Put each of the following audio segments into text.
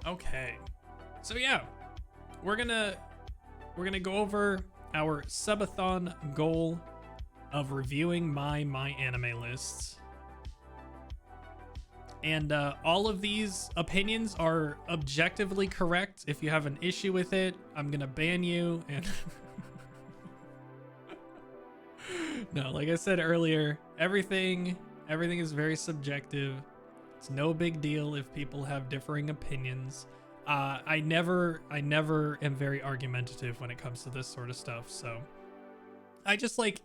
Okay. So yeah, we're gonna go over our subathon goal of reviewing my anime lists. And all of these opinions are objectively correct. If you have an issue with it, I'm gonna ban you. And no, like I said earlier, everything is very subjective. It's no big deal if people have differing opinions. I never am very argumentative when it comes to this sort of stuff. So I think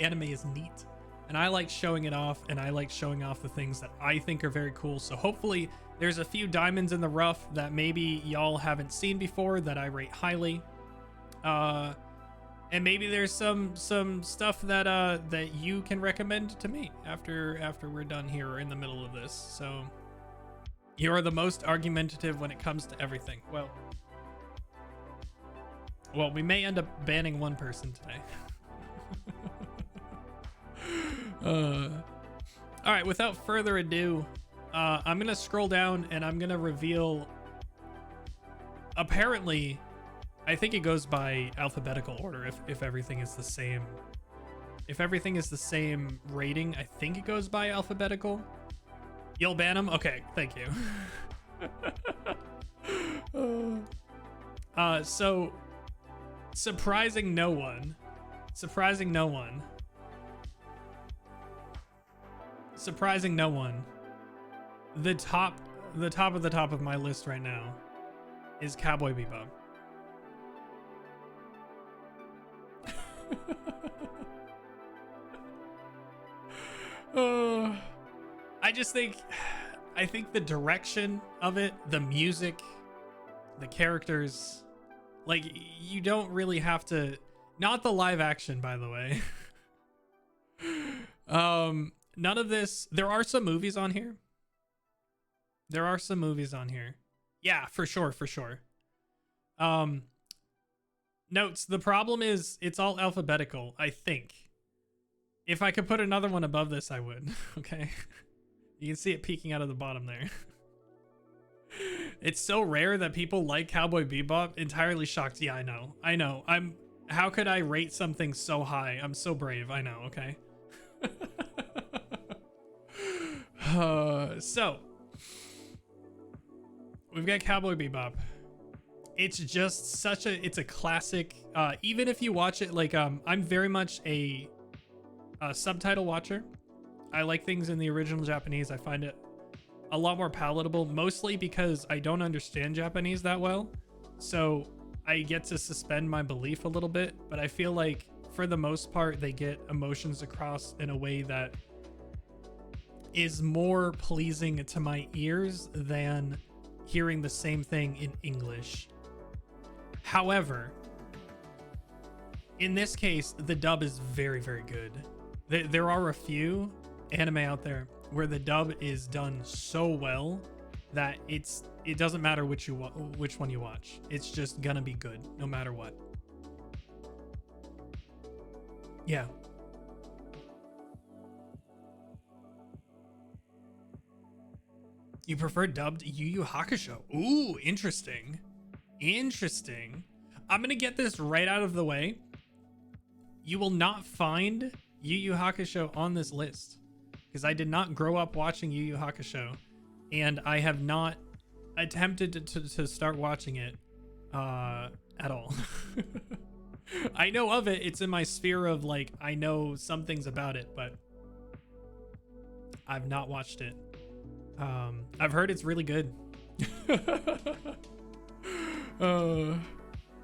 anime is neat. And I like showing it off, and I like showing off the things that I think are very cool. So hopefully there's a few diamonds in the rough that maybe y'all haven't seen before that I rate highly. And maybe there's some stuff that you can recommend to me after we're done here or in the middle of this. So you are the most argumentative when it comes to everything. Well, we may end up banning one person today. All right, without further ado, I'm gonna scroll down and I'm gonna reveal. Apparently, I think it goes by alphabetical order. If everything is the same, if everything is the same rating, I think it goes by alphabetical. You'll ban him? Okay, thank you. So surprising no one. The top of the top of my list right now is Cowboy Bebop. I think the direction of it, the music, the characters, like, you don't really have to, not the live action, by the way. None of this. There are some movies on here. Yeah, for sure. Notes, the problem is it's all alphabetical, I think. If I could put another one above this, I would. Okay. You can see it peeking out of the bottom there. It's so rare that people like Cowboy Bebop. Entirely shocked. Yeah, I know. How could I rate something so high? I'm so brave. I know, okay? So we've got Cowboy Bebop. It's just it's a classic. Even if you watch it, like, I'm very much a subtitle watcher. I like things in the original Japanese. I find it a lot more palatable, mostly because I don't understand Japanese that well. So I get to suspend my belief a little bit, but I feel like for the most part, they get emotions across in a way that is more pleasing to my ears than hearing the same thing in English. However, in this case, the dub is very, very good. There are a few anime out there where the dub is done so well that it doesn't matter which one you watch. It's just gonna be good no matter what. Yeah. You prefer dubbed Yu Yu Hakusho? Ooh, interesting. I'm gonna get this right out of the way. You will not find Yu Yu Hakusho on this list because I did not grow up watching Yu Yu Hakusho, and I have not attempted to start watching it at all. I know of it. It's in my sphere of, like, I know some things about it, but I've not watched it. I've heard it's really good.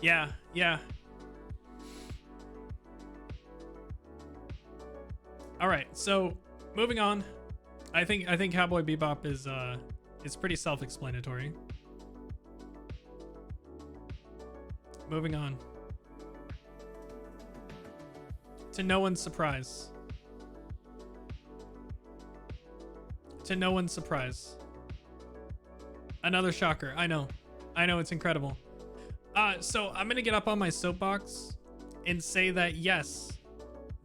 Yeah. All right, so moving on. I think Cowboy Bebop is pretty self-explanatory. Moving on. To no one's surprise. Another shocker. I know, it's incredible. So I'm gonna get up on my soapbox and say that yes,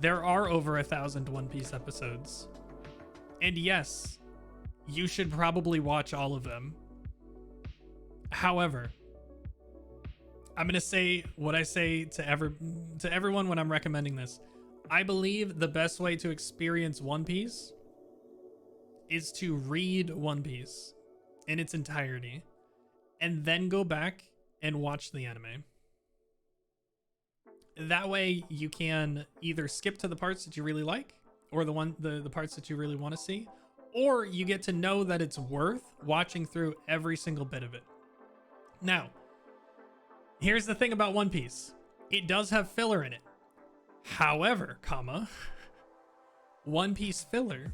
there are over 1,000 One Piece episodes, and yes, you should probably watch all of them. However, I'm gonna say what I say to everyone when I'm recommending this. I believe the best way to experience One Piece is to read One Piece in its entirety and then go back and watch the anime. That way you can either skip to the parts that you really like or the parts that you really want to see, or you get to know that it's worth watching through every single bit of it. Now, here's the thing about One Piece. It does have filler in it. However, One Piece filler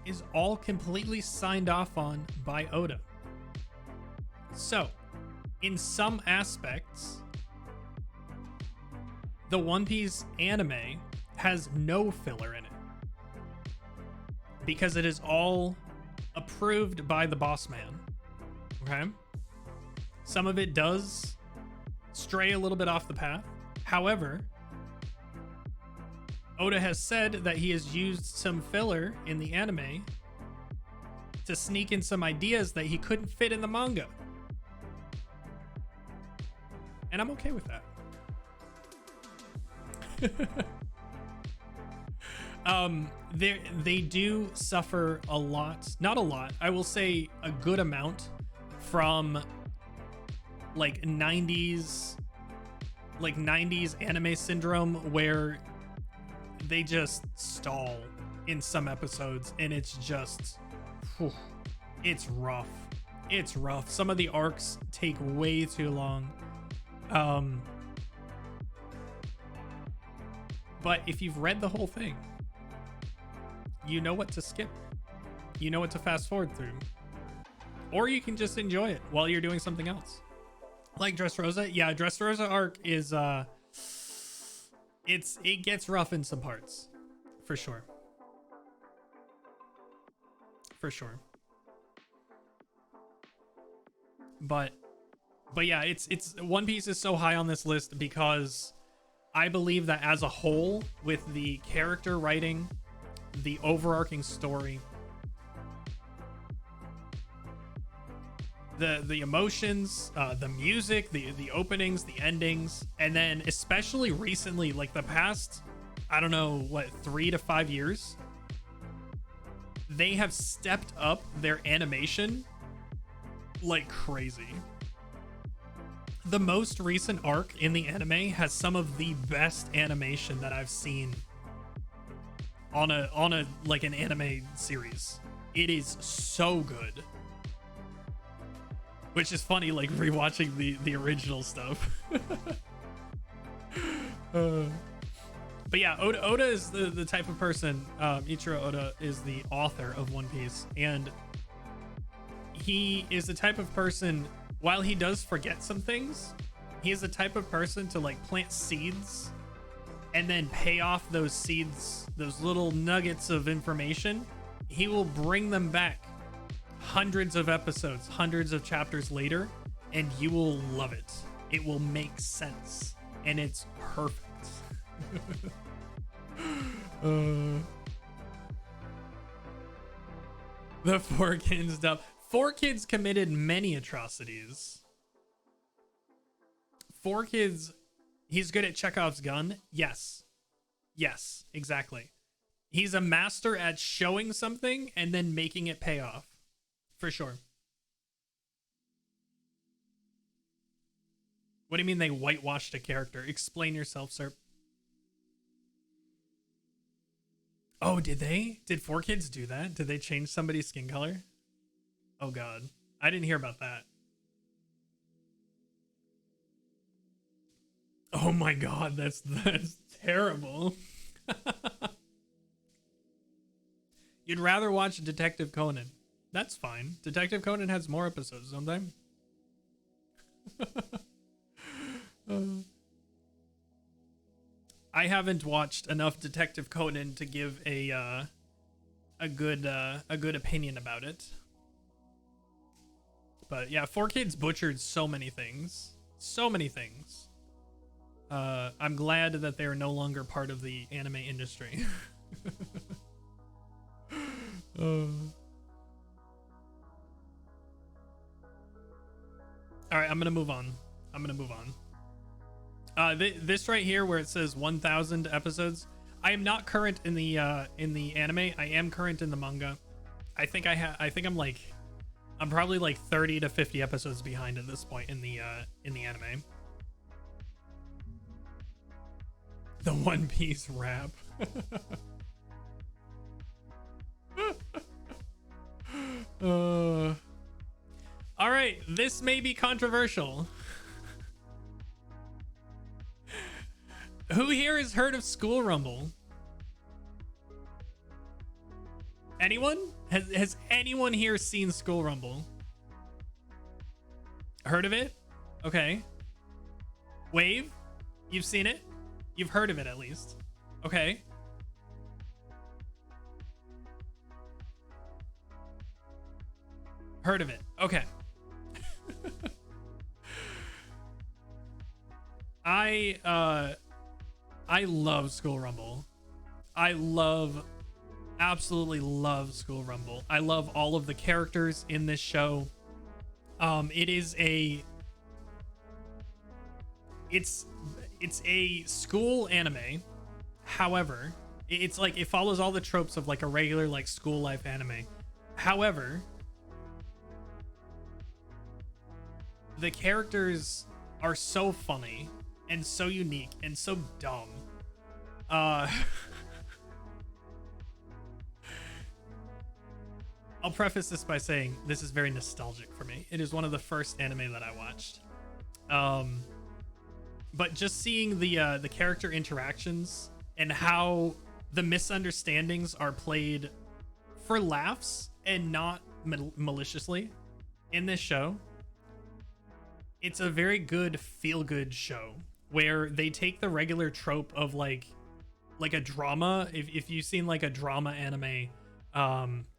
is all completely signed off on by Oda. So, in some aspects, the One Piece anime has no filler in it because it is all approved by the boss man. Okay? Some of it does stray a little bit off the path. However, Oda has said that he has used some filler in the anime to sneak in some ideas that he couldn't fit in the manga. And I'm okay with that. They do suffer a lot, not a lot, I will say a good amount from like 90s anime syndrome, where they just stall in some episodes and it's just it's rough. Some of the arcs take way too long. But if you've read the whole thing, you know what to skip. You know what to fast forward through. Or you can just enjoy it while you're doing something else. Like Dressrosa. Yeah, Dressrosa arc is it gets rough in some parts. For sure. For sure. But yeah, it's One Piece is so high on this list because I believe that as a whole, with the character writing, the overarching story, the emotions, the music, the openings, the endings, and then especially recently, like the past, I don't know, what, 3 to 5 years, they have stepped up their animation like crazy. The most recent arc in the anime has some of the best animation that I've seen on a like an anime series. It is so good. Which is funny, like rewatching the original stuff. But yeah, Oda is the type of person, Ichiro Oda is the author of One Piece, and he is the type of person, while he does forget some things, he is the type of person to like plant seeds and then pay off those seeds, those little nuggets of information. He will bring them back hundreds of episodes, hundreds of chapters later, and you will love it. It will make sense, and it's perfect. The 4Kids stuff. 4Kids committed many atrocities. 4Kids, he's good at Chekhov's gun. Yes, exactly. He's a master at showing something and then making it pay off. For sure. What do you mean they whitewashed a character? Explain yourself, sir. Oh, did they? Did 4Kids do that? Did they change somebody's skin color? Oh god. I didn't hear about that. Oh my god, that's terrible. You'd rather watch Detective Conan. That's fine. Detective Conan has more episodes, don't they? I haven't watched enough Detective Conan to give a good opinion about it. But yeah, 4Kids butchered so many things. So many things. I'm glad that they are no longer part of the anime industry. All right, I'm gonna move on. This right here where it says 1,000 episodes. I am not current in the anime. I am current in the manga. I think I'm probably like 30 to 50 episodes behind at this point in the anime. The One Piece rap. All right, this may be controversial. Who here has heard of School Rumble? Anyone? Has anyone here seen School Rumble? Heard of it? Okay. Wave? You've seen it? You've heard of it at least. Okay. Heard of it. Okay. I love School Rumble. Absolutely love School Rumble. I love all of the characters in this show. It's a school anime. However, it's like it follows all the tropes of like a regular like school life anime. However, the characters are so funny and so unique and so dumb. I'll preface this by saying this is very nostalgic for me. It is one of the first anime that I watched. But just seeing the character interactions and how the misunderstandings are played for laughs and not maliciously in this show, it's a very good feel-good show where they take the regular trope of like a drama. If you've seen like a drama anime,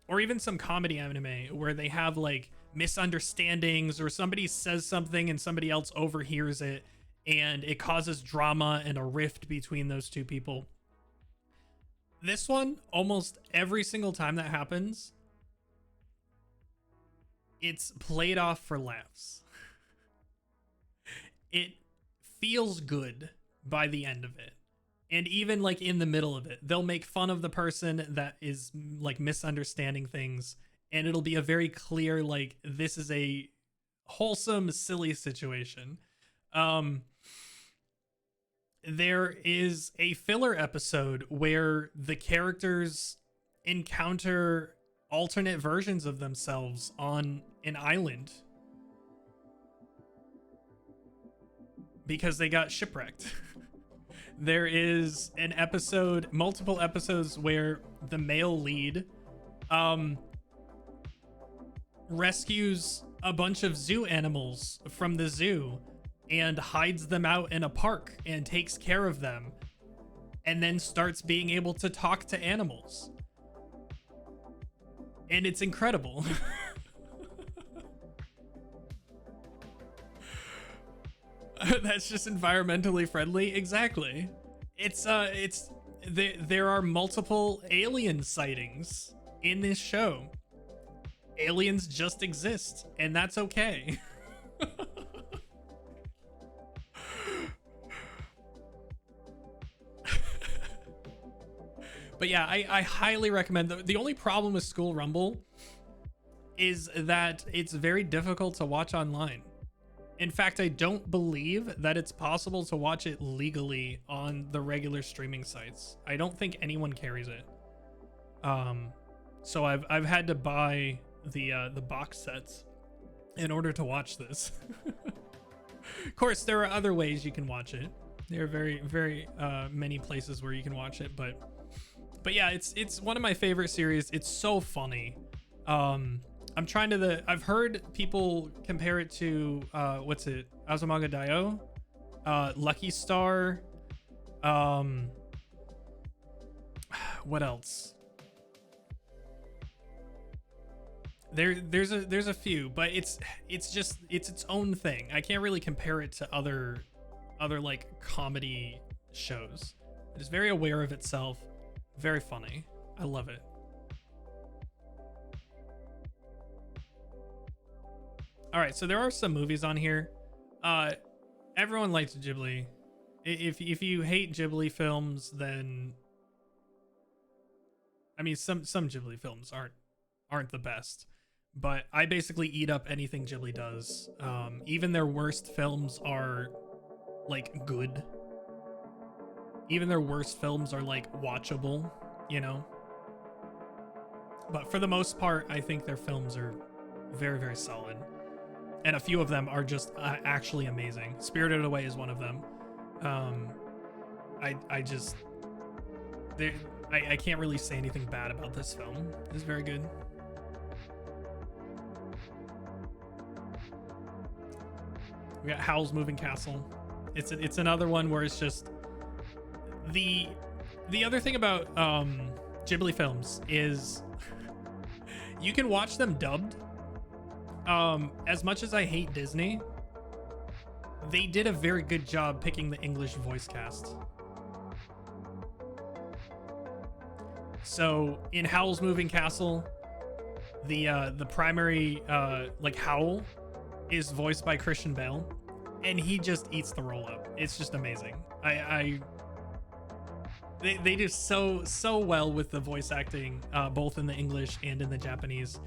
or even some comedy anime where they have like misunderstandings or somebody says something and somebody else overhears it and it causes drama and a rift between those two people. This one, almost every single time that happens, it's played off for laughs. It feels good by the end of it. And even like in the middle of it, they'll make fun of the person that is like misunderstanding things. And it'll be a very clear, like, this is a wholesome, silly situation. There is a filler episode where the characters encounter alternate versions of themselves on an island because they got shipwrecked. There is an episode, multiple episodes where the male lead rescues a bunch of zoo animals from the zoo and hides them out in a park and takes care of them and then starts being able to talk to animals. And it's incredible. That's just environmentally friendly. Exactly. There are multiple alien sightings in this show. Aliens just exist, and that's okay. But yeah, I highly recommend. The only problem with School Rumble is that it's very difficult to watch online. In fact, I don't believe that it's possible to watch it legally on the regular streaming sites. I don't think anyone carries it. So I've had to buy the box sets in order to watch this. Of course, there are other ways you can watch it. There are very many places where you can watch it, but yeah, it's one of my favorite series. It's so funny. I've heard people compare it to what's it? Azumanga Daioh, Lucky Star. What else? There's a few, but it's its own thing. I can't really compare it to other like comedy shows. It's very aware of itself, very funny. I love it. All right, so there are some movies on here. Everyone likes Ghibli. If you hate Ghibli films, then I mean some Ghibli films aren't the best. But I basically eat up anything Ghibli does. Even their worst films are like good. Even their worst films are like watchable, you know. But for the most part, I think their films are very, very solid. And a few of them are just actually amazing. Spirited Away is one of them. I just I can't really say anything bad about this film. It's very good. We got Howl's Moving Castle. It's another one where it's just the other thing about Ghibli films is you can watch them dubbed. As much as I hate Disney, they did a very good job picking the English voice cast. So in Howl's Moving Castle, the primary like Howl is voiced by Christian Bale, and he just eats the roll up. It's just amazing. They do so well with the voice acting, both in the English and in the Japanese.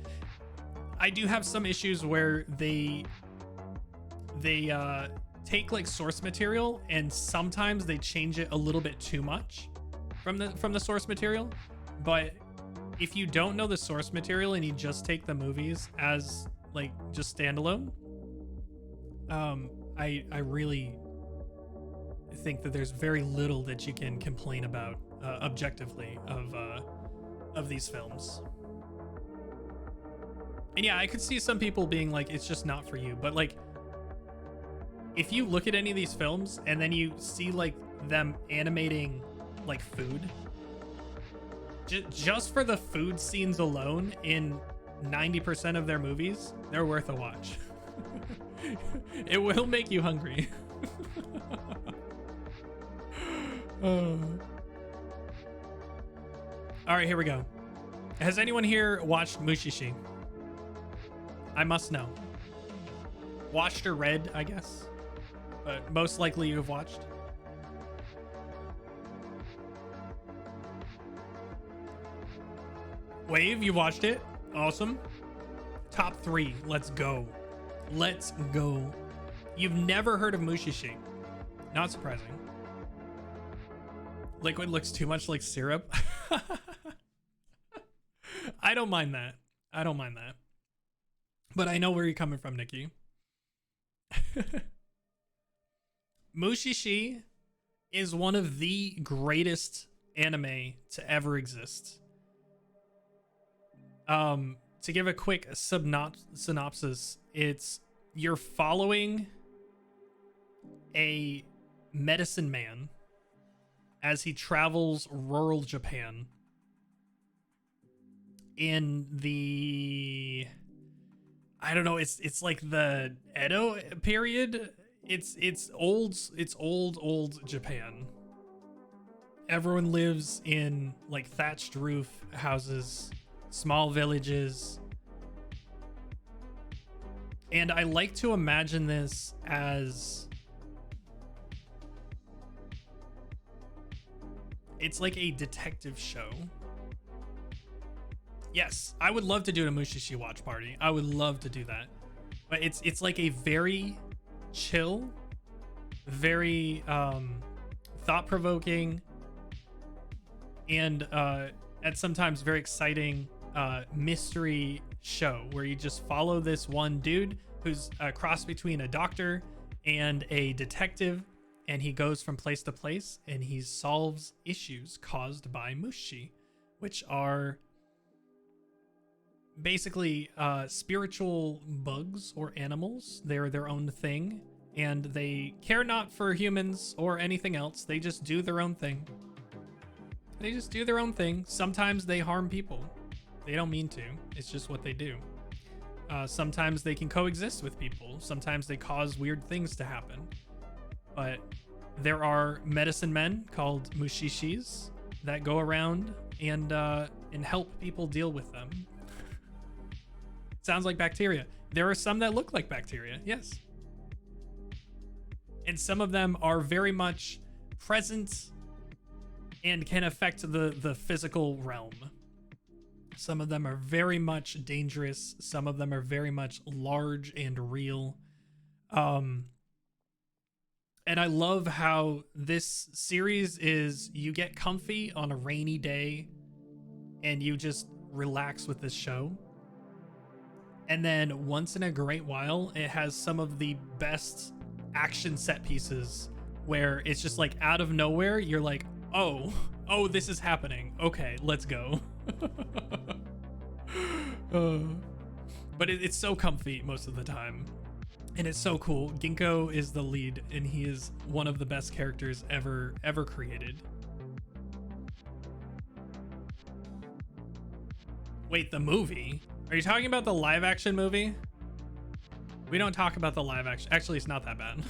I do have some issues where they take like source material and sometimes they change it a little bit too much from the source material. But if you don't know the source material and you just take the movies as like just standalone, I really think that there's very little that you can complain about objectively of these films. And yeah, I could see some people being like, it's just not for you. But like, if you look at any of these films and then you see like them animating like food, just for the food scenes alone in 90% of their movies, they're worth a watch. It will make you hungry. All right, here we go. Has anyone here watched Mushishi? I must know. Watched or read, I guess. But most likely you have watched. Wave, you watched it. Awesome. Top 3. Let's go. Let's go. You've never heard of Mushishi. Not surprising. Liquid looks too much like syrup. I don't mind that. I don't mind that. But I know where you're coming from, Nikki. Mushishi is one of the greatest anime to ever exist. To give a quick synopsis, it's you're following a medicine man as he travels rural Japan in the, I don't know, it's like the Edo period. It's old Japan. Everyone lives in like thatched roof houses, small villages. And I like to imagine this as, it's like a detective show. Yes, I would love to do a Mushishi watch party. I would love to do that. But it's like a very chill, very thought-provoking, and at sometimes very exciting mystery show where you just follow this one dude who's a cross between a doctor and a detective, and he goes from place to place and he solves issues caused by mushi, which are basically spiritual bugs or animals. They're their own thing, and they care not for humans or anything else. They just do their own thing. They just do their own thing. Sometimes they harm people. They don't mean to. It's just what they do. Sometimes they can coexist with people. Sometimes they cause weird things to happen. But there are medicine men called mushishis that go around and help people deal with them. Sounds like bacteria. There are some that look like bacteria, yes. And some of them are very much present and can affect the physical realm. Some of them are very much dangerous. Some of them are very much large and real. And I love how this series is, you get comfy on a rainy day and you just relax with this show. And then once in a great while, it has some of the best action set pieces where it's just like out of nowhere, you're like, oh, this is happening. Okay, let's go. But it's so comfy most of the time. And it's so cool. Ginkgo is the lead, and he is one of the best characters ever created. Wait, the movie? Are you talking about the live action movie? We don't talk about the live action. Actually, it's not that bad.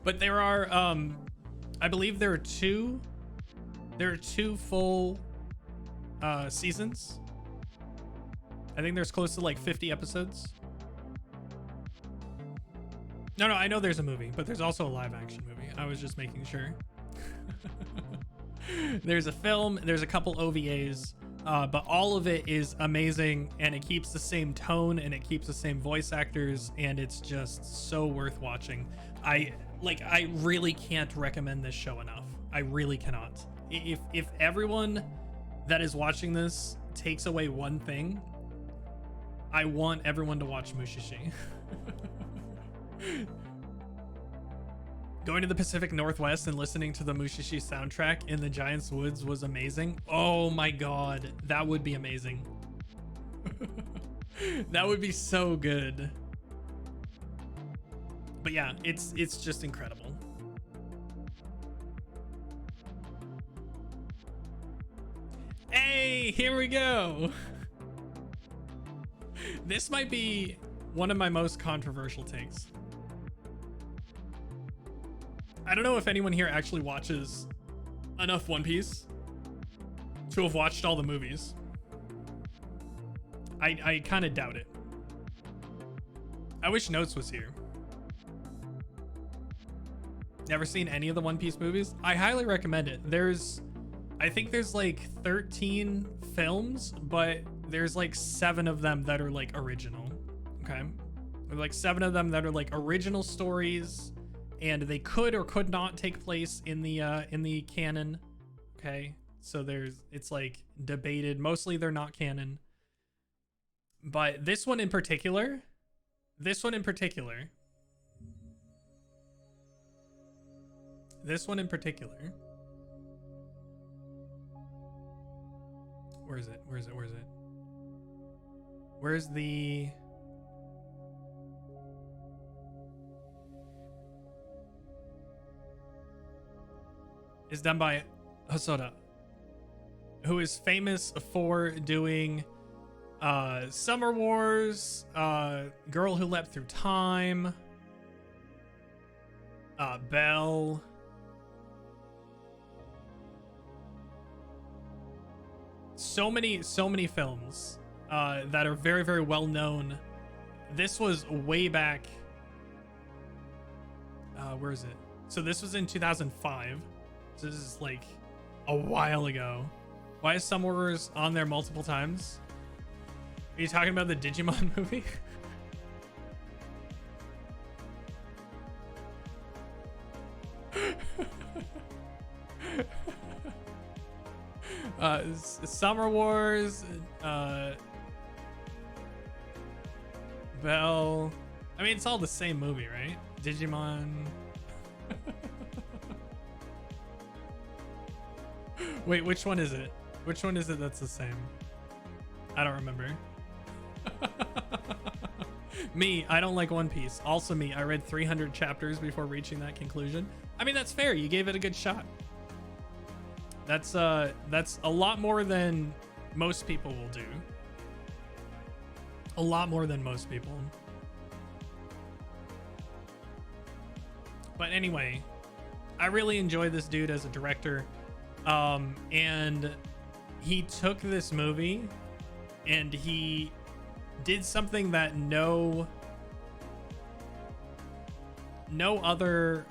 But there are, I believe there are two full seasons. I think there's close to like 50 episodes. No, I know there's a movie, but there's also a live action movie. I was just making sure. There's a film, there's a couple OVAs, but all of it is amazing, and it keeps the same tone and it keeps the same voice actors, and it's just so worth watching. I really can't recommend this show enough. I really cannot. If everyone that is watching this takes away one thing, I want everyone to watch Mushishi. Going to the Pacific Northwest and listening to the Mushishi soundtrack in the Giant's Woods was amazing. Oh my god, that would be amazing. That would be so good. But yeah, it's just incredible. Hey, here we go. This might be one of my most controversial takes. I don't know if anyone here actually watches enough One Piece to have watched all the movies. I kind of doubt it. I wish Notes was here. Never seen any of the One Piece movies? I highly recommend it. I think there's like 13 films, but there's like 7 of them that are like original. Okay. There's like 7 of them that are like original stories, and they could or could not take place in the canon. Okay. So it's like debated. Mostly they're not canon. But this one in particular, where is it? Where's the... Is done by Hosoda, who is famous for doing Summer Wars, Girl Who Leapt Through Time, Belle. So many films that are very, very well known. This was way back. Where is it? So this was in 2005. So this is like a while ago. Why is Summer Wars on there multiple times? Are you talking about the Digimon movie? Summer Wars, Belle. I mean, it's all the same movie, right? Digimon. Wait, which one is it? Which one is it that's the same? I don't remember. Me, I don't like One Piece. Also me, I read 300 chapters before reaching that conclusion. I mean, that's fair. You gave it a good shot. That's a lot more than most people will do. A lot more than most people. But anyway, I really enjoy this dude as a director. And he took this movie and he did something that no other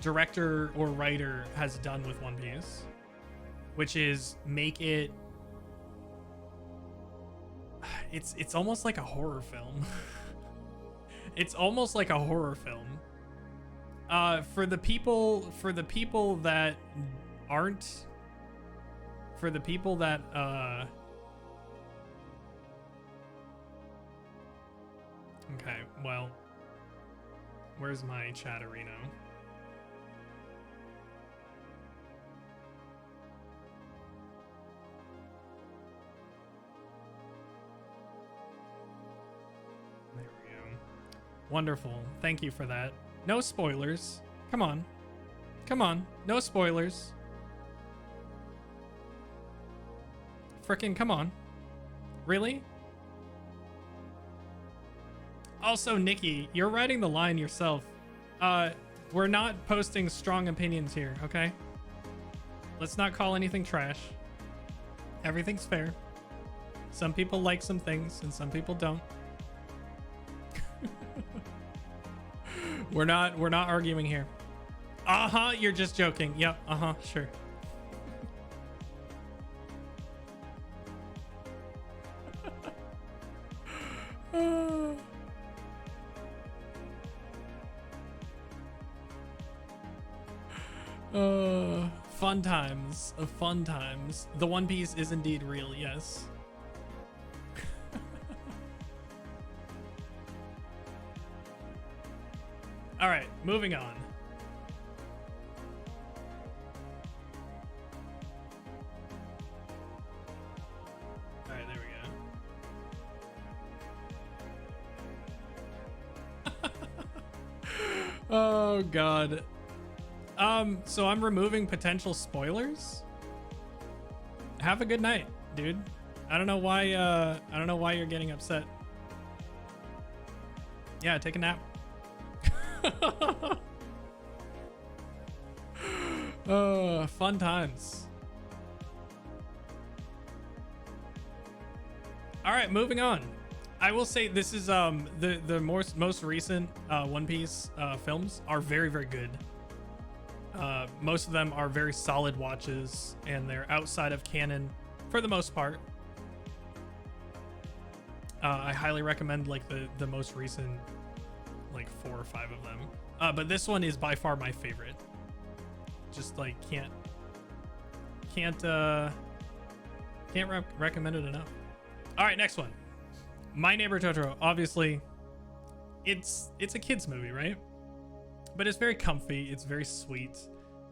director or writer has done with One Piece, which is make it it's almost like a horror film. It's almost like a horror film. For the people that aren't, for the people that okay, well, where's my chatterino? There we go. Wonderful. Thank you for that. No spoilers. Come on. Come on. No spoilers. Frickin' come on. Really? Also, Nikki, you're writing the line yourself. We're not posting strong opinions here, okay? Let's not call anything trash. Everything's fair. Some people like some things and some people don't. We're not arguing here. Uh-huh, you're just joking. Yep, uh-huh, sure. Fun times. Fun times. The One Piece is indeed real, yes. All right, moving on. All right, there we go. Oh God. So I'm removing potential spoilers. Have a good night, dude. I don't know why you're getting upset. Yeah, take a nap. Fun times. All right, moving on. I will say this is the most recent One Piece films are very, very good. Most of them are very solid watches, and they're outside of canon for the most part. I highly recommend like the most recent, like 4 or 5 of them. But this one is by far my favorite. Just like can't recommend it enough. All right, next one. My Neighbor Totoro. Obviously, it's a kids movie, right? But it's very comfy. It's very sweet.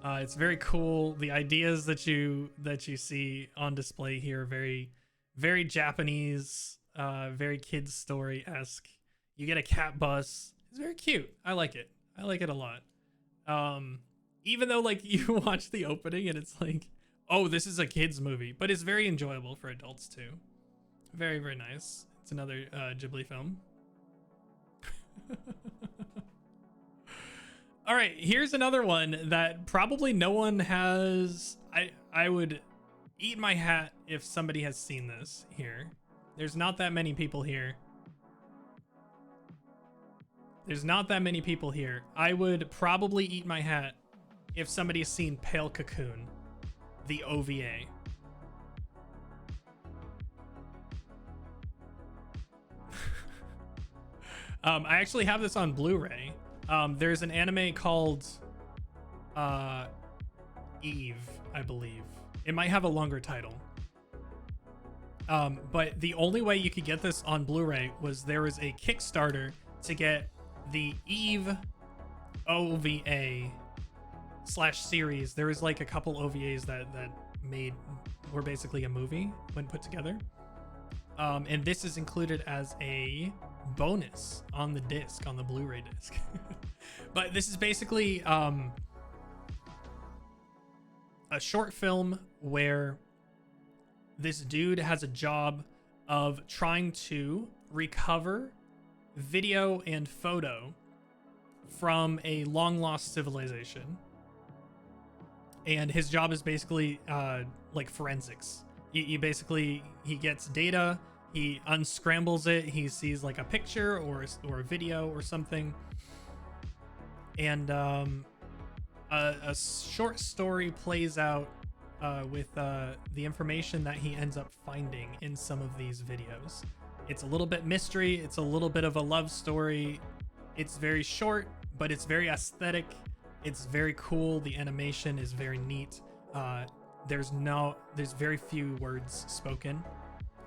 It's very cool. The ideas that you see on display here are very, very Japanese, very kids story-esque. You get a cat bus. It's very cute. I like it. I like it a lot. Even though like you watch the opening and it's like, oh, this is a kids movie, but it's very enjoyable for adults too. Very, very nice. It's another Ghibli film. All right, here's another one that probably no one has. I would eat my hat if somebody has seen this here. There's not that many people here. There's not that many people here. I would probably eat my hat if somebody's seen Pale Cocoon, the OVA. I actually have this on Blu-ray. There's an anime called Eve, I believe. It might have a longer title. But the only way you could get this on Blu-ray was there was a Kickstarter to get the Eve OVA / series. There was like a couple OVAs that were basically a movie when put together. And this is included as a bonus on the disc, on the Blu-ray disc. But this is basically a short film where this dude has a job of trying to recover video and photo from a long lost civilization. And his job is basically like forensics. You basically, he gets data, he unscrambles it, he sees like a picture or a video or something, and a short story plays out with the information that he ends up finding in some of these videos. It's a little bit mystery, it's a little bit of a love story. It's very short, but it's very aesthetic. It's very cool. The animation is very neat. There's very few words spoken.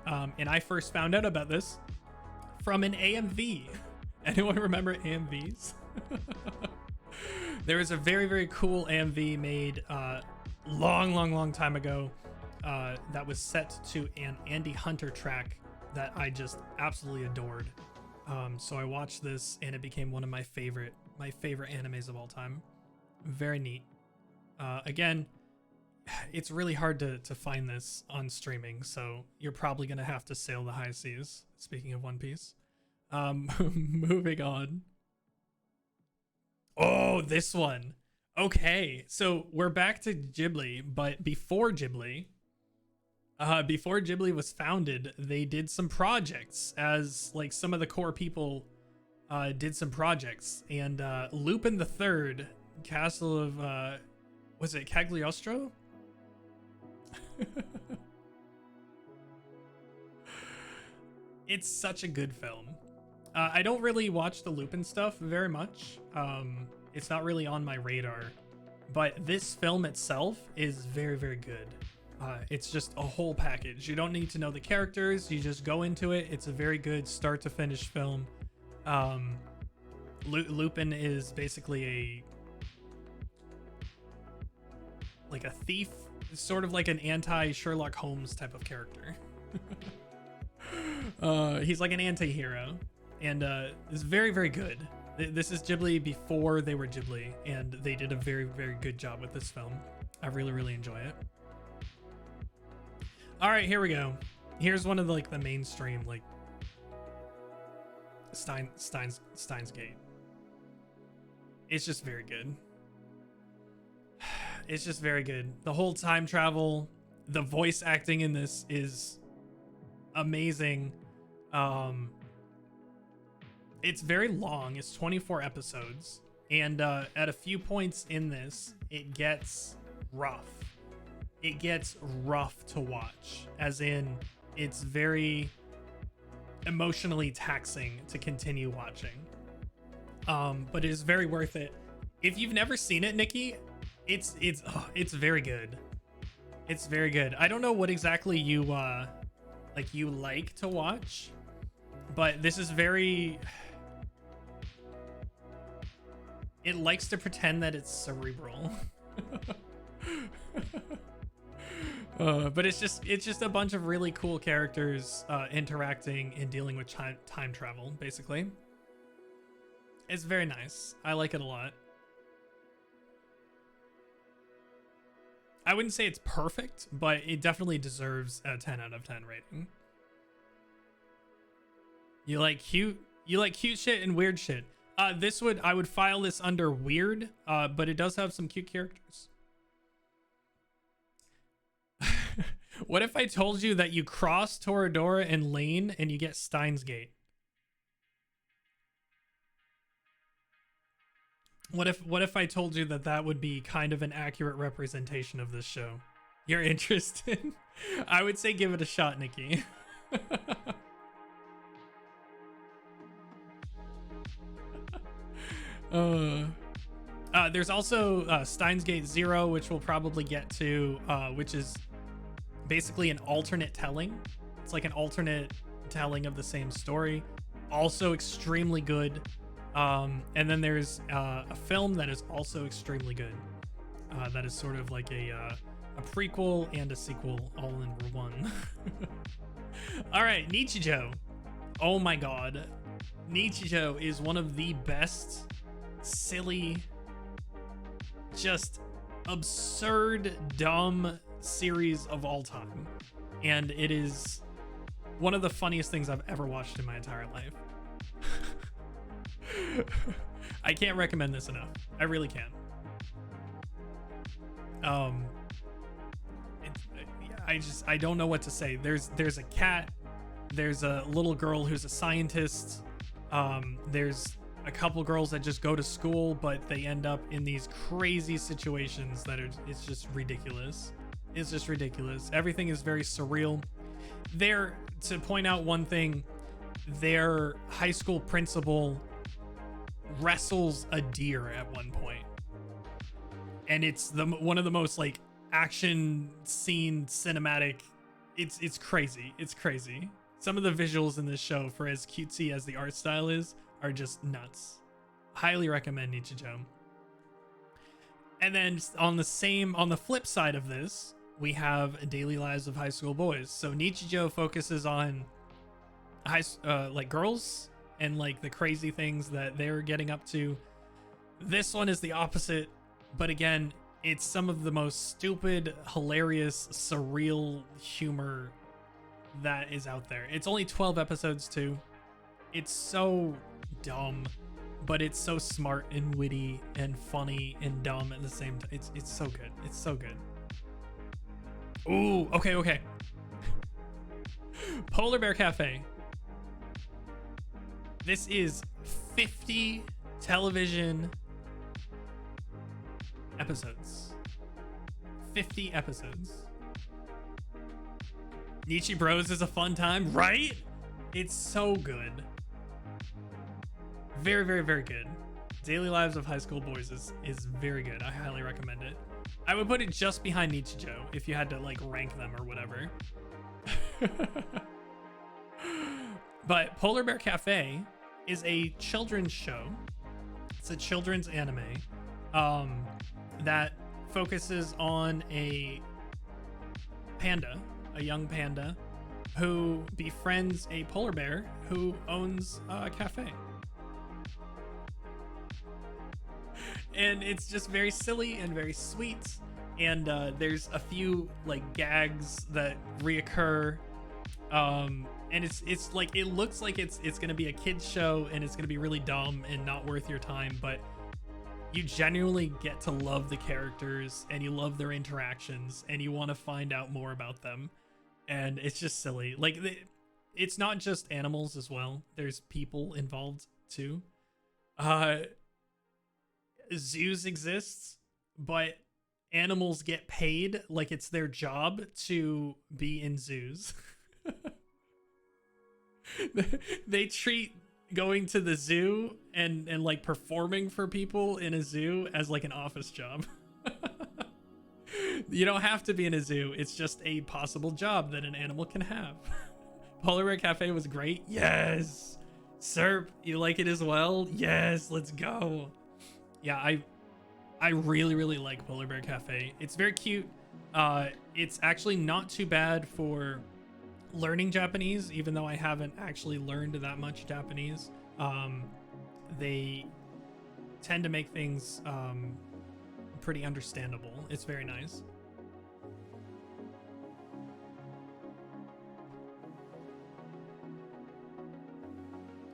And I first found out about this from an AMV. Anyone remember AMVs? There was a very, very cool AMV made long time ago that was set to an Andy Hunter track that I just absolutely adored. So I watched this and it became one of my favorite animes of all time. Very neat. Again, it's really hard to find this on streaming, so you're probably gonna have to sail the high seas. Speaking of One Piece, moving on. Oh, this one. Okay, so we're back to Ghibli, but before Ghibli was founded, they did some projects as like some of the core people did some projects, and Lupin the Third, Castle of was it Cagliostro? It's such a good film. I don't really watch the Lupin stuff very much. It's not really on my radar, but this film itself is very, very good. It's just a whole package. You don't need to know the characters. You just go into it. It's a very good start to finish film. Lupin is basically a thief, sort of like an anti-Sherlock Holmes type of character. He's like an anti-hero, and it's very, very good. This is Ghibli before they were Ghibli, and they did a very, very good job with this film. I really, really enjoy it. All right, here we go. Here's one of the mainstream Steins Gate. It's just very good. It's just very good. The whole time travel, the voice acting in this is amazing. It's very long. It's 24 episodes, and at a few points in this, it gets rough. It gets rough to watch, as in it's very emotionally taxing to continue watching. But it is very worth it. If you've never seen it, Nikki, it's very good. It's very good. I don't know what exactly you like to watch, but this is very, it likes to pretend that it's cerebral. But it's just a bunch of really cool characters interacting and dealing with time travel, basically. It's very nice. I like it a lot. I wouldn't say it's perfect, but it definitely deserves a 10 out of 10 rating. You like cute shit and weird shit. I would file this under weird, but it does have some cute characters. What if I told you that you cross Toradora and Lane and you get Steins Gate? What if I told you that would be kind of an accurate representation of this show? You're interested? I would say give it a shot, Nikki. There's also Steins Gate Zero, which we'll probably get to, which is basically an alternate telling. It's like an alternate telling of the same story. Also extremely good. And then there's a film that is also extremely good. That is sort of like a prequel and a sequel all in one. All right, Nichijou. Oh my god. Nichijou is one of the best, silly, just absurd, dumb series of all time. And it is one of the funniest things I've ever watched in my entire life. I can't recommend this enough. I really can't. I don't know what to say. There's a cat, there's a little girl who's a scientist, there's a couple girls that just go to school, but they end up in these crazy situations that it's just ridiculous. It's just ridiculous. Everything is very surreal. There, to point out one thing, their high school principal wrestles a deer at one point, and it's one of the most like action scene cinematic. It's crazy. It's crazy. Some of the visuals in this show, for as cutesy as the art style is, are just nuts. Highly recommend Nichijou. And then on the flip side of this, we have Daily Lives of High School Boys. So Nichijou focuses on like girls and like the crazy things that they're getting up to. This one is the opposite, but again, it's some of the most stupid, hilarious, surreal humor that is out there. It's only 12 episodes too. It's so dumb, but it's so smart and witty and funny and dumb at the same time. It's so good. It's so good. Ooh, okay. Polar Bear Cafe. This is 50 television episodes. 50 episodes. Nichi Bros is a fun time, right? It's so good. Very, very, very good. Daily Lives of High School Boys is very good. I highly recommend it. I would put it just behind Nichijou if you had to like rank them or whatever. But Polar Bear Cafe is a children's show. It's a children's anime that focuses on a panda, a young panda, who befriends a polar bear who owns a cafe. And it's just very silly and very sweet. And there's a few like gags that reoccur. And it's like, it looks like it's gonna be a kid's show and it's gonna be really dumb and not worth your time, but you genuinely get to love the characters and you love their interactions and you want to find out more about them. And it's just silly. Like it's not just animals as well. There's people involved too. Zoos exist, but animals get paid like it's their job to be in zoos. They treat going to the zoo and like performing for people in a zoo as like an office job. You don't have to be in a zoo. It's just a possible job that an animal can have. Polar Bear Cafe was great. Yes. Serp, you like it as well? Yes, let's go. Yeah, I really, really like Polar Bear Cafe. It's very cute. It's actually not too bad for learning Japanese, even though I haven't actually learned that much Japanese. They tend to make things pretty understandable. It's very nice.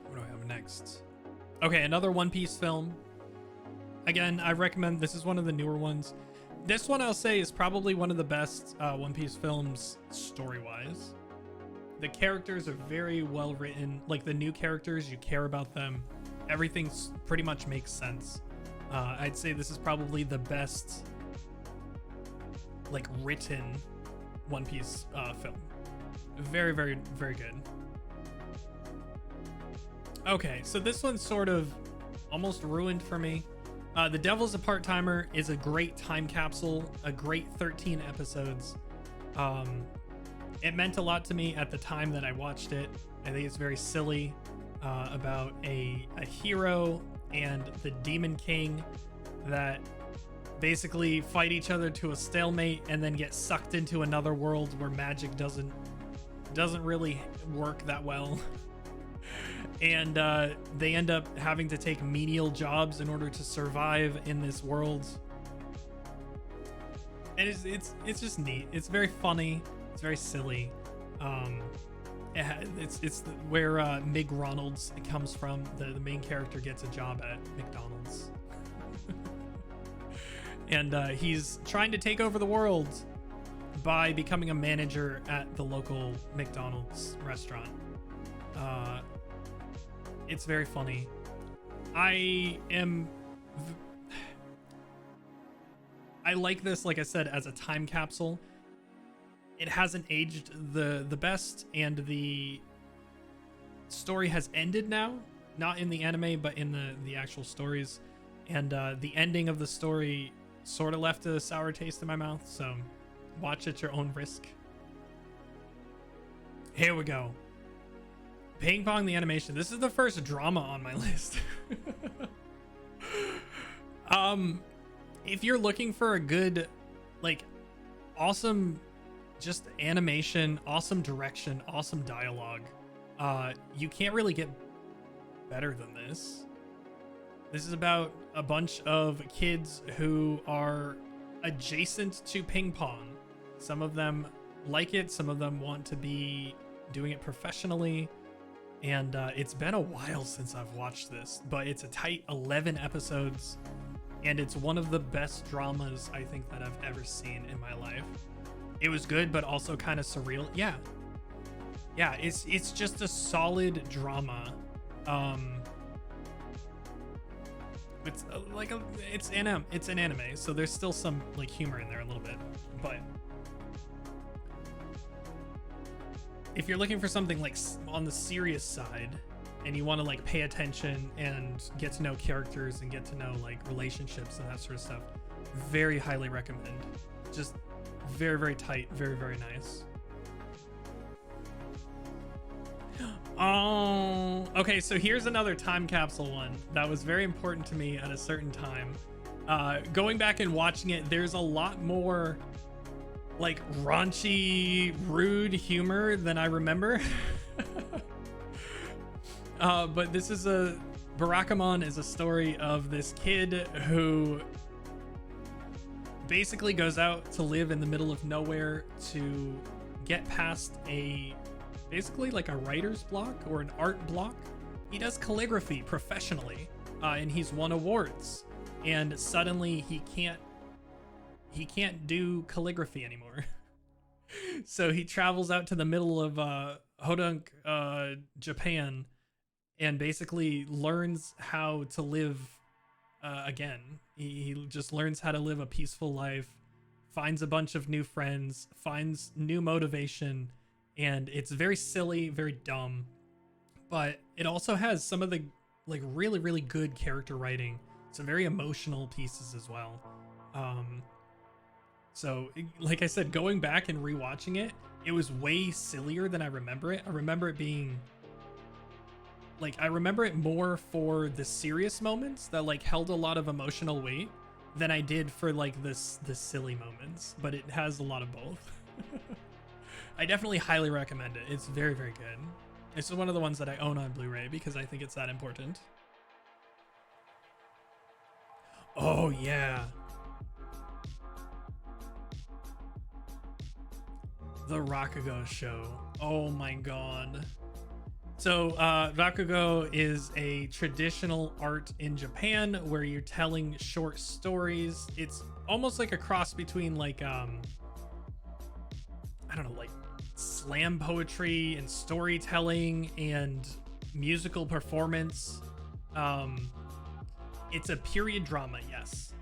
What do I have next? Okay, another One Piece film. Again, I recommend, this is one of the newer ones. This one I'll say is probably one of the best One Piece films story-wise. The characters are very well written. Like the new characters, you care about them. Everything pretty much makes sense. I'd say this is probably the best like written One Piece film. Very, very, very good. Okay, so this one's sort of almost ruined for me. The Devil's a Part-Timer is a great time capsule, a great 13 episodes. It meant a lot to me at the time that I watched it. I think it's very silly about a hero and the Demon King that basically fight each other to a stalemate and then get sucked into another world where magic doesn't really work that well. And they end up having to take menial jobs in order to survive in this world. And it's just neat. It's very funny. It's very silly. It's where Mig Ronalds comes from. The main character gets a job at McDonald's. And he's trying to take over the world, by becoming a manager at the local McDonald's restaurant. It's very funny. I like this, like I said, as a time capsule. It hasn't aged the best, and the story has ended now, not in the anime, but in the actual stories. And the ending of the story sort of left a sour taste in my mouth, so watch at your own risk. Here we go. Ping Pong the animation. This is the first drama on my list. If you're looking for a good, like, awesome just animation, awesome direction, awesome dialogue, you can't really get better than this. This is about a bunch of kids who are adjacent to ping pong. Some of them like it, some of them want to be doing it professionally. And it's been a while since I've watched this, but it's a tight 11 episodes, and it's one of the best dramas I think that I've ever seen in my life. It was good, but also kind of surreal. Yeah, it's just a solid drama. It's it's an anime, so there's still some like humor in there a little bit, but if you're looking for something like on the serious side and you want to like pay attention and get to know characters and get to know like relationships and that sort of stuff, very highly recommend. Just very, very tight, very, very nice. Oh, okay, so here's another time capsule one that was very important to me at a certain time. Going back and watching it, there's a lot more like raunchy, rude humor than I remember. But this is Barakamon is a story of this kid who basically goes out to live in the middle of nowhere to get past basically like a writer's block or an art block. He does calligraphy professionally, and he's won awards, and suddenly he can't do calligraphy anymore. So he travels out to the middle of Hodunk, Japan, and basically learns how to live again. He just learns how to live a peaceful life, finds a bunch of new friends, finds new motivation, and it's very silly, very dumb, but it also has some of the like really, really good character writing, some very emotional pieces as well. So like I said, going back and rewatching it, it was way sillier than I remember it. I remember it being like, I remember it more for the serious moments that like held a lot of emotional weight than I did for like the silly moments, but it has a lot of both. I definitely highly recommend it. It's very, very good. This is one of the ones that I own on Blu-ray because I think it's that important. Oh yeah. The Rakugo show. Oh my god. So Rakugo is a traditional art in Japan where you're telling short stories. It's almost like a cross between like I don't know, like slam poetry and storytelling and musical performance. It's a period drama, yes.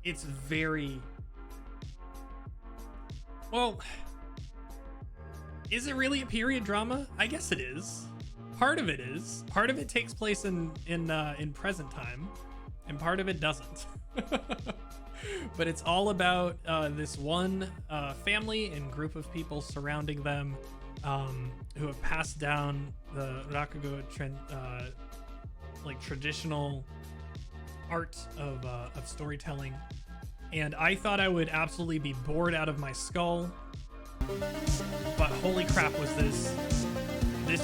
It's very well. Is it really a period drama? I guess it is. Part of it is. Part of it takes place in present time, and part of it doesn't. But it's all about this one family and group of people surrounding them who have passed down the Rakugo like traditional art of storytelling. And I thought I would absolutely be bored out of my skull. But holy crap, was this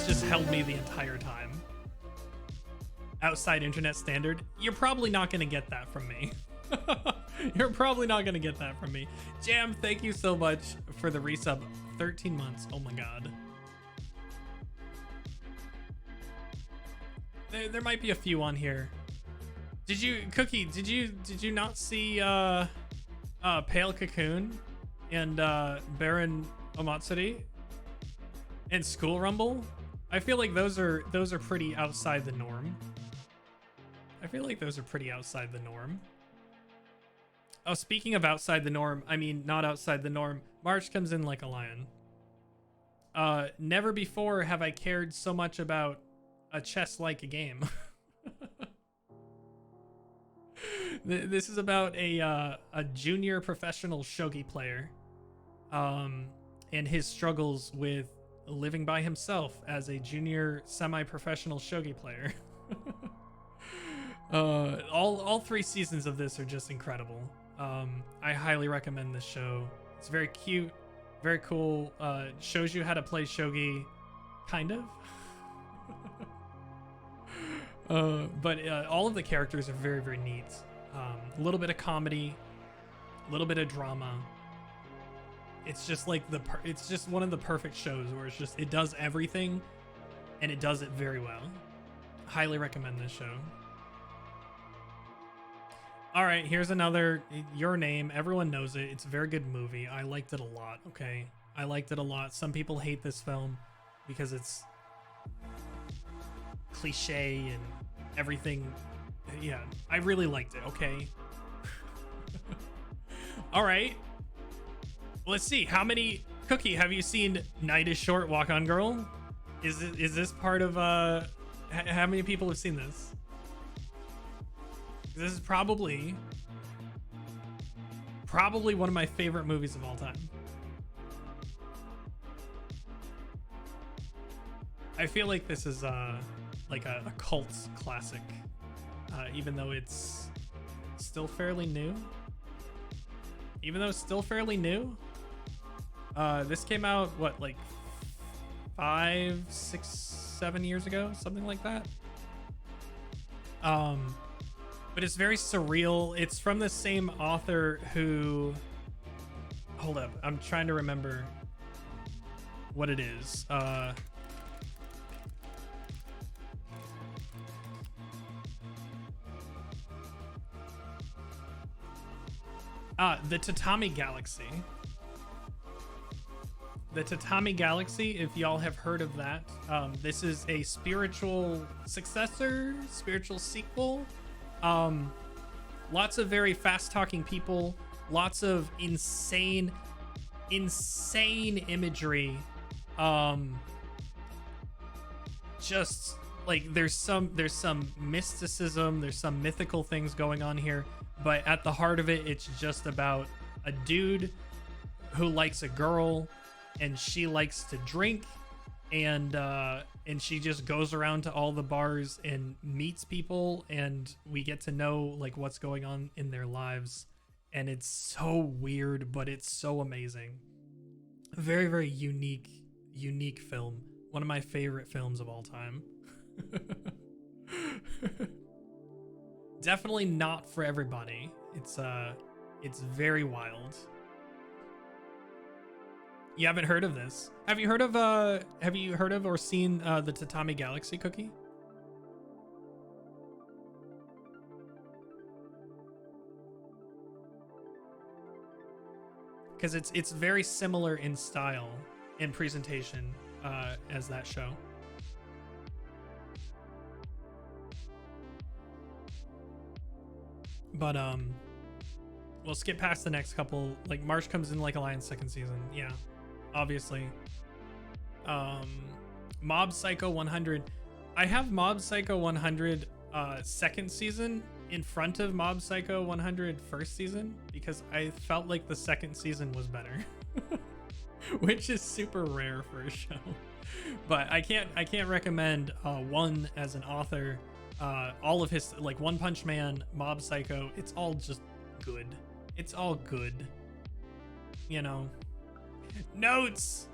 just held me the entire time. Outside internet standard, you're probably not going to get that from me. You're probably not going to get that from me. Jam, thank you so much for the resub. 13 months. Oh my god. There might be a few on here. Did you, Cookie, did you not see Pale Cocoon? and Baron Omatsuri and School Rumble. I feel like those are pretty outside the norm. I feel like those are pretty outside the norm. Oh, speaking of outside the norm, I mean not outside the norm. March comes in like a lion. Never before have I cared so much about a chess-like game. This is about a junior professional shogi player, and his struggles with living by himself as a junior semi-professional shogi player. All 3 seasons of this are just incredible. I highly recommend this show. It's very cute, very cool. Shows you how to play shogi, kind of. But all of the characters are very, very neat. A little bit of comedy, a little bit of drama. It's just like it's just one of the perfect shows where it's just, it does everything and it does it very well. Highly recommend this show. All right, here's another, Your Name. Everyone knows it. It's a very good movie. I liked it a lot, okay? I liked it a lot. Some people hate this film because it's cliche and everything. Yeah, I really liked it, okay? All right. Let's see. How many, Cookie, have you seen Night is Short, Walk On Girl? Is this part of, how many people have seen this? This is probably one of my favorite movies of all time. I feel like this is like a cult classic, even though it's still fairly new. This came out what, like 5, 6, 7 years ago, something like that. But it's very surreal. It's from the same author who, hold up, I'm trying to remember what it is. The Tatami Galaxy. The Tatami Galaxy, if y'all have heard of that, this is a spiritual successor, spiritual sequel. Lots of very fast-talking people, lots of insane imagery. Just like there's some mysticism, there's some mythical things going on here, but at the heart of it, it's just about a dude who likes a girl, and she likes to drink, and she just goes around to all the bars and meets people, and we get to know like what's going on in their lives, and it's so weird, but it's so amazing. Very, very unique film. One of my favorite films of all time. Definitely not for everybody. It's very wild. You haven't heard of this? Have you heard of or seen the Tatami Galaxy, Cookie? Because it's very similar in style and presentation as that show. But we'll skip past the next couple. Like March comes in like a lion, second season. Yeah, obviously. Mob Psycho 100. I have Mob Psycho 100 second season in front of Mob Psycho 100 first season because I felt like the second season was better. Which is super rare for a show. But I can't recommend one as an author. All of his, like One Punch Man, Mob Psycho, it's all just good. It's all good. You know. Notes.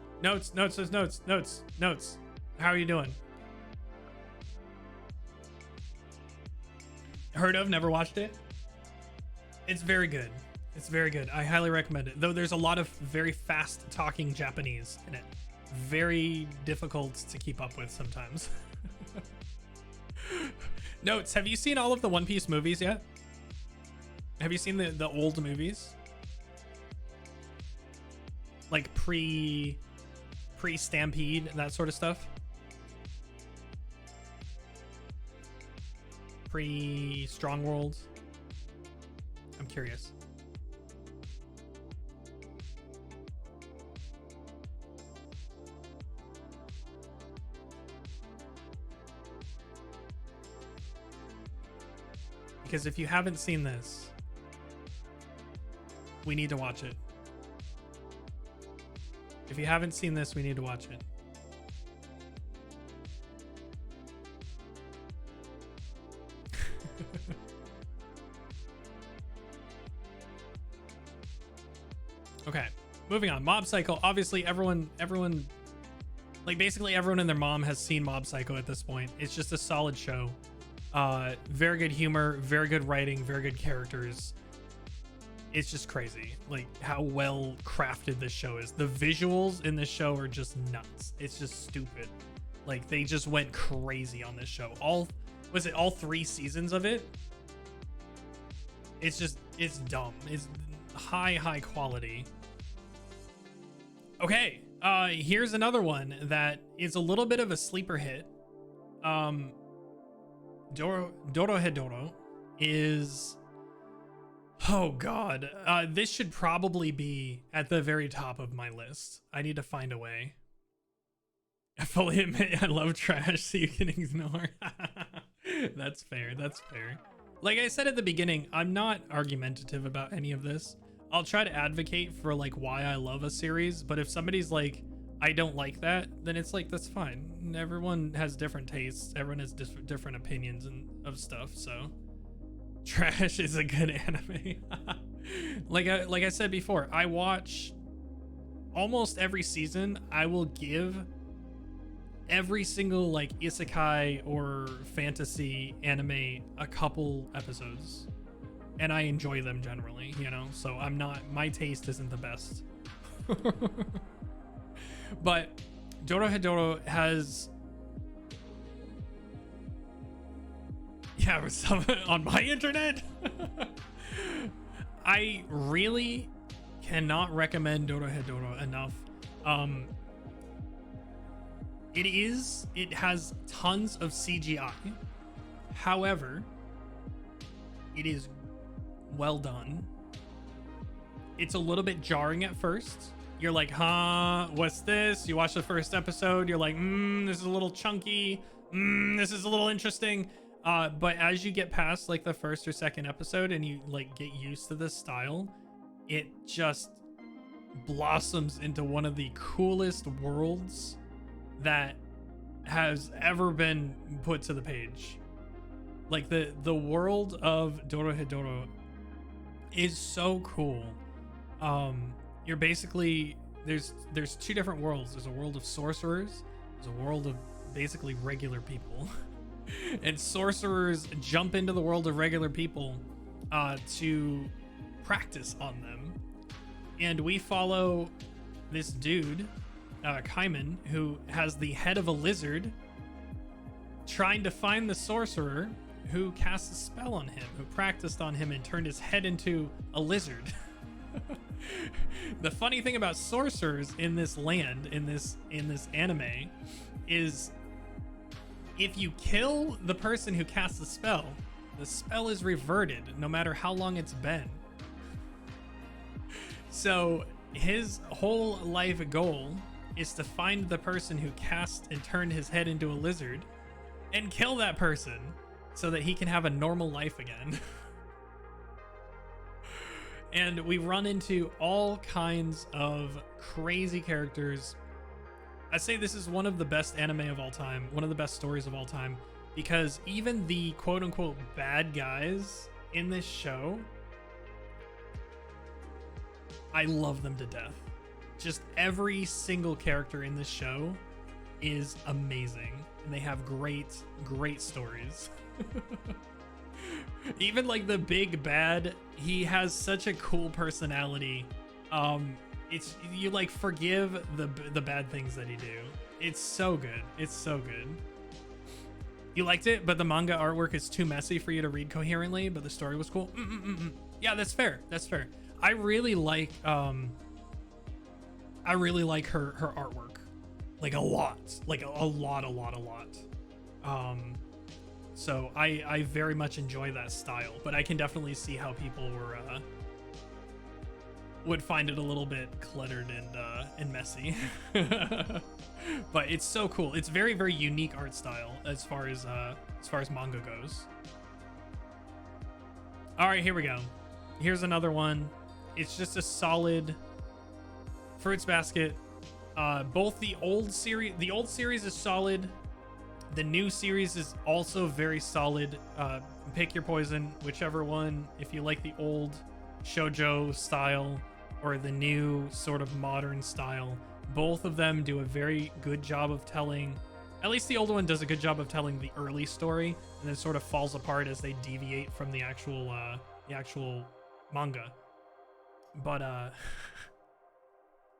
How are you doing? Heard of, never watched it. It's very good. It's very good. I highly recommend it. Though there's a lot of very fast talking Japanese in it. Very difficult to keep up with sometimes. Notes, have you seen all of the One Piece movies yet? Have you seen the old movies? like pre Stampede, that sort of stuff. Pre Strong World. I'm curious. Because if you haven't seen this, we need to watch it. If you haven't seen this, we need to watch it. Okay, moving on. Mob Psycho. Obviously, everyone, like basically everyone and their mom has seen Mob Psycho at this point. It's just a solid show. Very good humor, very good writing, very good characters. It's just crazy, like how well crafted this show is. The visuals in this show are just nuts. It's just stupid. Like they just went crazy on this show. All 3 seasons of it? It's dumb. It's high quality. Okay, here's another one that is a little bit of a sleeper hit. Dorohedoro is, oh god, this should probably be at the very top of my list. I need to find a way. I fully admit I love trash, so you can ignore. That's fair. Like I said at the beginning, I'm not argumentative about any of this. I'll try to advocate for like why I love a series, but if somebody's like, I don't like that, then it's like, that's fine. Everyone has different tastes. Everyone has different opinions and of stuff. So trash is a good anime. like I said before, I watch almost every season. I will give every single like isekai or fantasy anime a couple episodes, and I enjoy them generally, you know. So my taste isn't the best. But Dorohedoro has, yeah, on my internet. I really cannot recommend Dorohedoro enough. It has tons of CGI. However, it is well done. It's a little bit jarring at first. You're like, huh, what's this? You watch the first episode, you're like, this is a little chunky. This is a little interesting. But as you get past like the first or second episode and you like get used to this style, it just blossoms into one of the coolest worlds that has ever been put to the page. Like the world of Dorohedoro is so cool. You're basically, there's 2 different worlds. There's a world of sorcerers. There's a world of basically regular people. And sorcerers jump into the world of regular people to practice on them. And we follow this dude, Kaiman, who has the head of a lizard, trying to find the sorcerer who cast a spell on him, who practiced on him and turned his head into a lizard. The funny thing about sorcerers in this land, in this anime, is if you kill the person who casts the spell is reverted no matter how long it's been. So his whole life goal is to find the person who cast and turned his head into a lizard and kill that person so that he can have a normal life again. And we run into all kinds of crazy characters. I say this is one of the best anime of all time, one of the best stories of all time, because even the quote-unquote bad guys in this show, I love them to death. Just every single character in this show is amazing, and they have great stories. Even like the big bad, he has such a cool personality. It's, you like forgive the bad things that he do. It's so good. It's so good. You liked it, but the manga artwork is too messy for you to read coherently, but the story was cool. Yeah, that's fair. I really like I really like her artwork, like a lot, like a lot. So I very much enjoy that style, but I can definitely see how people would find it a little bit cluttered and messy. But it's so cool. It's very unique art style as far as manga goes. All right, here we go. Here's another one. It's just a solid Fruits Basket. Both the old series is solid. The new series is also very solid. Pick your poison, whichever one. If you like the old shoujo style or the new sort of modern style, both of them do a very good job of telling. At least the old one does a good job of telling the early story, and then sort of falls apart as they deviate from the actual manga. But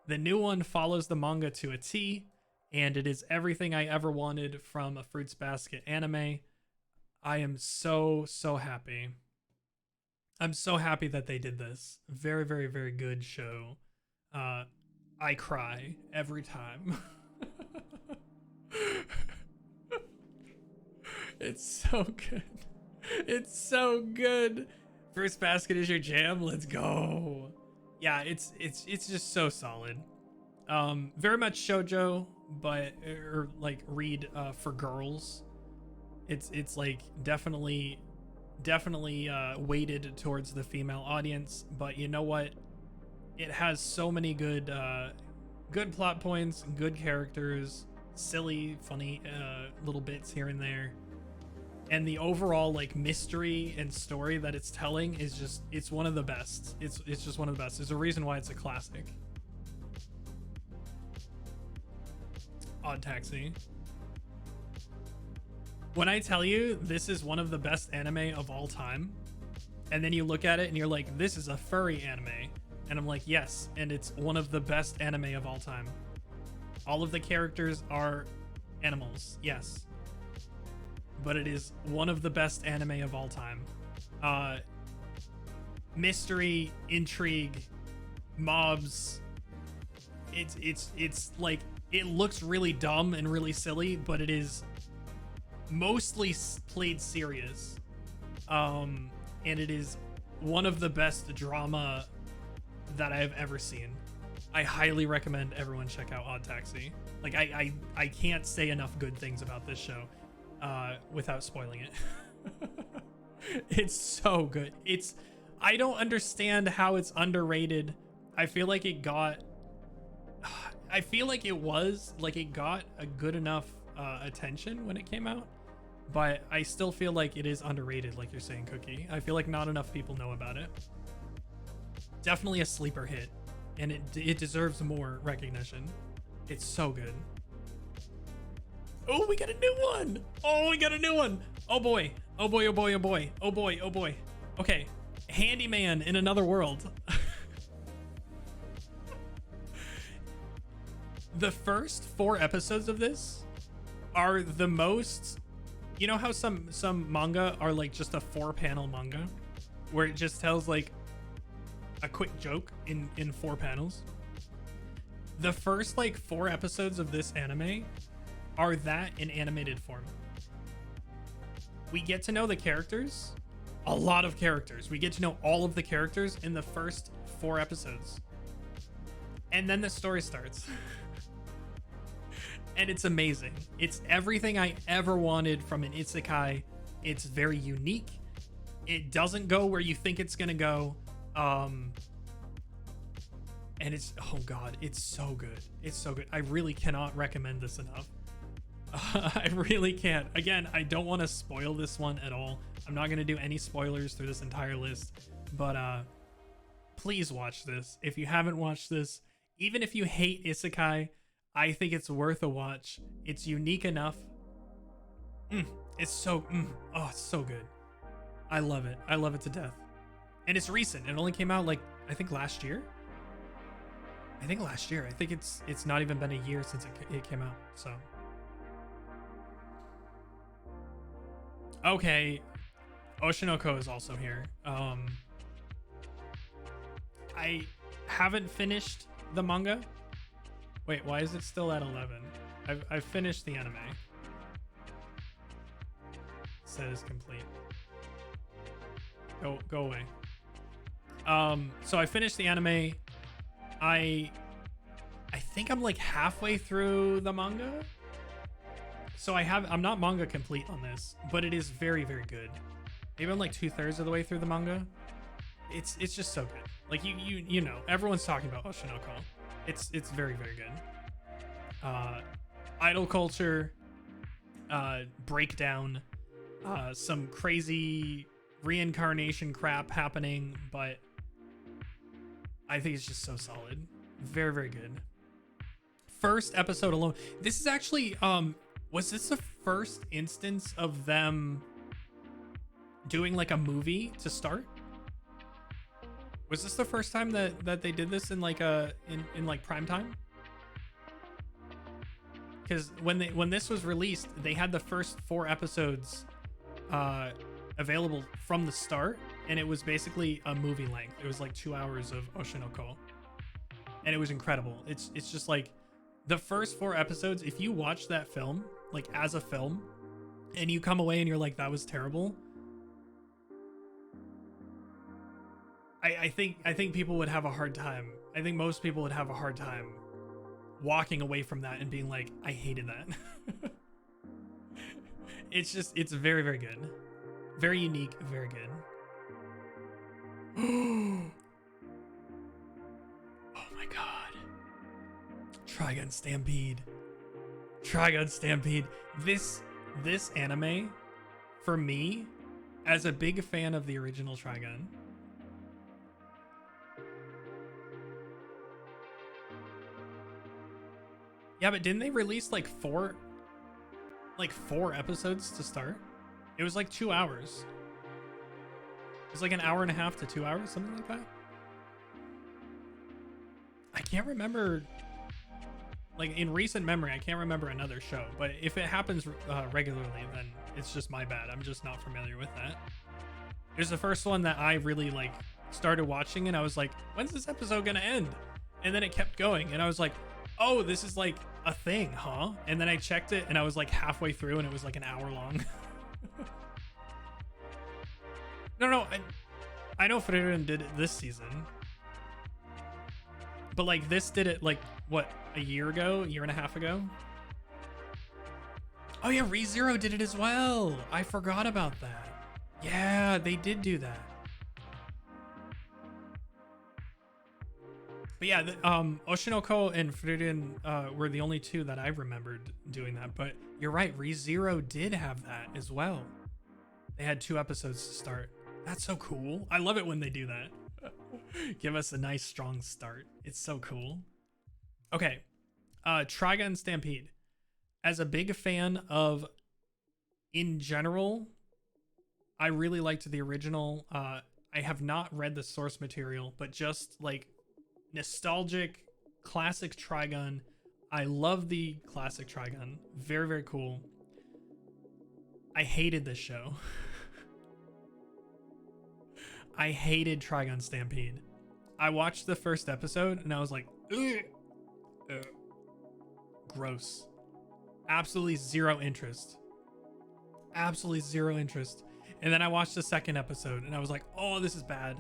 the new one follows the manga to a T, and it is everything I ever wanted from a Fruits Basket anime. I am so happy. I'm so happy that they did this. Very good show. I cry every time. It's so good. It's so good. Fruits Basket is your jam. Let's go. Yeah, it's just so solid. Very much shoujo, but or like read for girls. It's like definitely weighted towards the female audience, but you know what? It has so many good plot points, good characters, silly, funny little bits here and there. And the overall like mystery and story that it's telling is just, it's one of the best. It's just one of the best. There's a reason why it's a classic. Odd Taxi. When I tell you this is one of the best anime of all time, and then you look at it and you're like, this is a furry anime. And I'm like, yes, and it's one of the best anime of all time. All of the characters are animals, yes. But it is one of the best anime of all time. Mystery, intrigue, mobs. It's like, it looks really dumb and really silly, but it is mostly played serious. And it is one of the best drama that I have ever seen. I highly recommend everyone check out Odd Taxi. Like I can't say enough good things about this show without spoiling it. It's so good. I don't understand how it's underrated. I feel like it got a good enough attention when it came out, but I still feel like it is underrated, like you're saying, Cookie. I feel like not enough people know about it. Definitely a sleeper hit, and it deserves more recognition. It's so good. Oh, we got a new one. Oh, we got a new one. Oh boy. Oh boy, oh boy, oh boy. Oh boy, oh boy. Okay. Handyman in Another World. The first 4 episodes of this are the most, you know how some manga are like just a 4-panel manga where it just tells like a quick joke in 4 panels. The first like 4 episodes of this anime are that in animated form. We get to know the characters, a lot of characters. We get to know all of the characters in the first 4 episodes. And then the story starts. And it's amazing. It's everything I ever wanted from an isekai. It's very unique. It doesn't go where you think it's gonna go. And it's, oh god, it's so good. It's so good. I really cannot recommend this enough. I really can't. Again, I don't want to spoil this one at all. I'm not going to do any spoilers through this entire list, but please watch this. If you haven't watched this, even if you hate isekai, I think it's worth a watch. It's unique enough. It's so, it's so good. I love it. I love it to death. And it's recent. It only came out like, I think last year. I think it's not even been a year since it came out, so. Okay, Oshinoko is also here. I haven't finished the manga. Wait, why is it still at 11? I've finished the anime. Set is complete. Go away. So I finished the anime. I think I'm like halfway through the manga. So I'm not manga complete on this, but it is very, very good. Maybe I'm like 2/3 of the way through the manga. It's just so good. Like you know, everyone's talking about Oshinoko. It's very, very good. Idol culture, breakdown, some crazy reincarnation crap happening, but I think it's just so solid. Very, very good. First episode alone. This is actually was this the first instance of them doing like a movie to start? Was this the first time that they did this in like in like prime time? Because when this was released, they had the first 4 episodes available from the start, and it was basically a movie length. It was like 2 hours of Oshinoko, and it was incredible. It's just like the first 4 episodes. If you watch that film like as a film, and you come away and you're like, that was terrible, I think people would have a hard time. I think most people would have a hard time walking away from that and being like, I hated that. It's very, very good. Very unique, very good. Oh my god. Trigun Stampede. Trigun Stampede. This anime, for me, as a big fan of the original Trigun, yeah, but didn't they release like 4 episodes to start? It was like 2 hours. It was like an hour and a half to 2 hours, something like that. I can't remember, like in recent memory, I can't remember another show, but if it happens regularly, then it's just my bad. I'm just not familiar with that. It was the first one that I really like started watching, and I was like, when's this episode gonna end? And then it kept going, and I was like, oh, this is like a thing, huh? And then I checked it, and I was like halfway through, and it was like an hour long. No, I know Frieren did it this season, but like this did it like what, a year and a half ago? Oh yeah, ReZero did it as well. I forgot about that. Yeah, they did do that. But yeah, Oshinoko and Frieren were the only 2 that I remembered doing that. But you're right, ReZero did have that as well. They had 2 episodes to start. That's so cool. I love it when they do that. Give us a nice strong start. It's so cool. Okay, Trigun Stampede. As a big fan of, in general, I really liked the original. I have not read the source material, but just like nostalgic, classic Trigun. I love the classic Trigun. Very, very cool. I hated this show. I hated Trigun Stampede. I watched the first episode and I was like, ugh. Gross. Absolutely zero interest. Absolutely zero interest. And then I watched the second episode and I was like, oh, this is bad.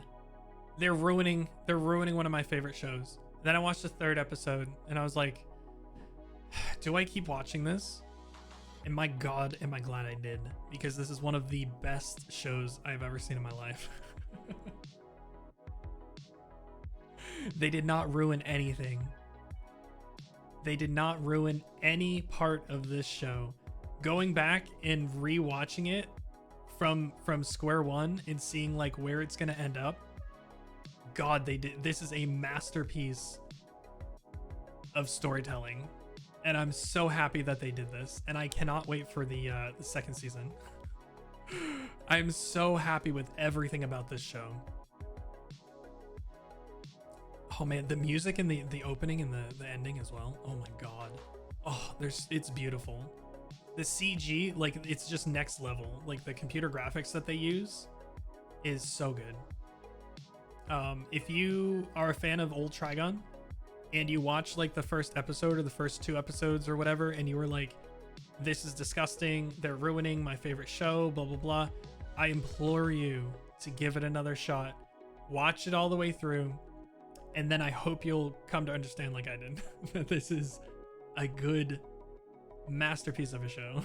They're ruining one of my favorite shows. Then I watched the third episode and I was like, do I keep watching this? And my god, am I glad I did, because this is one of the best shows I've ever seen in my life. They did not ruin anything. They did not ruin any part of this show. Going back and rewatching it from square one and seeing like where it's gonna end up, god, they did. This is a masterpiece of storytelling, and I'm so happy that they did this, and I cannot wait for the second season. I'm so happy with everything about this show. Oh man, the music and the opening and the ending as well. Oh my god. Oh, it's beautiful. The CG, like, it's just next level. Like, the computer graphics that they use is so good. If you are a fan of old Trigun, and you watch like the first episode or the first 2 episodes or whatever, and you were like, this is disgusting, they're ruining my favorite show, blah blah blah, I implore you to give it another shot, watch it all the way through, and then I hope you'll come to understand, like I did, that this is a good masterpiece of a show.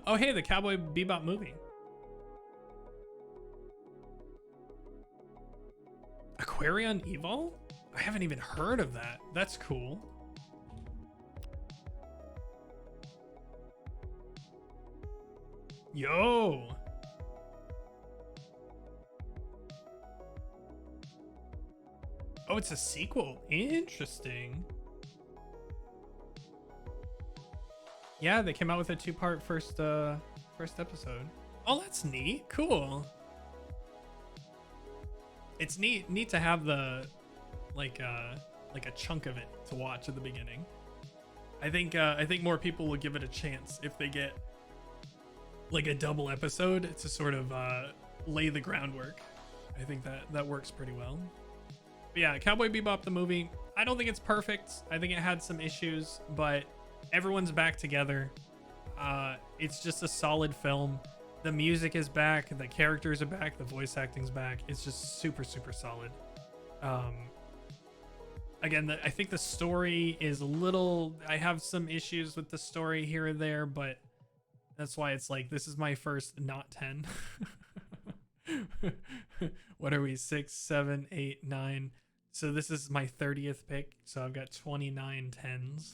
Oh hey, the Cowboy Bebop movie. Aquarion Evil? I haven't even heard of that. That's cool. Yo. Oh, it's a sequel. Interesting. Yeah, they came out with a 2-part first episode. Oh, that's neat. Cool. It's neat to have the like a chunk of it to watch at the beginning. I think more people will give it a chance if they get like a double episode to sort of lay the groundwork. I think that works pretty well. But yeah, Cowboy Bebop the movie, I don't think it's perfect. I think it had some issues, but everyone's back together. It's just a solid film. The music is back, the characters are back, the voice acting's back. It's just super solid. Again, I think the story is a little, I have some issues with the story here and there, but that's why it's like, this is my first not 10. What are we, 6, 7, 8, 9? So this is my 30th pick, so I've got 29 10s.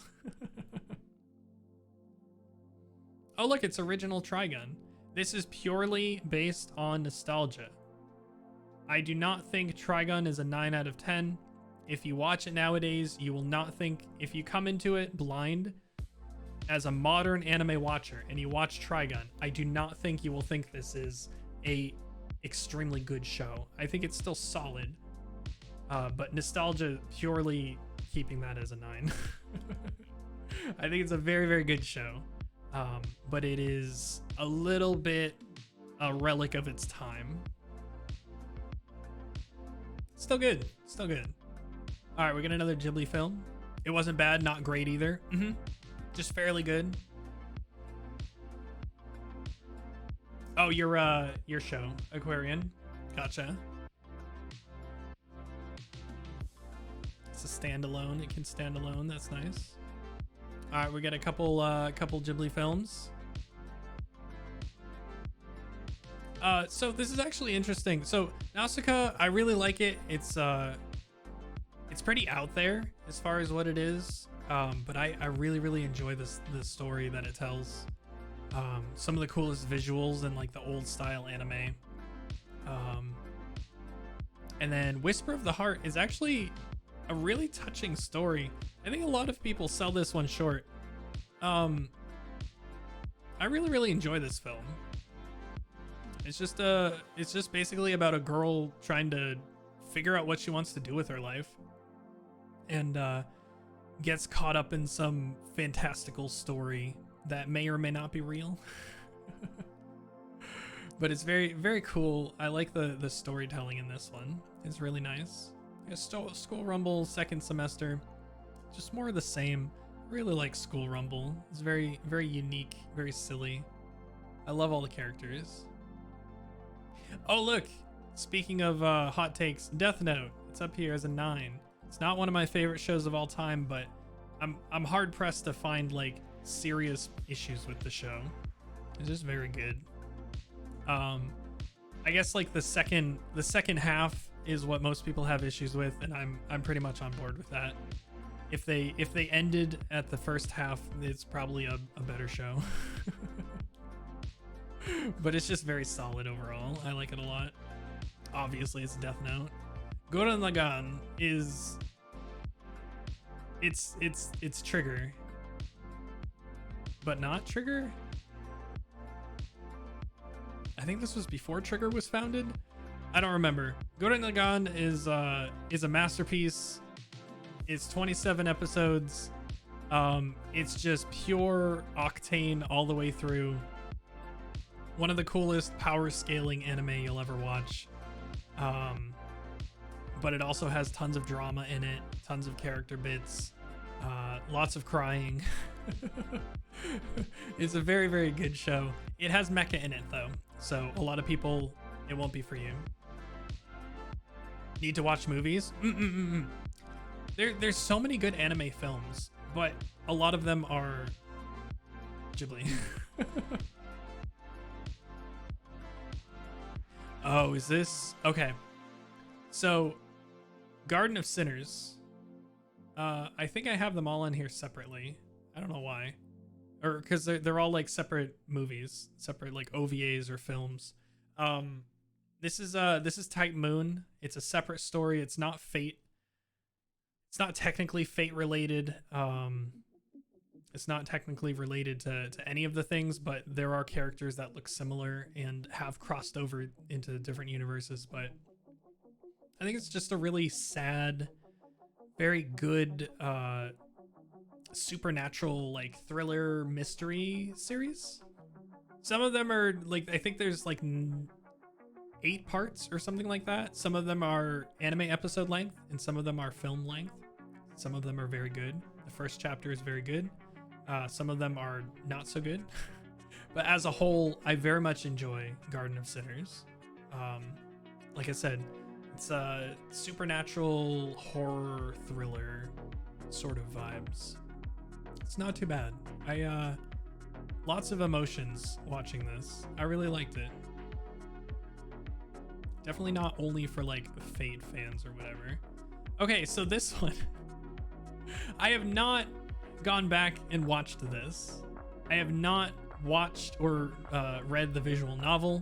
Oh look, it's original Trigun. This is purely based on nostalgia. I do not think Trigun is a 9 out of 10. If you watch it nowadays, you will not think, if you come into it blind as a modern anime watcher and you watch Trigun, I do not think you will think this is a extremely good show. I think it's still solid, but nostalgia purely keeping that as a 9. I think it's a very good show, but it is a little bit a relic of its time. Still good. All right, we got another Ghibli film. It wasn't bad, not great either. Just fairly good. Oh, your show, Aquarian. Gotcha. It's a standalone. It can stand alone. That's nice. All right, we got a couple Ghibli films. So this is actually interesting. So Nausicaa, I really like it. It's pretty out there as far as what it is, but I really enjoy the story that it tells. Some of the coolest visuals in like the old style anime. And then Whisper of the Heart is actually a really touching story. I think a lot of people sell this one short. I really enjoy this film. It's just basically about a girl trying to figure out what she wants to do with her life, and gets caught up in some fantastical story that may or may not be real. But it's very cool. I like the storytelling in this one. It's really nice. School Rumble second semester, just more of the same. Really like School Rumble. It's very unique, very silly. I love all the characters. Oh look, speaking of hot takes, Death Note. It's up here as a 9. It's not one of my favorite shows of all time, but I'm hard pressed to find like serious issues with the show. It's just very good. I guess like the second half is what most people have issues with, and I'm pretty much on board with that. If they ended at the first half, it's probably a better show. But it's just very solid overall. I like it a lot. Obviously, it's Death Note. Gurren Lagann is it's Trigger, but not Trigger. I think this was before Trigger was founded. I don't remember. Gurren Lagann is a masterpiece. It's 27 episodes. It's just pure octane all the way through. One of the coolest power scaling anime you'll ever watch. but it also has tons of drama in it, tons of character bits, lots of crying. It's a very, very good show. It has mecha in it though, so a lot of people, it won't be for you. Need to watch movies? There's so many good anime films, but a lot of them are Ghibli. Oh, is this okay? So Garden of Sinners, I think I have them all in here separately. I don't know why, or because they're all like separate movies, separate like OVAs or films. This is Type Moon. It's a separate story. It's not Fate. It's not technically Fate related. It's not technically related to any of the things, but there are characters that look similar and have crossed over into different universes. But I think it's just a really sad, very good supernatural like thriller mystery series. Some of them are like, I think there's like 8 parts or something like that. Some of them are anime episode length and some of them are film length. Some of them are very good. The first chapter is very good. Some of them are not so good. But as a whole, I very much enjoy Garden of Sinners. Like I said, it's a supernatural horror thriller sort of vibes. It's not too bad. Lots of emotions watching this. I really liked it. Definitely not only for like Fate fans or whatever. Okay, so this one, I have not gone back and watched this. I have not watched or read the visual novel.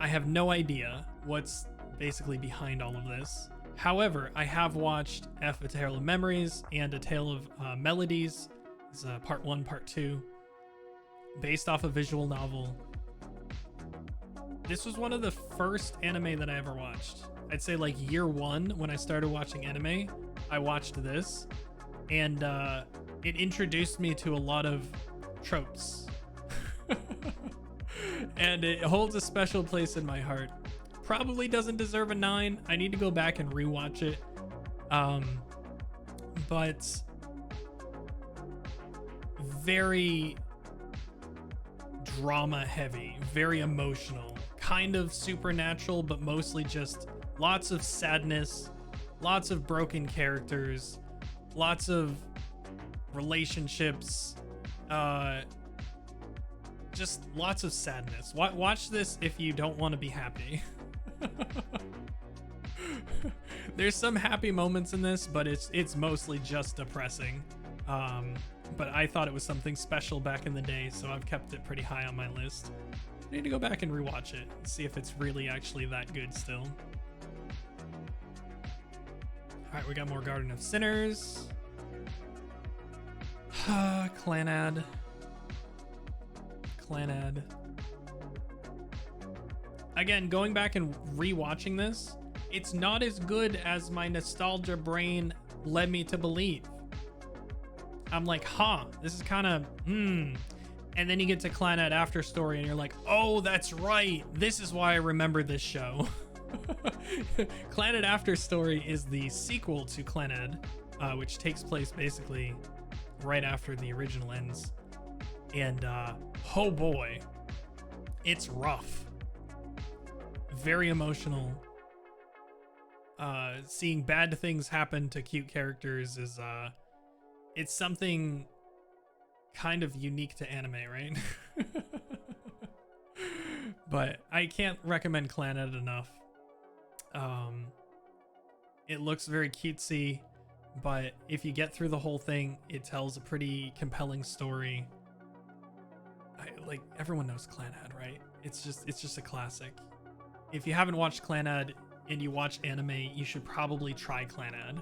I have no idea what's basically behind all of this. However, I have watched A Tale of Memories and A Tale of Melodies. It's part 1, part 2, based off a visual novel. This was one of the first anime that I ever watched. I'd say like year 1 when I started watching anime, I watched this, and it introduced me to a lot of tropes. And it holds a special place in my heart. Probably doesn't deserve a 9. I need to go back and rewatch it. But very drama heavy, very emotional, kind of supernatural, but mostly just lots of sadness, lots of broken characters, lots of relationships, just lots of sadness. Watch this if you don't want to be happy. There's some happy moments in this, but it's mostly just depressing. But I thought it was something special back in the day, so I've kept it pretty high on my list. I need to go back and rewatch it and see if it's really actually that good still. All right, we got more Garden of Sinners. Clanad. Again, going back and rewatching this, it's not as good as my nostalgia brain led me to believe. I'm like, this is kind of, And then you get to Clanad After Story and you're like, oh, that's right. This is why I remember this show. Clanad After Story is the sequel to Clanad, which takes place basically right after the original ends. And oh boy, it's rough. Very emotional. Seeing bad things happen to cute characters is it's something kind of unique to anime, right? But I can't recommend Clanad enough. It looks very cutesy, but if you get through the whole thing, it tells a pretty compelling story. Like everyone knows Clanad, right? It's just a classic. If you haven't watched Clanad and you watch anime, you should probably try Clanad.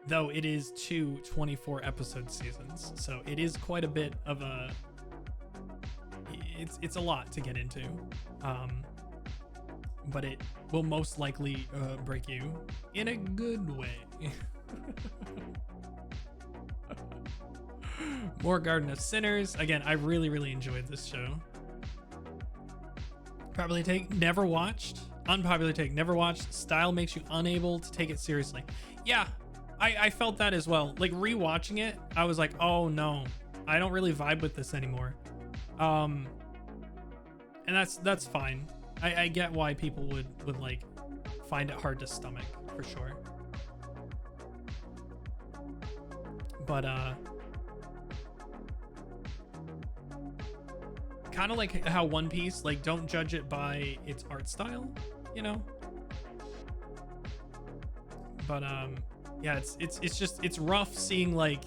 Though it is 2 24 episode seasons, so it is quite a bit of a it's a lot to get into. But it will most likely break you in a good way. More Garden of Sinners. Again, I really enjoyed this show. Probably never watched Unpopular take. Never watched. Style makes you unable to take it seriously. Yeah, I felt that as well. Like rewatching it, I was like, oh no, I don't really vibe with this anymore. And that's fine. I get why people would like find it hard to stomach for sure. But kind of like how One Piece, like don't judge it by its art style, you know? But yeah, it's rough seeing like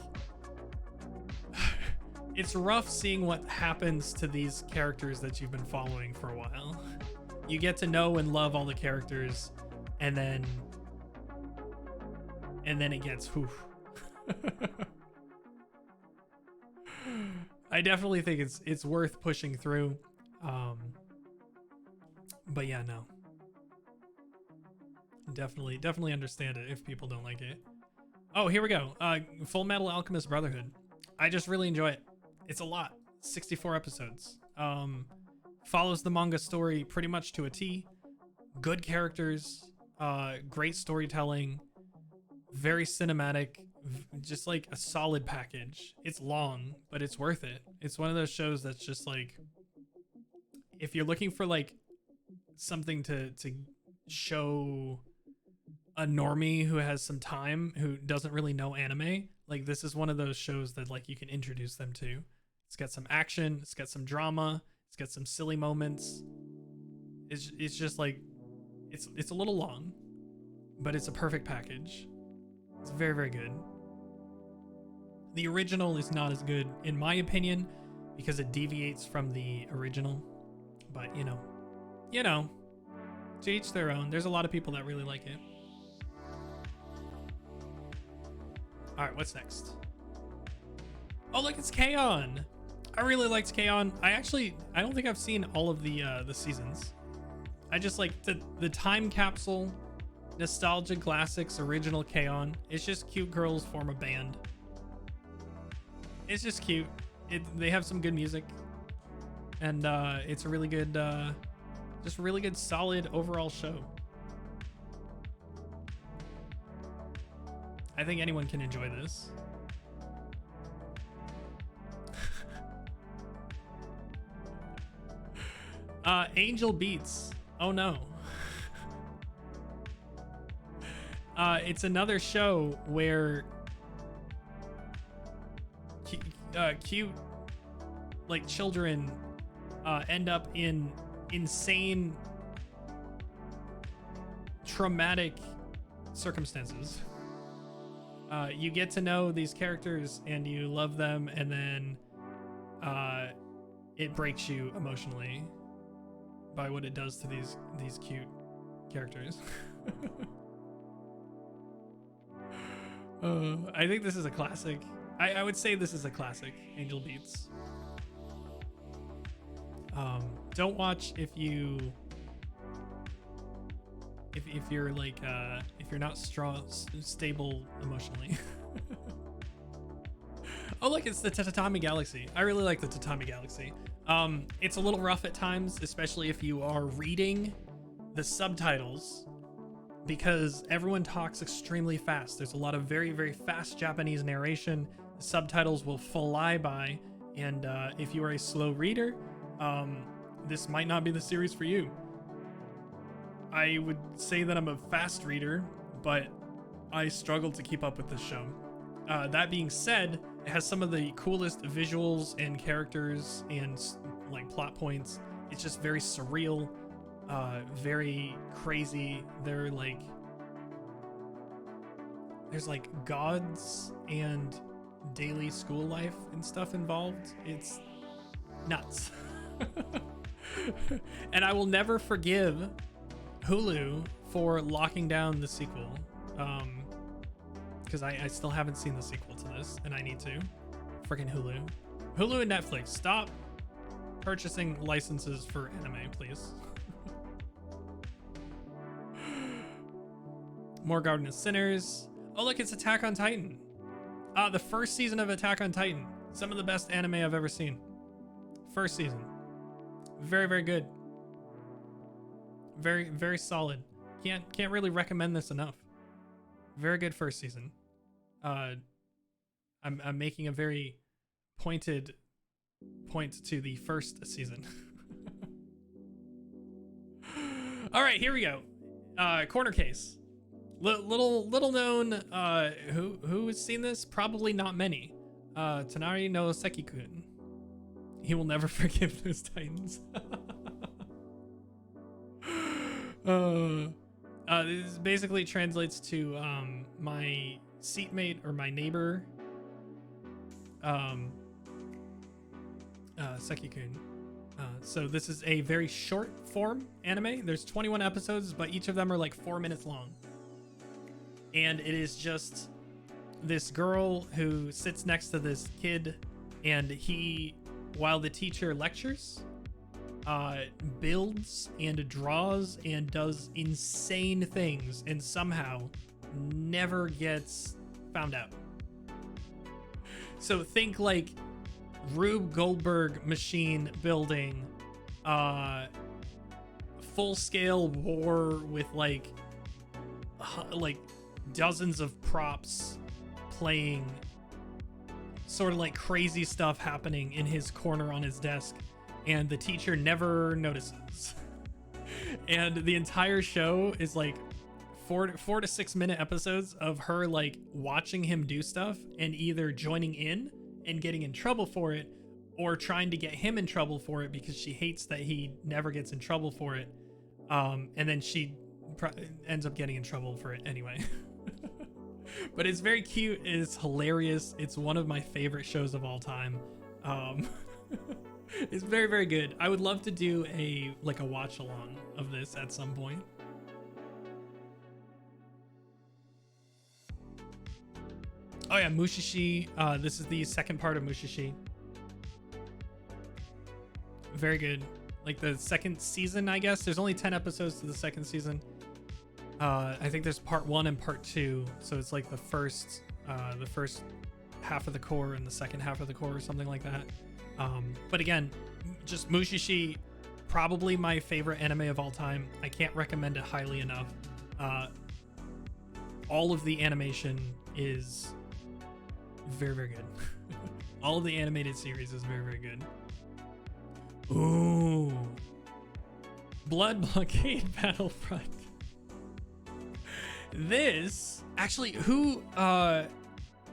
it's rough seeing what happens to these characters that you've been following for a while. You get to know and love all the characters, and then it gets whew. I definitely think it's worth pushing through. But yeah, no. Definitely understand it if people don't like it. Oh, here we go. Full Metal Alchemist Brotherhood. I just really enjoy it. It's a lot. 64 episodes. Follows the manga story pretty much to a T. Good characters, great storytelling, very cinematic, just like a solid package. It's long, but it's worth it. It's one of those shows that's just like, if you're looking for like something to show a normie who has some time, who doesn't really know anime, like this is one of those shows that like you can introduce them to. It's got some action, it's got some drama, it's got some silly moments. It's just like, it's a little long, but it's a perfect package. It's very, very good. The original is not as good, in my opinion, because it deviates from the original. But you know, to each their own. There's a lot of people that really like it. All right, what's next? Oh, look, it's K-On! I really liked K-On! I don't think I've seen all of the seasons. I just like the time capsule, nostalgia classics, original K-On! It's just cute girls form a band. It's just cute. They have some good music, and it's a really good, just really good, solid overall show. I think anyone can enjoy this. Angel Beats. Oh no. It's another show where cute like children end up in insane traumatic circumstances. You get to know these characters and you love them, and then it breaks you emotionally by what it does to these cute characters. I think this is a classic. I would say this is a classic, Angel Beats. Don't watch if you're like if you're not stable emotionally. Oh look, it's the Tatami Galaxy. I really like the Tatami Galaxy. It's a little rough at times, especially if you are reading the subtitles, because everyone talks extremely fast. There's a lot of very, very fast Japanese narration. The subtitles will fly by, and if you are a slow reader, this might not be the series for you. I would say that I'm a fast reader, but I struggle to keep up with this show. That being said, it has some of the coolest visuals and characters and like plot points. It's just very surreal, very crazy. There's like gods and daily school life and stuff involved. It's nuts. And I will never forgive Hulu for locking down the sequel, because I still haven't seen the sequel to this, and I need to. Freaking Hulu and Netflix, stop purchasing licenses for anime, please. More Garden of Sinners. Oh look, it's Attack on Titan. The first season of Attack on Titan. Some of the best anime I've ever seen. First season. Very, very good. Very, very solid. Can't really recommend this enough. Very good first season. I'm making a very pointed point to the first season. All right, here we go. Corner case. Little known. Who has seen this? Probably not many. Tanari no Seki-kun. He will never forgive those titans. This basically translates to my seatmate or my neighbor, Seki-kun. So this is a very short form anime. There's 21 episodes, but each of them are like 4 minutes long. And it is just this girl who sits next to this kid, and he, while the teacher lectures, builds and draws and does insane things and somehow never gets found out. So think like Rube Goldberg machine building, full-scale war with like dozens of props playing, sort of like crazy stuff happening in his corner on his desk, and the teacher never notices. And the entire show is like 4 to 6 minute episodes of her like watching him do stuff and either joining in and getting in trouble for it, or trying to get him in trouble for it because she hates that he never gets in trouble for it. And then she ends up getting in trouble for it anyway. But it's very cute. It's hilarious. It's one of my favorite shows of all time. It's very, very good. I would love to do a watch along of this at some point. Oh yeah, Mushishi. This is the second part of Mushishi. Very good. Like the second season, I guess. There's only 10 episodes to the second season. I think there's part 1 and part 2. So it's like the first half of the core and the second half of the core or something like that. But again, just Mushishi, probably my favorite anime of all time. I can't recommend it highly enough. All of the animation is very, very good. All of the animated series is very, very good. Ooh. Blood Blockade Battlefront. This, actually, who,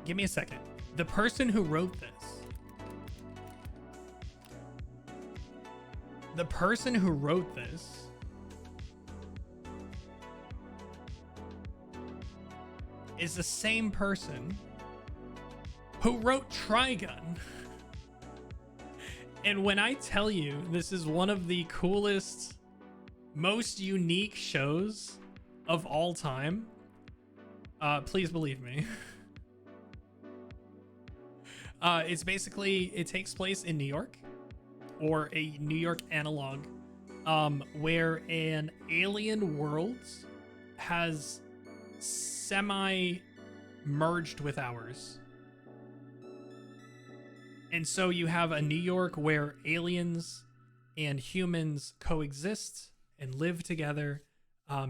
give me a second. The person who wrote this. The person who wrote this is the same person who wrote Trigun. And when I tell you this is one of the coolest, most unique shows of all time, please believe me. It's basically, it takes place in New York, or a New York analog, where an alien world has semi-merged with ours. And so you have a New York where aliens and humans coexist and live together.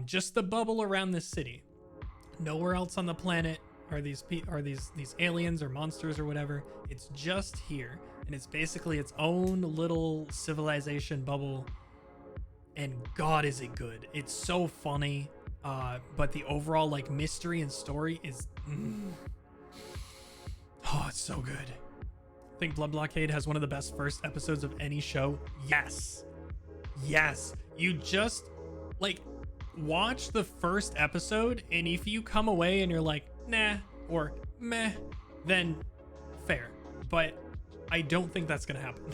Just the bubble around this city. Nowhere else on the planet are these aliens or monsters or whatever. It's just here, and it's basically its own little civilization bubble. And God, is it good! It's so funny, but the overall like mystery and story is, oh, it's so good. I think Blood Blockade has one of the best first episodes of any show. Yes, you just like watch the first episode, and if you come away and you're like nah or meh, then fair, but I don't think that's gonna happen.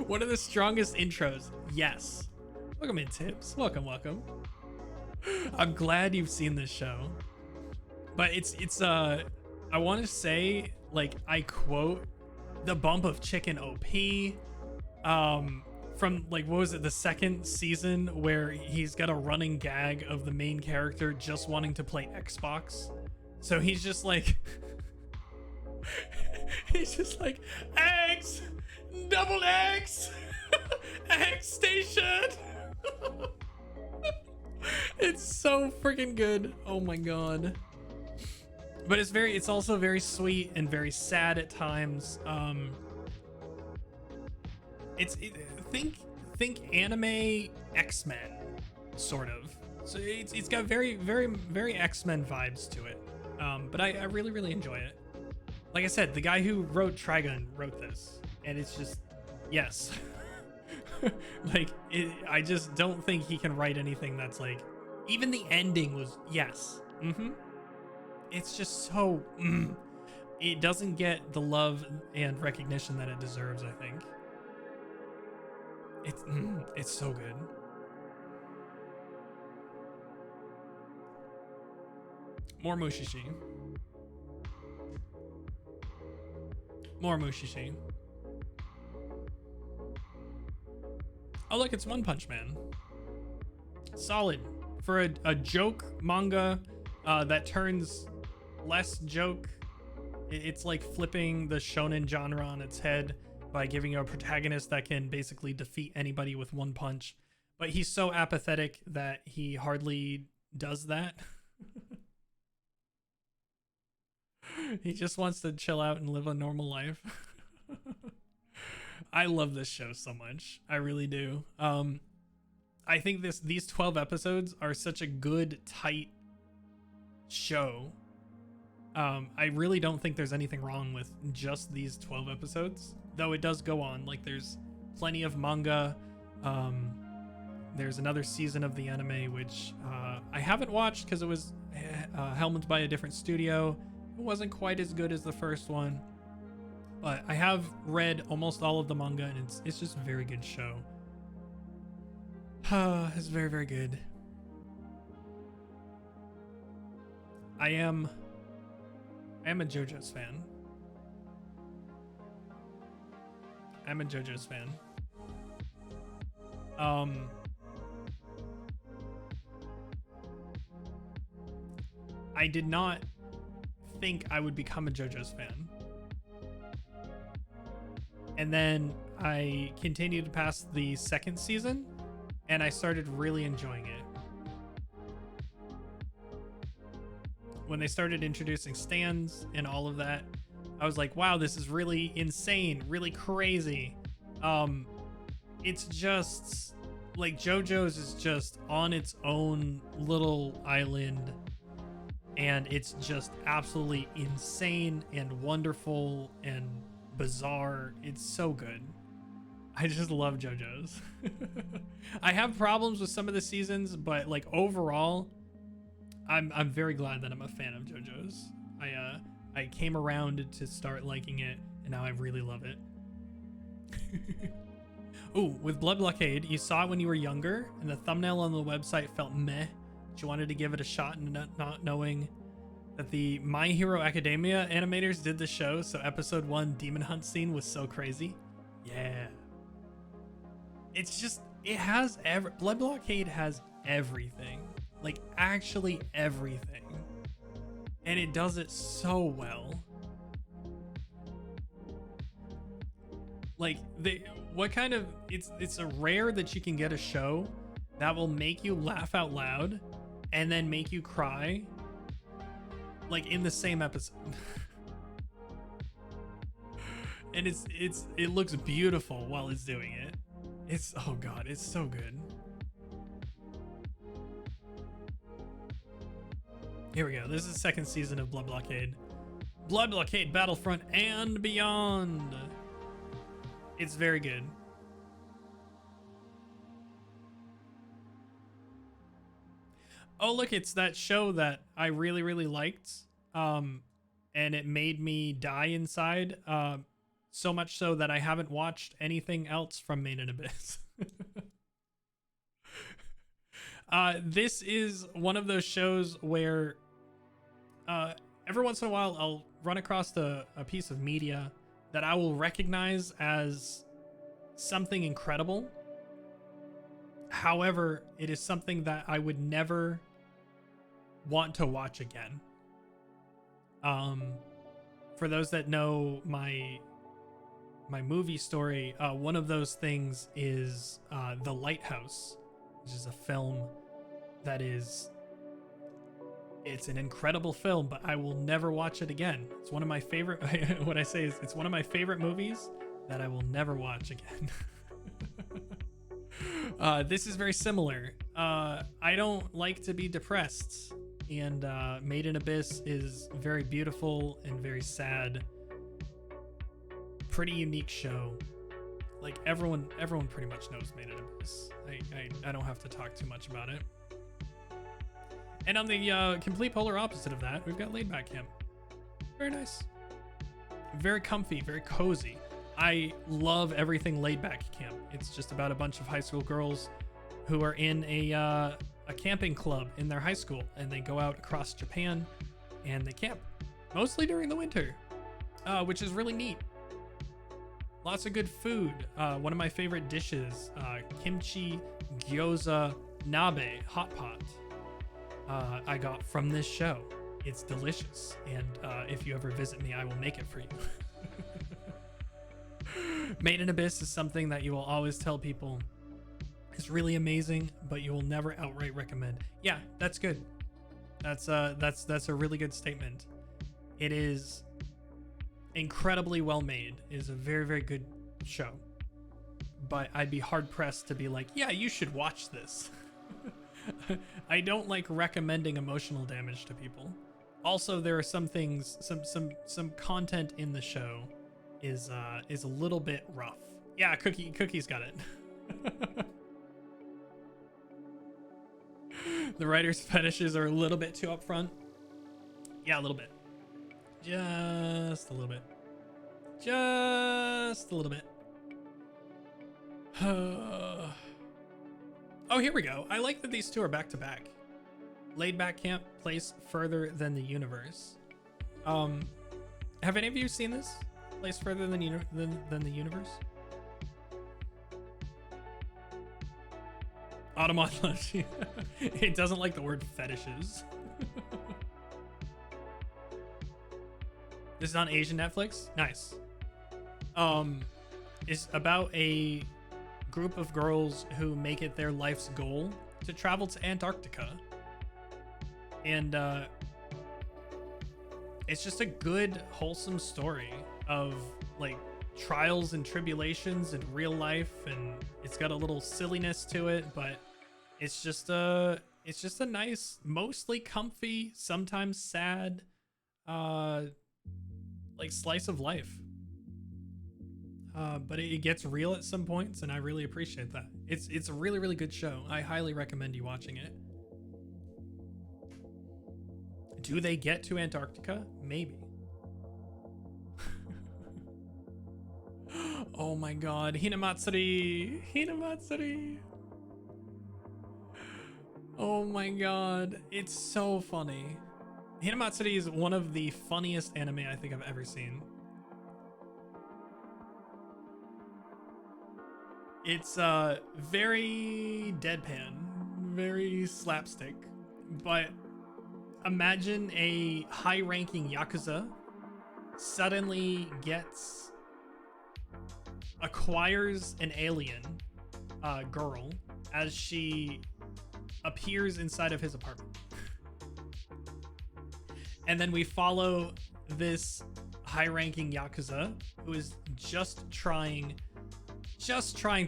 One of the strongest intros. Yes, welcome in, Tips. Welcome. I'm glad you've seen this show, but it's I want to say, like, I quote the bump of chicken OP from, like, what was it, the second season, where he's got a running gag of the main character just wanting to play Xbox. So he's just like he's just like, eggs, double eggs, egg station. It's so freaking good. Oh my god. But it's also very sweet and very sad at times. Think anime X-Men sort of. So it's got very X-Men vibes to it. But I really enjoy it. Like I said, the guy who wrote Trigun wrote this, and it's just yes. Like I just don't think he can write anything that's like, even the ending was yes. It's just so it doesn't get the love and recognition that it deserves, I think. It's so good. More Mushishi. More Mushishi. Oh look, it's One Punch Man. Solid. For a joke manga that turns less joke. It's like flipping the shonen genre on its head by giving you a protagonist that can basically defeat anybody with one punch. But he's so apathetic that he hardly does that. He just wants to chill out and live a normal life. I love this show so much. I really do. I think these 12 episodes are such a good, tight show. I really don't think there's anything wrong with just these 12 episodes, though it does go on. Like, there's plenty of manga. There's another season of the anime, which I haven't watched because it was helmed by a different studio. It wasn't quite as good as the first one, but I have read almost all of the manga, and it's just a very good show. It's very good. I am a JoJo's fan. I'm a JoJo's fan. I did not think I would become a JoJo's fan. And then I continued past the second season, and I started really enjoying it. When they started introducing stands and all of that, I was like, wow, this is really insane, really crazy. It's just like JoJo's is just on its own little island, and it's just absolutely insane and wonderful and bizarre. It's so good. I just love JoJo's. I have problems with some of the seasons, but like overall, I'm very glad that I'm a fan of JoJo's. I came around to start liking it, and now I really love it. Ooh, with Blood Blockade, you saw it when you were younger, and the thumbnail on the website felt meh. But you wanted to give it a shot, and not knowing that the My Hero Academia animators did the show, so episode 1 Demon Hunt scene was so crazy. Yeah. It's just, it has Blood Blockade has everything. Like, actually everything. And it does it so well. Like, it's a rare that you can get a show that will make you laugh out loud and then make you cry, like, in the same episode. And it looks beautiful while it's doing it. Oh god, it's so good. Here we go. This is the second season of Blood Blockade. Blood Blockade Battlefront and Beyond. It's very good. Oh, look, it's that show that I really liked. And it made me die inside. So much so that I haven't watched anything else from Made in Abyss. This is one of those shows where every once in a while I'll run across a piece of media that I will recognize as something incredible. However, it is something that I would never want to watch again. For those that know my movie story, one of those things is The Lighthouse, which is a film that it's an incredible film, but I will never watch it again. It's one of my favorite what I say is it's one of my favorite movies that I will never watch again. This is very similar. I don't like to be depressed, and Made in Abyss is very beautiful and very sad. Pretty unique show. Like everyone pretty much knows Made in Abyss. I don't have to talk too much about it. And on the complete polar opposite of that, we've got Laid Back Camp. Very nice. Very comfy, very cozy. I love everything Laid Back Camp. It's just about a bunch of high school girls who are in a camping club in their high school, and they go out across Japan and they camp, mostly during the winter, which is really neat. Lots of good food. One of my favorite dishes, kimchi gyoza nabe hot pot. I got from this show. It's delicious, and if you ever visit me, I will make it for you. Made in Abyss is something that you will always tell people is really amazing, but you will never outright recommend. Yeah, that's good. That's a really good statement. It is incredibly well made. It is a very, very good show, but I'd be hard pressed to be like, yeah, you should watch this. I don't like recommending emotional damage to people. Also, there are some things, some content in the show is a little bit rough. Yeah, Cookie's got it. The writer's fetishes are a little bit too upfront. Yeah, a little bit. Just a little bit. Just a little bit. Oh, here we go. I like that these two are back to back. Laid Back Camp, Place Further Than the Universe. Have any of you seen this? Place Further Than the Universe? Automata. It doesn't like the word fetishes. This is on Asian Netflix. Nice. It's about a group of girls who make it their life's goal to travel to Antarctica. And it's just a good, wholesome story of like trials and tribulations in real life, and it's got a little silliness to it, but it's just a nice, mostly comfy, sometimes sad, like slice of life. But it gets real at some points, and I really appreciate that. It's a really, really good show. I highly recommend you watching it. Do they get to Antarctica? Maybe. Oh my god, Hinamatsuri! Hinamatsuri! Oh my god, it's so funny. Hinamatsuri is one of the funniest anime I think I've ever seen. It's very deadpan, very slapstick, but imagine a high-ranking Yakuza suddenly acquires an alien girl as she appears inside of his apartment. And then we follow this high-ranking Yakuza who is just trying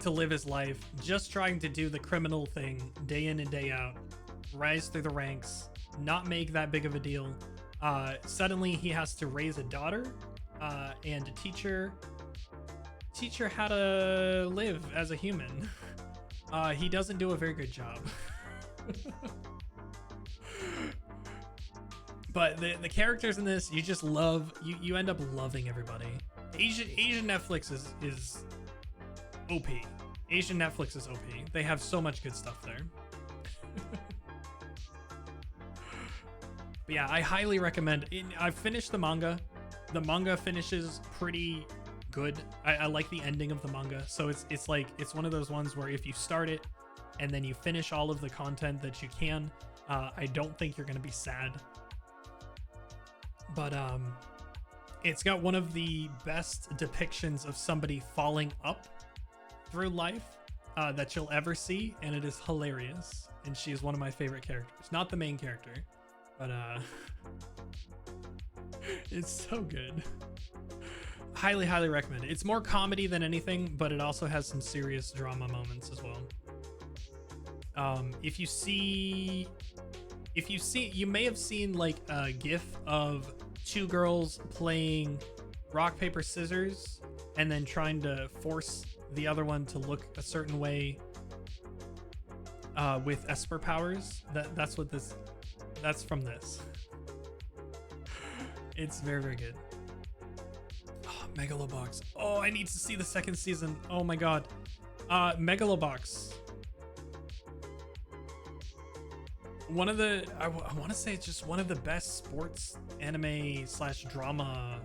to live his life, just trying to do the criminal thing day in and day out, rise through the ranks, not make that big of a deal. Suddenly he has to raise a daughter and to teach her how to live as a human. He doesn't do a very good job. But the characters in this, you just love. You end up loving everybody. Asian Netflix is OP. Asian Netflix is OP. They have so much good stuff there. But yeah, I highly recommend. I've finished the manga. The manga finishes pretty good. I like the ending of the manga. So it's like it's one of those ones where if you start it and then you finish all of the content that you can, I don't think you're gonna be sad. But it's got one of the best depictions of somebody falling up through life. that you'll ever see, and it is hilarious. And she is one of my favorite characters. Not the main character, but it's so good. Highly, highly recommend it. It's more comedy than anything, but it also has some serious drama moments as well. If you see, you may have seen like a GIF of two girls playing rock, paper, scissors, and then trying to force the other one to look a certain way with Esper powers. That's from this. It's very, very good. Oh, Megalobox. Oh, I need to see the second season. Oh my god. Megalobox. One of the, I want to say it's just one of the best sports anime / drama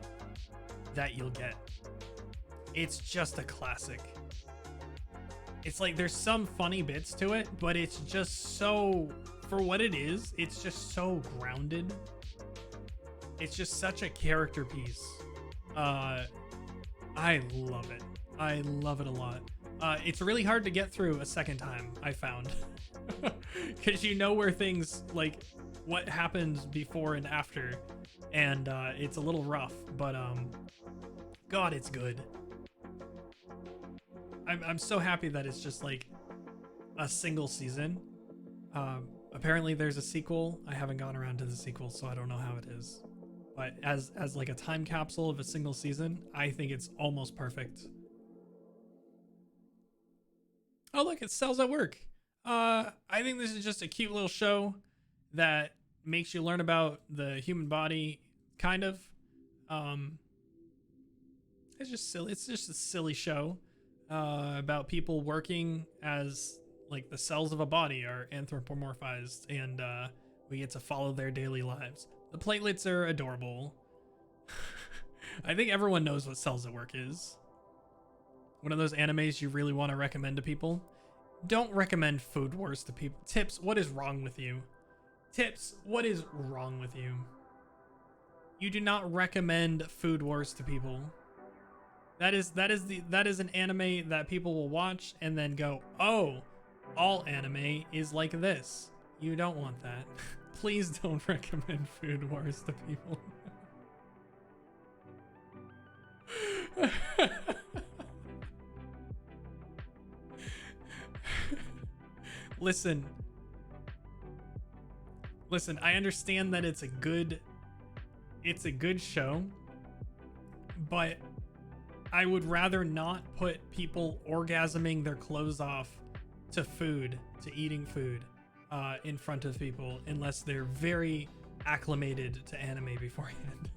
that you'll get. It's just a classic. It's like there's some funny bits to it, but it's just so, for what it is, it's just so grounded. It's just such a character piece. I love it. I love it a lot. It's really hard to get through a second time, I found. Because you know where things, like, what happens before and after. And it's a little rough, but God, it's good. I'm so happy that it's just like a single season. Apparently there's a sequel. I haven't gone around to the sequel, so I don't know how it is. But as like a time capsule of a single season, I think it's almost perfect. Oh look, it sells at work. I think this is just a cute little show that makes you learn about the human body, kind of. It's just silly. It's just a silly show about people working as like the cells of a body are anthropomorphized, and we get to follow their daily lives. The platelets are adorable. I think everyone knows what Cells at Work is. One of those animes you really want to recommend to people. Don't recommend Food Wars to people. Tips, what is wrong with you? Tips, what is wrong with you? You do not recommend Food Wars to people. That is an anime that people will watch and then go, "Oh, all anime is like this." You don't want that. Please don't recommend Food Wars to people. Listen, I understand that it's a good show, but I would rather not put people orgasming their clothes off to eating food in front of people unless they're very acclimated to anime beforehand.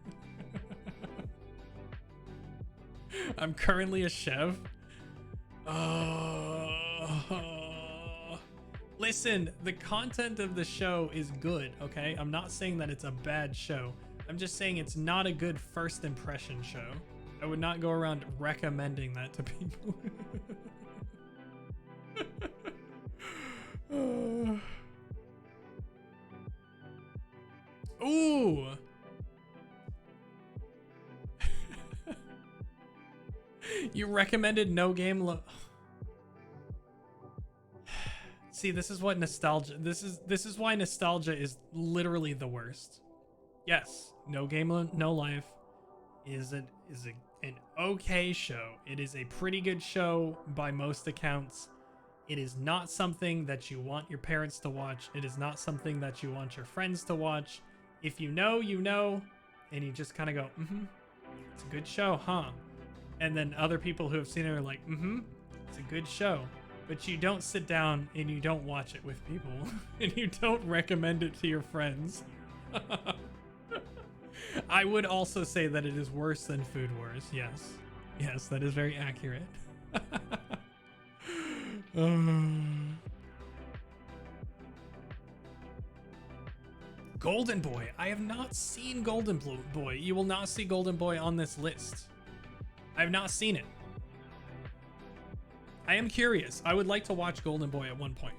I'm currently a chef. Listen, the content of the show is good, okay? I'm not saying that it's a bad show. I'm just saying it's not a good first impression show. I would not go around recommending that to people. Ooh. You recommended No Game See, this is what nostalgia. This is why nostalgia is literally the worst. Yes, No Game No Life is an okay show. It is a pretty good show by most accounts. It is not something that you want your parents to watch. It is not something that you want your friends to watch. If you know, you know, and you just kind of go, it's a good show, huh? And then other people who have seen it are like, it's a good show. But you don't sit down and you don't watch it with people. And you don't recommend it to your friends. I would also say that it is worse than Food Wars. Yes. Yes, that is very accurate. Golden Boy. I have not seen Golden Boy. You will not see Golden Boy on this list. I have not seen it. I am curious. I would like to watch Golden Boy at one point.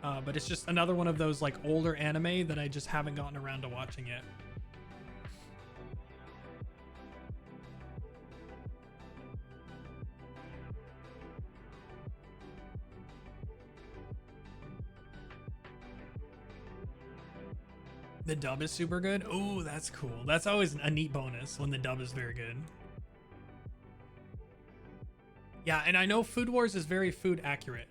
But it's just another one of those like older anime that I just haven't gotten around to watching yet. The dub is super good. Oh, that's cool. That's always a neat bonus when the dub is very good. Yeah, and I know Food Wars is very food accurate.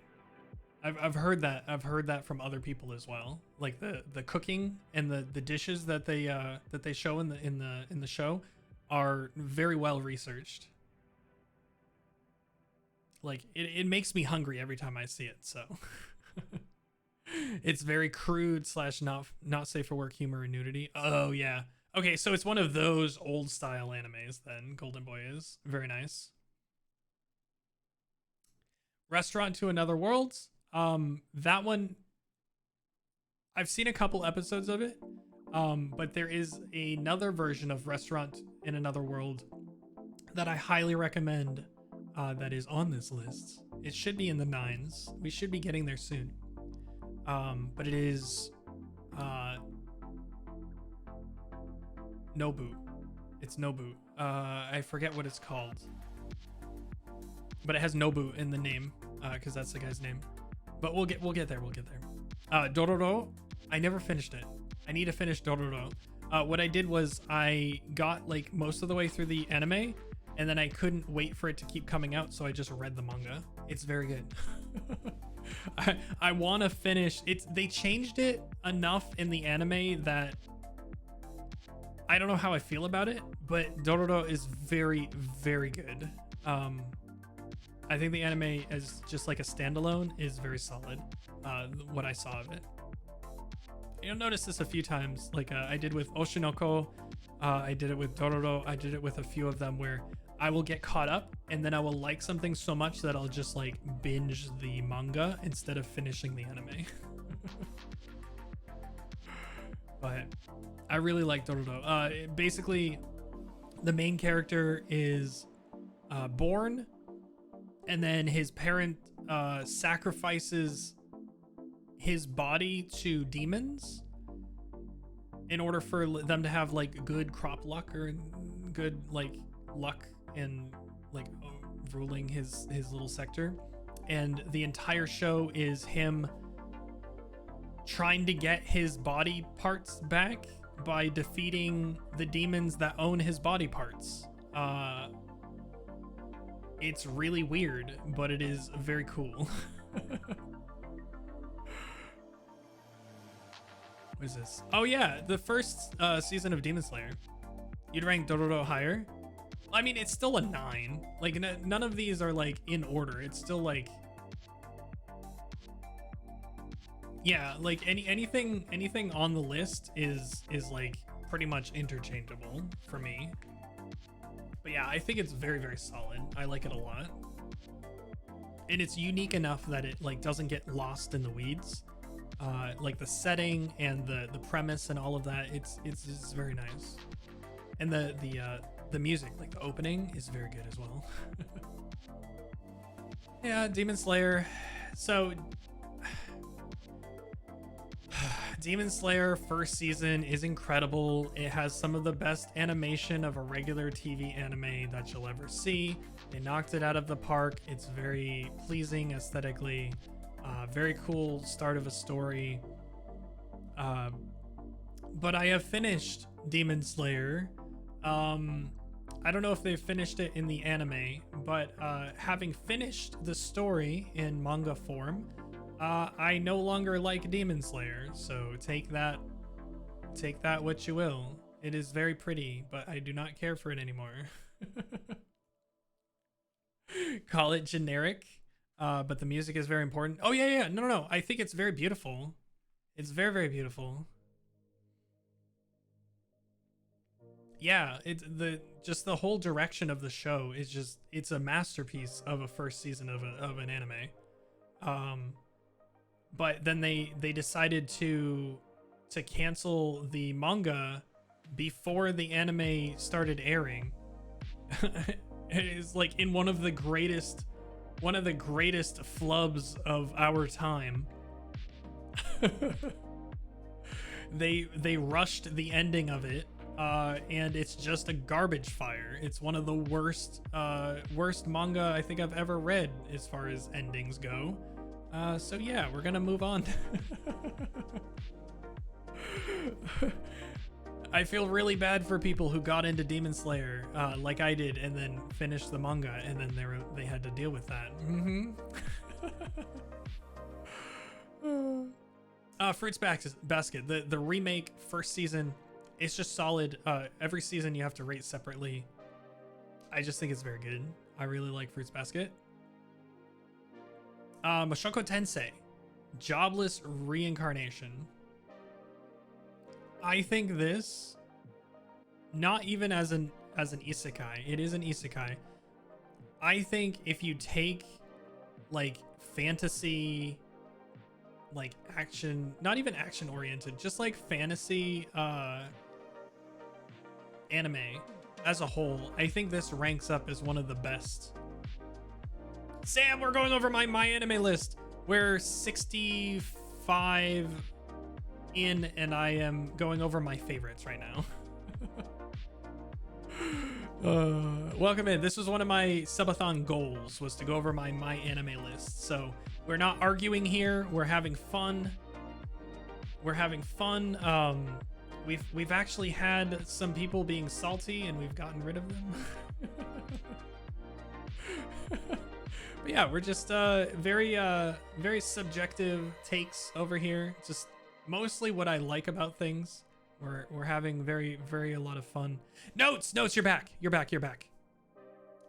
I've heard that. I've heard that from other people as well. Like the cooking and the dishes that they show in the show are very well researched. Like it makes me hungry every time I see it. So it's very crude / not safe for work humor and nudity. Oh yeah. Okay, so it's one of those old style animes then. Golden Boy is very nice. Restaurant to Another World. That one, I've seen a couple episodes of it, but there is another version of Restaurant in Another World that I highly recommend, that is on this list. It should be in the 9s. We should be getting there soon. But it is Nobu. It's Nobu. I forget what it's called, but it has Nobu in the name, because that's the guy's name. But we'll get there. We'll get there. Dororo. I never finished it. I need to finish Dororo. What I did was I got like most of the way through the anime, and then I couldn't wait for it to keep coming out, so I just read the manga. It's very good. I want to finish it. They changed it enough in the anime that I don't know how I feel about it, but Dororo is very, very good. I think the anime as just like a standalone is very solid. What I saw of it. You'll notice this a few times, like I did with Oshinoko, I did it with Dororo, I did it with a few of them where I will get caught up and then I will like something so much that I'll just like binge the manga instead of finishing the anime. But I really like Dororo. Basically, the main character is born, and then his parent sacrifices his body to demons in order for them to have like good crop luck or good like luck in like ruling his little sector. And the entire show is him trying to get his body parts back by defeating the demons that own his body parts. It's really weird, but it is very cool. What is this? Oh yeah, the first season of Demon Slayer. You'd rank Dororo higher? I mean, it's still a 9. Like none of these are like in order. It's still like, yeah, like anything on the list is like pretty much interchangeable for me. But yeah, I think it's very, very solid. I like it a lot. And it's unique enough that it like doesn't get lost in the weeds. Like the setting and the premise and all of that, it's very nice. And the music, like the opening, is very good as well. Yeah, Demon Slayer. So Demon Slayer first season is incredible. It has some of the best animation of a regular TV anime that you'll ever see. They knocked it out of the park. It's very pleasing aesthetically. Very cool start of a story. But I have finished Demon Slayer. I don't know if they've finished it in the anime, but having finished the story in manga form, I no longer like Demon Slayer, so take that what you will. It is very pretty, but I do not care for it anymore. Call it generic, but the music is very important. Oh yeah, no. I think it's very beautiful. It's very, very beautiful. Yeah, just the whole direction of the show is just, it's a masterpiece of a first season of an anime. But then they decided to cancel the manga before the anime started airing. It is like in one of the greatest flubs of our time. They rushed the ending of it, and it's just a garbage fire. It's one of the worst manga I think I've ever read as far as endings go. So yeah, we're gonna move on. I feel really bad for people who got into Demon Slayer like I did and then finished the manga and then they had to deal with that. Fruits Basket, the remake first season, it's just solid. Every season you have to rate separately. I just think it's very good. I really like Fruits Basket. Mashoko Tensei, Jobless Reincarnation. I think this, not even as an isekai, it is an isekai. I think if you take like fantasy, like action, not even action oriented, just like fantasy anime as a whole, I think this ranks up as one of the best. Sam, we're going over my MyAnimeList. We're 65 in and I am going over my favorites right now. Welcome in. This was one of my subathon goals, was to go over my MyAnimeList. So we're not arguing here, we're having fun. We've actually had some people being salty and we've gotten rid of them. But yeah, we're just very subjective takes over here. Just mostly what I like about things. We're having very a lot of fun. Notes, you're back.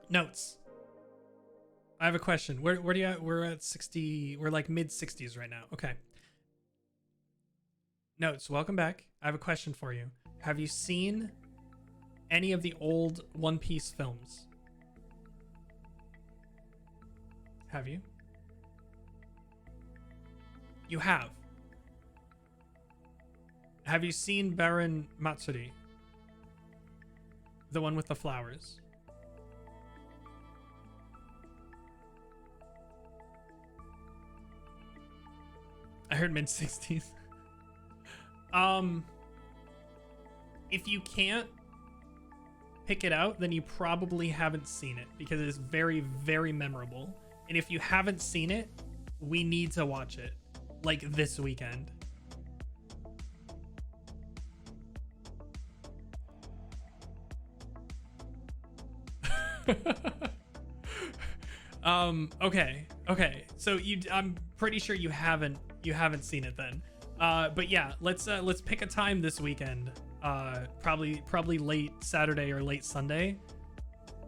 Notes. I have a question. Where do you at? We're at 60. We're like mid 60s right now. Okay. Notes, welcome back. I have a question for you. Have you seen any of the old One Piece films? Have you? You have. Have you seen Baron Matsuri? The one with the flowers. I heard mid 60s. If you can't pick it out, then you probably haven't seen it because it is very memorable. And if you haven't seen it, we need to watch it like this weekend. Okay. So I'm pretty sure you haven't seen it then. But yeah, let's pick a time this weekend. Probably late Saturday or late Sunday.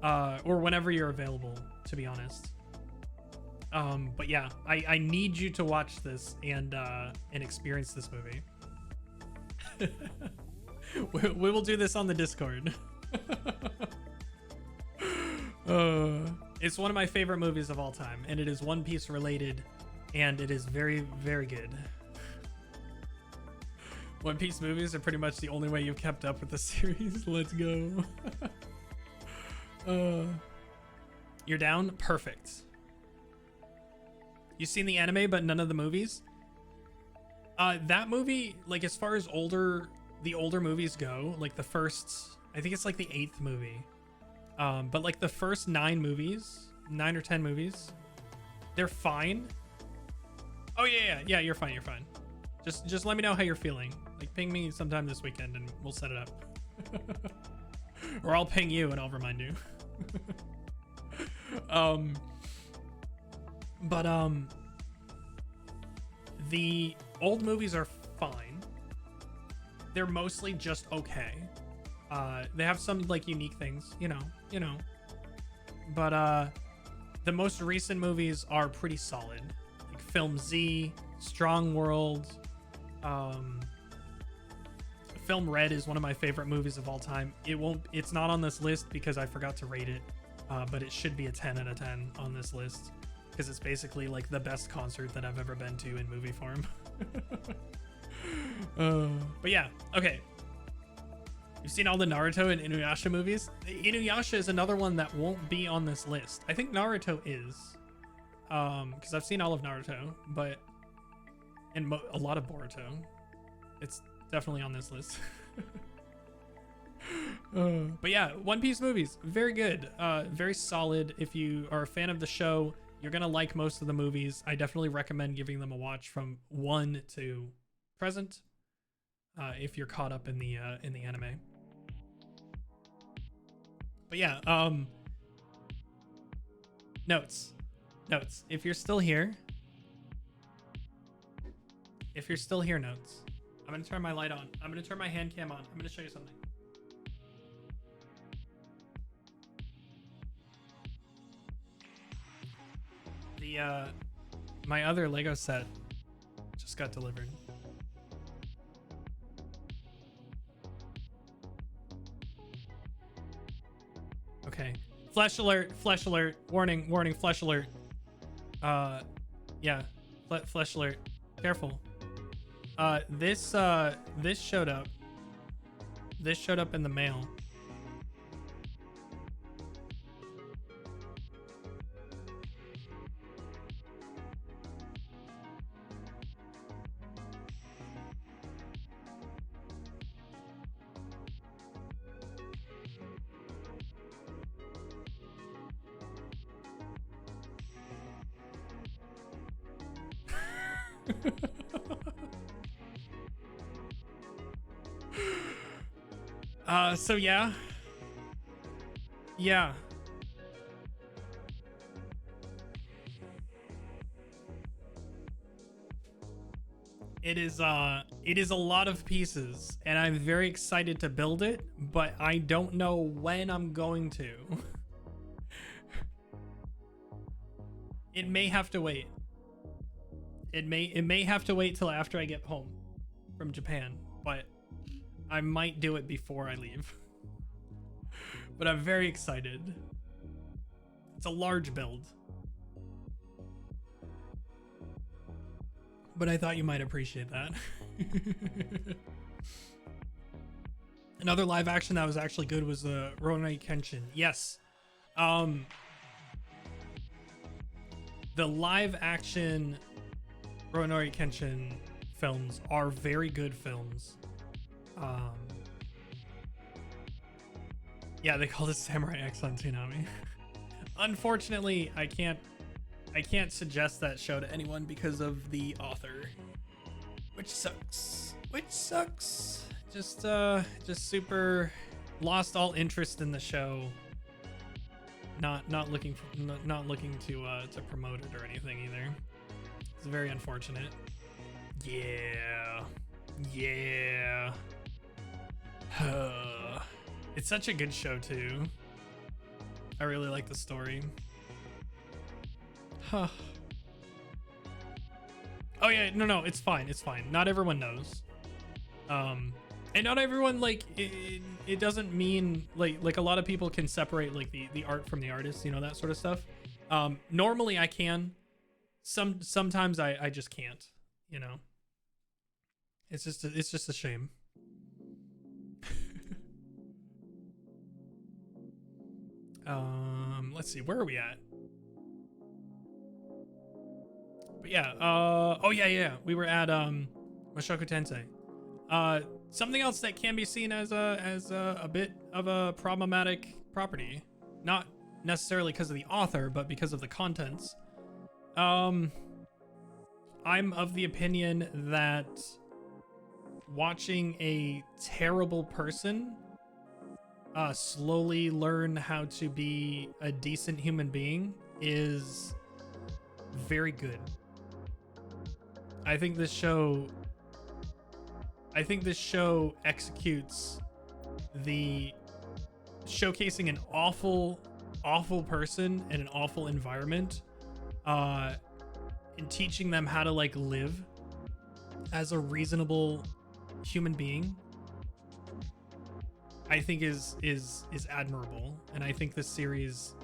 Or whenever you're available, to be honest. But yeah, I need you to watch this and experience this movie. we will do this on the Discord. It's one of my favorite movies of all time, and it is One Piece related, and it is very good. One Piece movies are pretty much the only way you've kept up with the series. Let's go. You're down? Perfect. You've seen the anime, but none of the movies? That movie, like as far as the older movies go, like the first, I think it's like the 8th movie. But like the first 9 or 10 movies, they're fine. Oh yeah, you're fine. Just let me know how you're feeling. Like ping me sometime this weekend and we'll set it up. Or I'll ping you and I'll remind you. The old movies are fine. They're mostly just okay. They have some like unique things, you know. But the most recent movies are pretty solid. Like Film Z, Strong World, Film Red is one of my favorite movies of all time. It's not on this list because I forgot to rate it, but it should be a 10 out of 10 on this list because it's basically like the best concert that I've ever been to in movie form. But yeah, okay. You've seen all the Naruto and Inuyasha movies? Inuyasha is another one that won't be on this list. I think Naruto is, because I've seen all of Naruto, and a lot of Boruto. It's definitely on this list. But yeah, One Piece movies, very good, very solid. If you are a fan of the show, you're gonna like most of the movies. I definitely recommend giving them a watch from 1 to present. if you're caught up in the anime. But yeah, notes. If you're still here, notes. I'm gonna turn my light on. I'm gonna turn my hand cam on. I'm gonna show you something. The my other Lego set just got delivered. Okay. Flash alert, warning, flash alert. Yeah, flash alert. Careful. This showed up. This showed up in the mail. So yeah. It is a lot of pieces, and I'm very excited to build it, but I don't know when I'm going to. It may have to wait. It may have to wait till after I get home from Japan, but I might do it before I leave. But I'm very excited. It's a large build. But I thought you might appreciate that. Another live action that was actually good was Rurouni Kenshin. Yes. The live action Rurouni Kenshin films are very good films. Yeah, they call this Samurai X on Toonami. Unfortunately, I can't suggest that show to anyone because of the author, which sucks. Just super lost all interest in the show. Not looking to promote it or anything either. It's very unfortunate. Yeah. It's such a good show too. I really like the story. Huh. Oh yeah, no, it's fine. Not everyone knows. And not everyone, like, it doesn't mean like a lot of people can separate like the art from the artist, you know, that sort of stuff. Normally I can. Sometimes I just can't, you know. It's just a shame. Let's see, where are we at? But yeah, oh yeah, we were at Mushoku Tensei. Something else that can be seen as a bit of a problematic property, not necessarily because of the author, but because of the contents. I'm of the opinion that watching a terrible person slowly learn how to be a decent human being is very good. I think this show executes the showcasing an awful person in an awful environment, and teaching them how to like live as a reasonable human being. I think is admirable, and I think this series,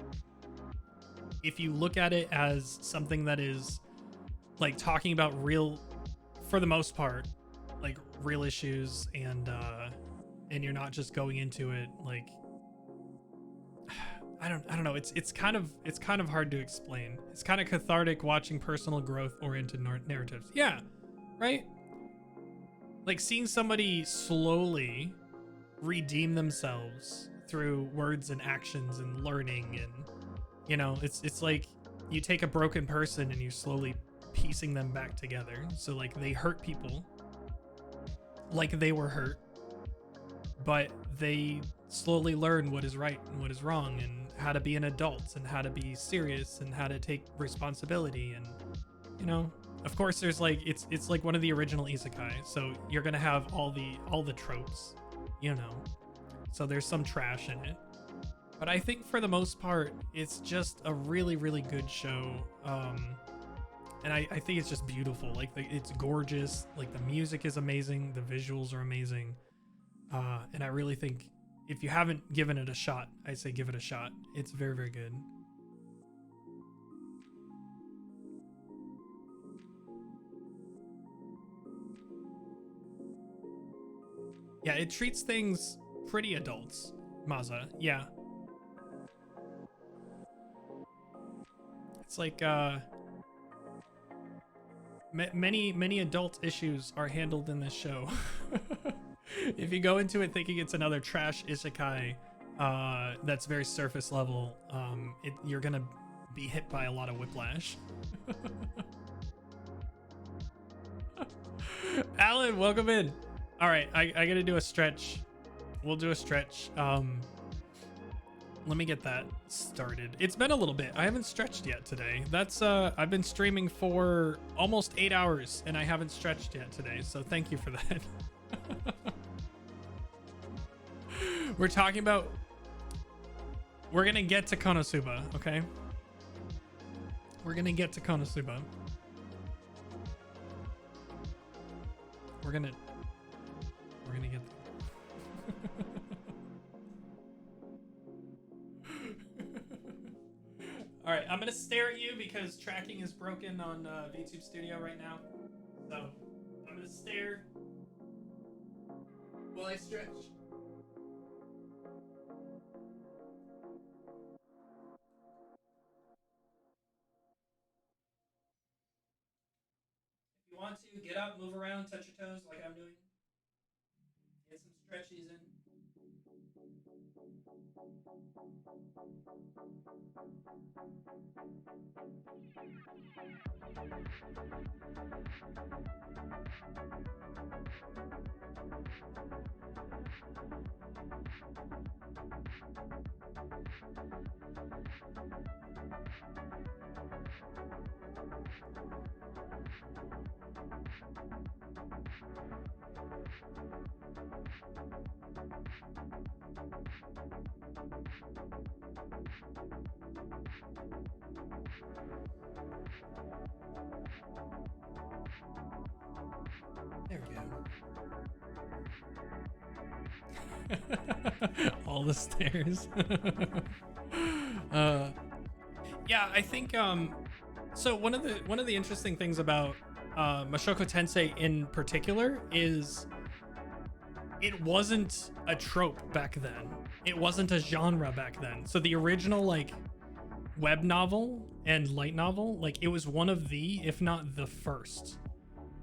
if you look at it as something that is like talking about real, for the most part, like real issues, and you're not just going into it like, I don't know, it's kind of hard to explain. It's kind of cathartic watching personal growth oriented narratives. Yeah, right? Like seeing somebody slowly redeem themselves through words and actions and learning, and you know, it's like you take a broken person and you slowly piecing them back together. So like they hurt people, like they were hurt, but they slowly learn what is right and what is wrong, and how to be an adult, and how to be serious, and how to take responsibility. And you know, of course, there's like it's like one of the original isekai, so you're gonna have all the tropes, you know. So there's some trash in it, but I think for the most part, it's just a really, really good show. And I think it's just beautiful. Like it's gorgeous. Like the music is amazing. The visuals are amazing. And I really think if you haven't given it a shot, I say give it a shot. It's very, very good. Yeah, it treats things pretty adults, Maza. Yeah. It's like many adult issues are handled in this show. If you go into it thinking it's another trash isekai that's very surface level, you're gonna be hit by a lot of whiplash. Alan, welcome in. All right, I gotta do a stretch. We'll do a stretch. Let me get that started. It's been a little bit. I haven't stretched yet today. That's I've been streaming for almost 8 hours and I haven't stretched yet today. So thank you for that. We're talking about, we're gonna get to Konosuba, okay? We're gonna get to Konosuba. We're gonna get All right, I'm gonna stare at you because tracking is broken on VTube Studio right now. So I'm gonna stare while I stretch. If you want to, get up, move around, touch your toes like I'm doing. Get some stretchies in. There we go. All the stairs. Yeah, I think so one of the interesting things about Mashoko Tensei in particular is it wasn't a trope back then. It wasn't a genre back then. So the original like web novel and light novel, like it was one of the, if not the first,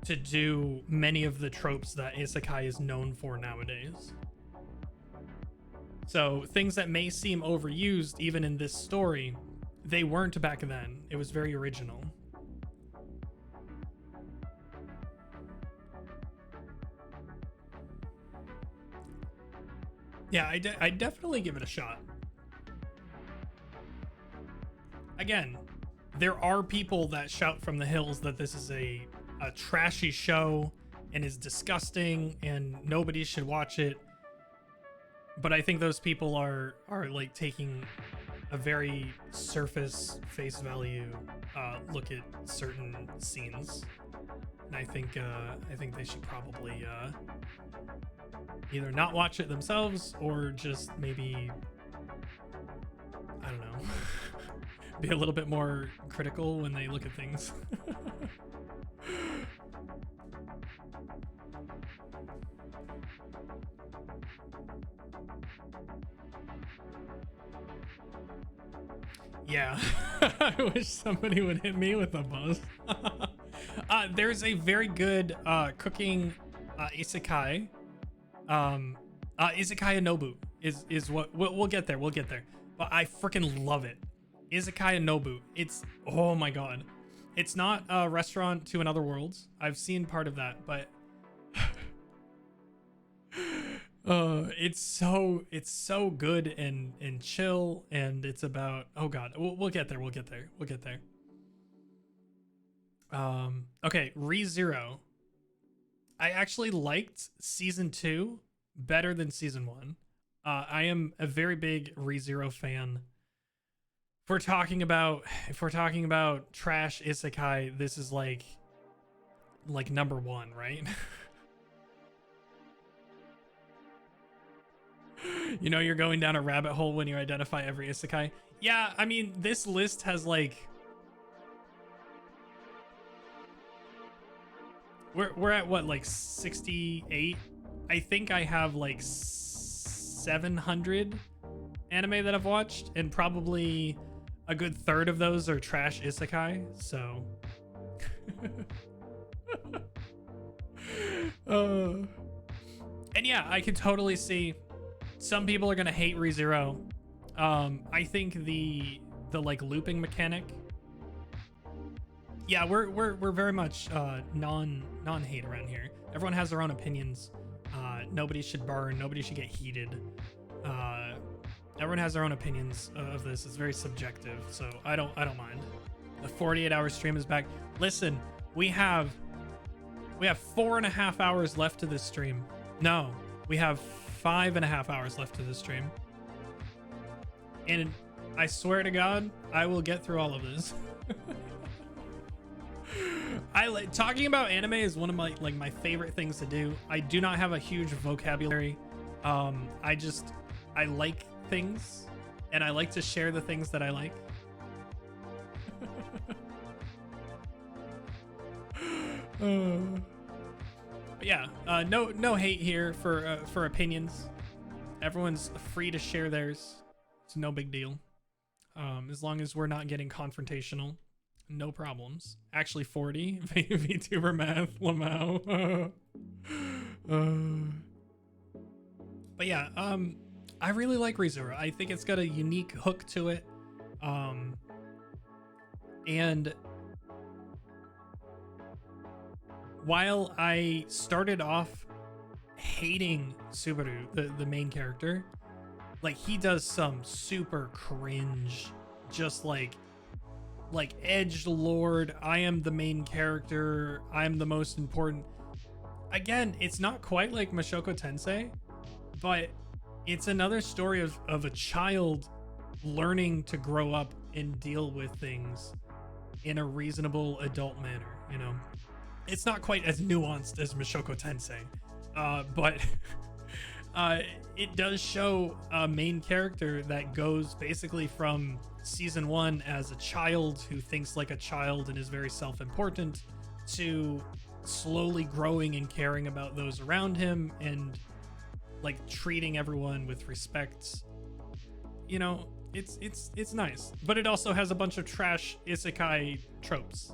to do many of the tropes that isekai is known for nowadays. So things that may seem overused even in this story, they weren't back then. It was very original. Yeah, I definitely give it a shot. Again, there are people that shout from the hills that this is a trashy show and is disgusting and nobody should watch it. But I think those people are like taking a very surface face value look at certain scenes. And I think they should probably either not watch it themselves or just maybe, I don't know, be a little bit more critical when they look at things. Yeah, I wish somebody would hit me with a buzz. There's a very good cooking isekai. Izakaya Nobu is what we'll get there. We'll get there. But I freaking love it. Izakaya Nobu. It's, oh my god. It's not a restaurant to another world. I've seen part of that, but It's so good and chill, and it's about, oh god, we'll get there. Okay, ReZero. I actually liked season 2 better than season 1. I am a very big ReZero fan. If we're talking about trash isekai, this is like number 1, right? You know, you're going down a rabbit hole when you identify every isekai. Yeah, I mean, this list has like, we're at what, like 68? I think I have like 700 anime that I've watched, and probably a good third of those are trash isekai. So and yeah, I can totally see some people are gonna hate ReZero. I think the like looping mechanic. Yeah, we're very much non-hate around here. Everyone has their own opinions. Nobody should burn. Nobody should get heated. Everyone has their own opinions of this. It's very subjective, so I don't mind. The 48-hour stream is back. Listen, we have 4.5 hours left to this stream. No, we have 5.5 hours left to this stream. And I swear to God, I will get through all of this. I like talking about anime is one of my favorite things to do. I do not have a huge vocabulary. I like things, and I like to share the things that I like. But yeah, no hate here for opinions. Everyone's free to share theirs. It's no big deal. As long as we're not getting confrontational, no problems. Actually, 40 VTuber math, Lamau. But yeah, I really like ReZero. I think it's got a unique hook to it. And while I started off hating Subaru, the main character, like he does some super cringe, just like edgelord, I am the main character, I'm the most important. Again, it's not quite like Mushoku Tensei, but it's another story of a child learning to grow up and deal with things in a reasonable adult manner, you know? It's not quite as nuanced as Mushoku Tensei, but it does show a main character that goes basically from season 1 as a child who thinks like a child and is very self-important to slowly growing and caring about those around him and like treating everyone with respect. You know, it's nice, but it also has a bunch of trash isekai tropes.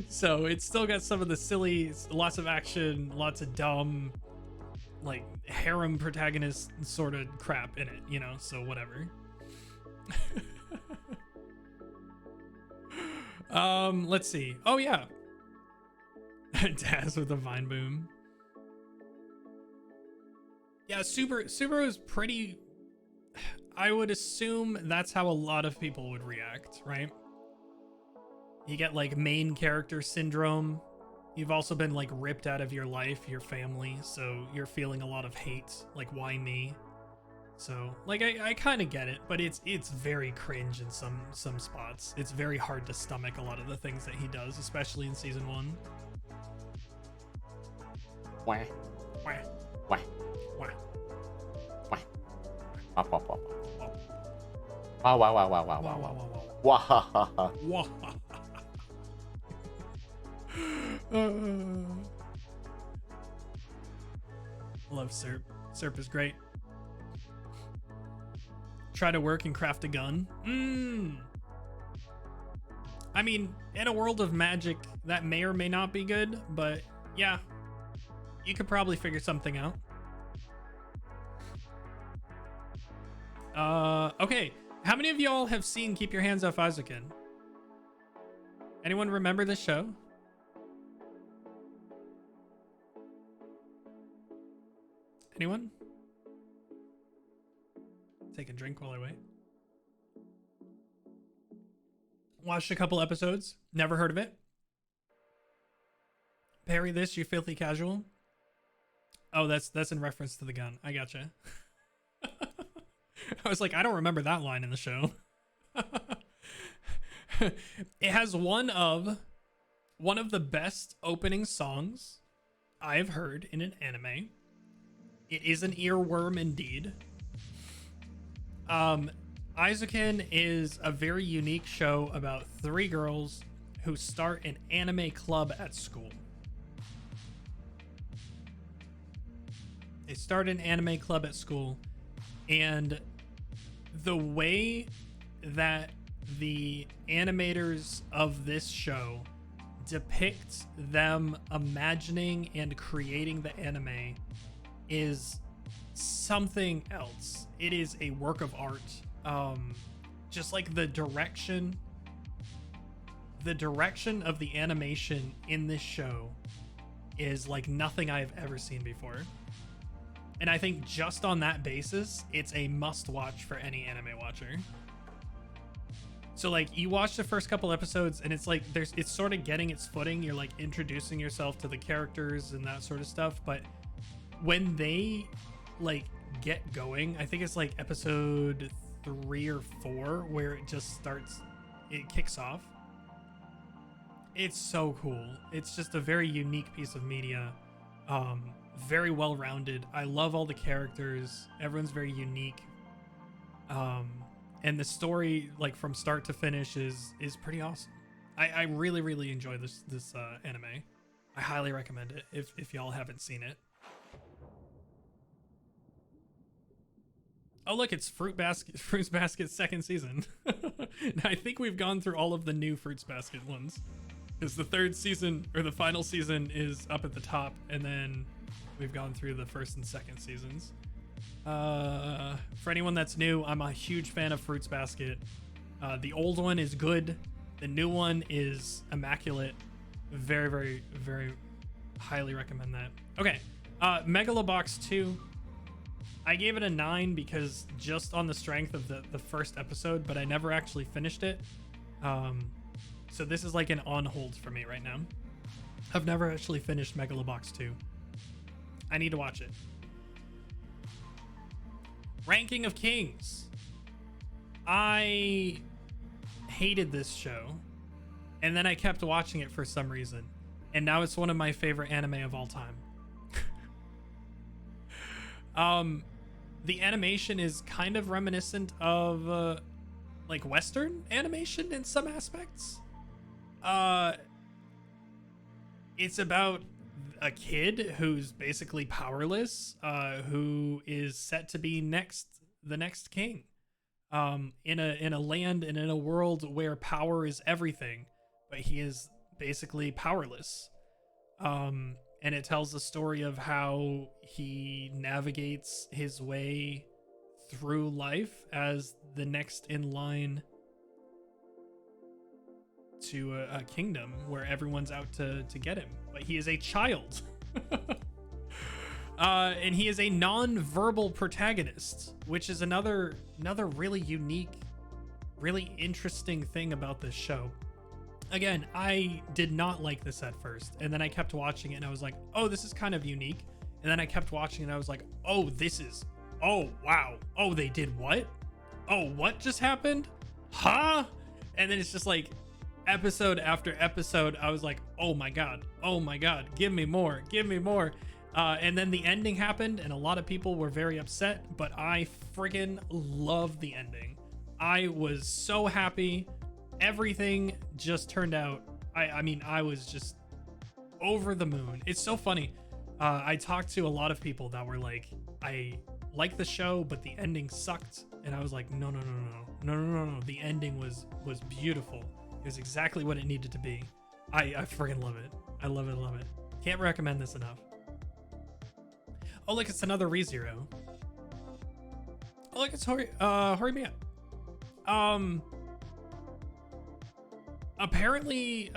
So it's still got some of the silly, lots of action, lots of dumb, like harem protagonist sort of crap in it, you know, so whatever. Let's see. Oh yeah. Daz with the vine boom. Yeah, Subaru is pretty, I would assume that's how a lot of people would react, right? You get like main character syndrome. You've also been like ripped out of your life, your family, so you're feeling a lot of hate, like why me? So like I kind of get it, but it's very cringe in some spots. It's very hard to stomach a lot of the things that he does, especially in season 1. Wah. Wah. Wah. Wah. Wah. Wah. Wah. Wah. Wah. Wah. Wah. Wah. Wah. Wah. Wah. Wah. Wah. Love Serp. Serp is great. Try to work and craft a gun. I mean, in a world of magic, that may or may not be good, but yeah, you could probably figure something out. Okay. How many of y'all have seen Keep Your Hands Off Aizuken? Anyone remember this show? Anyone? Take a drink while I wait. Watched a couple episodes. Never heard of it. Parry this, you filthy casual. Oh, that's in reference to the gun. I gotcha. I was like, I don't remember that line in the show. It has one of the best opening songs I've heard in an anime. It is an earworm indeed. Aizuken is a very unique show about 3 girls who start an anime club at school. They start an anime club at school, and the way that the animators of this show depict them imagining and creating the anime is something else. It is a work of art. Just like the direction of the animation in this show is like nothing I've ever seen before. And I think just on that basis, it's a must watch for any anime watcher. So like you watch the first couple episodes and it's like it's sort of getting its footing. You're like introducing yourself to the characters and that sort of stuff. But when they like get going, I think it's like episode 3 or 4 where it kicks off. It's so cool. It's just a very unique piece of media. Very well rounded. I love all the characters. Everyone's very unique. And the story, like from start to finish, is pretty awesome. I really, really enjoy this anime. I highly recommend it if y'all haven't seen it. Oh look, it's Fruits Basket's 2nd season. I think we've gone through all of the new Fruits Basket ones. Because the 3rd season, or the final season, is up at the top, and then we've gone through the 1st and 2nd seasons. For anyone that's new, I'm a huge fan of Fruits Basket. The old one is good. The new one is immaculate. Very, very, very highly recommend that. Okay, Megalobox 2. I gave it a 9 because just on the strength of the first episode, but I never actually finished it. So this is like an on hold for me right now. I've never actually finished Megalobox 2. I need to watch it. Ranking of Kings. I hated this show, and then I kept watching it for some reason, and now it's one of my favorite anime of all time. The animation is kind of reminiscent of like Western animation in some aspects. It's about a kid who's basically powerless, who is set to be the next king, in a land and in a world where power is everything, but he is basically powerless. And it tells the story of how he navigates his way through life as the next in line to a kingdom where everyone's out to get him, but he is a child. And he is a non-verbal protagonist, which is another really unique, really interesting thing about this show. Again, I did not like this at first, and then I kept watching it and I was like, oh, this is kind of unique. And then I kept watching it and I was like, oh wow, oh, they did what? Oh, what just happened? Huh? And then it's just like episode after episode, I was like, oh my god, give me more. And then the ending happened and a lot of people were very upset, but I friggin' love the ending. I was so happy. Everything just turned out, I mean, I was just over the moon. It's so funny. I talked to a lot of people that were like, I like the show, but the ending sucked. And I was like, no. The ending was beautiful. It was exactly what it needed to be. I freaking love it. I love it. Can't recommend this enough. Oh, look, it's another ReZero. Oh, look, it's Horimiya. Apparently,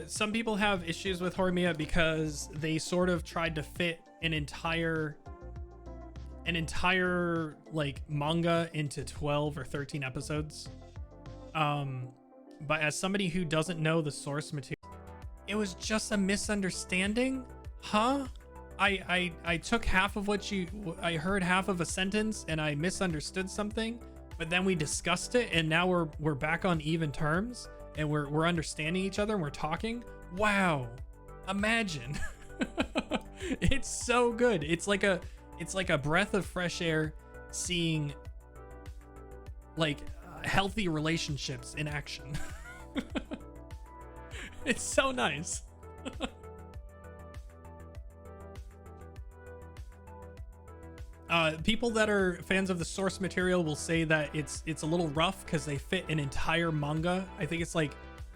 some people have issues with Horimiya because they sort of tried to fit an entire an entire like manga into 12 or 13 episodes. But as somebody who doesn't know the source material, it was just a misunderstanding. Huh? I took half of what I heard half of a sentence and I misunderstood something, but then we discussed it and now we're back on even terms and we're understanding each other and we're talking. Wow. Imagine. It's so good. It's like a breath of fresh air seeing like healthy relationships in action. It's so nice. People that are fans of the source material will say that it's a little rough because they fit an entire manga. I think it's like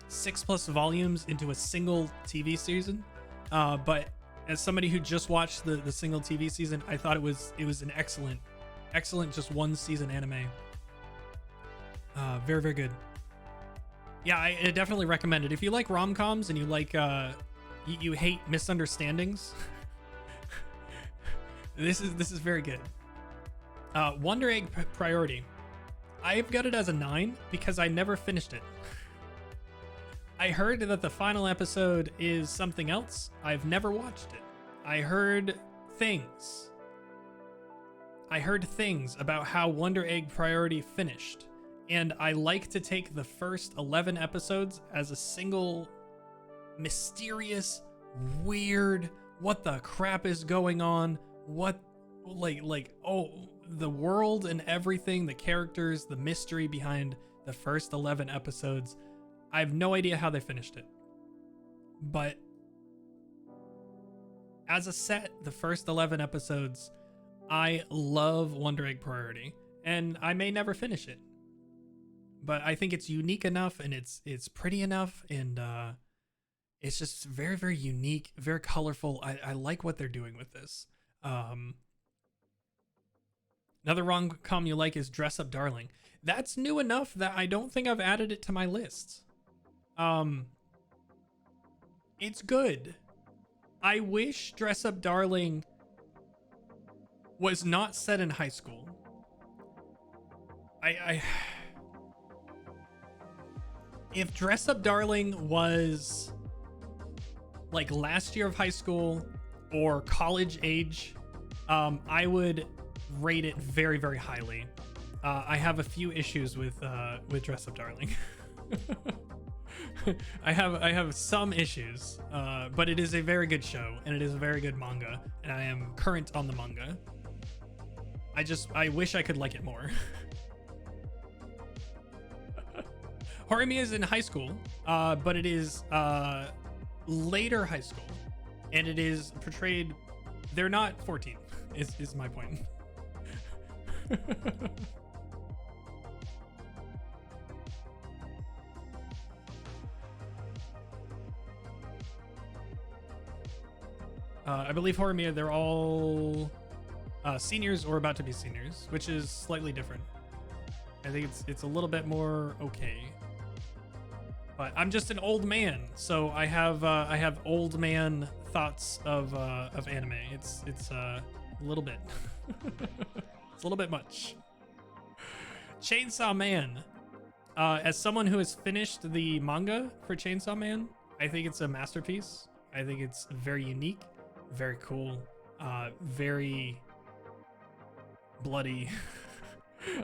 6+ volumes into a single TV season. But as somebody who just watched the single TV season, I thought it was an excellent just one season anime. Very, very good. Yeah, I definitely recommend it. If you like rom-coms and you like you hate misunderstandings, this is very good. Wonder Egg Priority. I've got it as a 9 because I never finished it. I heard that the final episode is something else. I've never watched it. I heard things about how Wonder Egg Priority finished. And I like to take the first 11 episodes as a single mysterious, weird, what the crap is going on? What, oh, the world and everything, the characters, the mystery behind the first 11 episodes. I have no idea how they finished it. But as a set, the first 11 episodes, I love Wonder Egg Priority. And I may never finish it. But I think it's unique enough and it's pretty enough and it's just very, very unique, very colorful. I like what they're doing with this. Another rom-com you like is Dress Up Darling. That's new enough that I don't think I've added it to my list. It's good. I wish Dress Up Darling was not set in high school. If Dress Up Darling was like last year of high school or college age, I would rate it very, very highly. I have a few issues with Dress Up Darling. I have some issues, but it is a very good show and it is a very good manga, and I am current on the manga. I wish I could like it more. Horimiya is in high school, but it is later high school, and it is portrayed. They're not 14. Is my point. I believe Horimiya, they're all seniors or about to be seniors, which is slightly different. I think it's a little bit more okay. But I'm just an old man, so I have old man thoughts of anime. It's a little bit. It's a little bit much. Chainsaw Man. As someone who has finished the manga for Chainsaw Man, I think it's a masterpiece. I think it's very unique, very cool, very bloody.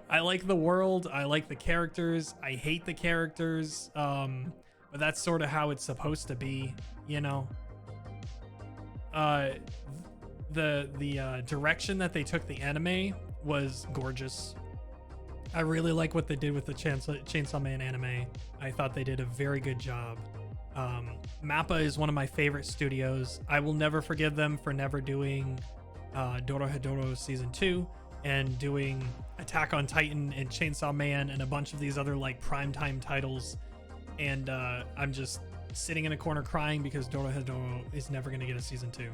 I like the world. I like the characters. I hate the characters. But that's sort of how it's supposed to be, you know. The direction that they took the anime was gorgeous. I really like what they did with the Chainsaw Man anime. I thought they did a very good job. Mappa is one of my favorite studios. I will never forgive them for never doing Dorohedoro Season 2 and doing Attack on Titan and Chainsaw Man and a bunch of these other like primetime titles. And I'm just sitting in a corner crying because Dorohedoro is never going to get a Season 2.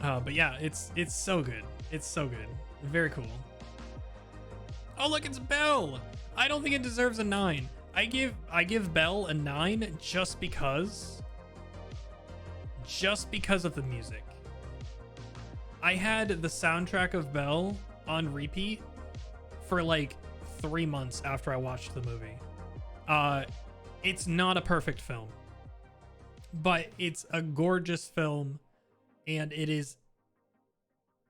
But yeah, it's so good. It's so good. Very cool. Oh, look, it's Belle. I don't think it deserves a 9. I give Belle a 9 just because of the music. I had the soundtrack of Belle on repeat for like 3 months after I watched the movie. It's not a perfect film, but it's a gorgeous film, and it is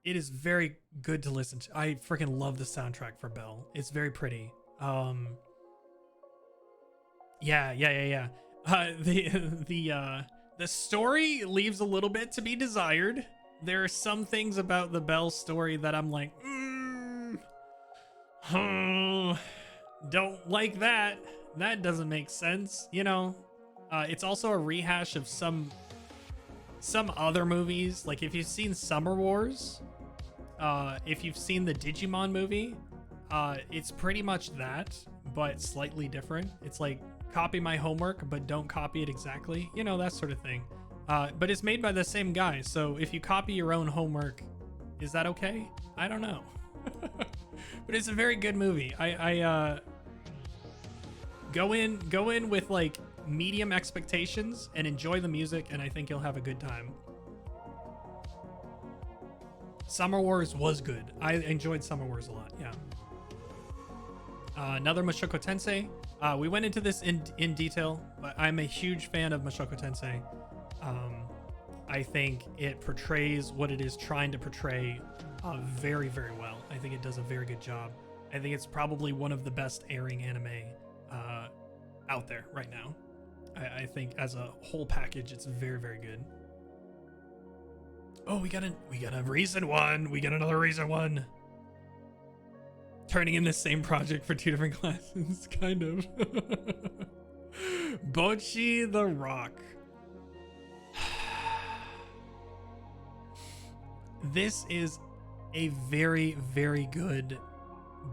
very good to listen to. I freaking love the soundtrack for Belle. It's very pretty. Yeah. The story leaves a little bit to be desired. There are some things about the Belle story that I'm like, don't like that. That doesn't make sense, you know. It's also a rehash of some other movies. Like if you've seen Summer Wars, if you've seen the Digimon movie, it's pretty much that, but slightly different. It's like copy my homework, but don't copy it exactly, you know, that sort of thing. But it's made by the same guy, so if you copy your own homework, is that okay? I don't know. But it's a very good movie. I go in with like medium expectations and enjoy the music, and I think you'll have a good time. Summer Wars was good. I enjoyed Summer Wars a lot. Yeah. Another Mushoku Tensei. We went into this in detail, but I'm a huge fan of Mushoku Tensei. I think it portrays what it is trying to portray very, very well. I think it does a very good job. I think it's probably one of the best airing anime out there right now. I think as a whole package, it's very, very good. Oh, we got a recent one. We got another recent one. Turning in the same project for 2 different classes, kind of. Bocchi the Rock. This is a very, very good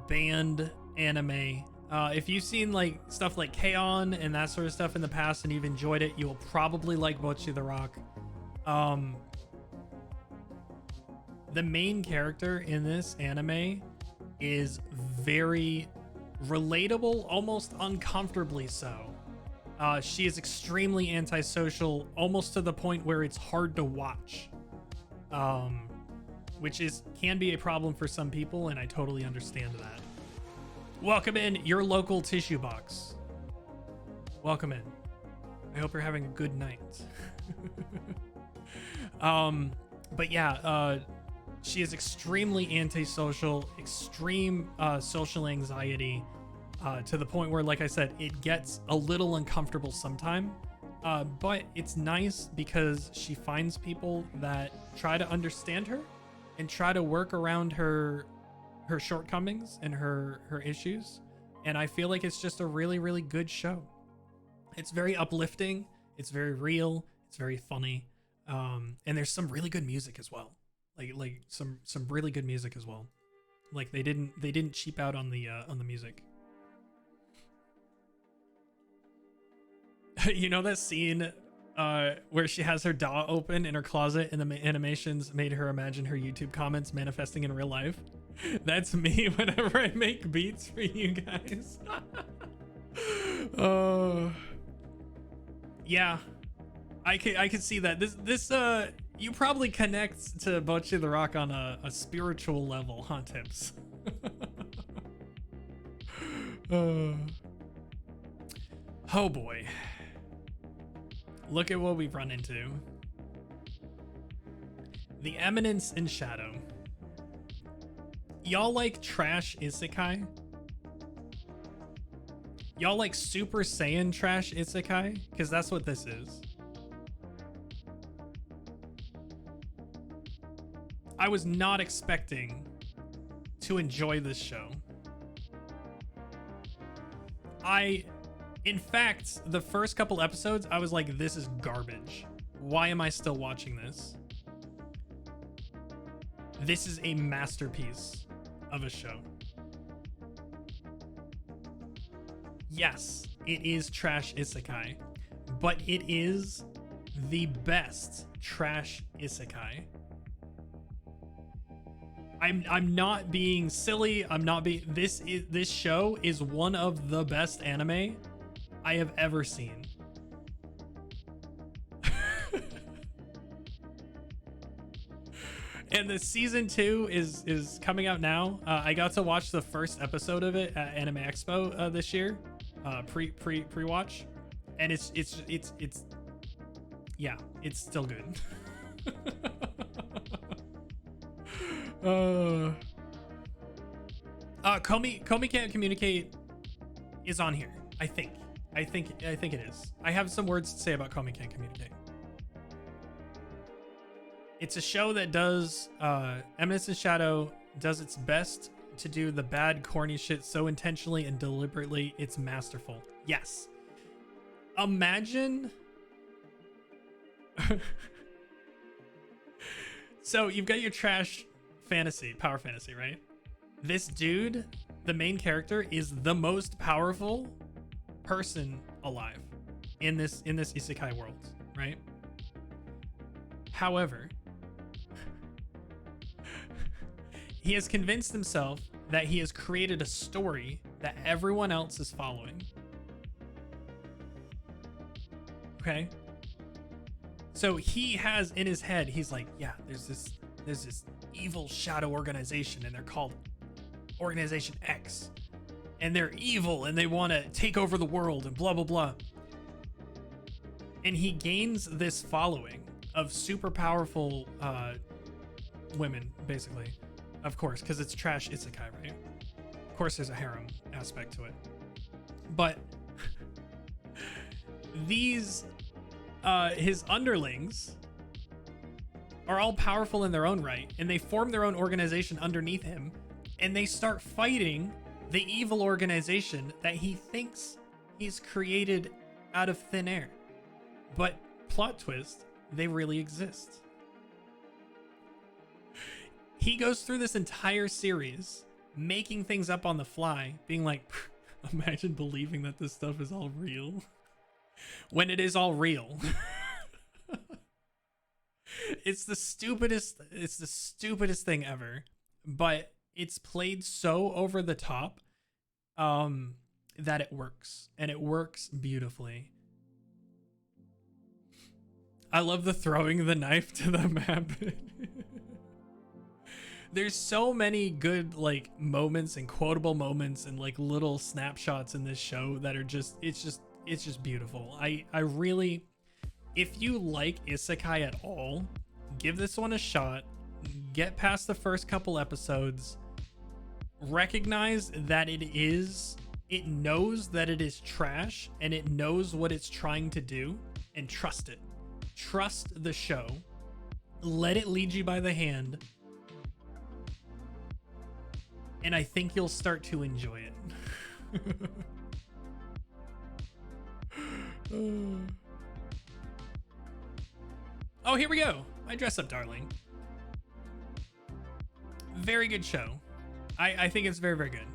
band anime. If you've seen like stuff like K-On! And that sort of stuff in the past and you've enjoyed it, you'll probably like Bocchi the Rock. The main character in this anime is very relatable, almost uncomfortably so. She is extremely antisocial, almost to the point where it's hard to watch. Which can be a problem for some people, and I totally understand that. Welcome in, your local tissue box. Welcome in. I hope you're having a good night. But yeah, she is extremely antisocial, extreme social anxiety, to the point where, like I said, it gets a little uncomfortable sometime. But it's nice because she finds people that try to understand her and try to work around her shortcomings and her issues. And I feel like it's just a really, really good show. It's very uplifting. It's very real. It's very funny. And there's some really good music as well. Like some really good music as well. Like they didn't cheap out on the music. You know that scene where she has her DAW open in her closet and the animations made her imagine her YouTube comments manifesting in real life? That's me whenever I make beats for you guys. Yeah, I could see that. This you probably connect to Bocchi the Rock on a spiritual level, huh, Tips? Oh boy. Look at what we've run into. The Eminence in Shadow. Y'all like trash isekai? Y'all like Super Saiyan trash isekai? Because that's what this is. I was not expecting to enjoy this show. In fact, the first couple episodes, I was like, this is garbage. Why am I still watching this? This is a masterpiece of a show. Yes, it is trash isekai, but it is the best trash isekai. I'm not being silly. I'm not being this show is one of the best anime I have ever seen. And the season 2 is coming out now. I got to watch the first episode of it at Anime Expo this year, pre-watch, and it's yeah, it's still good. Komi Can't Communicate is on here. I think it is. I have some words to say about Komi Can't Communicate. It's a show that does Eminence and Shadow does its best to do the bad corny shit so intentionally and deliberately it's masterful. Yes. Imagine so you've got your trash fantasy, power fantasy, right? This dude, the main character, is the most powerful person alive in this isekai world, right? However, he has convinced himself that he has created a story that everyone else is following. Okay? So he has in his head, he's like, yeah, there's this evil shadow organization and they're called Organization X. And they're evil and they want to take over the world and blah, blah, blah. And he gains this following of super powerful women, basically. Of course, because it's trash isekai, right? Of course, there's a harem aspect to it. But these, his underlings are all powerful in their own right, and they form their own organization underneath him, and they start fighting the evil organization that he thinks he's created out of thin air. But plot twist, they really exist. He goes through this entire series making things up on the fly, being like, imagine believing that this stuff is all real when it is all real. It's the stupidest thing ever, but it's played so over the top that it works, and it works beautifully. I love the throwing the knife to the map. There's so many good like moments and quotable moments and like little snapshots in this show that are just it's just beautiful. I really, if you like isekai at all, give this one a shot. Get past the first couple episodes. Recognize that it knows that it is trash and it knows what it's trying to do, and trust it. Trust the show. Let it lead you by the hand. And I think you'll start to enjoy it. Oh, here we go. My Dress Up Darling. Very good show. I think it's very, very good.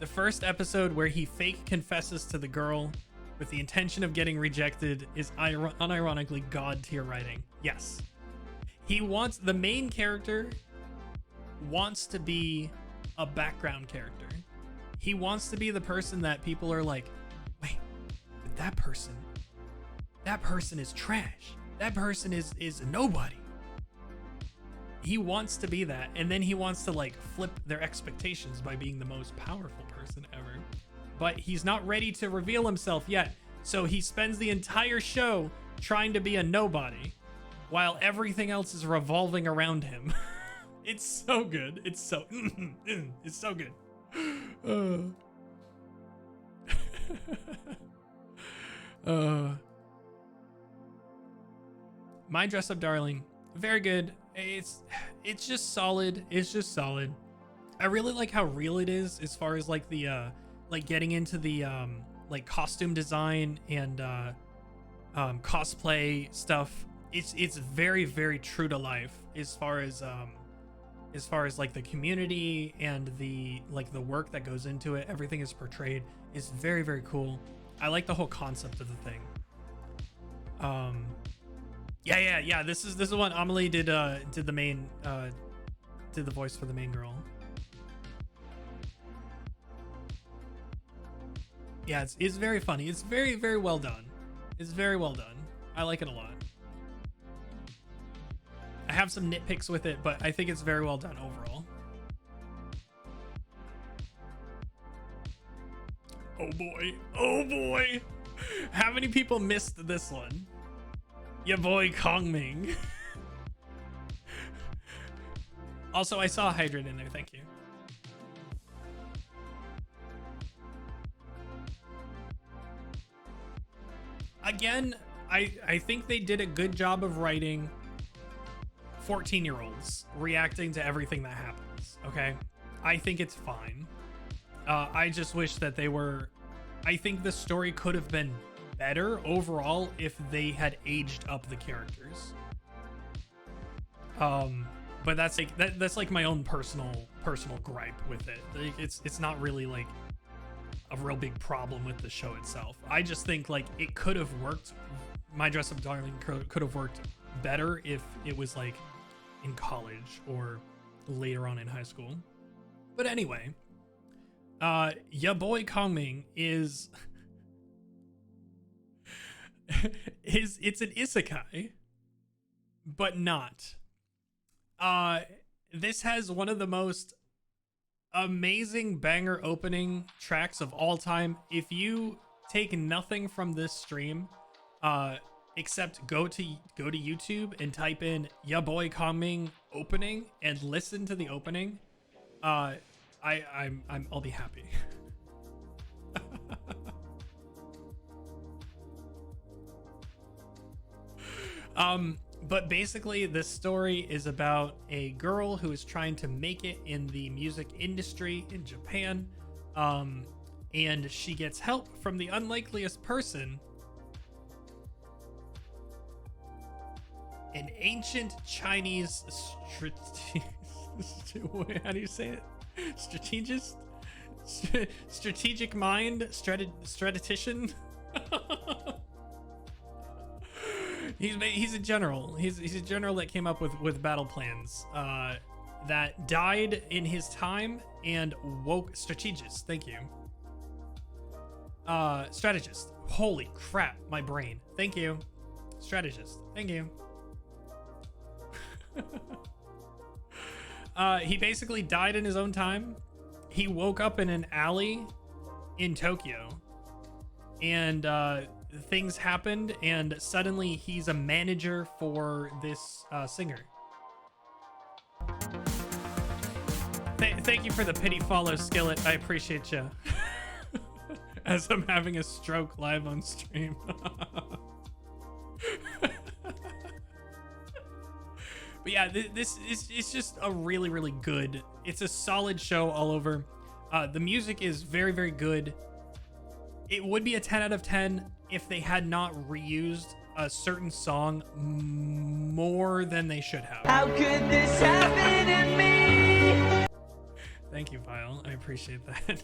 The first episode where he fake confesses to the girl with the intention of getting rejected is unironically god tier writing. Yes. The main character wants to be a background character. He wants to be the person that people are like, wait, but that person is trash. That person is a nobody. He wants to be that, and then he wants to like flip their expectations by being the most powerful person ever. But he's not ready to reveal himself yet, so he spends the entire show trying to be a nobody while everything else is revolving around him. It's so good. It's so good. My Dress Up Darling, very good. It's just solid. It's just solid. I really like how real it is as far as like the like getting into the like costume design and cosplay stuff. It's very, very true to life as far as like the community and the like the work that goes into it. Everything is portrayed. It's very, very cool. I like the whole concept of the thing. Yeah. This is one Amelie did the main did the voice for the main girl. Yeah, it's very funny. It's very well done. It's very well done. I like it a lot. I have some nitpicks with it, but I think it's very well done overall. Oh boy. Oh boy. How many people missed this one? Your boy Kongming. Also, I saw Hydrant in there. Thank you. Again, I think they did a good job of writing 14-year-olds reacting to everything that happens. Okay, I think it's fine. I just wish that they were. I think the story could have been better overall if they had aged up the characters. But that's like that's like my own personal gripe with it. Like, it's not really like a real big problem with the show itself. I just think like it could have worked. My Dress Up Darling could have worked better if it was like in college or later on in high school. But anyway, ya boy Kongming is it's an isekai, but not. This has one of the most amazing banger opening tracks of all time. If you take nothing from this stream, except go to YouTube and type in "Ya Boy Kongming" opening and listen to the opening, I'll be happy. But basically, this story is about a girl who is trying to make it in the music industry in Japan. And she gets help from the unlikeliest person, an ancient Chinese how do you say it? Strategic mind, strategician. He's a general. He's a general that came up with battle plans that died in his time and woke strategist. Thank you. Strategist. Holy crap, my brain. Thank you. Strategist. Thank you. He basically died in his own time. He woke up in an alley in Tokyo, and things happened, and suddenly he's a manager for this singer. Thank you for the pity follow, Skillet. I appreciate you. As I'm having a stroke live on stream. But yeah, this is it's just a really good. It's a solid show all over. The music is very good. It would be a 10 out of 10 if they had not reused a certain song more than they should have. How could this happen to me? Thank you, Vile. I appreciate that.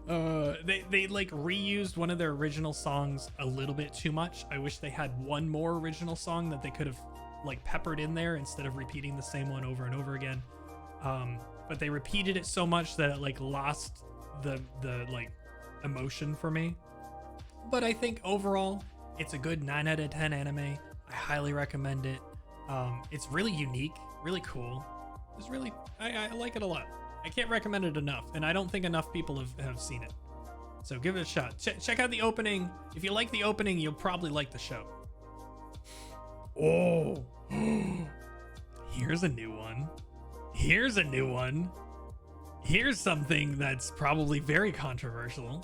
They like reused one of their original songs a little bit too much. I wish they had one more original song that they could have like peppered in there instead of repeating the same one over and over again. But they repeated it so much that it like lost the like emotion for me. But I think overall it's a good 9 out of 10 anime. I highly recommend it. It's really unique, really cool. It's really I like it a lot. I can't recommend it enough, and I don't think enough people have seen it. So give it a shot. Check out the opening. If you like the opening, you'll probably like the show. Oh, here's a new one. Here's a new one. Here's something that's probably very controversial.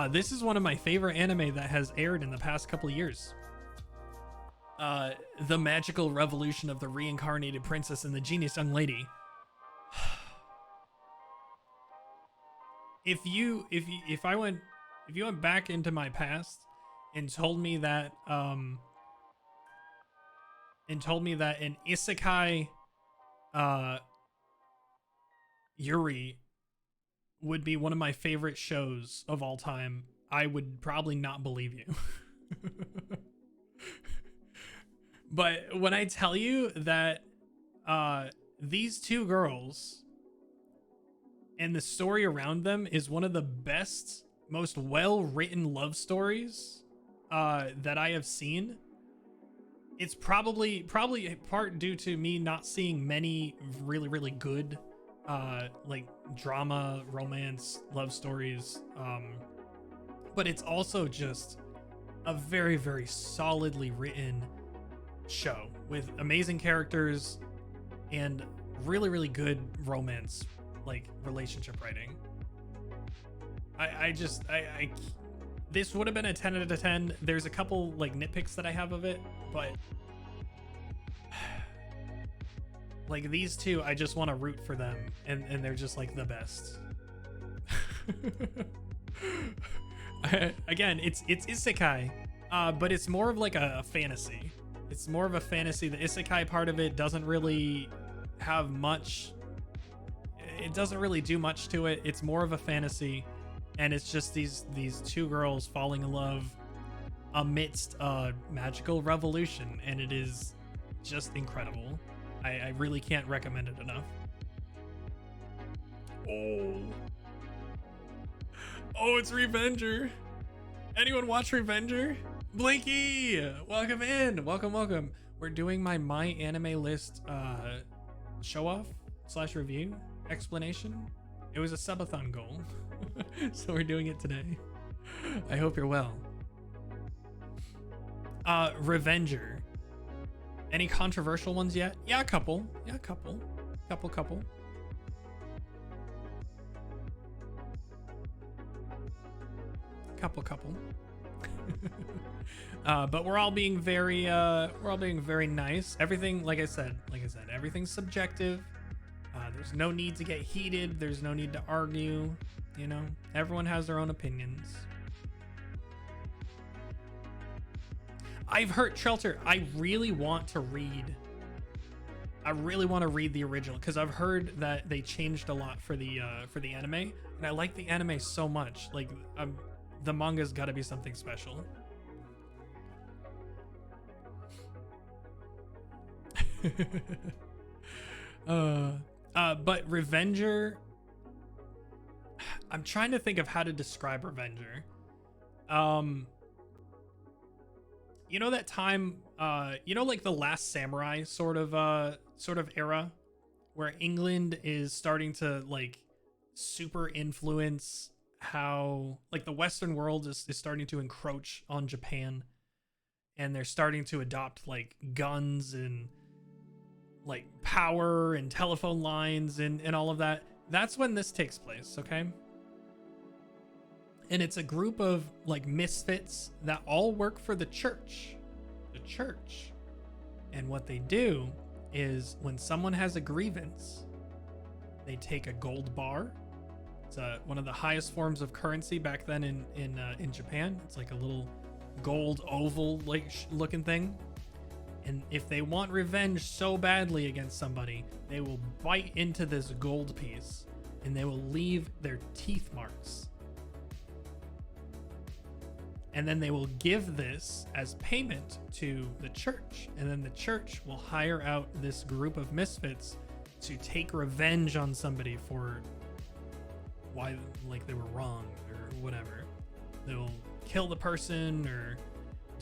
This is one of my favorite anime that has aired in the past couple of years. The Magical Revolution of the Reincarnated Princess and the Genius Young Lady. If you went back into my past and told me that an isekai Yuri would be one of my favorite shows of all time, I would probably not believe you. But when I tell you that these two girls and the story around them is one of the best most well-written love stories that I have seen. It's probably part due to me not seeing many really good like drama, romance, love stories. But it's also just a very solidly written show with amazing characters and really good romance, like relationship writing. I this would have been a 10 out of 10. There's a couple like nitpicks that I have of it, but like these two, I just want to root for them, and they're just like the best. Again, it's isekai, but it's more of like a fantasy. It's more of a fantasy. The isekai part of it doesn't really have much. It doesn't really do much to it. It's more of a fantasy, and it's just these two girls falling in love amidst a magical revolution, and it is just incredible. I really can't recommend it enough. Oh, it's Revenger. Anyone watch Revenger? Blinky, welcome in. Welcome. We're doing my MyAnimeList show off / review explanation. It was a subathon goal, so we're doing it today. I hope you're well. Revenger. Any controversial ones yet? Yeah, a couple. Couple. But we're all being very nice. Everything, like I said, everything's subjective. There's no need to get heated. There's no need to argue. You know, everyone has their own opinions. I've heard Shelter. I really want to read the original because I've heard that they changed a lot for the anime, and I like the anime so much. Like, the manga's got to be something special. But Revenger, I'm trying to think of how to describe Revenger. You know that time, like the Last Samurai sort of era where England is starting to like super influence how like the Western world is starting to encroach on Japan, and they're starting to adopt like guns and like power and telephone lines and all of that. That's when this takes place, okay? And it's a group of like misfits that all work for the church. And what they do is when someone has a grievance, they take a gold bar. It's one of the highest forms of currency back then in Japan. It's like a little gold oval like looking thing. And if they want revenge so badly against somebody, they will bite into this gold piece and they will leave their teeth marks. And then they will give this as payment to the church. And then the church will hire out this group of misfits to take revenge on somebody for why like they were wrong or whatever. They'll kill the person or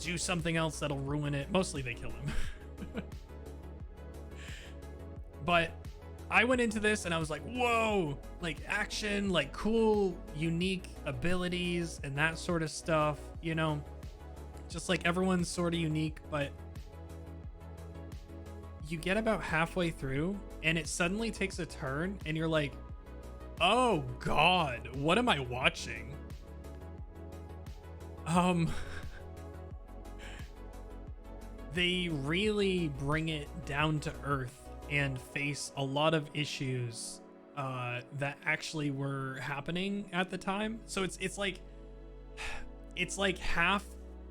do something else that'll ruin it. Mostly they kill him. But I went into this and I was like, whoa, like action, like cool, unique abilities and that sort of stuff, you know, just like everyone's sort of unique. But you get about halfway through and it suddenly takes a turn and you're like, oh God, what am I watching? They really bring it down to earth and face a lot of issues that actually were happening at the time. So it's like half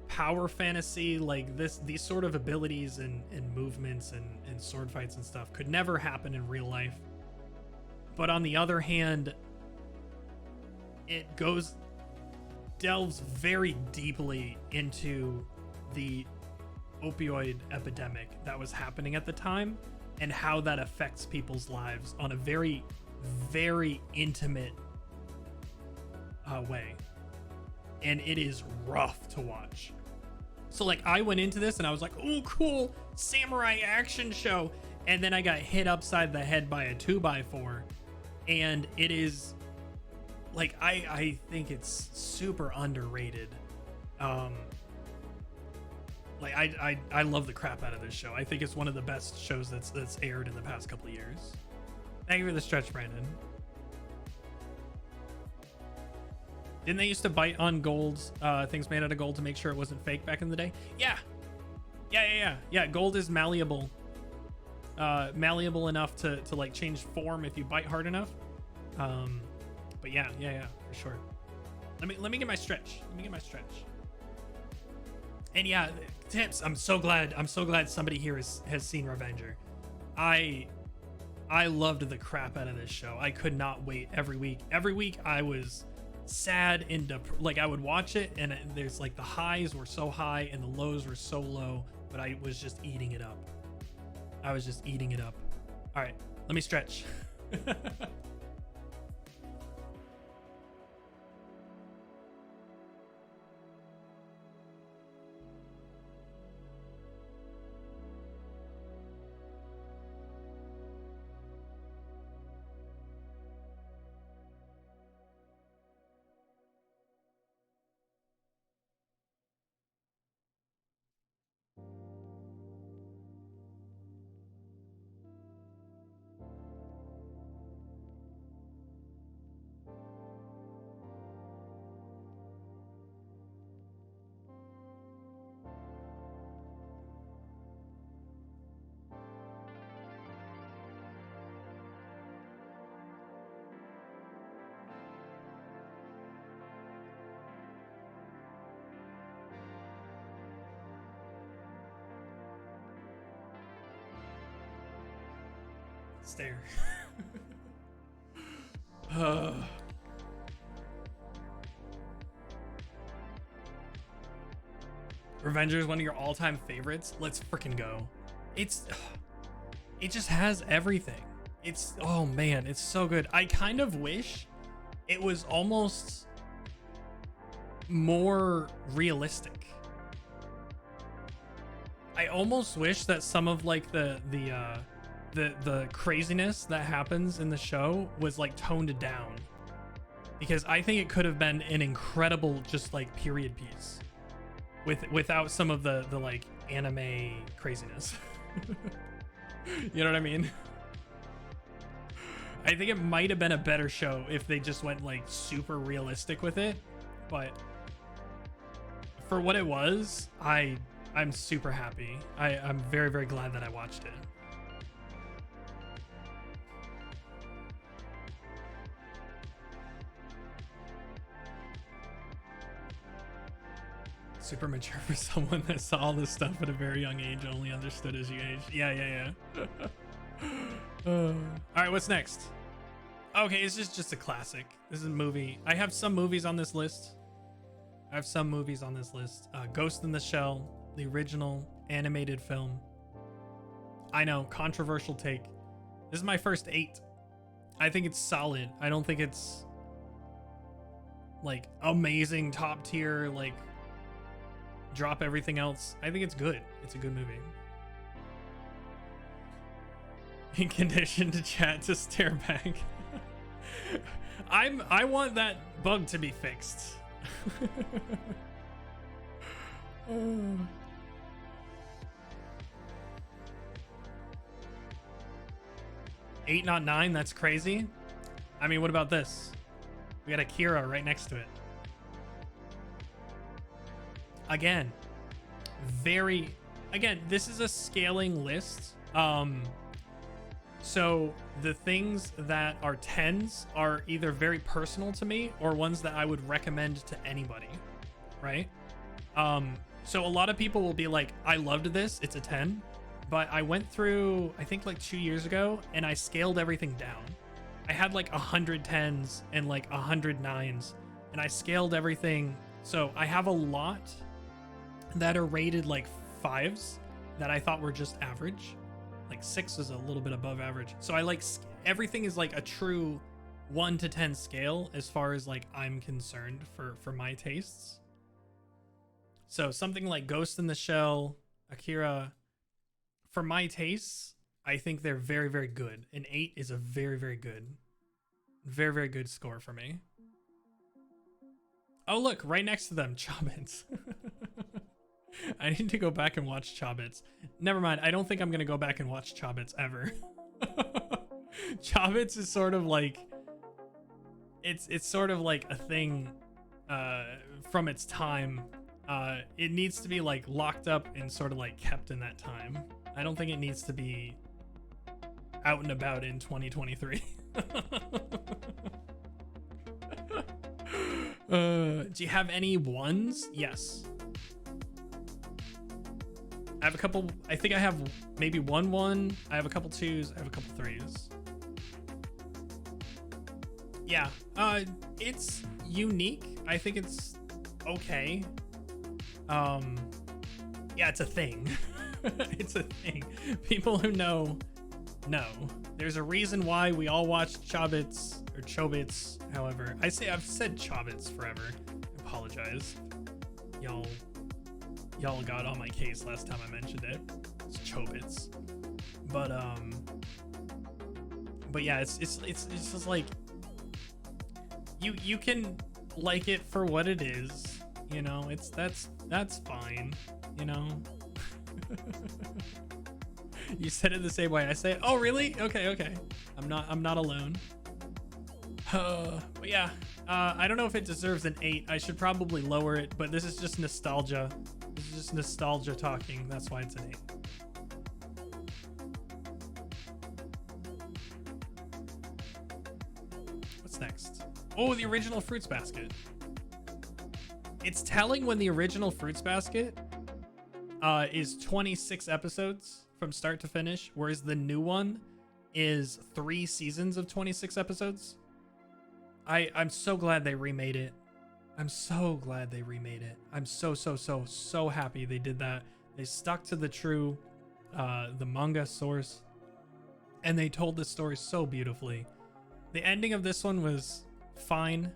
power fantasy, like these sort of abilities and movements and sword fights and stuff could never happen in real life. But on the other hand, it delves very deeply into the opioid epidemic that was happening at the time and how that affects people's lives on a very, very intimate way. and it is rough to watch. So like I went into this and I was like, oh cool, samurai action show, and then I got hit upside the head by a 2x4, and it is like I think it's super underrated. Like I love the crap out of this show. I think it's one of the best shows that's aired in the past couple of years. Thank you for the stretch, Brandon. Didn't they used to bite on gold, things made out of gold to make sure it wasn't fake back in the day? Yeah, gold is malleable. Malleable enough to like change form if you bite hard enough. But yeah, for sure. Let me get my stretch. And yeah, tips. I'm so glad somebody here has seen Revenger. I loved the crap out of this show. I could not wait every week. Every week I was sad and like I would watch it, and there's like the highs were so high and the lows were so low, but I was just eating it up. All right, let me stretch. Stare. Revenger is one of your all-time favorites. Let's freaking go. It just has everything. Oh man, it's so good. I kind of wish it was almost more realistic. I almost wish that some of like the craziness that happens in the show was like toned down, because I think it could have been an incredible just like period piece without some of the like anime craziness. You know what I mean? I think it might have been a better show if they just went like super realistic with it, but for what it was, I'm super happy. I'm very, very glad that I watched it. Super mature for someone that saw all this stuff at a very young age and only understood as you aged. Yeah. All right, what's next? Okay, it's just a classic. This is a movie. I have some movies on this list. Ghost in the Shell, the original animated film. I know, controversial take. This is my first 8. I think it's solid. I don't think it's like amazing top tier, like drop everything else. I think it's good. It's a good movie. In condition to chat to stare back. I want that bug to be fixed. Oh. 8, not 9. That's crazy. I mean, what about this? We got Akira right next to it. Again, this is a scaling list. So the things that are 10s are either very personal to me or ones that I would recommend to anybody, right? So a lot of people will be like, I loved this, it's a 10, but I went through, I think like 2 years ago, and I scaled everything down. I had like 100 10s and like 100 9s, and I scaled everything. So I have a lot that are rated like 5s that I thought were just average. Like 6 is a little bit above average. So I like everything is like a true 1 to 10 scale as far as like I'm concerned for my tastes. So something like Ghost in the Shell, Akira, for my tastes, I think they're very, very good. An 8 is a very, very good score for me. Oh, look, right next to them, Chobits. I need to go back and watch Chobits. Never mind, I don't think I'm going to go back and watch Chobits ever. Chobits is sort of like... It's sort of like a thing from its time. It needs to be like locked up and sort of like kept in that time. I don't think it needs to be out and about in 2023. Do you have any ones? Yes. I have a couple. I think I have maybe one. I have a couple 2s. I have a couple 3s. Yeah. It's unique. I think it's okay. Yeah, it's a thing. It's a thing. People who know. There's a reason why we all watch Chobits or Chobits. However, I've said Chobits forever. I apologize. Y'all got on my case last time I mentioned it. It's Chobits. But yeah, it's just like you can like it for what it is, you know. That's fine, you know. You said it the same way I say it. Oh, really? Okay. I'm not alone. But yeah, I don't know if it deserves an 8. I should probably lower it, but this is just nostalgia. This is just nostalgia talking. That's why it's an 8. What's next? Oh, the original Fruits Basket. It's telling when the original Fruits Basket is 26 episodes from start to finish, whereas the new one is 3 seasons of 26 episodes. I'm so glad they remade it. I'm so glad they remade it. I'm so happy they did that. They stuck to the true the manga source, and they told the story so beautifully. The ending of this one was fine,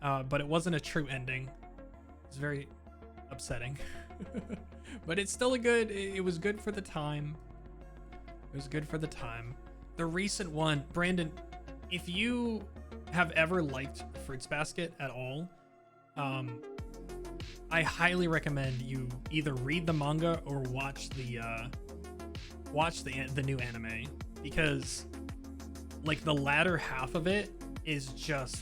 but it wasn't a true ending. It's very upsetting. But it's still it was good for the time. It was good for the time. The recent one, Brandon, if you have ever liked Fruits Basket at all, I highly recommend you either read the manga or watch the new anime, because like the latter half of it is just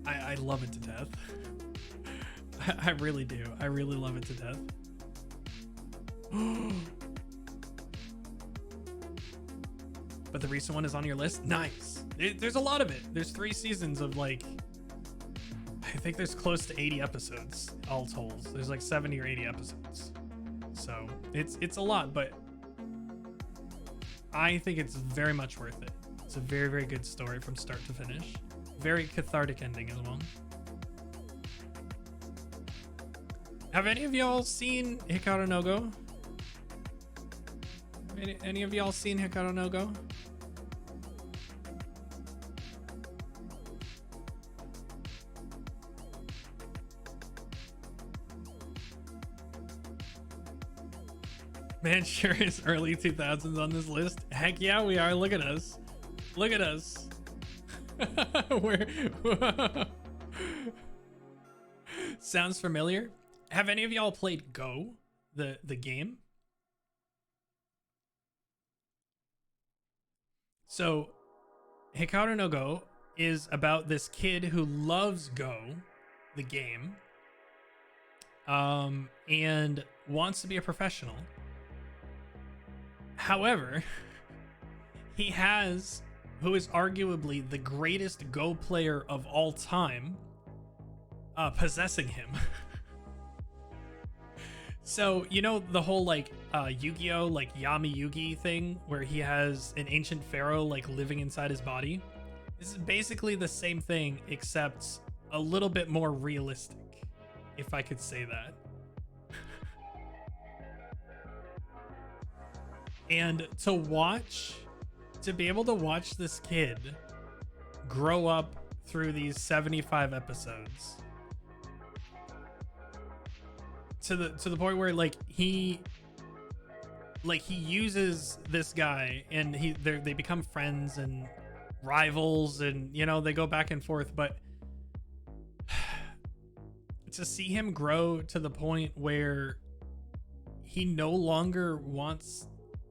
I love it to death. I really do. I really love it to death. But the recent one is on your list? Nice. There's a lot of it. There's 3 seasons of like, I think there's close to 80 episodes all told. There's like 70 or 80 episodes. So it's a lot, but I think it's very much worth it. It's a very, very good story from start to finish. Very cathartic ending as well. Have any of y'all seen Hikaru no Go? Any of y'all seen Hikaru no Go? Man, sure is early 2000s on this list. Heck yeah, we are. Look at us. Look at us. Sounds familiar. Have any of y'all played Go, the game? So, Hikaru no Go is about this kid who loves Go, the game, and wants to be a professional. However, he has, who is arguably the greatest Go player of all time, possessing him. So, you know the whole like Yu-Gi-Oh, like Yami Yugi thing, where he has an ancient pharaoh like living inside his body? This is basically the same thing, except a little bit more realistic, if I could say that. And to watch to be able to watch this kid grow up through these 75 episodes to the point where like he uses this guy and they become friends and rivals, and you know, they go back and forth, but to see him grow to the point where he no longer wants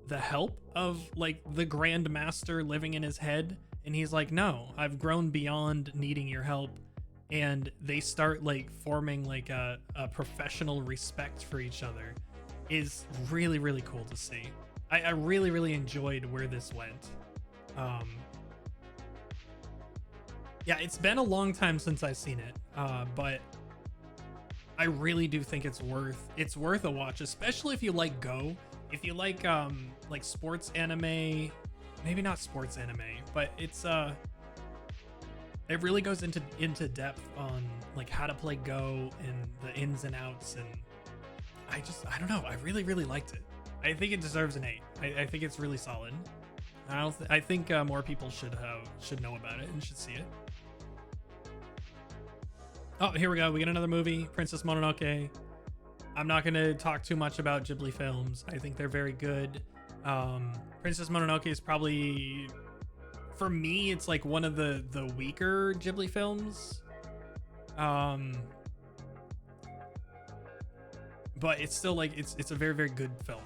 the help of like the Grand Master living in his head, and he's like, no, I've grown beyond needing your help, and they start like forming like a professional respect for each other, is really, really cool to see. I really, really enjoyed where this went. Yeah, it's been a long time since I've seen it, but I really do think it's worth a watch, especially if you like Go. If you like sports anime, maybe not sports anime, but it's it really goes into depth on like how to play Go and the ins and outs, and I don't know, I really, really liked it. I think it deserves an 8. I think it's really solid. I think more people should know about it and should see it. Oh, here we go. We get another movie, Princess Mononoke. I'm not going to talk too much about Ghibli films. I think they're very good. Princess Mononoke is probably, for me, it's like one of the weaker Ghibli films. But it's still like, it's a very, very good film.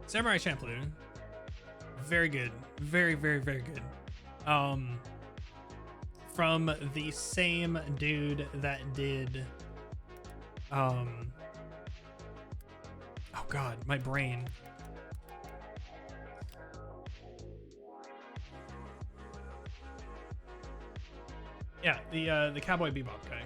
Samurai Champloo, very good. Very, very, very good. From the same dude that did oh god, my brain. Yeah, the Cowboy Bebop guy.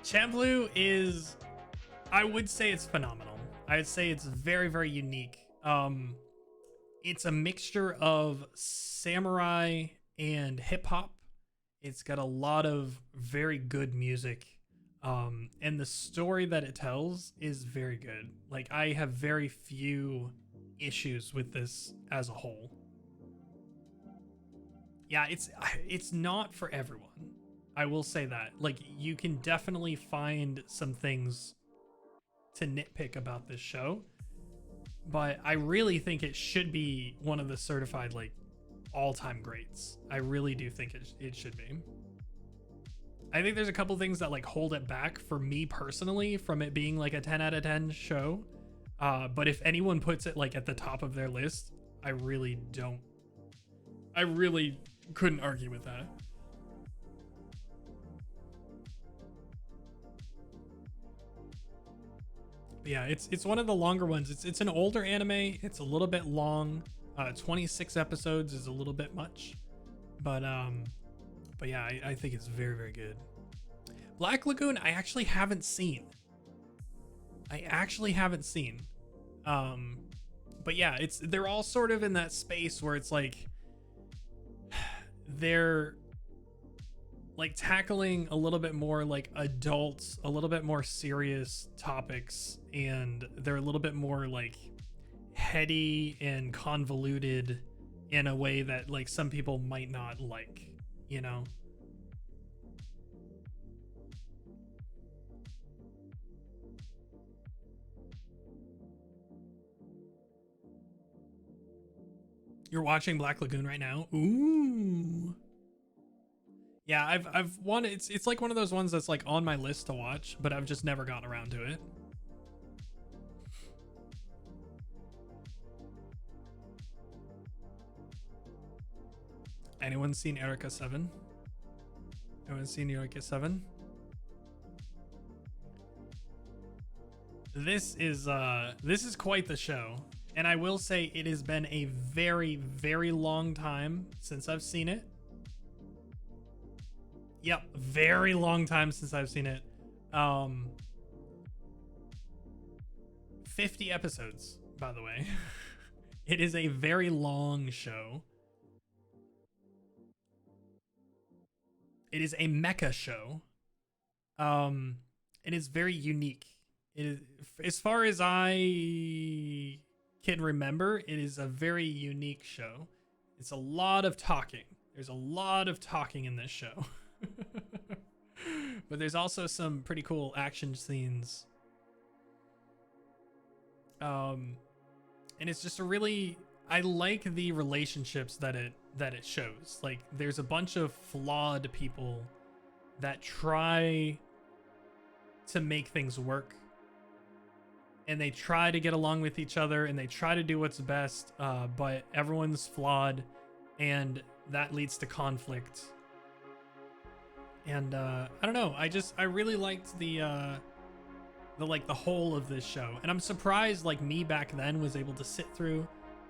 Champloo is, I would say it's phenomenal. I would say it's very, very unique. It's a mixture of samurai and hip hop. It's got a lot of very good music. And the story that it tells is very good. Like, I have very few issues with this as a whole. Yeah, it's not for everyone. I will say that. Like, you can definitely find some things to nitpick about this show, but I really think it should be one of the certified like all-time greats. I really do think it should be. I think there's a couple things that like hold it back for me personally from it being like a 10 out of 10 show, but if anyone puts it like at the top of their list, I really couldn't argue with that. Yeah, it's one of the longer ones. It's an older anime. It's a little bit long. 26 episodes is a little bit much, but yeah, I think it's very, very good. Black Lagoon, I actually haven't seen. But yeah, they're all sort of in that space where it's like they're like tackling a little bit more like adults, a little bit more serious topics, and they're a little bit more like heady and convoluted in a way that like some people might not like, you know? You're watching Black Lagoon right now? Ooh. Yeah, I've wanted, it's like one of those ones that's like on my list to watch, but I've just never gotten around to it. Anyone seen Erica 7? Anyone seen Eureka 7? This is quite the show, and I will say it has been a very, very long time since I've seen it. Yep, very long time since I've seen it. 50 episodes, by the way. It is a very long show. It is a mecha show. And it's very unique. It is, as far as I can remember, it is a very unique show. It's a lot of talking. There's a lot of talking in this show. But there's also some pretty cool action scenes. And it's just a really, I like the relationships that it shows. Like, there's a bunch of flawed people that try to make things work, and they try to get along with each other, and they try to do what's best, but everyone's flawed, and that leads to conflict. And I don't know, I really liked the whole of this show, and I'm surprised like me back then was able to sit through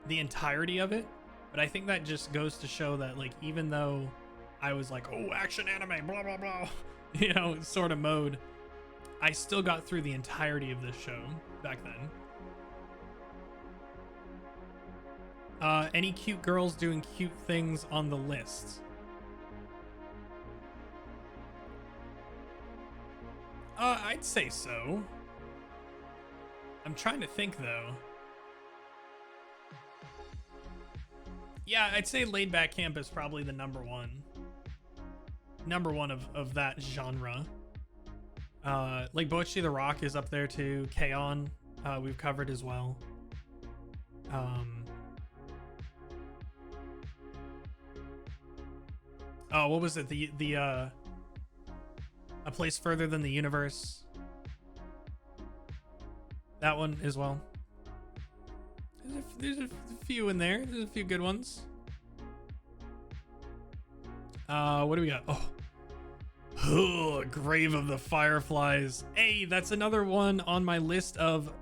the entirety of it. But I think that just goes to show that, like, even though I was like, oh, action anime, blah blah blah, you know, sort of mode, I still got through the entirety of this show back then. Any cute girls doing cute things on the list? I'd say so. I'm trying to think though. Yeah, I'd say Laid Back Camp is probably the number one of that genre. Like Bocchi the Rock is up there too. K-On! We've covered as well. Oh, what was it? The A Place Further Than the Universe. That one as well. There's a few in there. There's a few good ones. What do we got? Oh, Grave of the Fireflies. Hey, that's another one on my list of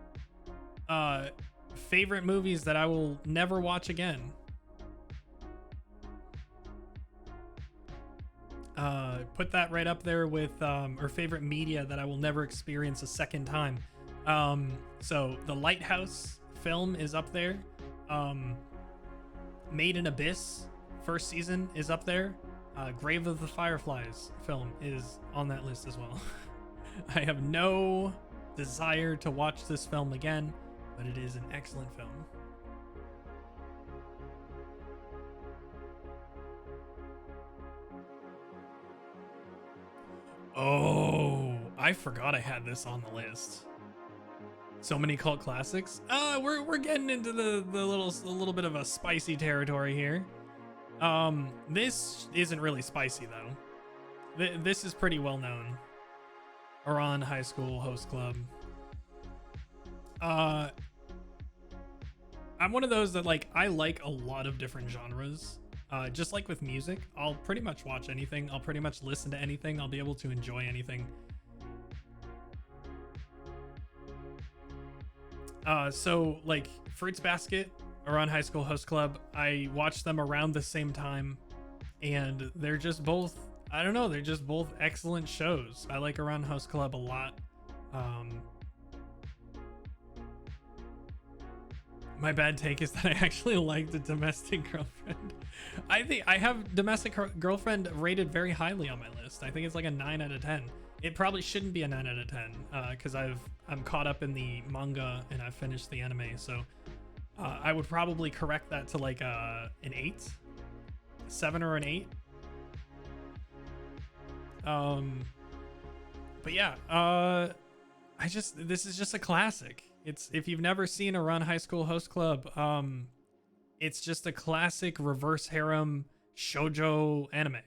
favorite movies that I will never watch again. Put that right up there with or favorite media that I will never experience a second time. So The Lighthouse film is up there. Made in Abyss first season is up there. Grave of the Fireflies film is on that list as well. I have no desire to watch this film again, but it is an excellent film. Oh, I forgot I had this on the list. So many cult classics. We're getting into the little bit of a spicy territory here. This isn't really spicy though. This is pretty well known. Iran High School Host Club. I'm one of those that, like, I like a lot of different genres. Just like with music, I'll pretty much watch anything. I'll pretty much listen to anything. I'll be able to enjoy anything. So like Fruits Basket, Iran High School Host Club, I watched them around the same time, and they're just both, I don't know, they're just both excellent shows. I like Iran Host Club a lot. My bad take is that I actually like the Domestic Girlfriend. I think I have Domestic Girlfriend rated very highly on my list. I think it's like a 9 out of 10. It probably shouldn't be a 9 out of 10 because I'm caught up in the manga and I've finished the anime. So I would probably correct that to like an 8, 7 or an 8. But yeah, this is just a classic. It's, if you've never seen Iran High School Host Club, it's just a classic reverse harem shoujo anime.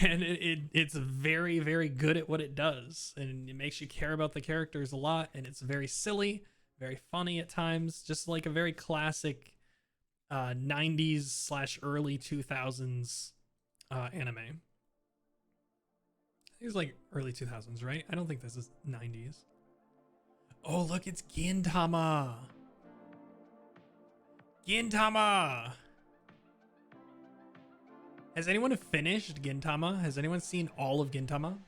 And it's very, very good at what it does, and it makes you care about the characters a lot, and it's very silly, very funny at times, just like a very classic 90s / early 2000s anime. I think it's like early 2000s, right? I don't think this is 90s. Oh, look, it's Gintama. Gintama. Has anyone finished Gintama? Has anyone seen all of Gintama?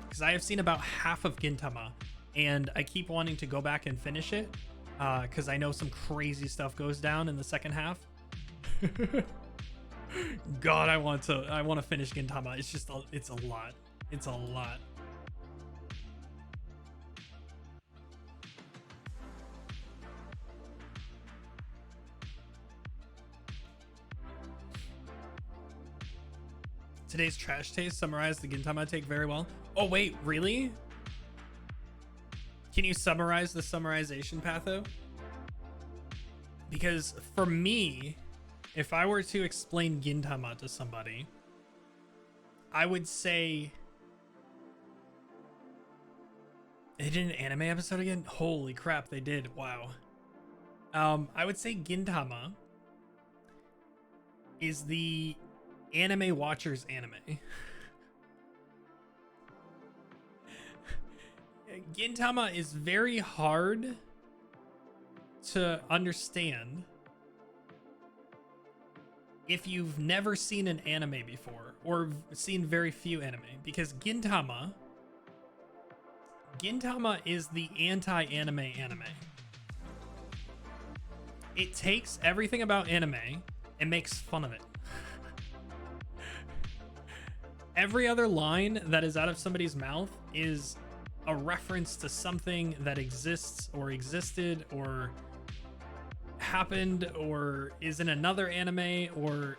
Because I have seen about half of Gintama, and I keep wanting to go back and finish it because I know some crazy stuff goes down in the second half. God, I want to finish Gintama. It's just it's a lot. It's a lot. Today's trash taste summarized the Gintama take very well. Oh wait, really? Can you summarize the summarization, Patho? Because for me, if I were to explain Gintama to somebody, I would say... They did an anime episode again? Holy crap, they did. Wow. I would say Gintama is the anime watcher's anime. Gintama is very hard to understand if you've never seen an anime before or seen very few anime, because Gintama is the anti-anime anime. It takes everything about anime and makes fun of it. Every other line that is out of somebody's mouth is a reference to something that exists or existed or happened or is in another anime or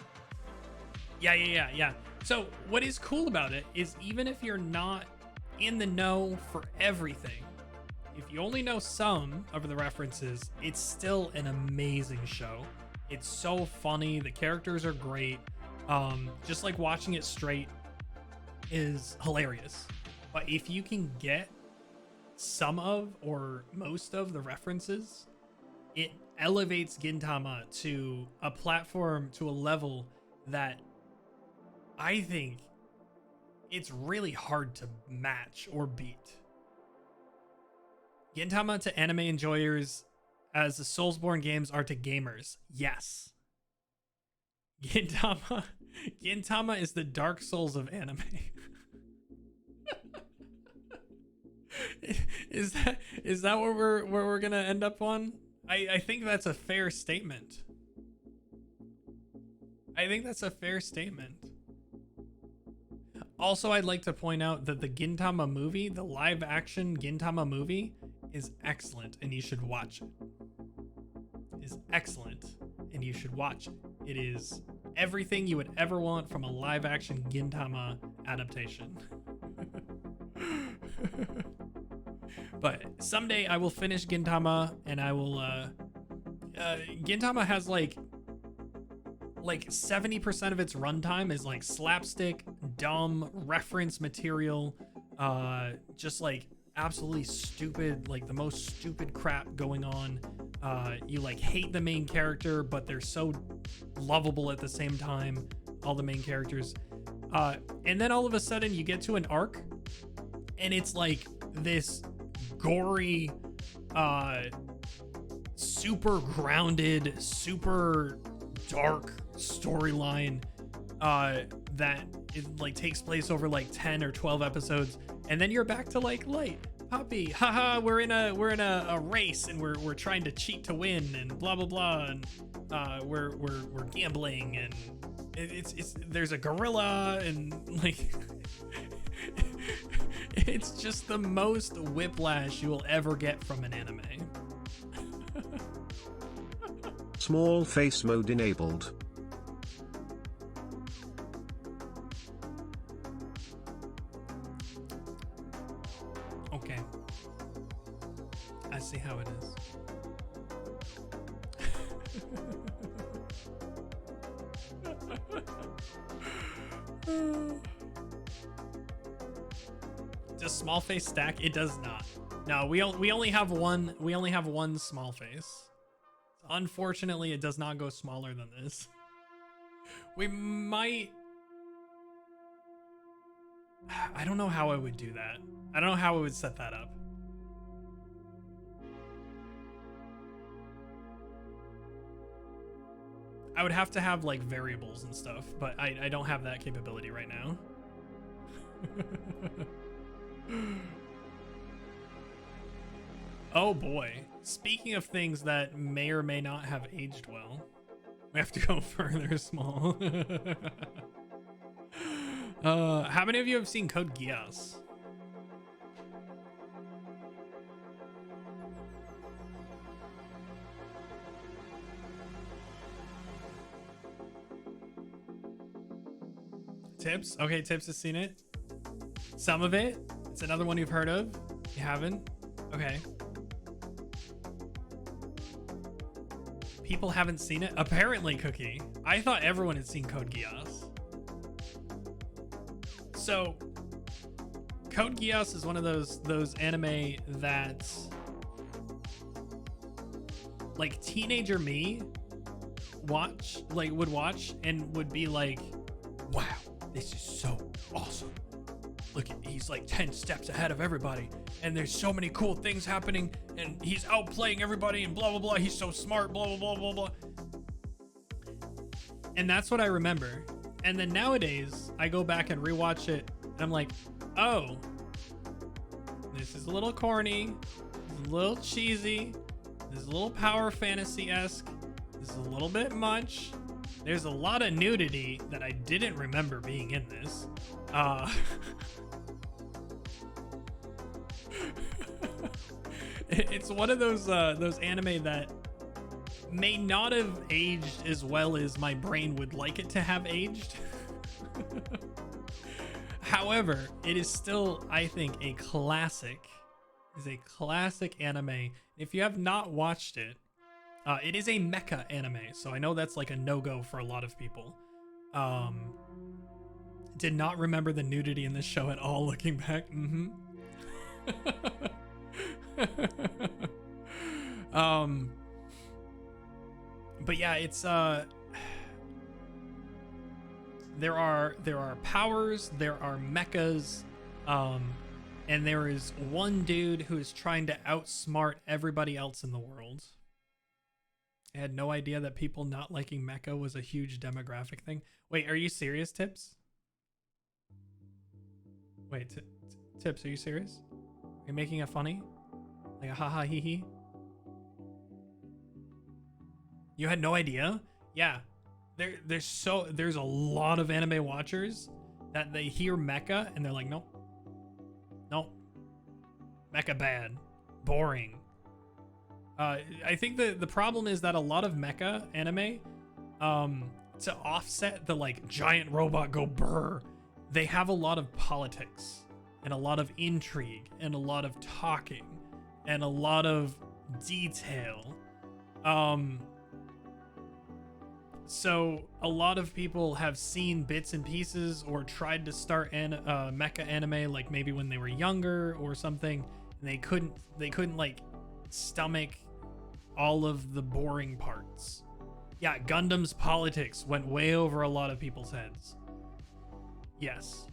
yeah. So what is cool about it is, even if you're not in the know for everything, if you only know some of the references, it's still an amazing show. It's so funny. The characters are great. Just like watching it straight is hilarious. But if you can get some of or most of the references, it elevates Gintama to a platform, to a level that I think it's really hard to match or beat. Gintama to anime enjoyers as the Soulsborne games are to gamers. Yes. Gintama is the Dark Souls of anime. Is that where we're gonna end up on? I think that's a fair statement. I think that's a fair statement. Also, I'd like to point out that the Gintama movie, the live action Gintama movie, is excellent and you should watch it. It is excellent and you should watch it. It is everything you would ever want from a live action Gintama adaptation. But someday I will finish Gintama and I will Gintama has like 70% of its runtime is like slapstick, dumb reference material, just like absolutely stupid, like the most stupid crap going on. You like hate the main character, but they're so lovable at the same time, all the main characters. And then all of a sudden you get to an arc and it's like this gory, super grounded, super dark storyline that it like takes place over like 10 or 12 episodes, and then you're back to like light puppy, haha, we're in a race and we're trying to cheat to win and blah blah blah, and we're gambling and it's there's a gorilla and like it's just the most whiplash you will ever get from an anime. Small face mode enabled. Okay. I see how it is. Does small face stack? It does not. No, we only have one. We only have one small face. Unfortunately, it does not go smaller than this. We might... I don't know how I would do that. I don't know how I would set that up. I would have to have like variables and stuff, but I don't have that capability right now. Oh boy. Speaking of things that may or may not have aged well, We have to go further small. How many of you have seen Code Geass? Tips? Okay, Tips has seen it. Some of it. It's another one you've heard of. You haven't? Okay. People haven't seen it? Apparently, Cookie. I thought everyone had seen Code Geass. So, Code Geass is one of those anime that, like, teenager me would watch and would be like, wow, this is so awesome. Look, he's like 10 steps ahead of everybody, and there's so many cool things happening, and he's outplaying everybody, and blah blah blah. He's so smart, blah blah blah blah blah. And that's what I remember. And then nowadays, I go back and rewatch it, and I'm like, oh, this is a little corny, this is a little cheesy, this is a little power fantasy-esque, this is a little bit much. There's a lot of nudity that I didn't remember being in this. It's one of those anime that may not have aged as well as my brain would like it to have aged. However, it is still, I think, a classic. It's a classic anime. If you have not watched it, it is a mecha anime, so I know that's like a no-go for a lot of people. Did not remember the nudity in this show at all looking back. But yeah, it's there are powers, there are mechas, and there is one dude who is trying to outsmart everybody else in the world. I had no idea that people not liking mecha was a huge demographic thing. Wait, are you serious, Tips? Wait, Tips, are you serious? Are you making it funny? Like a haha hee hee? You had no idea? Yeah. There's a lot of anime watchers that they hear mecha and they're like, nope. Nope. Mecha bad. Boring. I think the problem is that a lot of mecha anime, to offset the like giant robot go brr, they have a lot of politics and a lot of intrigue and a lot of talking and a lot of detail. So a lot of people have seen bits and pieces or tried to start mecha anime like maybe when they were younger or something, and they couldn't like stomach all of the boring parts. Yeah, Gundam's politics went way over a lot of people's heads. Yes.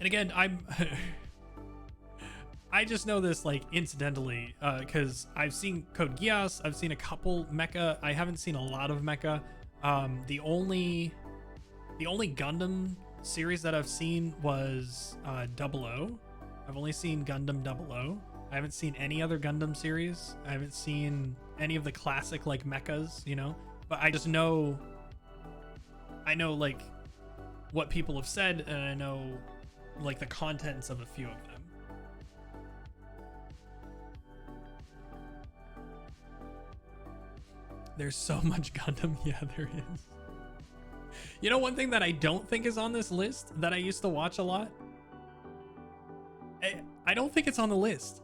And again, I just know this like incidentally, because I've seen Code Geass, I've seen a couple mecha. I haven't seen a lot of mecha. The only Gundam series that I've seen was 00. I've only seen Gundam 00. I haven't seen any other Gundam series. I haven't seen any of the classic like mechas, you know. But I just know, like what people have said, and I know like the contents of a few of them. There's so much Gundam. Yeah, there is. You know, one thing that I don't think is on this list that I used to watch a lot? I don't think it's on the list.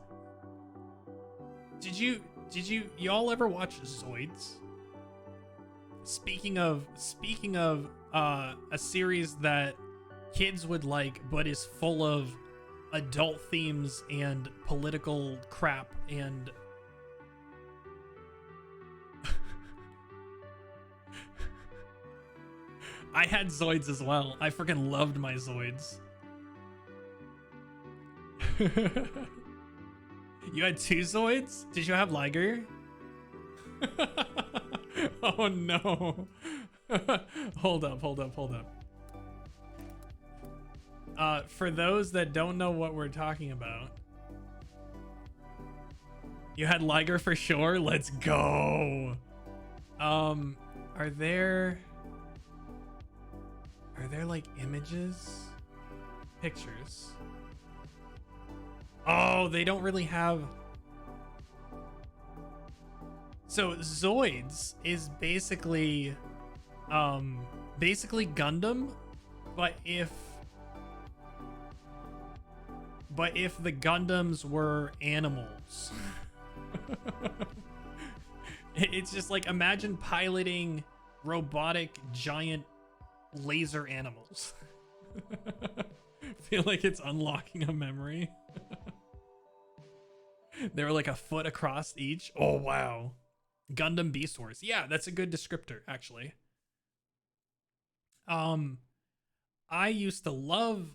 Did y'all ever watch Zoids? Speaking of a series that kids would like but is full of adult themes and political crap and I had Zoids as well. I freaking loved my Zoids. You had 2 Zoids? Did you have Liger? Oh no. Hold up. For those that don't know what we're talking about, you had Liger for sure. Let's go. Are there like images? Pictures? Oh, they don't really have. So Zoids is basically Gundam, but if the Gundams were animals. It's just like, imagine piloting robotic giant laser animals. Feel like it's unlocking a memory. They're like a foot across each. Oh wow. Gundam Beast Wars. Yeah, that's a good descriptor, actually. I used to love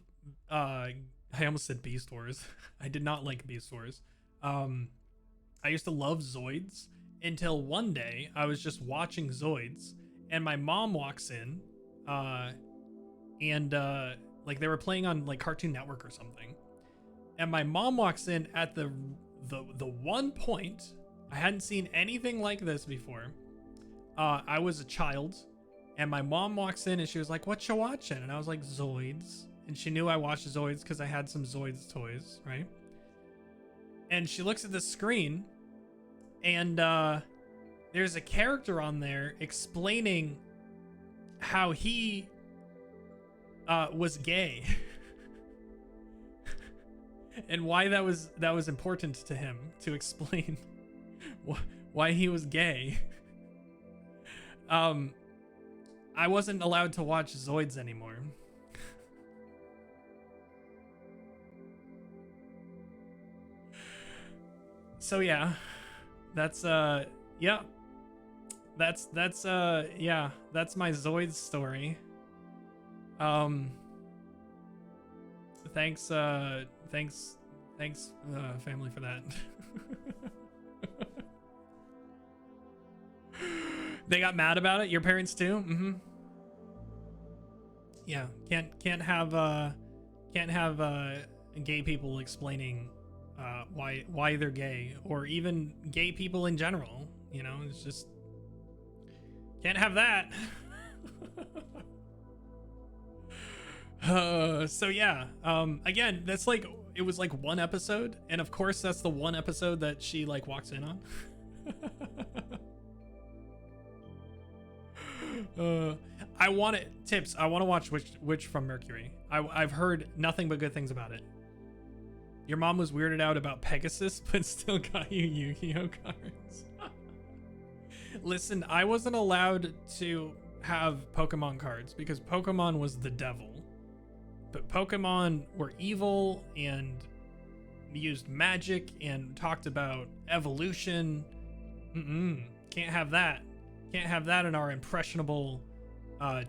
I almost said Beast Wars. I did not like Beast Wars. I used to love Zoids until one day I was just watching Zoids and my mom walks in and like they were playing on like Cartoon Network or something. And my mom walks in at the one point. I hadn't seen anything like this before. I was a child and my mom walks in and she was like, "What you watching?" And I was like, "Zoids." And she knew I watched Zoids because I had some Zoids toys, right? And she looks at the screen and there's a character on there explaining how he was gay. And why that was important to him to explain why he was gay. I wasn't allowed to watch Zoids anymore. So yeah, that's yeah, that's yeah, that's my Zoids story. Thanks family for that. They got mad about it. Your parents too? Mm-hmm. Yeah, can't have gay people explaining why they're gay, or even gay people in general. You know, it's just can't have that. So yeah, again, that's like, it was like one episode, and of course that's the one episode that she like walks in on. I want it. Tips. I want to watch Witch from Mercury. I've heard nothing but good things about it. Your mom was weirded out about Pegasus, but still got you Yu-Gi-Oh cards. Listen, I wasn't allowed to have Pokemon cards because Pokemon was the devil. But Pokemon were evil and used magic and talked about evolution. Can't have that. Can't have that in our impressionable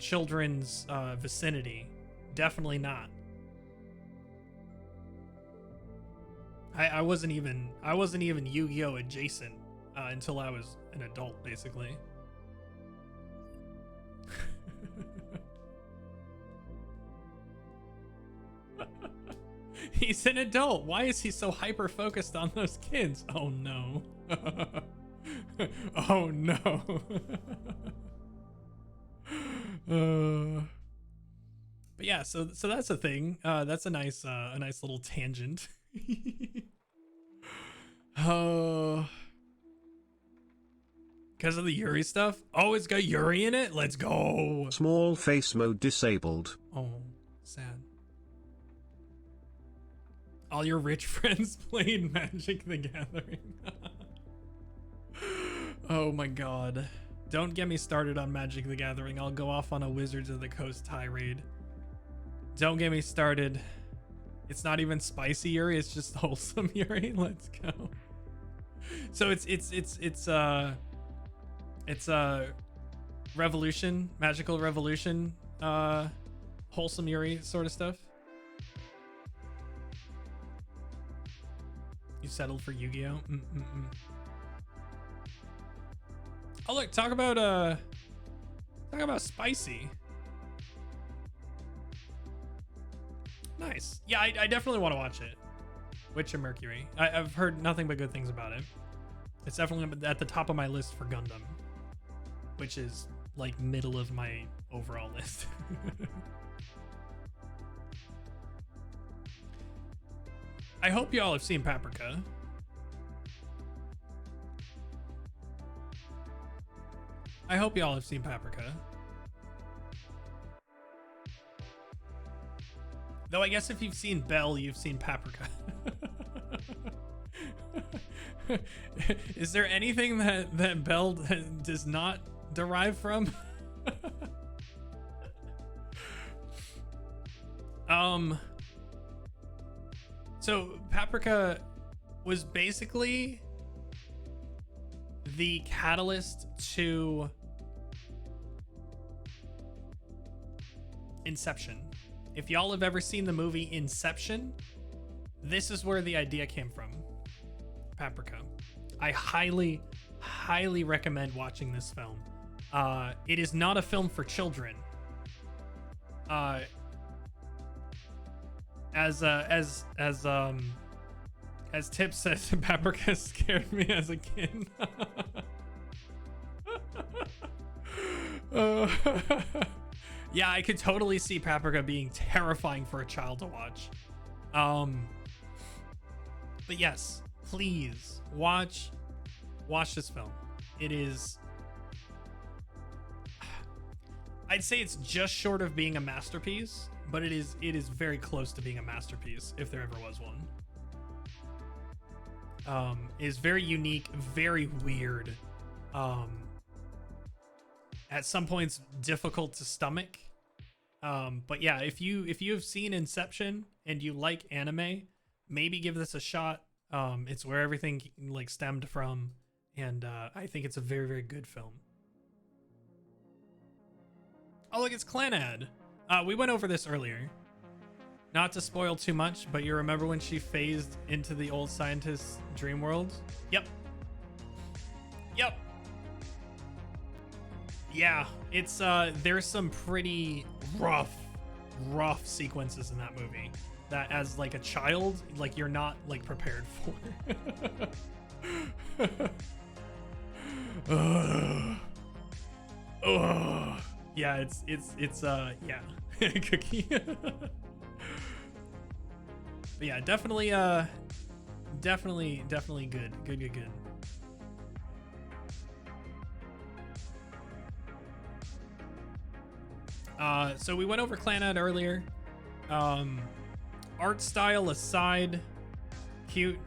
children's vicinity. Definitely not. I wasn't even Yu-Gi-Oh adjacent until I was an adult, basically. He's an adult. Why is he so hyper focused on those kids? Oh no. Oh no. But yeah, so that's a thing. That's a nice little tangent. Oh, because of the Yuri stuff. Oh, it's got Yuri in it. Let's go. Small face mode disabled. Oh, sad. All your rich friends played Magic the Gathering. Oh my god. Don't get me started on Magic the Gathering. I'll go off on a Wizards of the Coast tirade. Don't get me started. It's not even spicy Yuri, it's just wholesome Yuri. Let's go. So it's revolution, magical revolution, wholesome Yuri sort of stuff. You settled for Yu-Gi-Oh? Oh look, talk about spicy. Nice. Yeah, I definitely want to watch it. Witch of Mercury. I've heard nothing but good things about it. It's definitely at the top of my list for Gundam, which is like middle of my overall list. I hope y'all have seen Paprika. I hope y'all have seen Paprika. Though I guess if you've seen Belle, you've seen Paprika. Is there anything that Belle does not derive from? So Paprika was basically the catalyst to Inception. If y'all have ever seen the movie Inception, this is where the idea came from. Paprika. I highly, highly recommend watching this film. It is not a film for children. As Tip says, Paprika scared me as a kid. Yeah, I could totally see Paprika being terrifying for a child to watch. But yes, please watch this film. It is, I'd say it's just short of being a masterpiece, but it is very close to being a masterpiece if there ever was one. Is very unique, very weird. At some points difficult to stomach. But yeah, if you have seen Inception and you like anime, maybe give this a shot. It's where everything like stemmed from, and I think it's a very, very good film. Oh, look, it's Clanad. We went over this earlier. Not to spoil too much, but you remember when she phased into the old scientist's dream world? Yep. Yeah, it's there's some pretty rough sequences in that movie that as like a child, like you're not like prepared for. Yeah, it's yeah. Cookie. But yeah, definitely good. So we went over Clanad earlier. Art style aside, cute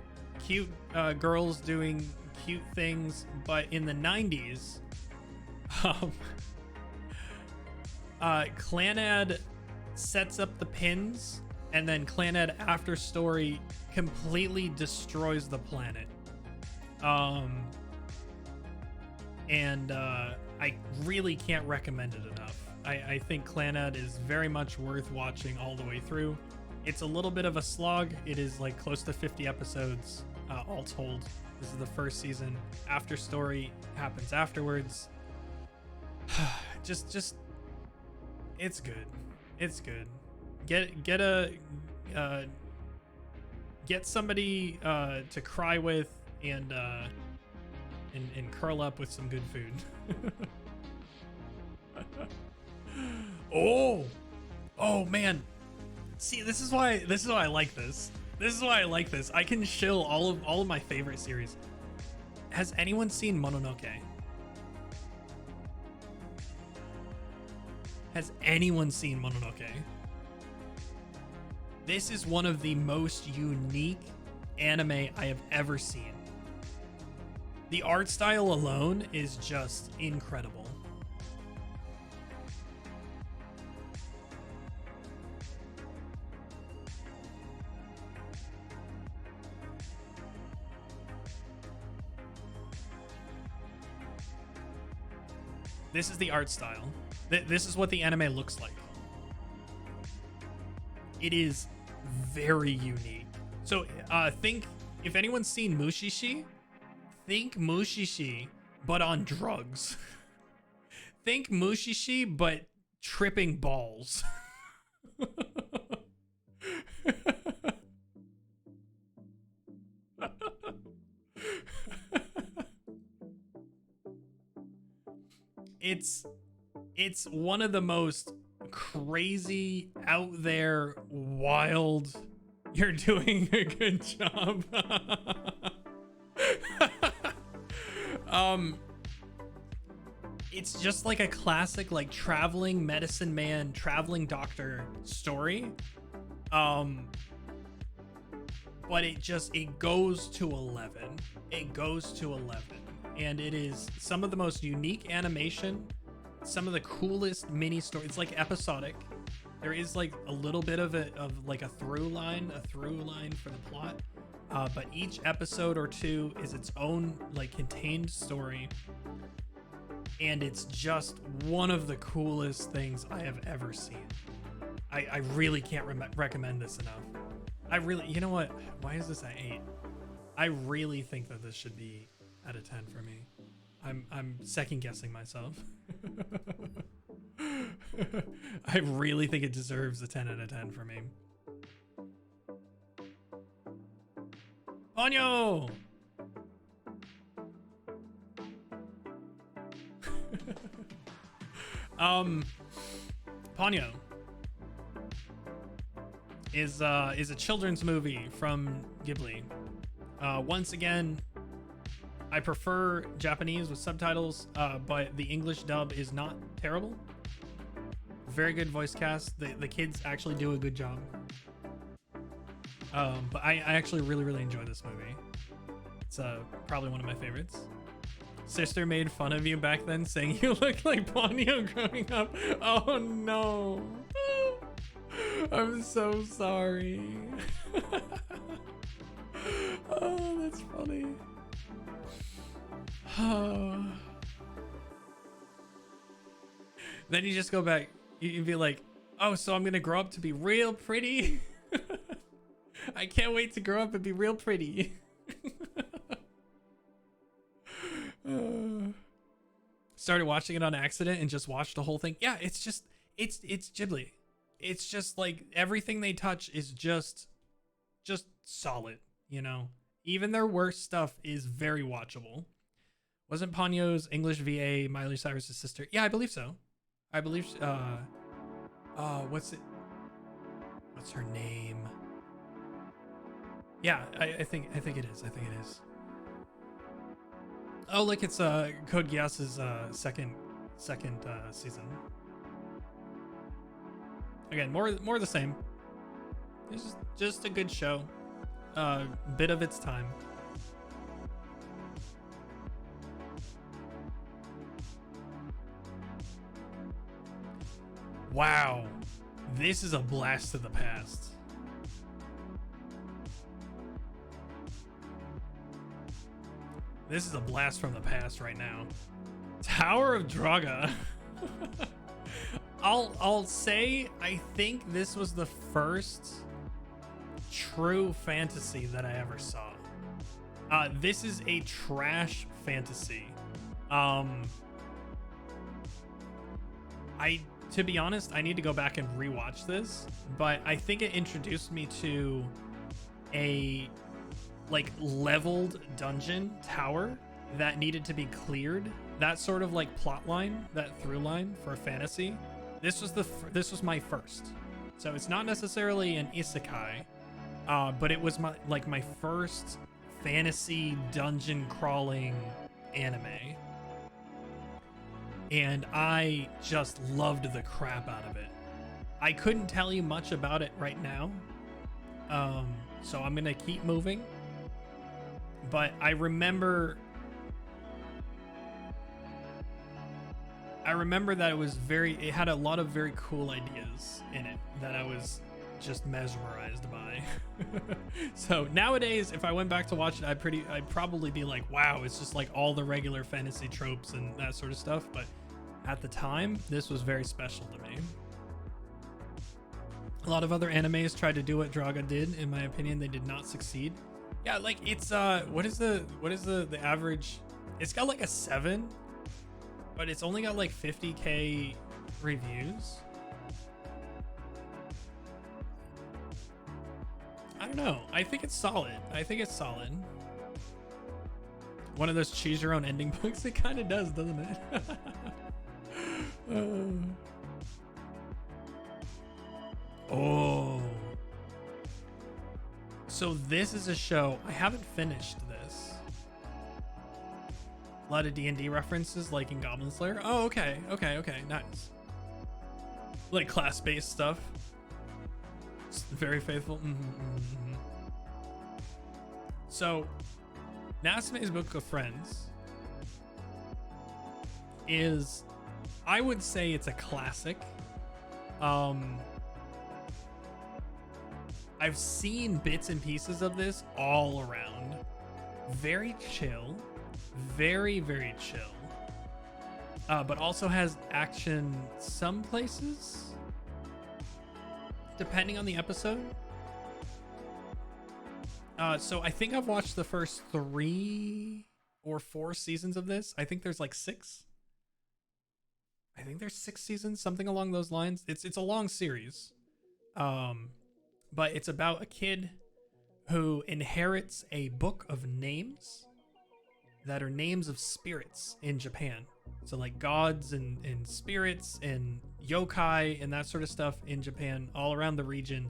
girls doing cute things, but in the 90s, Clanad sets up the pins, and then Clanad After Story completely destroys the planet. And I really can't recommend it enough. I think Clanad is very much worth watching all the way through. It's a little bit of a slog. It is like close to 50 episodes all told. This is the first season. After Story happens afterwards. just it's good. It's good. Get somebody to cry with and curl up with some good food. Oh man. See, this is why I like this. This is why I like this. I can shill all of my favorite series. Has anyone seen Mononoke? Has anyone seen Mononoke? This is one of the most unique anime I have ever seen. The art style alone is just incredible. This is the art style. This is what the anime looks like. It is very unique. So think, if anyone's seen Mushishi, think Mushishi, but on drugs. Think Mushishi, but tripping balls. It's one of the most crazy, out there, wild. You're doing a good job. It's just like a classic, like traveling medicine man, traveling doctor story. But it goes to 11. It goes to 11. And it is some of the most unique animation, some of the coolest mini stories. It's like episodic. There is like a little bit of like a through line for the plot. But each episode or two is its own like contained story. And it's just one of the coolest things I have ever seen. I really can't recommend this enough. You know what? Why is this at 8? I really think that this should be at a 10 for me. I'm second guessing myself. I really think it deserves a 10 out of 10 for me. Ponyo! Ponyo is a children's movie from Ghibli. Once again, I prefer Japanese with subtitles, but the English dub is not terrible. Very good voice cast. The kids actually do a good job. But I actually really enjoy this movie. It's probably one of my favorites. Sister made fun of you back then, saying you look like Ponyo growing up. Oh no. I'm so sorry. Oh, that's funny. Then you just go back. You'd be like, oh, so I'm gonna grow up to be real pretty. I can't wait to grow up and be real pretty. Started watching it on accident and just watched the whole thing. Yeah, it's Ghibli. It's just like everything they touch is just solid, you know. Even their worst stuff is very watchable. Wasn't Ponyo's English VA Miley Cyrus's sister? Yeah, I believe so. I believe what's her name? Yeah, I think it is. Oh, look, it's Code Geass's second season. Again, more the same. It's just a good show. Bit of its time. Wow, this is a blast to the past. This is a blast from the past right now. Tower of Draga. I'll say I think this was the first true fantasy that I ever saw. This is a trash fantasy. To be honest, I need to go back and rewatch this, but I think it introduced me to a like leveled dungeon tower that needed to be cleared. That sort of like plot line, that through line for a fantasy. This was my first. So it's not necessarily an isekai, but it was my first fantasy dungeon crawling anime. And I just loved the crap out of it. I couldn't tell you much about it right now. So I'm gonna keep moving. But I remember that it had a lot of very cool ideas in it that I was just mesmerized by. So nowadays, if I went back to watch it, I'd probably be like, wow, it's just like all the regular fantasy tropes and that sort of stuff. But at the time, this was very special to me. A lot of other animes tried to do what Draga did. In my opinion, they did not succeed. Yeah, like it's what is the average? It's got like a 7, but it's only got like 50k reviews. I don't know. I think it's solid. One of those choose your own ending books. It kind of does, doesn't it? Oh. So this is a show. I haven't finished this. A lot of D&D references, like in Goblin Slayer. Oh, okay. Nice. Like class-based stuff. It's very faithful. So, Natsume's Book of Friends is, I would say it's a classic. I've seen bits and pieces of this all around. Very chill. Very, very chill. But also has action some places, depending on the episode. So I think I've watched the first 3 or 4 seasons of this. I think there's like 6. I think there's 6 seasons, something along those lines. It's a long series. But it's about a kid who inherits a book of names that are names of spirits in Japan. So like gods and spirits and yokai and that sort of stuff in Japan, all around the region.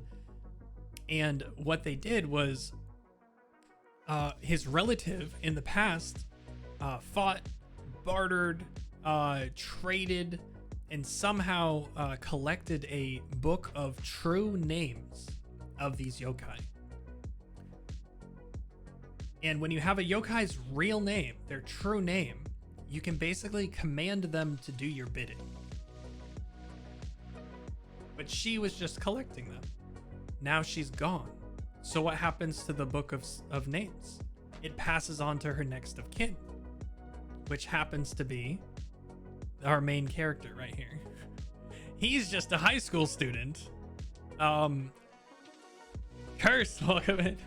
And what they did was his relative in the past fought, bartered, traded, and somehow collected a book of true names of these yokai. And when you have a yokai's real name, their true name, you can basically command them to do your bidding. But she was just collecting them. Now she's gone. So what happens to the book of names? It passes on to her next of kin, which happens to be our main character right here. He's just a high school student. Curse, welcome in.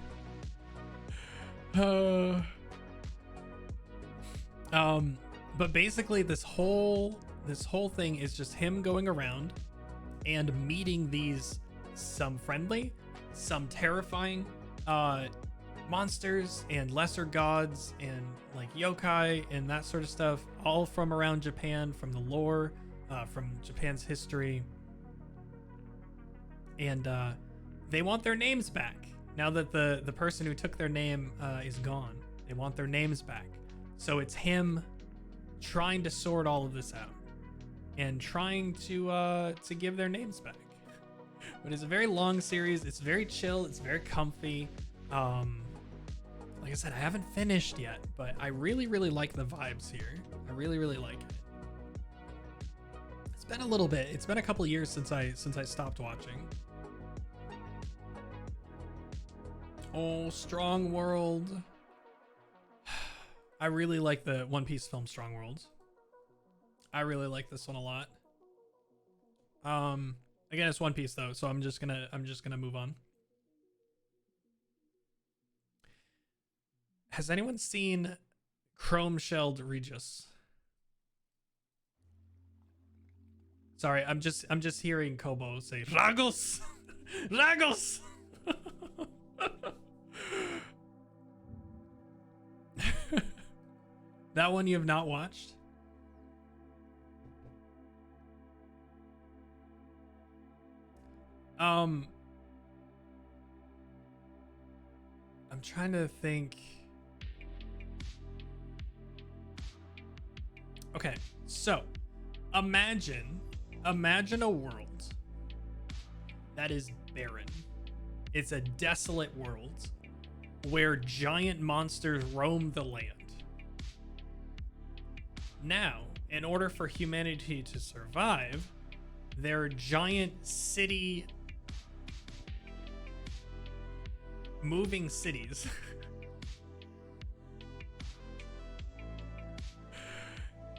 But basically this whole thing is just him going around and meeting these, some friendly, some terrifying monsters and lesser gods and like yokai and that sort of stuff, all from around Japan, from the lore, from Japan's history. And they want their names back now that the person who took their name is gone. They want their names back. So it's him trying to sort all of this out and trying to give their names back. But it's a very long series. It's very chill. It's very comfy. Like I said, I haven't finished yet, but I really, really like the vibes here. I really, really like it. It's been a little bit. It's been a couple years since I stopped watching. Oh, Strong World. I really like the One Piece film Strong World. I really like this one a lot. Again, it's One Piece though, so I'm just gonna move on. Has anyone seen Chrome Shelled Regis? Sorry, I'm just hearing Kobo say Ragos! Ragos! That one you have not watched? I'm trying to think. Okay, so imagine a world that is barren. It's a desolate world where giant monsters roam the land. Now, in order for humanity to survive, there are giant city moving cities.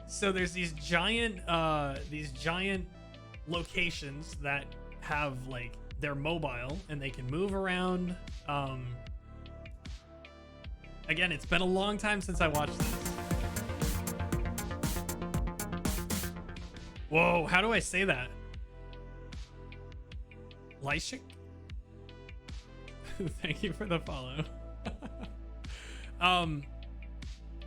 So there's these giant locations that have like, they're mobile and they can move around. Again, it's been a long time since I watched this. Whoa, how do I say that? Lyshik? Thank you for the follow.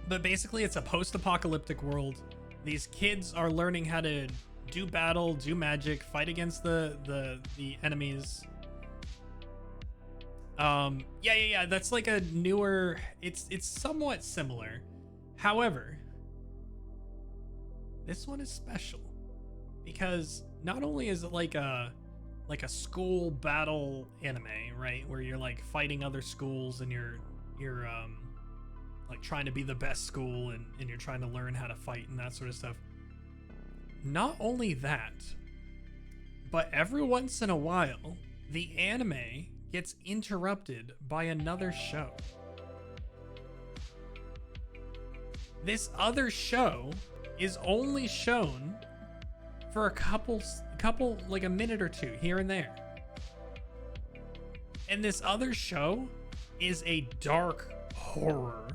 But basically it's a post-apocalyptic world. These kids are learning how to do battle, do magic, fight against the enemies. Yeah, that's like a newer, it's somewhat similar. However, this one is special because not only is it like a school battle anime, right, where you're like fighting other schools and you're like trying to be the best school and you're trying to learn how to fight and that sort of stuff. Not only that, but every once in a while, the anime gets interrupted by another show. This other show is only shown for a couple, like a minute or two here and there. And this other show is a dark horror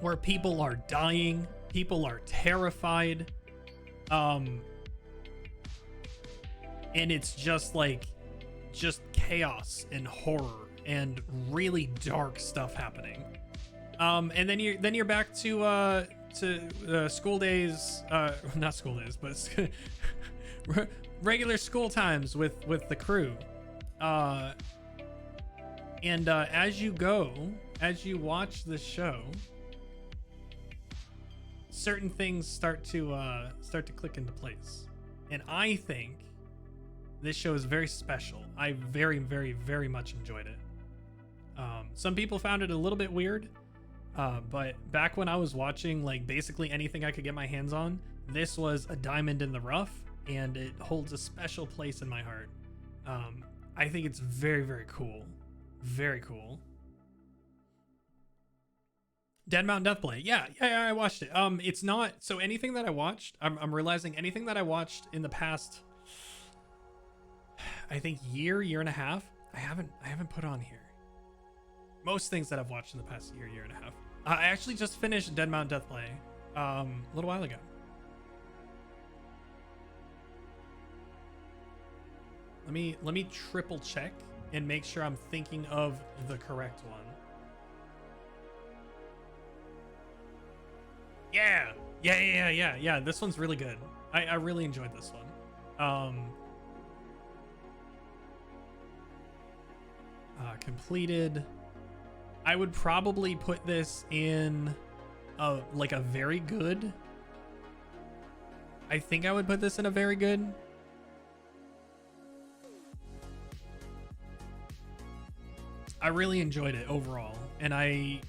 where people are dying, people are terrified, and it's just chaos and horror and really dark stuff happening. And then you're back to school days, not school days, but regular school times with the crew. And as you watch the show, certain things start to click into place. And I think this show is very special. I very, very, very much enjoyed it. Some people found it a little bit weird, but back when I was watching like basically anything I could get my hands on, this was a diamond in the rough, and it holds a special place in my heart. I think it's very, very cool. Very cool. Dead Mountain Deathplay. Yeah, I watched it. It's not, so anything that I watched, I'm realizing anything that I watched in the past, I think year and a half, I haven't put on here. Most things that I've watched in the past year and a half. I actually just finished Dead Mountain Deathplay a little while ago. Let me triple check and make sure I'm thinking of the correct one. Yeah. This one's really good. I really enjoyed this one. Completed. I would probably put this in like a very good. I think I would put this in a very good. I really enjoyed it overall, and I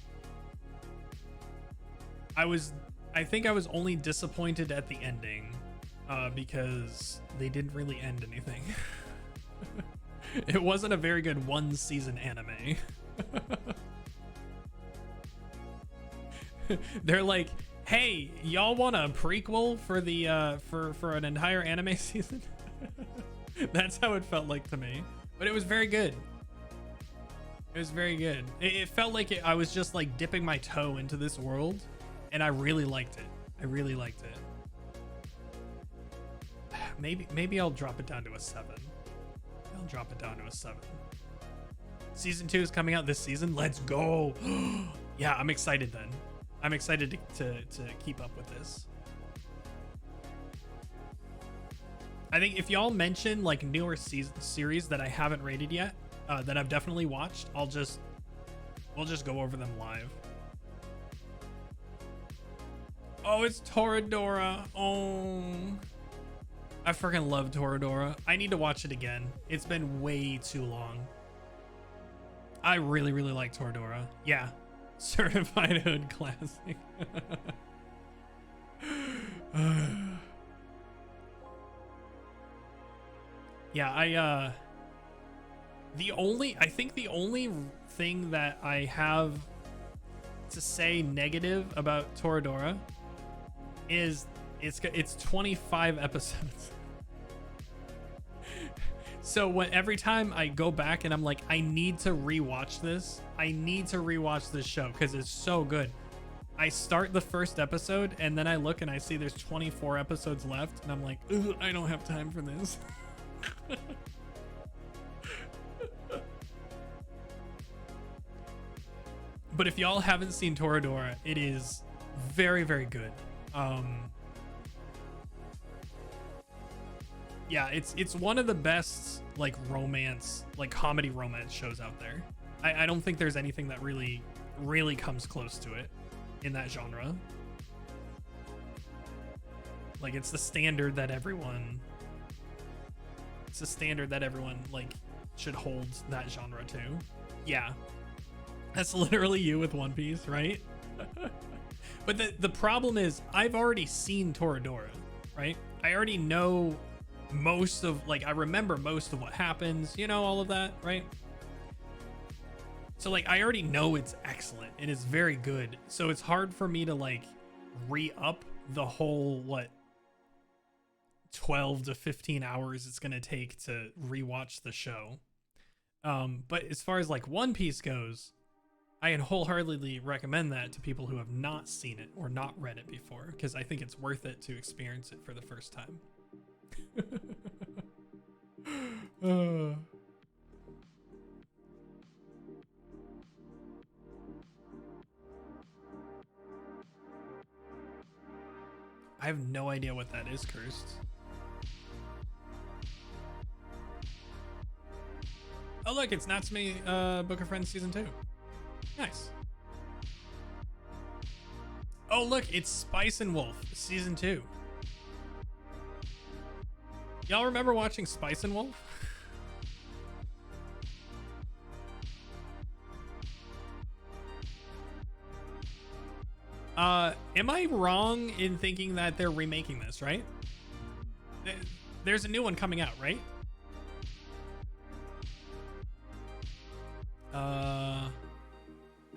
think I was only disappointed at the ending because they didn't really end anything. It wasn't a very good one season anime. They're like, hey, y'all want a prequel for the for an entire anime season? That's how it felt like to me, but it was very good. It was very good. It felt like I was just like dipping my toe into this world, and I really liked it. I really liked it. Maybe I'll drop it down to a 7. I'll drop it down to a 7. Season 2 is coming out this season. Let's go. Yeah, I'm excited then. I'm excited to keep up with this. I think if y'all mention like newer series that I haven't rated yet, that I've definitely watched, we'll just go over them live. Oh, it's Toradora. Oh, I freaking love Toradora. I need to watch it again. It's been way too long. I really, really like Toradora. Yeah. Certified Hood Classic. Yeah, I think the only thing that I have to say negative about Toradora is it's 25 episodes. So every time I go back and I'm like, I need to rewatch this. I need to rewatch this show because it's so good. I start the first episode and then I look and I see there's 24 episodes left and I'm like, ugh, I don't have time for this. But if y'all haven't seen Toradora, it is very, very good. Yeah, it's one of the best like romance, like comedy romance shows out there. I don't think there's anything that really comes close to it in that genre. Like it's the standard that everyone like should hold that genre to. Yeah. That's literally you with One Piece, right? But the problem is I've already seen Toradora, right? I already know most of, like, I remember most of what happens, you know, all of that, right? So like I already know it's excellent. It is very good. So it's hard for me to like re-up the whole 12 to 15 hours it's gonna take to rewatch the show. But as far as like One Piece goes, I can wholeheartedly recommend that to people who have not seen it or not read it before, because I think it's worth it to experience it for the first time. I have no idea what that is, Cursed. Oh look, it's Natsume Book of Friends Season 2. Nice. Oh look, it's Spice and Wolf Season 2. Y'all remember watching Spice and Wolf? Am I wrong in thinking that they're remaking this, right? There's a new one coming out, right?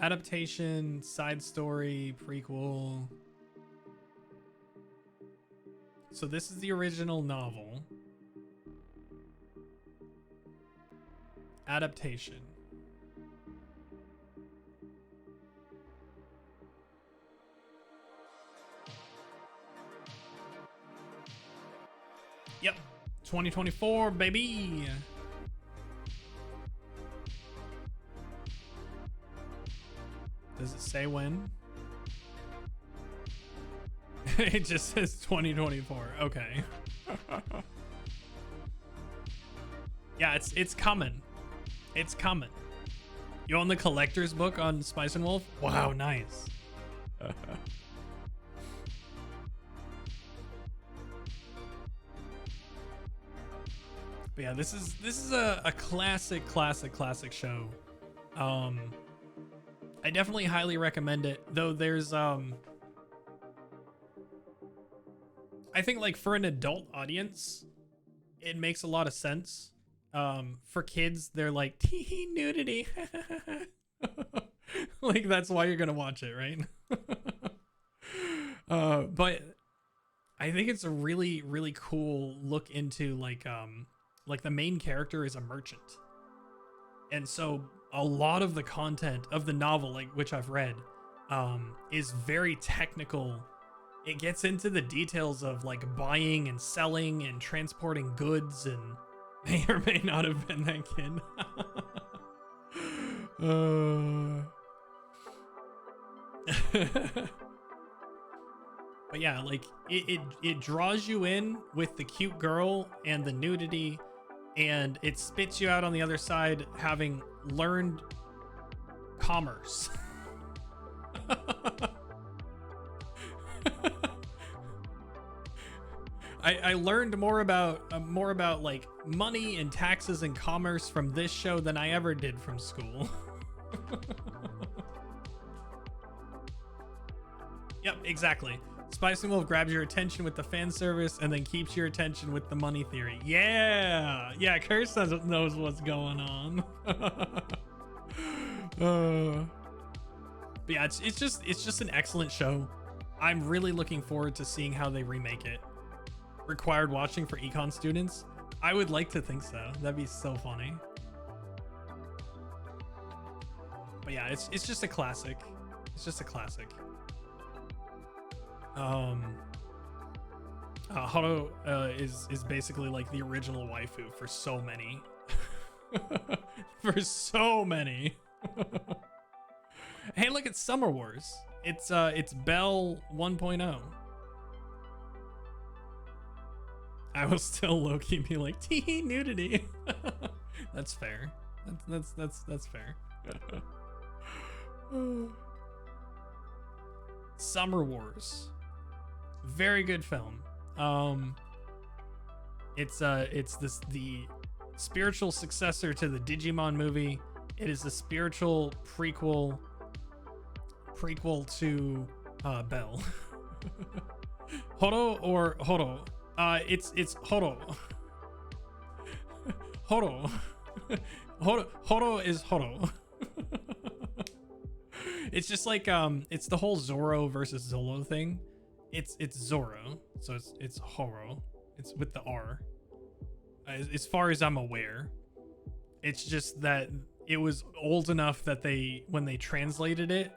Adaptation, side story, prequel. So this is the original novel. Adaptation. Yep, 2024, baby. Does it say when? It just says 2024. Okay. Yeah, it's coming. It's coming. You own the collector's book on Spice and Wolf? Wow, nice. But yeah, this is a classic show. I definitely highly recommend it, though there's I think like for an adult audience, it makes a lot of sense. For kids, they're like tee nudity. Like that's why you're gonna watch it, right? But I think it's a really cool look into like the main character is a merchant. And so a lot of the content of the novel, like which I've read, is very technical. It gets into the details of like buying and selling and transporting goods, and may or may not have been that kid. But yeah, like it draws you in with the cute girl and the nudity, and it spits you out on the other side having learned commerce. I learned more about like money and taxes and commerce from this show than I ever did from school. Yep, exactly. Spice and Wolf grabs your attention with the fan service and then keeps your attention with the money theory. Yeah, Curse knows what's going on. But yeah, it's just an excellent show. I'm really looking forward to seeing how they remake it. Required watching for econ students? I would like to think so. That'd be so funny. But yeah, it's just a classic. It's just a classic. Haru is basically like the original waifu for so many. For so many. Hey, look, it's Summer Wars. It's Belle 1.0. I will still low-key be like, tee nudity. That's fair. That's fair. Summer Wars. Very good film. It's the spiritual successor to the Digimon movie. It is the spiritual prequel to Bell. Horo or Horo? It's Horo. Horo. Horo is Horo. It's just like it's the whole Zoro versus Zolo thing. It's Zoro, so it's Horo. It's with the R. As far as I'm aware, it's just that it was old enough that when they translated it,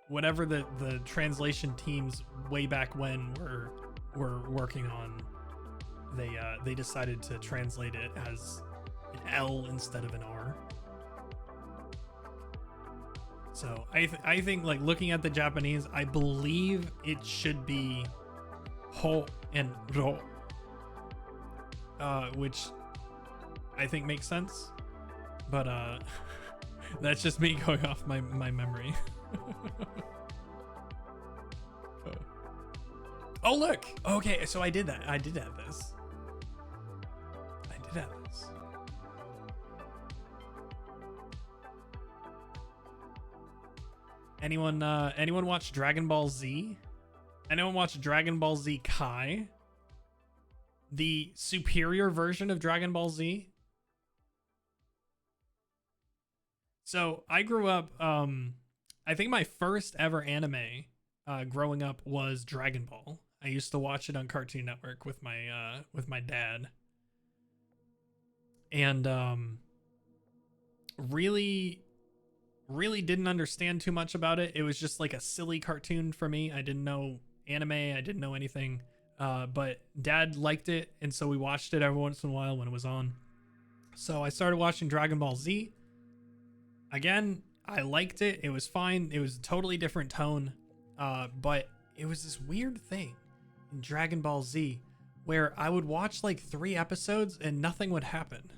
whatever the translation teams way back when were working on, they decided to translate it as an L instead of an R. So I think like looking at the Japanese, I believe it should be Ho and Ro, which I think makes sense, but that's just me going off my memory. Oh look, okay, so I did have this. Anyone watch Dragon Ball Z? Anyone watch Dragon Ball Z Kai? The superior version of Dragon Ball Z? So I grew up, I think my first ever anime growing up was Dragon Ball. I used to watch it on Cartoon Network with my dad. And really didn't understand too much about it. It was just like a silly cartoon for me. I didn't know anime. I didn't know anything. But dad liked it, and so we watched it every once in a while when it was on. So I started watching Dragon Ball Z. Again, I liked it. It was fine. It was a totally different tone. But it was this weird thing in Dragon Ball Z where I would watch like 3 episodes and nothing would happen.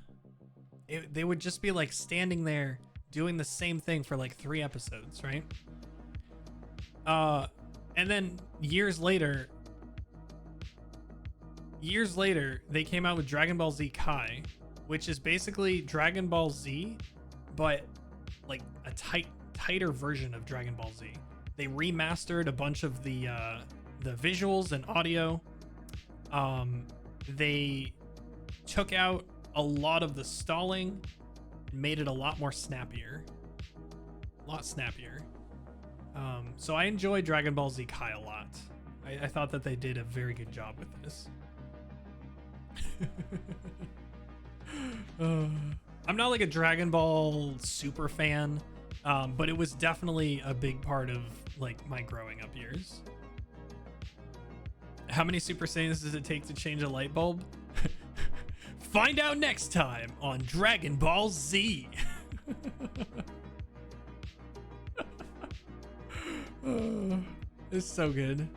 They would just be like standing there doing the same thing for like 3 episodes, right? And then years later, they came out with Dragon Ball Z Kai, which is basically Dragon Ball Z, but like a tighter version of Dragon Ball Z. They remastered a bunch of the visuals and audio. They took out a lot of the stalling, made it a lot more snappier. So I enjoyed Dragon Ball Z Kai a lot. I thought that they did a very good job with this. I'm not like a Dragon Ball super fan, but it was definitely a big part of like my growing up years. How many Super Saiyans does it take to change a light bulb? Find out next time on Dragon Ball Z. It's so good.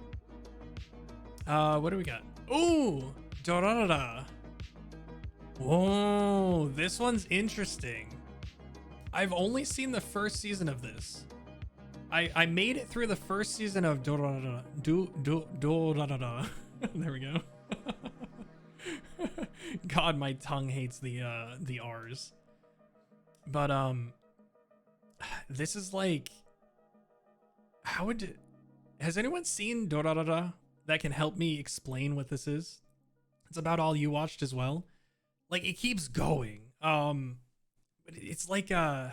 What do we got? Ooh, Dorada. Whoa, this one's interesting. I've only seen the first season of this. I made it through the first season of Dorada. Dorada. There we go. God, my tongue hates the R's. But this is like, has anyone seen Dorada that can help me explain what this is? It's about all you watched as well. Like, it keeps going. But it's like an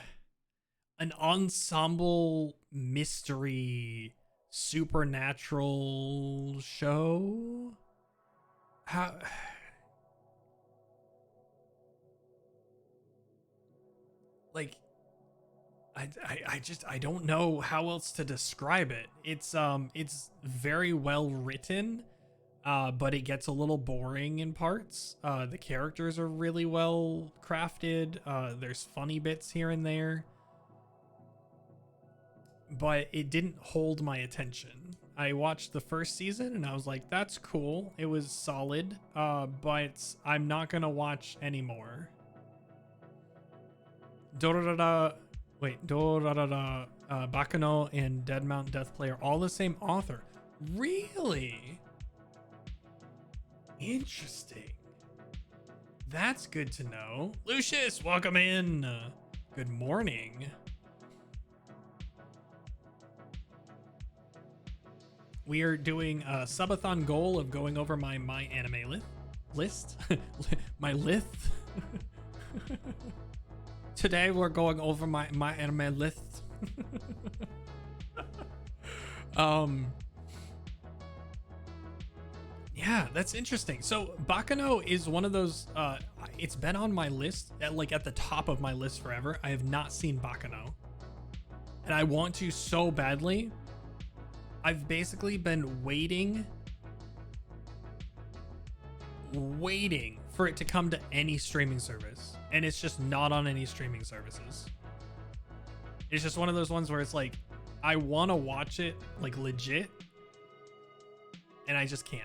ensemble mystery supernatural show. How? Like, I don't know how else to describe it. It's very well written, but it gets a little boring in parts. The characters are really well crafted. There's funny bits here and there, but it didn't hold my attention. I watched the first season and I was like, that's cool. It was solid, but I'm not gonna watch anymore. Bakano and Dead Mountain Deathplay are all the same author. Really? Interesting. That's good to know. Lucius, welcome in. Good morning. We are doing a subathon goal of going over my list. My list. Today we're going over my anime list. Yeah, that's interesting. So Bakano is one of those it's been on my list at the top of my list forever. I have not seen Bakano. And I want to so badly. I've basically been waiting for it to come to any streaming service, and it's just not on any streaming services. It's just one of those ones where it's like I want to watch it like legit, and I just can't.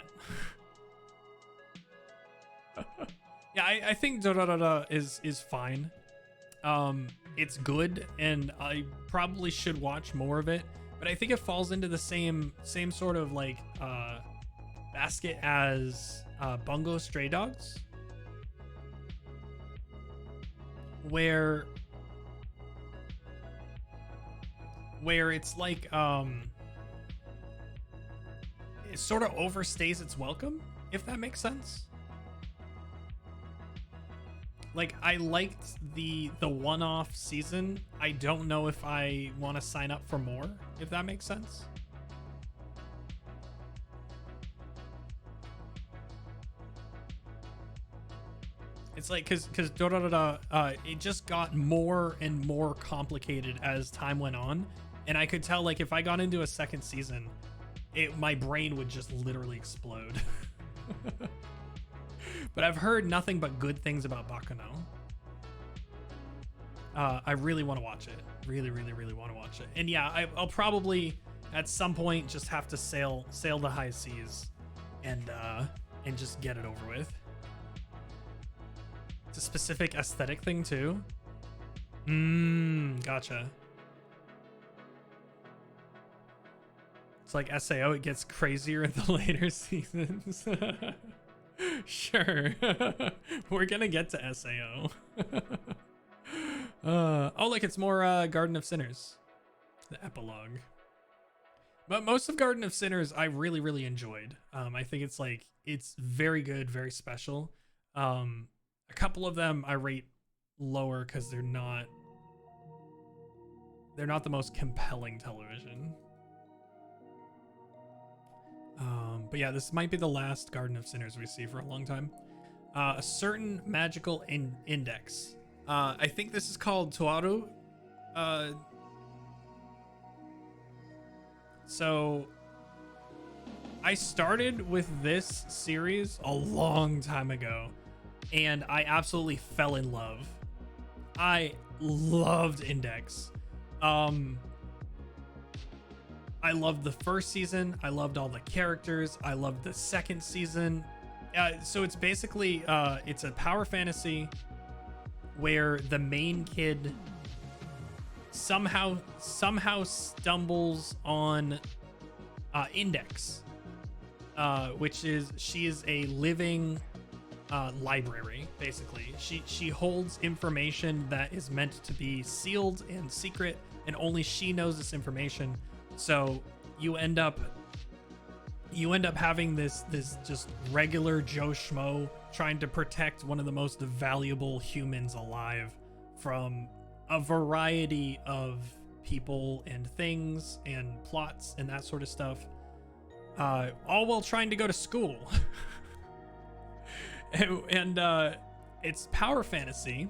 Yeah, I think Dorarara is fine. It's good, and I probably should watch more of it. But I think it falls into the same sort of like basket as Bungo Stray Dogs, where it's like it sort of overstays its welcome, if that makes sense. Like, I liked the one-off season. I don't know if I want to sign up for more, if that makes sense. It's like, because Dorarara, it just got more and more complicated as time went on. And I could tell, like, if I got into a second season, my brain would just literally explode. But I've heard nothing but good things about Bakano. I really want to watch it. Really, really, really want to watch it. And yeah, I'll probably at some point just have to sail the high seas and just get it over with. It's a specific aesthetic thing too. Gotcha. It's like SAO, it gets crazier in the later seasons. Sure. We're gonna get to SAO. Oh, look, it's more Garden of Sinners, the epilogue. But most of Garden of Sinners I really, really enjoyed. I think it's very good, very special. A couple of them I rate lower because they're not the most compelling television. But yeah, this might be the last Garden of Sinners we see for a long time. A certain magical index. I think this is called Toaru. So I started with this series a long time ago, and I absolutely fell in love. I loved Index. I loved the first season. I loved all the characters. I loved the second season. So it's basically it's a power fantasy where the main kid somehow stumbles on Index, which is she is a living library. Basically, she holds information that is meant to be sealed and secret, and only she knows this information. So you end up having this just regular Joe Schmo trying to protect one of the most valuable humans alive from a variety of people and things and plots and that sort of stuff, all while trying to go to school. and it's power fantasy.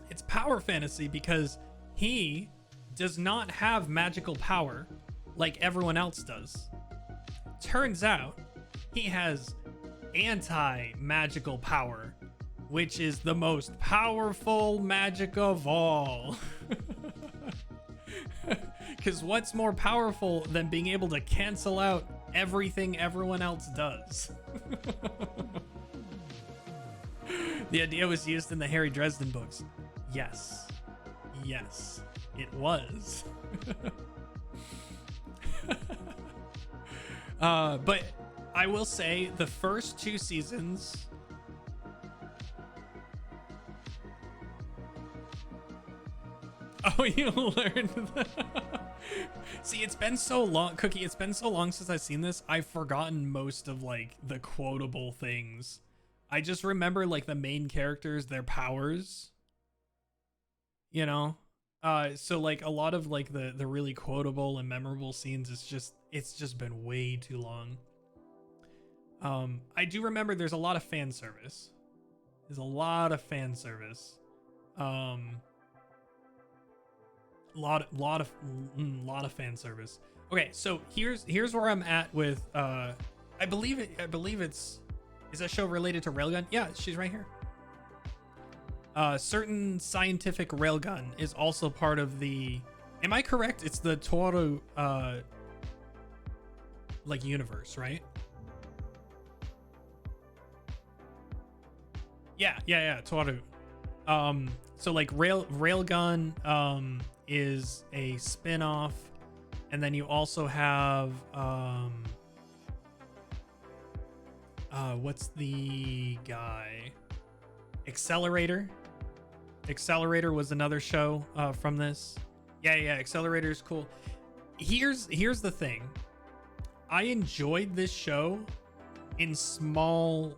It's power fantasy because he does not have magical power like everyone else does. Turns out he has anti-magical power, which is the most powerful magic of all. Because what's more powerful than being able to cancel out everything everyone else does? The idea was used in the Harry Dresden books. Yes. Yes, it was. But I will say the first 2 seasons... Oh, you learned that. See, it's been so long, Cookie, it's been so long since I've seen this, I've forgotten most of, like, the quotable things. I just remember, like, the main characters, their powers. You know? So, like, a lot of, like, the really quotable and memorable scenes, it's just been way too long. I do remember there's a lot of fan service. There's a lot of fan service. Lot of fan service. Okay, so here's where I'm at with I believe it's, is that show related to Railgun? Yeah, she's right here. Certain scientific railgun is also part of the, am I correct? It's the Toru like universe, right? Yeah, Toru. So like Railgun is a spin-off, and then you also have what's the guy? Accelerator was another show from this. Yeah, Accelerator is cool. Here's the thing. I enjoyed this show in small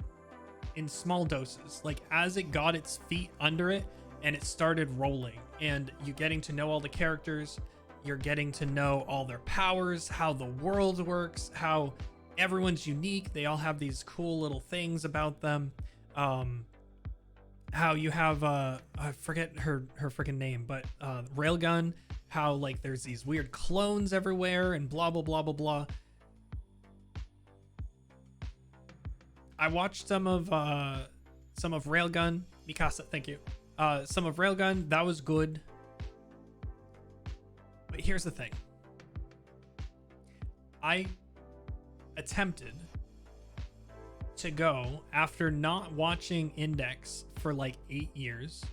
doses. Like, as it got its feet under it and it started rolling, and you getting to know all the characters, you're getting to know all their powers, how the world works, how everyone's unique, they all have these cool little things about them. How you have I forget her freaking name, but Railgun, how like there's these weird clones everywhere and blah blah blah blah blah. I watched some of Railgun. Mikasa, thank you. Some of Railgun, that was good. But here's the thing. I attempted to go after not watching Index for like 8 years.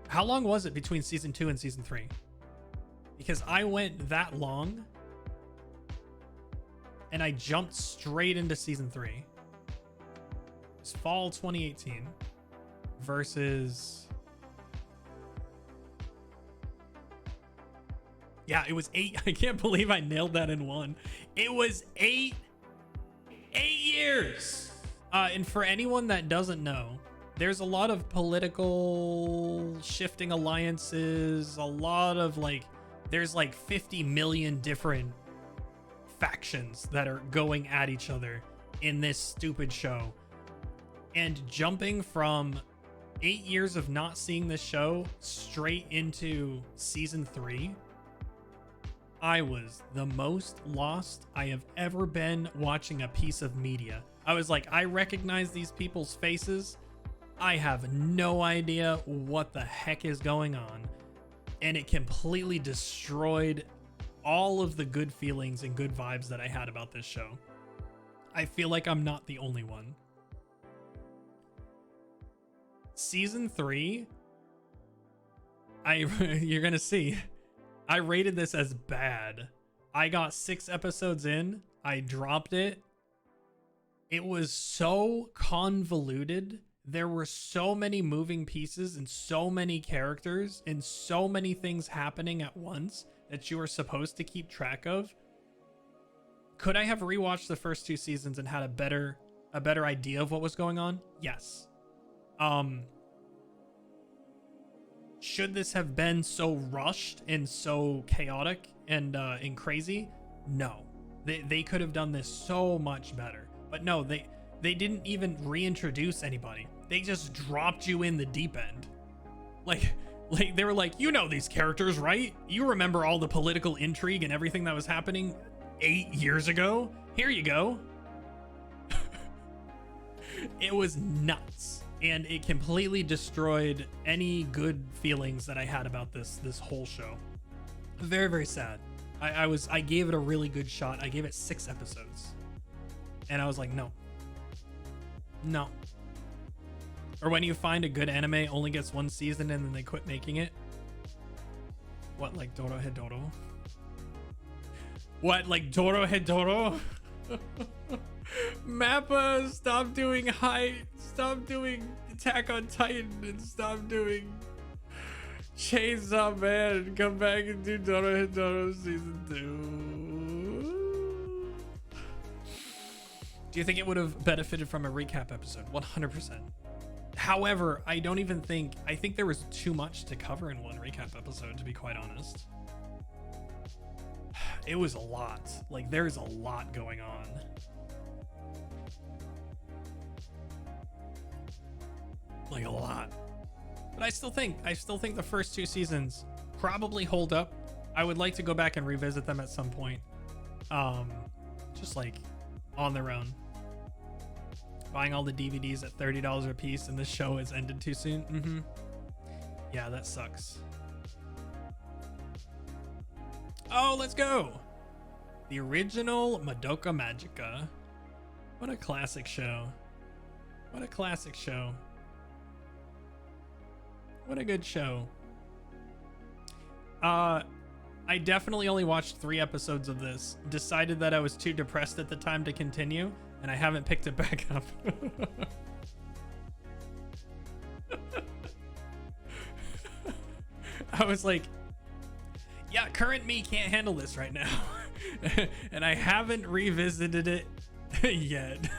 How long was it between season 2 and season 3? Because I went that long and I jumped straight into season 3. It's fall 2018 versus, yeah, it was 8. I can't believe I nailed that in one. It was 8 years. And for anyone that doesn't know, there's a lot of political shifting alliances, a lot of like, there's like 50 million different factions that are going at each other in this stupid show. And jumping from 8 years of not seeing this show straight into season 3, I was the most lost I have ever been watching a piece of media. I was like, I recognize these people's faces. I have no idea what the heck is going on. And it completely destroyed all of the good feelings and good vibes that I had about this show. I feel like I'm not the only one. Season 3, you're gonna see, I rated this as bad. I got 6 episodes in, I dropped it. It was so convoluted. There were so many moving pieces and so many characters and so many things happening at once that you were supposed to keep track of. Could I have rewatched the first 2 seasons and had a better idea of what was going on? Yes. Should this have been so rushed and so chaotic and crazy? No. They could have done this so much better. But no, they didn't even reintroduce anybody. They just dropped you in the deep end. Like they were like, you know these characters, right? You remember all the political intrigue and everything that was happening 8 years ago? Here you go. It was nuts. And it completely destroyed any good feelings that I had about this whole show. Very, very sad. I gave it a really good shot. I gave it 6 episodes. And I was like, no. No. Or when you find a good anime only gets 1 season and then they quit making it. What, like Dorohedoro? What, like Dorohedoro? Mappa, stop doing Attack on Titan and stop doing Chainsaw Man. Come back and do Dorohedoro season 2. Do you think it would have benefited from a recap episode? 100%. However, I think there was too much to cover in one recap episode, to be quite honest. It was a lot. Like, there's a lot going on. Like, a lot. But I still think the first 2 seasons probably hold up. I would like to go back and revisit them at some point. Just like on their own. Buying all the DVDs at $30 a piece and the show has ended too soon. Yeah, that sucks. Oh, let's go. The original Madoka Magica. What a classic show. What a classic show. What a good show. I definitely only watched 3 episodes of this. Decided that I was too depressed at the time to continue, and I haven't picked it back up. I was like, yeah, current me can't handle this right now. And I haven't revisited it yet.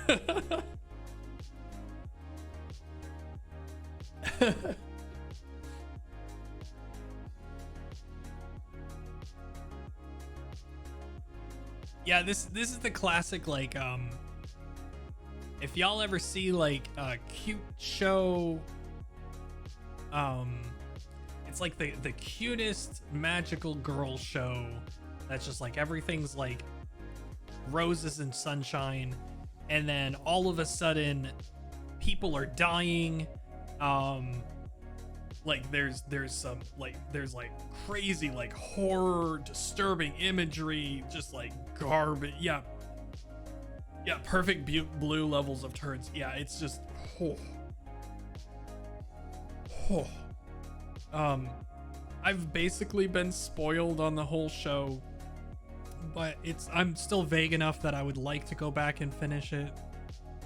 Yeah, this is the classic, like, if y'all ever see like a cute show, it's like the cutest magical girl show that's just like everything's like roses and sunshine, and then all of a sudden people are dying. Like there's some like there's like crazy like horror disturbing imagery, just like garbage. Yeah, perfect blue levels of turds. Yeah, it's just I've basically been spoiled on the whole show, but I'm still vague enough that I would like to go back and finish it.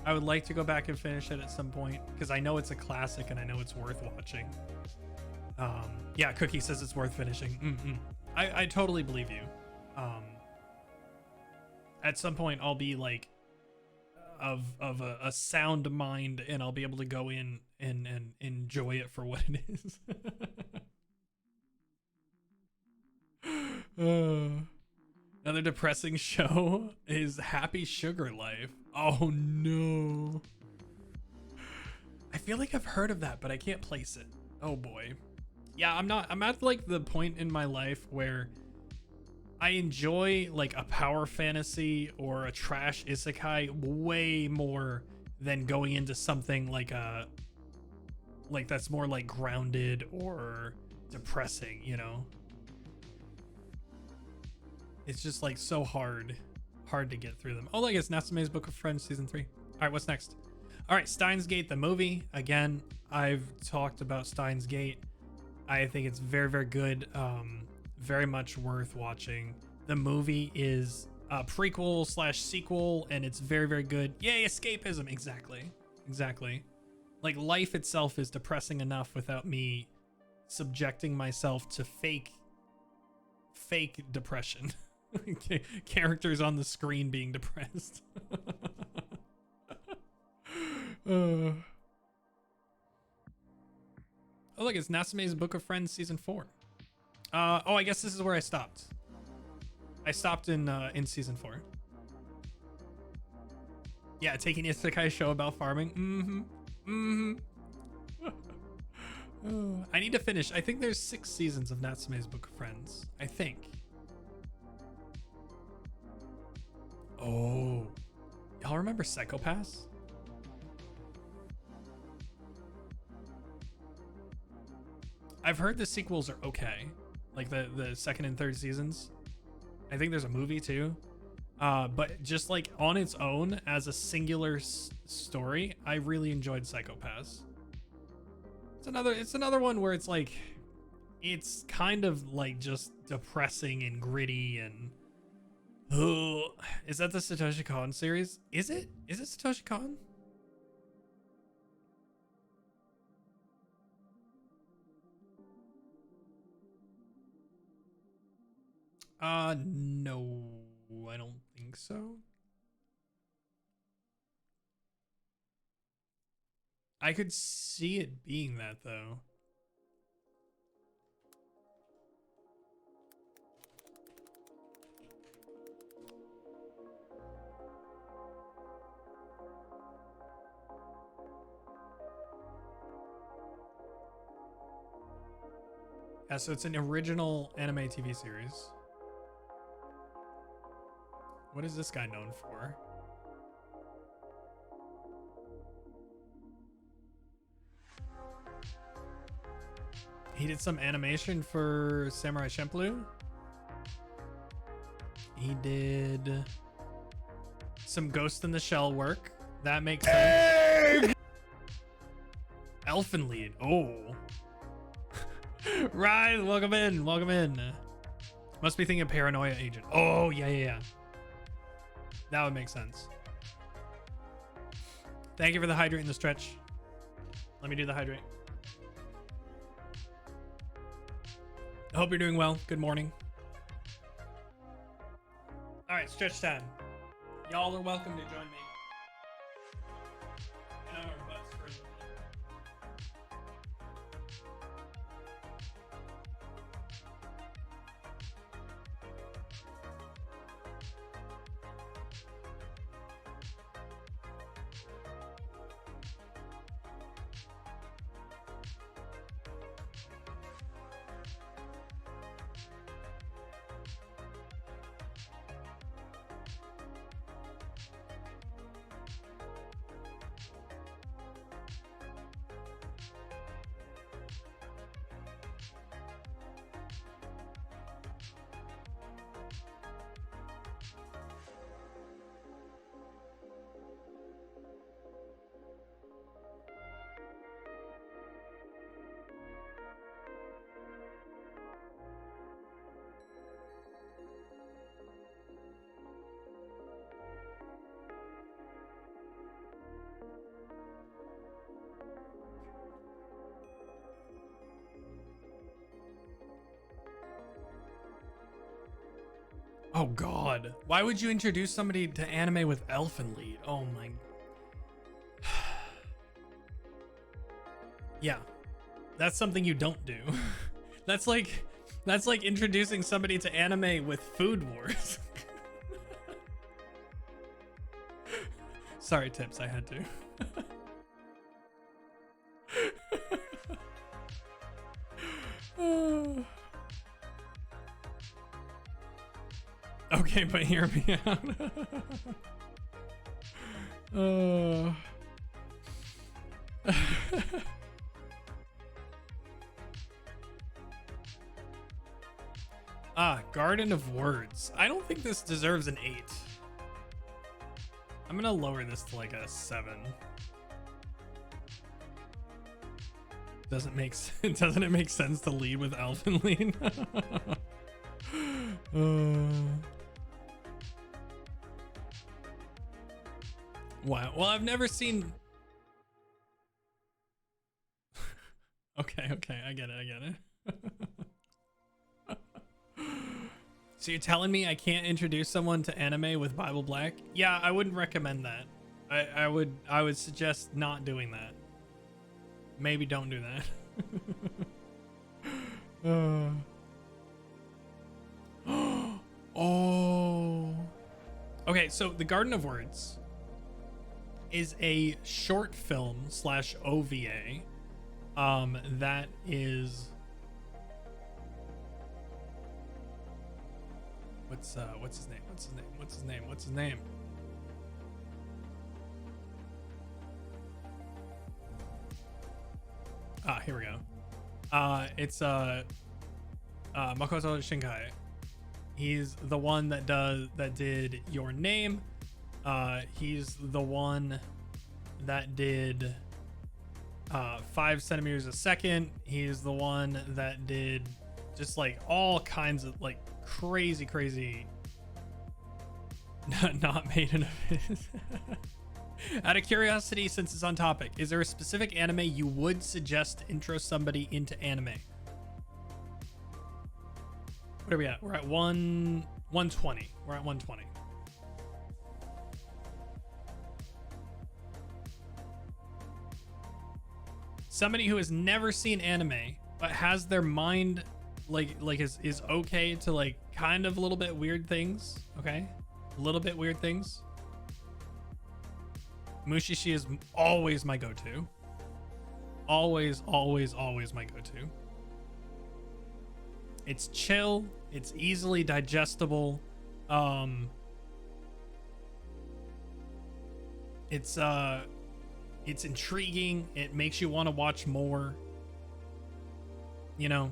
I would like to go back and finish it at some point because I know it's a classic and I know it's worth watching. Yeah, Cookie says it's worth finishing. I totally believe you. At some point I'll be like of a sound mind and I'll be able to go in and enjoy it for what it is. Another depressing show is Happy Sugar Life. Oh no. I feel like I've heard of that, but I can't place it. Oh boy. Yeah, I'm at like the point in my life where I enjoy like a power fantasy or a trash isekai way more than going into something like that's more like grounded or depressing, you know? It's just like so hard to get through them. Oh, look, it's Natsume's Book of Friends season 3. All right, what's next? All right, Steins Gate, the movie. Again, I've talked about Steins Gate. I think it's very, very good. Very much worth watching. The movie is a prequel / sequel, and it's very, very good. Yay, escapism. Exactly. Like, life itself is depressing enough without me subjecting myself to fake depression. Characters on the screen being depressed. Oh, look, it's Natsume's Book of Friends season 4. I guess this is where I stopped. I stopped in season 4. Yeah, taking isekai show about farming. I need to finish. I think there's 6 seasons of Natsume's Book of Friends. I think. Oh, y'all remember Psycho-Pass? I've heard the sequels are okay, like the second and third seasons. I think there's a movie too. But just like on its own as a singular story, I really enjoyed Psychopaths. It's another one where it's like it's kind of like just depressing and gritty and is that the Satoshi Kon series? Is it? Is it Satoshi Kon? No, I don't think so. I could see it being that though. Yeah, so it's an original anime TV series. What is this guy known for? He did some animation for Samurai Champloo. He did some Ghost in the Shell work. That makes sense. Elfen Lied. Oh. Right, welcome in, welcome in. Must be thinking of Paranoia Agent. Oh, yeah. That would make sense. Thank you for the hydrate and the stretch. Let me do the hydrate. I hope you're doing well. Good morning. All right, stretch time. Y'all are welcome to join me. And our butts for a little bit. Oh God. Why would you introduce somebody to anime with Elfen Lied? Oh my. Yeah. That's something you don't do. That's like introducing somebody to anime with Food Wars. Sorry, Tips, I had to. Okay, but hear me out. Garden of Words. I don't think this deserves an 8. I'm gonna lower this to like a 7. Doesn't it make sense to lead with Elfen Lied? Wow. Well, I've never seen. Okay, I get it. So you're telling me I can't introduce someone to anime with Bible Black? Yeah, I wouldn't recommend that. I would suggest not doing that. Maybe don't do that. Oh. Okay, so The Garden of Words is a short film / OVA that is what's his name? Here we go. It's Makoto Shinkai. He's the one that did Your Name. He's the one that did 5 centimeters a second. He's the one that did just like all kinds of like crazy not made in abyss. Out of curiosity, since it's on topic, is there a specific anime you would suggest to intro somebody into anime? What are we at? We're at 120. We're at 120. Somebody who has never seen anime but has their mind is okay to like kind of a little bit weird things. Okay, a little bit weird things. Mushishi is always my go-to. Always my go-to. It's chill. It's easily digestible. It's intriguing. It makes you want to watch more. You know,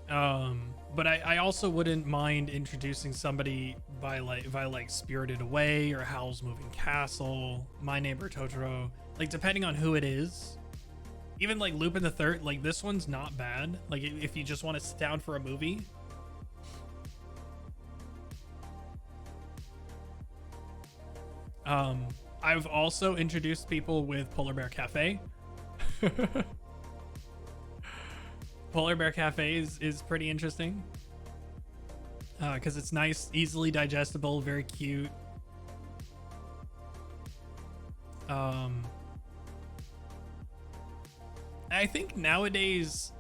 but I also wouldn't mind introducing somebody by like Spirited Away or Howl's Moving Castle, My Neighbor Totoro. Like depending on who it is. Even like Lupin the Third, like this one's not bad. Like if you just want to sit down for a movie. I've also introduced people with Polar Bear Cafe. Polar Bear Cafe is pretty interesting. Because it's nice, easily digestible, very cute. I think nowadays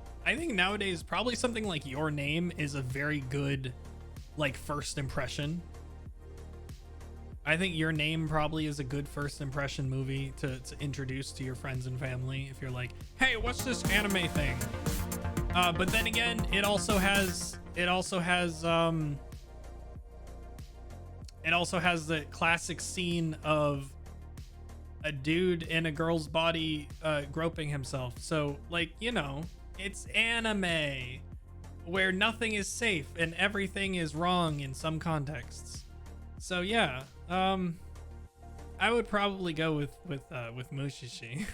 probably something like Your Name is a very good like first impression. I think Your Name probably is a good first impression movie to introduce to your friends and family if you're like, hey, what's this anime thing? But then again, it also has the classic scene of a dude in a girl's body groping himself. So like, you know, it's anime where nothing is safe and everything is wrong in some contexts. So yeah, I would probably go with Mushishi.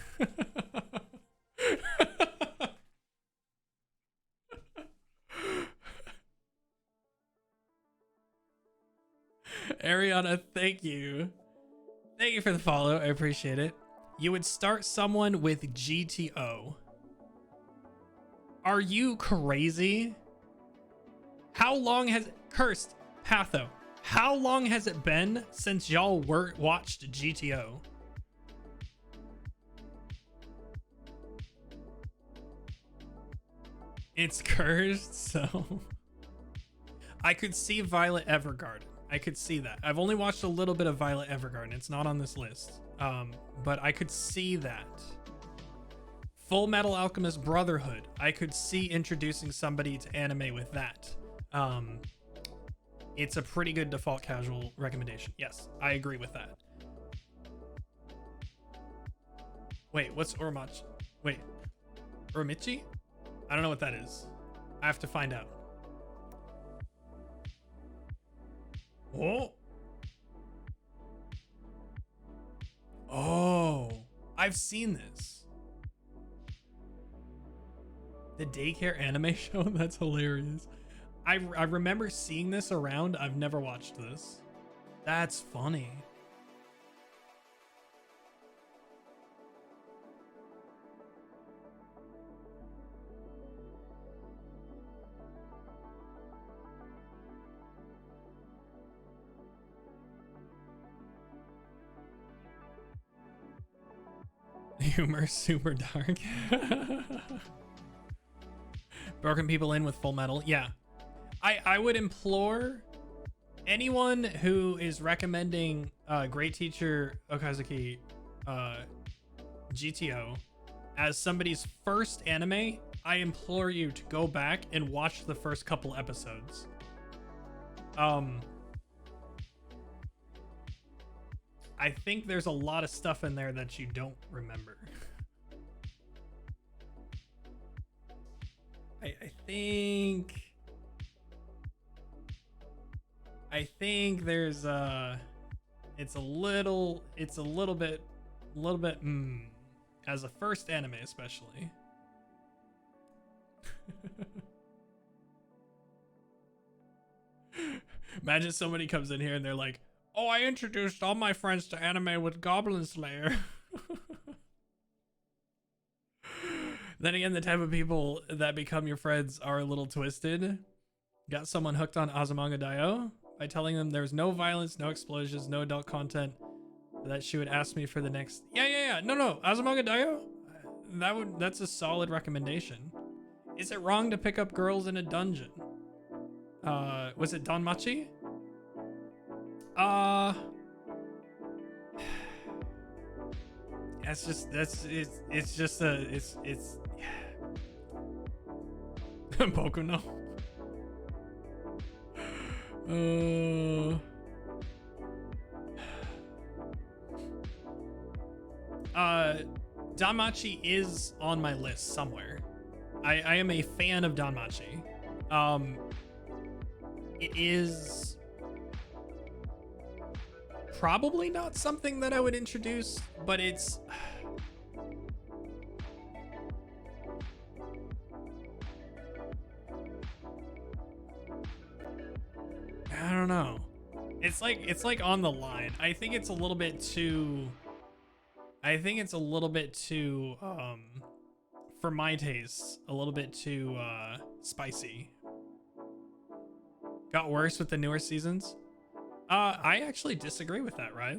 Ariana, thank you. Thank you for the follow. I appreciate it. You would start someone with GTO. Are you crazy? How long has Cursed Patho? How long has it been since y'all watched GTO? It's cursed, so I could see Violet Evergarden. I could see that. I've only watched a little bit of Violet Evergarden. It's not on this list. But I could see that. Full Metal Alchemist Brotherhood. I could see introducing somebody to anime with that. It's a pretty good default casual recommendation. Yes, I agree with that. Wait, what's Oromachi? Wait, Oromichi? I don't know what that is. I have to find out. Oh, I've seen this. The daycare anime show? That's hilarious. I remember seeing this around. I've never watched this. That's funny. Humor super dark. Broken people in with Full Metal. Yeah. I would implore anyone who is recommending Great Teacher Okazuki GTO as somebody's first anime, I implore you to go back and watch the first couple episodes. I think there's a lot of stuff in there that you don't remember. I think I think there's it's a little bit as a first anime especially. Imagine somebody comes in here and they're like, "Oh, I introduced all my friends to anime with Goblin Slayer." Then again, the type of people that become your friends are a little twisted. Got someone hooked on Azumanga Daioh by telling them there's no violence, no explosions, no adult content. That she would ask me for the next. Yeah. No. Azumanga Daioh. That's a solid recommendation. Is it wrong to pick up girls in a dungeon? Was it Danmachi? It's just Boku no. Danmachi is on my list somewhere. I am a fan of Danmachi. It is probably not something that I would introduce, but it's I don't know. It's like on the line. I think it's a little bit too for my taste, a little bit too spicy. Got worse with the newer seasons. I actually disagree with that, right?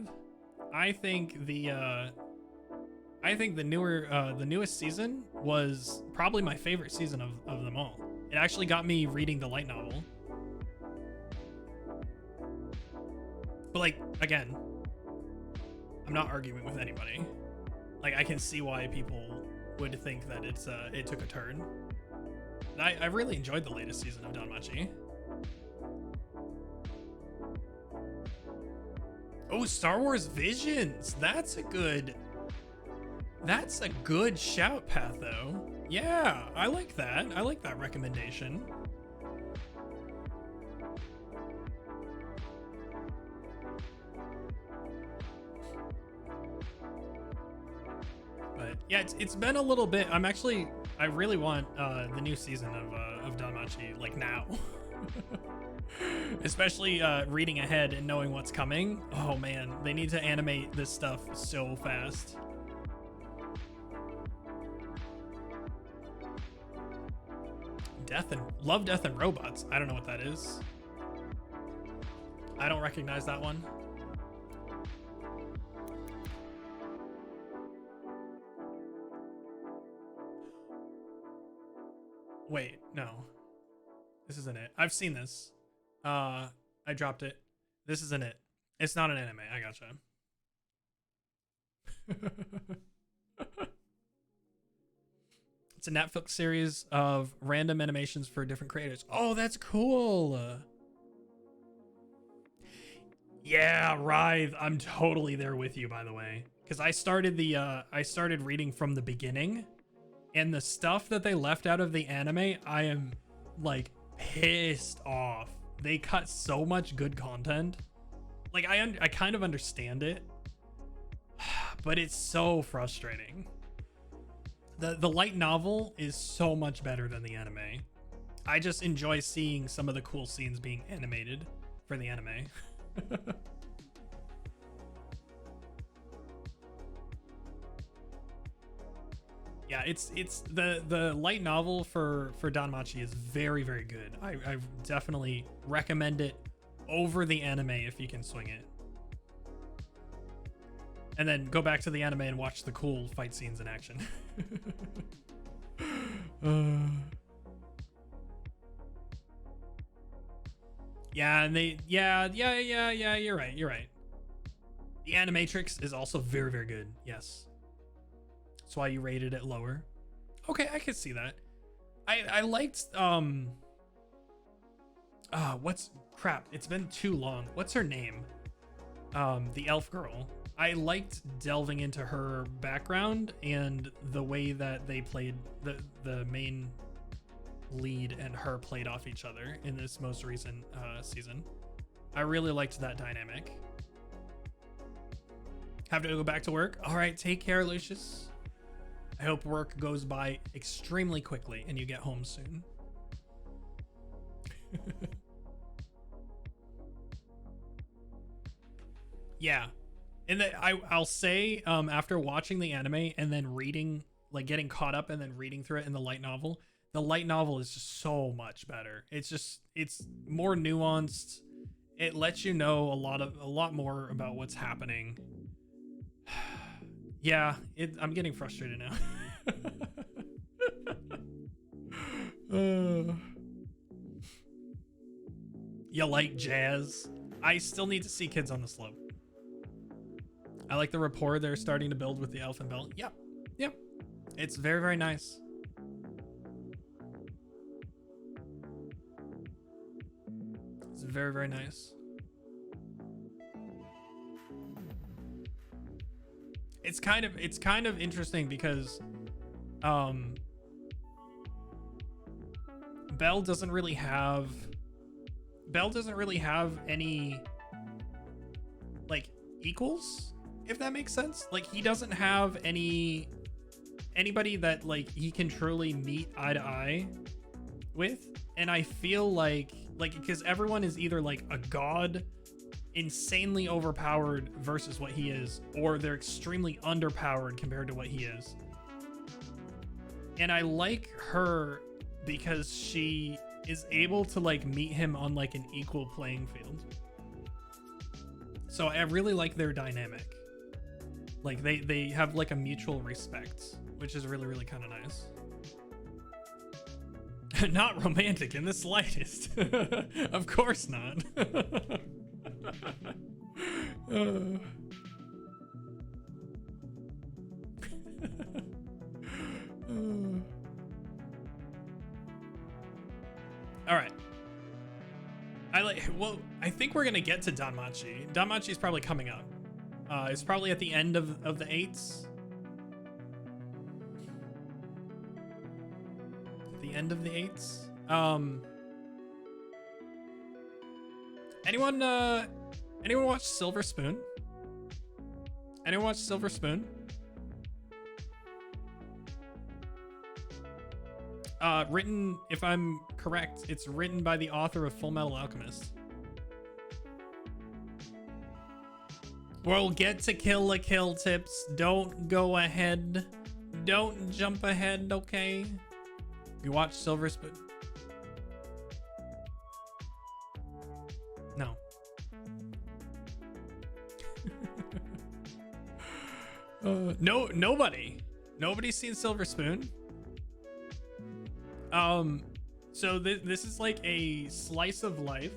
I think the newest season was probably my favorite season of them all. It actually got me reading the light novel. But like, again, I'm not arguing with anybody. Like, I can see why people would think that it took a turn. And I really enjoyed the latest season of Danmachi. Oh, Star Wars Visions. That's a good shout, Patho. Yeah, I like that. I like that recommendation. But yeah, it's been a little bit. I really want the new season of Danmachi like now. Especially reading ahead and knowing what's coming. Oh man, they need to animate this stuff so fast. Love, Death, and Robots. I don't know what that is. I don't recognize that one. Wait, no. This isn't it. I've seen this. I dropped it. This isn't it. It's not an anime. I gotcha. It's a Netflix series of random animations for different creators. Oh, that's cool. Yeah, Writhe. I'm totally there with you, by the way. Because I started reading from the beginning, and the stuff that they left out of the anime, I am like pissed off. They cut so much good content. Like I kind of understand it, but it's so frustrating. The light novel is so much better than the anime. I just enjoy seeing some of the cool scenes being animated for the anime. Yeah, it's the light novel for Danmachi is very, very good. I definitely recommend it over the anime if you can swing it. And then go back to the anime and watch the cool fight scenes in action. Yeah, and yeah, you're right. The Animatrix is also very, very good. Yes. That's why you rated it lower. Okay, I could see that. I liked what's crap, it's been too long. What's her name? The elf girl. I liked delving into her background and the way that they played the main lead and her played off each other in this most recent season. I really liked that dynamic. Have to go back to work. All right, take care, Lucius. I hope work goes by extremely quickly and you get home soon. Yeah. And I'll say, after watching the anime and then reading, like getting caught up and then reading through it in the light novel is just so much better. It's more nuanced. It lets you know a lot more about what's happening. Yeah, I'm getting frustrated now. You like jazz? I still need to see Kids on the Slope. I like the rapport they're starting to build with the Elf and Belle. Yep. It's very, very nice. It's very, very nice. It's kind of interesting because Belle doesn't really have any like equals, if that makes sense. Like he doesn't have anybody that like he can truly meet eye to eye with. And I feel like because everyone is either like a god, insanely overpowered versus what he is, or they're extremely underpowered compared to what he is. And I like her because she is able to like meet him on like an equal playing field. So I really like their dynamic. Like they have like a mutual respect, which is really, really kind of nice. Not romantic in the slightest. Of course not. All right. I think we're gonna get to Danmachi. Danmachi's probably coming up. It's probably at the end of the 8s. At the end of the 8s. Anyone watch Silver Spoon? Anyone watch Silver Spoon? Written, if I'm correct, it's written by the author of Full Metal Alchemist. We'll get to Kill la Kill tips. Don't go ahead. Don't jump ahead, okay? You watch Silver Spoon? No. Nobody's seen Silver Spoon. So this is like a slice of life.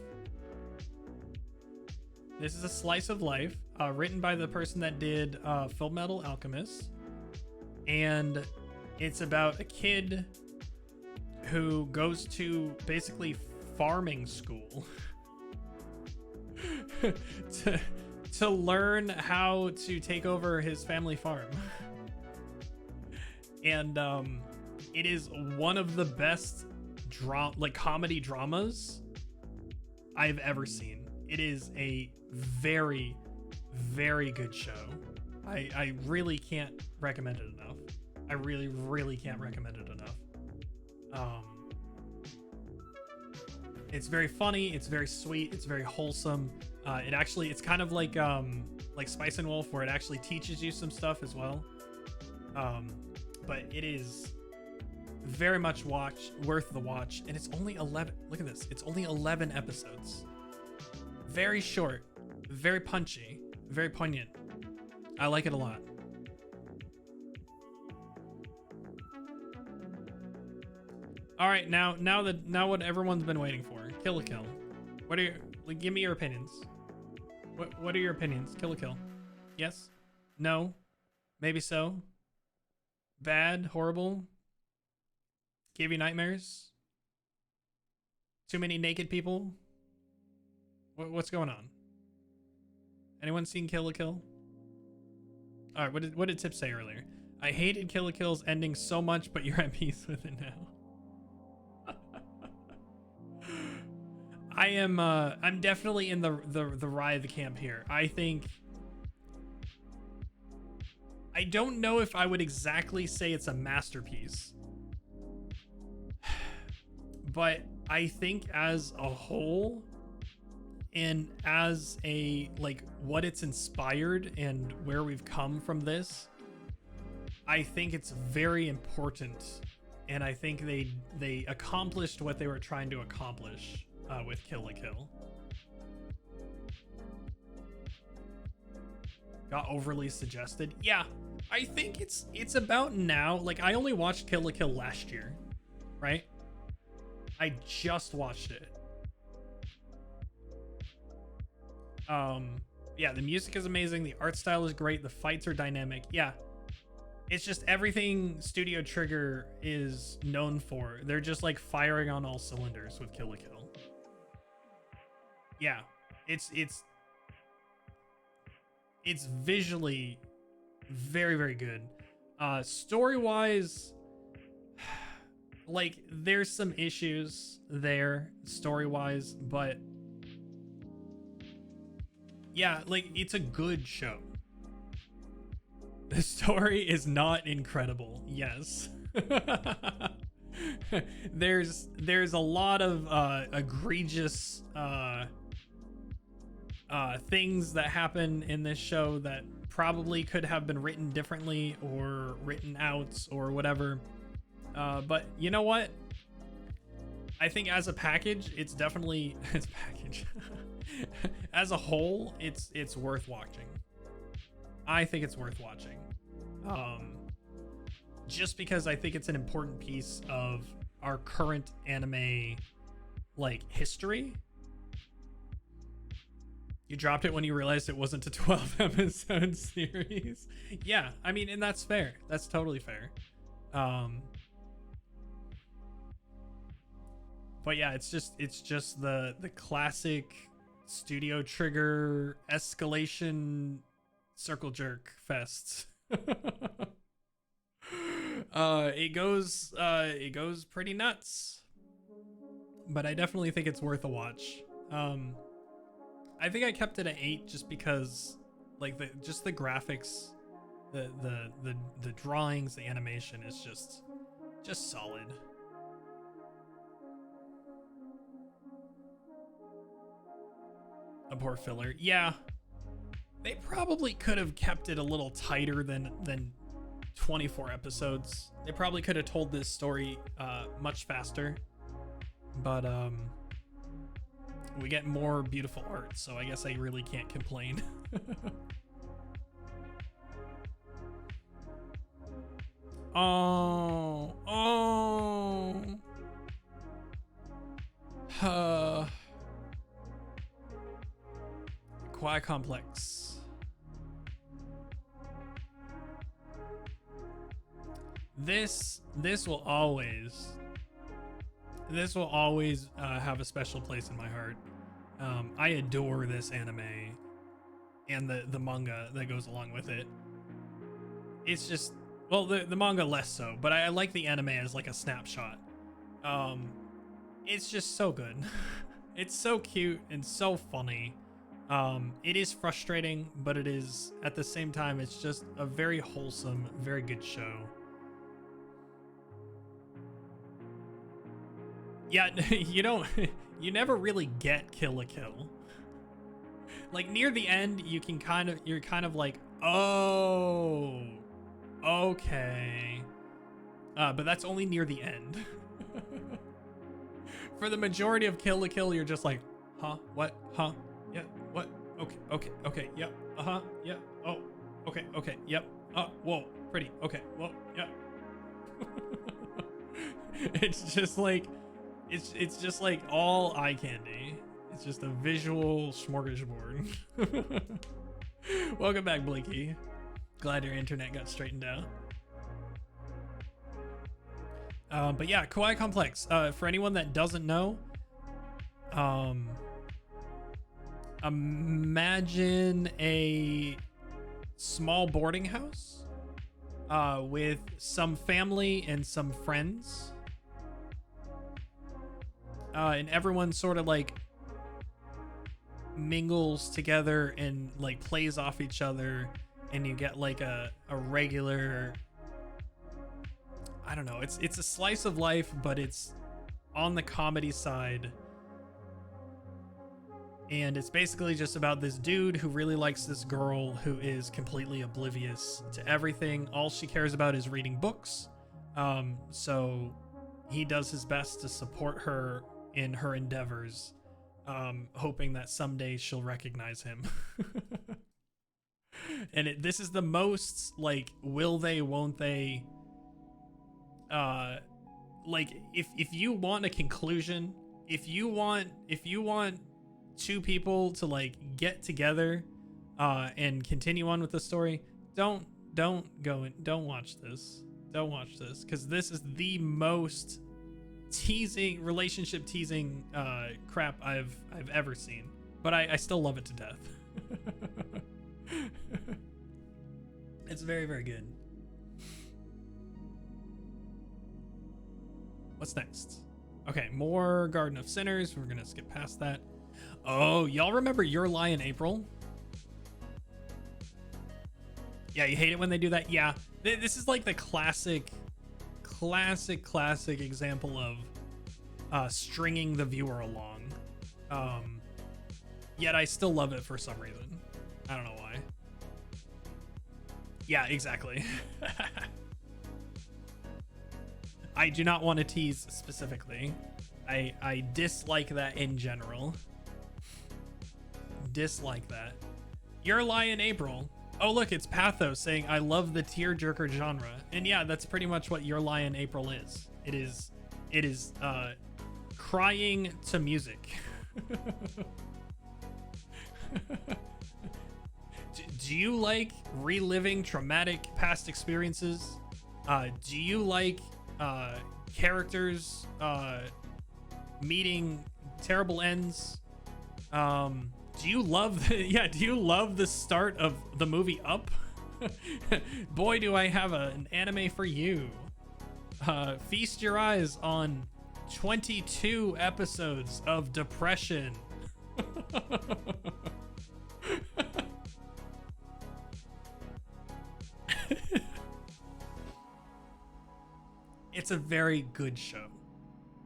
This is a slice of life, written by the person that did Full Metal Alchemist, and it's about a kid who goes to basically farming school to learn how to take over his family farm. And it is one of the best comedy dramas I've ever seen. It is a very, very good show. I really can't recommend it enough. I really, really can't recommend it enough. It's very funny. It's very sweet. It's very wholesome. It's kind of like Spice and Wolf, where it actually teaches you some stuff as well. But it is very much worth the watch, and it's only 11. Look at this. It's only 11 episodes. Very short, very punchy, very poignant. I like it a lot. All right, now what everyone's been waiting for, Kill la Kill. Give me your opinions. What are your opinions? Kill la Kill. Yes? No? Maybe so? Bad? Horrible? Gave you nightmares? Too many naked people? What's going on? Anyone seen Kill la Kill? All right, what did Tip say earlier? I hated Kill la Kill's ending so much, but you're at peace with it now. I'm definitely in the Writhe camp here. I don't know if I would exactly say it's a masterpiece, but I think as a whole and as a like what it's inspired and where we've come from this, I think it's very important, and I think they accomplished what they were trying to accomplish with Kill la Kill. Got overly suggested. Yeah, I think it's about now. Like, I only watched Kill la Kill last year, right? I just watched it. Yeah, the music is amazing. The art style is great. The fights are dynamic. Yeah. It's just everything Studio Trigger is known for. They're just like firing on all cylinders with Kill la Kill. Yeah. It's visually very, very good. Story-wise, like, there's some issues there story-wise, but yeah, like, it's a good show. The story is not incredible, yes. there's a lot of egregious things that happen in this show that probably could have been written differently or written out or whatever. But you know what? I think as a package, it's definitely it's package. As a whole, it's worth watching. I think it's worth watching. Just because I think it's an important piece of our current anime like history. You dropped it when you realized it wasn't a 12 episode series. Yeah, I mean, and that's fair. That's totally fair. But yeah, it's just the classic Studio Trigger escalation circle jerk fest. It goes pretty nuts. But I definitely think it's worth a watch. I think I kept it at 8 just because, like, the graphics, the drawings, the animation is just solid. A poor filler. Yeah, they probably could have kept it a little tighter than 24 episodes. They probably could have told this story much faster, but we get more beautiful art, so I guess I really can't complain. Oh. Kawaii Complex. This will always have a special place in my heart. I adore this anime and the manga that goes along with it. It's just, well, the manga less so, but I like the anime as like a snapshot. It's just so good. It's so cute and so funny. It is frustrating, but it is, at the same time, it's just a very wholesome, very good show. Yeah, you never really get Kill la Kill. Like, near the end, you're kind of like, oh, okay. But that's only near the end. For the majority of Kill la Kill, you're just like, huh, what, huh, yeah, what, okay, yep, uh-huh, yeah, oh, okay, yep, whoa, pretty, okay, whoa, yeah. It's just like all eye candy. It's just a visual smorgasbord. Welcome back, Blinky. Glad your internet got straightened out. But yeah, Kawaii Complex. For anyone that doesn't know, imagine a small boarding house with some family and some friends. And everyone's sort of like mingles together and like plays off each other, and you get like a regular, I don't know, it's a slice of life, but it's on the comedy side. And it's basically just about this dude who really likes this girl who is completely oblivious to everything. All she cares about is reading books. So he does his best to support her in her endeavors, hoping that someday she'll recognize him. And this is the most like, will they, won't they? Like if you want a conclusion, if you want two people to like get together and continue on with the story, don't watch this. Don't watch this, because this is the most relationship teasing crap I've ever seen. But I still love it to death. It's very, very good. What's next? Okay, more Garden of Sinners. We're gonna skip past that. Oh, y'all remember Your Lie in April? Yeah, you hate it when they do that? Yeah. This is like the classic example of stringing the viewer along. Yet I still love it for some reason. I don't know why. Yeah, exactly. I do not want to tease specifically. I dislike that in general. Dislike that. Your Lie in April. Oh, look, it's Pathos saying, I love the tearjerker genre. And yeah, that's pretty much what Your Lie in April is. It is crying to music. Do you like reliving traumatic past experiences? Do you like characters meeting terrible ends? Do you love the start of the movie Up? Boy, do I have an anime for you. Feast your eyes on 22 episodes of depression. It's a very good show.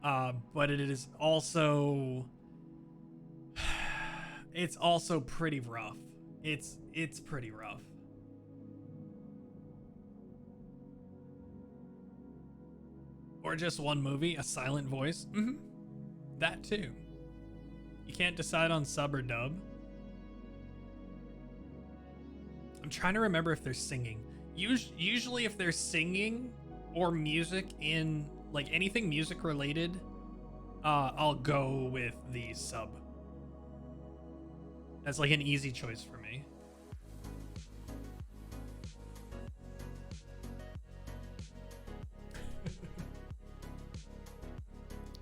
But it is also... It's also pretty rough. It's pretty rough. Or just one movie, a silent voice. Mm-hmm. That too. You can't decide on sub or dub. I'm trying to remember if they're singing. Usually if they're singing or music in, like, anything music related, I'll go with the sub. That's like an easy choice for me.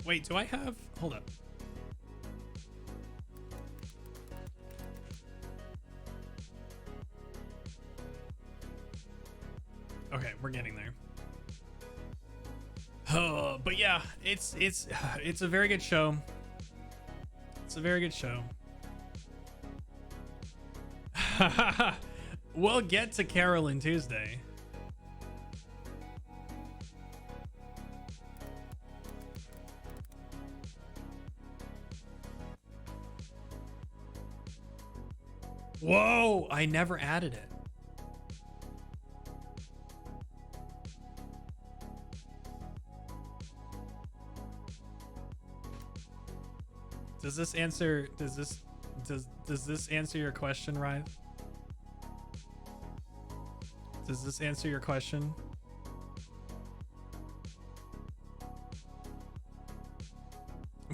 Wait, do I have... Hold up. Okay, we're getting there. But yeah, it's a very good show. It's a very good show. We'll get to Carolyn Tuesday. Whoa, I never added it. Does this answer your question, Ryan? Does this answer your question?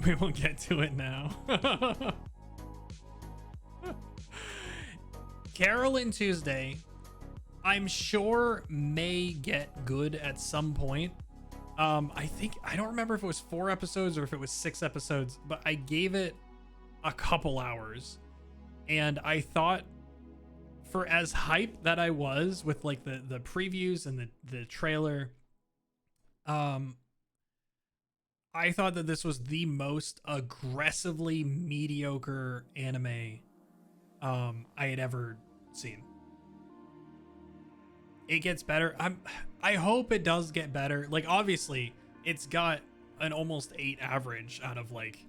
We won't get to it now. Carolyn Tuesday, I'm sure may get good at some point. I don't remember if it was 4 episodes or if it was 6 episodes, but I gave it a couple hours, and I thought, for as hype that I was with like the previews and the trailer, I thought that this was the most aggressively mediocre anime I had ever seen. It gets better. I hope it does get better. Like, obviously, it's got an almost 8 average out of like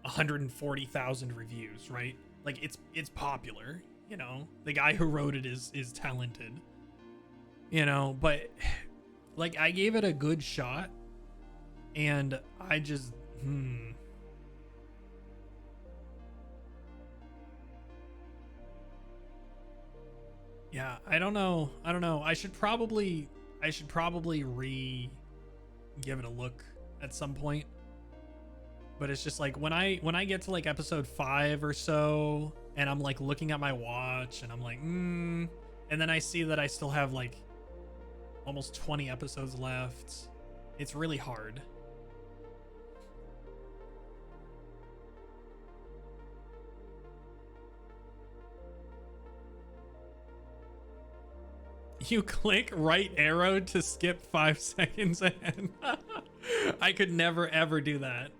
140,000 reviews, right? Like, it's popular, you know. The guy who wrote it is talented, you know. But like, I gave it a good shot, and I just yeah, I don't know. I should probably give it a look at some point. But it's just like when I get to like episode 5 or so, and I'm like looking at my watch, and I'm like, and then I see that I still have like almost 20 episodes left. It's really hard. You click right arrow to skip 5 seconds ahead. I could never ever do that.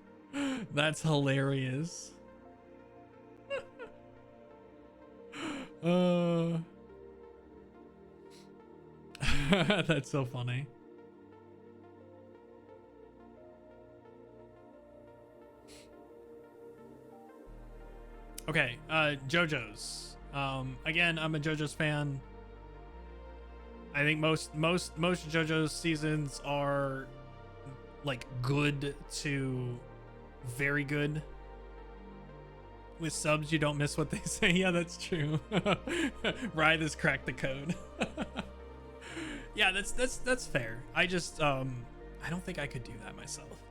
That's hilarious. That's so funny. Okay, JoJo's. Again, I'm a JoJo's fan. I think most JoJo's seasons are like good to very good. With subs, you don't miss what they say. Yeah, that's true. Ride has cracked the code. Yeah, that's fair. I just I don't think I could do that myself.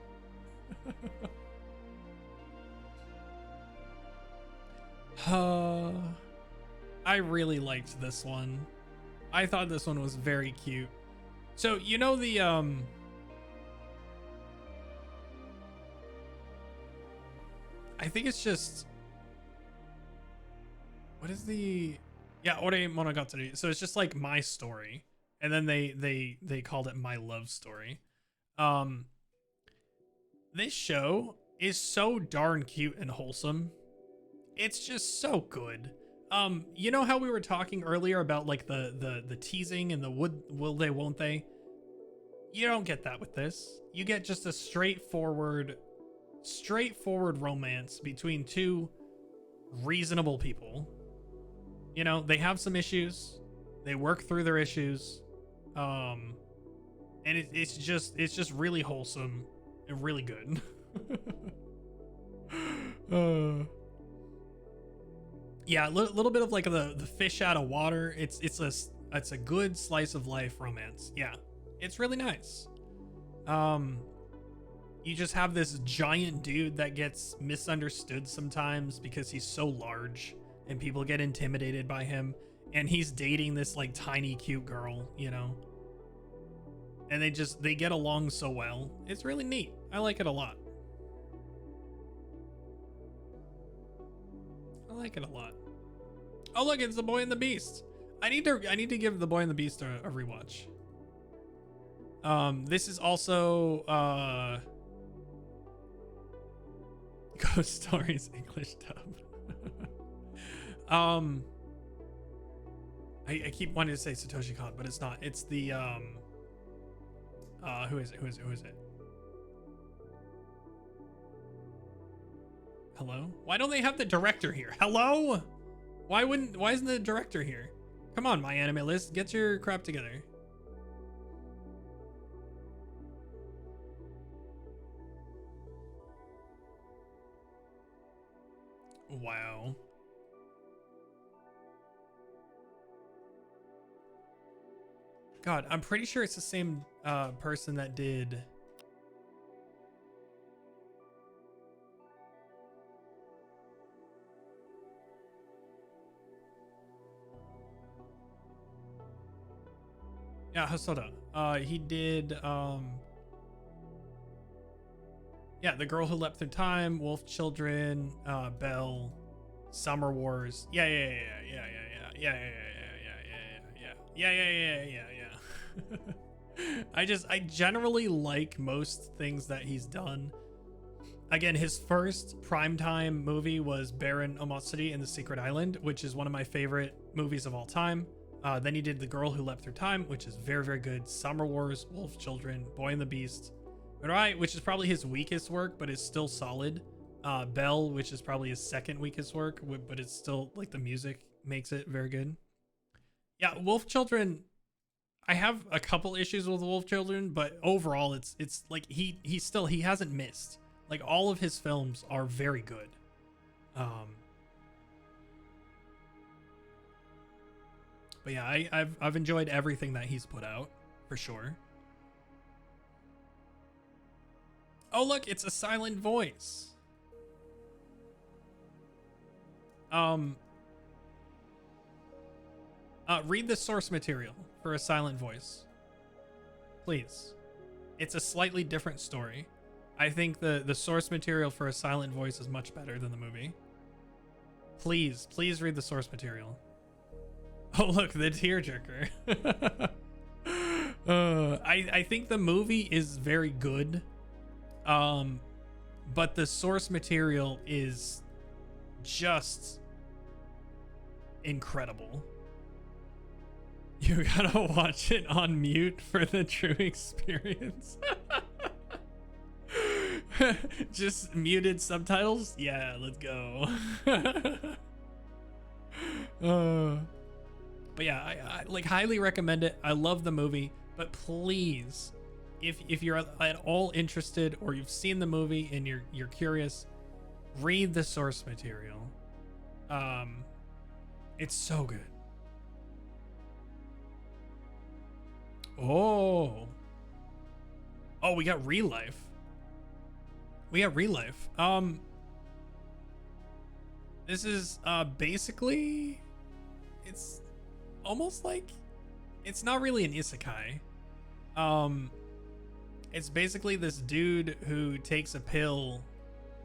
I really liked this one. I thought this one was very cute. So, you know the I think it's just, what is the, yeah, Ore Monogatari. So it's just like my story, and then they called it my love story. This show is so darn cute and wholesome. It's just so good. You know how we were talking earlier about like the teasing and the will they won't they? You don't get that with this. You get just a straightforward romance between two reasonable people. You know, they have some issues, they work through their issues, and it's just really wholesome and really good. Yeah, a little bit of like the fish out of water. It's a good slice of life romance. Yeah, it's really nice. You just have this giant dude that gets misunderstood sometimes because he's so large and people get intimidated by him, and he's dating this like tiny cute girl, you know, and they get along so well. It's really neat. I like it a lot. I like it a lot. Oh look, it's The Boy and the Beast. I need to give The Boy and the Beast a rewatch. This is also Ghost Stories English dub. I keep wanting to say Satoshi Kon, but it's not. It's the who is it? Hello? Why don't they have the director here? Hello? Why isn't the director here? Come on, MyAnimeList, get your crap together. Wow. God, I'm pretty sure it's the same person that did. Yeah, Hosoda. He did yeah, The Girl Who Leapt Through Time, Wolf Children, Belle, Summer Wars. Yeah. I generally like most things that he's done. Again, his first primetime movie was Baron Omosity and the Secret Island, which is one of my favorite movies of all time. Then he did The Girl Who Leapt Through Time, which is very, very good. Summer Wars, Wolf Children, Boy and the Beast, right, which is probably his weakest work, but is still solid. Belle, which is probably his second weakest work, but it's still like the music makes it very good. Yeah, Wolf Children. I have a couple issues with Wolf Children, but overall, it's like he hasn't missed. Like all of his films are very good. But yeah, I've enjoyed everything that he's put out for sure. Oh look, it's a silent voice. Read the source material for a silent voice, please. It's a slightly different story. I think the source material for a silent voice is much better than the movie. Please read the source material. Oh look, the tearjerker. I think the movie is very good, but the source material is just incredible. You gotta watch it on mute for the true experience. Just muted subtitles? Yeah, let's go. But yeah, I like highly recommend it. I love the movie, but please, if you're at all interested or you've seen the movie and you're curious, read the source material. It's so good. Oh, we got Real Life. This is basically, it's almost like, it's not really an isekai. It's basically this dude who takes a pill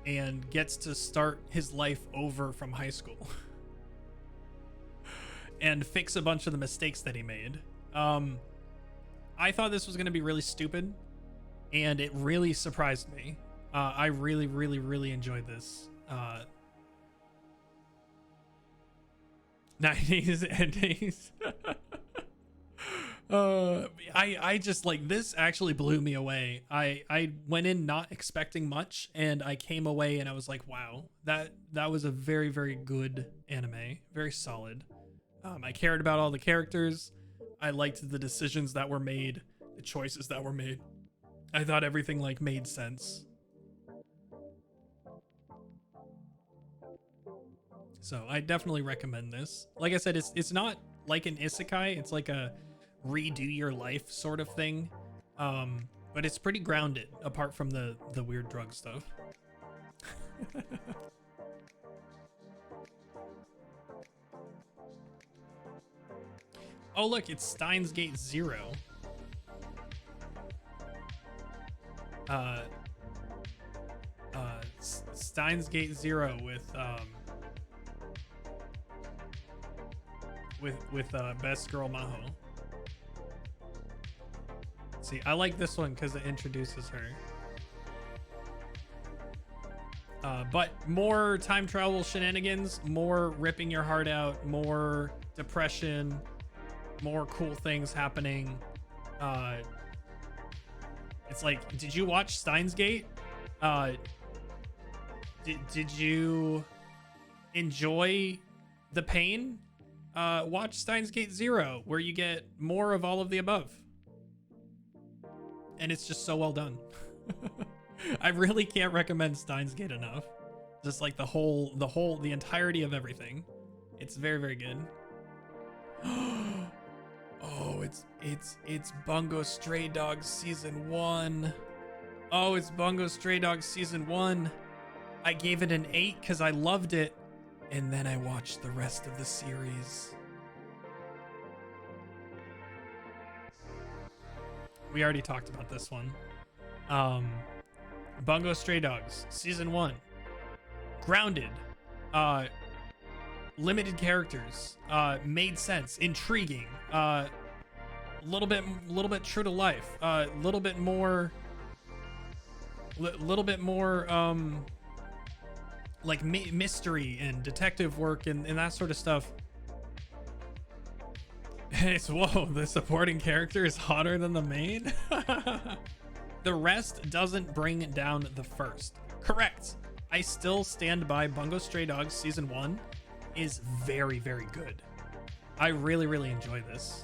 and gets to start his life over from high school and fix a bunch of the mistakes that he made. I thought this was going to be really stupid, and it really surprised me. I really, really, really enjoyed this. 90s endings. I just like, this actually blew me away. I went in not expecting much, and I came away and I was like, wow, that was a very, very good anime. Very solid. I cared about all the characters. I liked the decisions that were made, the choices that were made. I thought everything like made sense. So I definitely recommend this. Like I said, it's not like an isekai. It's like a redo your life sort of thing. But it's pretty grounded apart from the weird drug stuff. Oh look, it's Steins Gate Zero. Steins Gate Zero with Best Girl Maho. See, I like this one because it introduces her. But more time travel shenanigans, more ripping your heart out, more depression, more cool things happening. It's like, did you watch Steins Gate? Did you enjoy the pain? Watch Steins Gate Zero, where you get more of all of the above. And it's just so well done. I really can't recommend Steins Gate enough. Just like the entirety of everything. It's very, very good. Oh, it's Bungo Stray Dogs Season 1. Oh, it's Bungo Stray Dogs Season 1. I gave it an 8 because I loved it. And then I watched the rest of the series. We already talked about this one. Bungo Stray Dogs Season 1. Grounded. Limited characters. Made sense. Intriguing. Little bit true to life. A little bit more little bit more like mystery and detective work and that sort of stuff. It's whoa, the supporting character is hotter than the main. The rest doesn't bring down the first. Correct. I still stand by Bungo Stray Dogs season 1 is very, very good. I really, really enjoy this.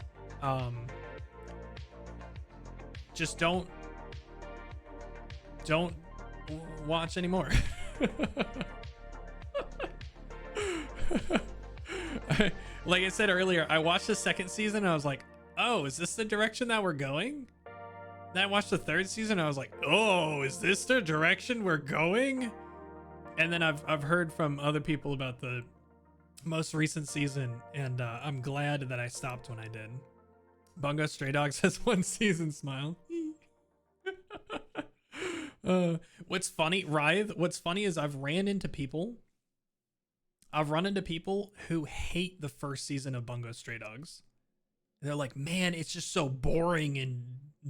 Just don't watch anymore. Like I said earlier, I watched the second season and I was like, oh, is this the direction that we're going? Then I watched the third season and I was like, oh, is this the direction we're going? And then I've heard from other people about the most recent season, and I'm glad that I stopped when I did. Bungo Stray Dogs has 1 season smile. What's funny, Writhe, what's funny is I've run into people who hate the first season of Bungo Stray Dogs. They're like, man, it's just so boring and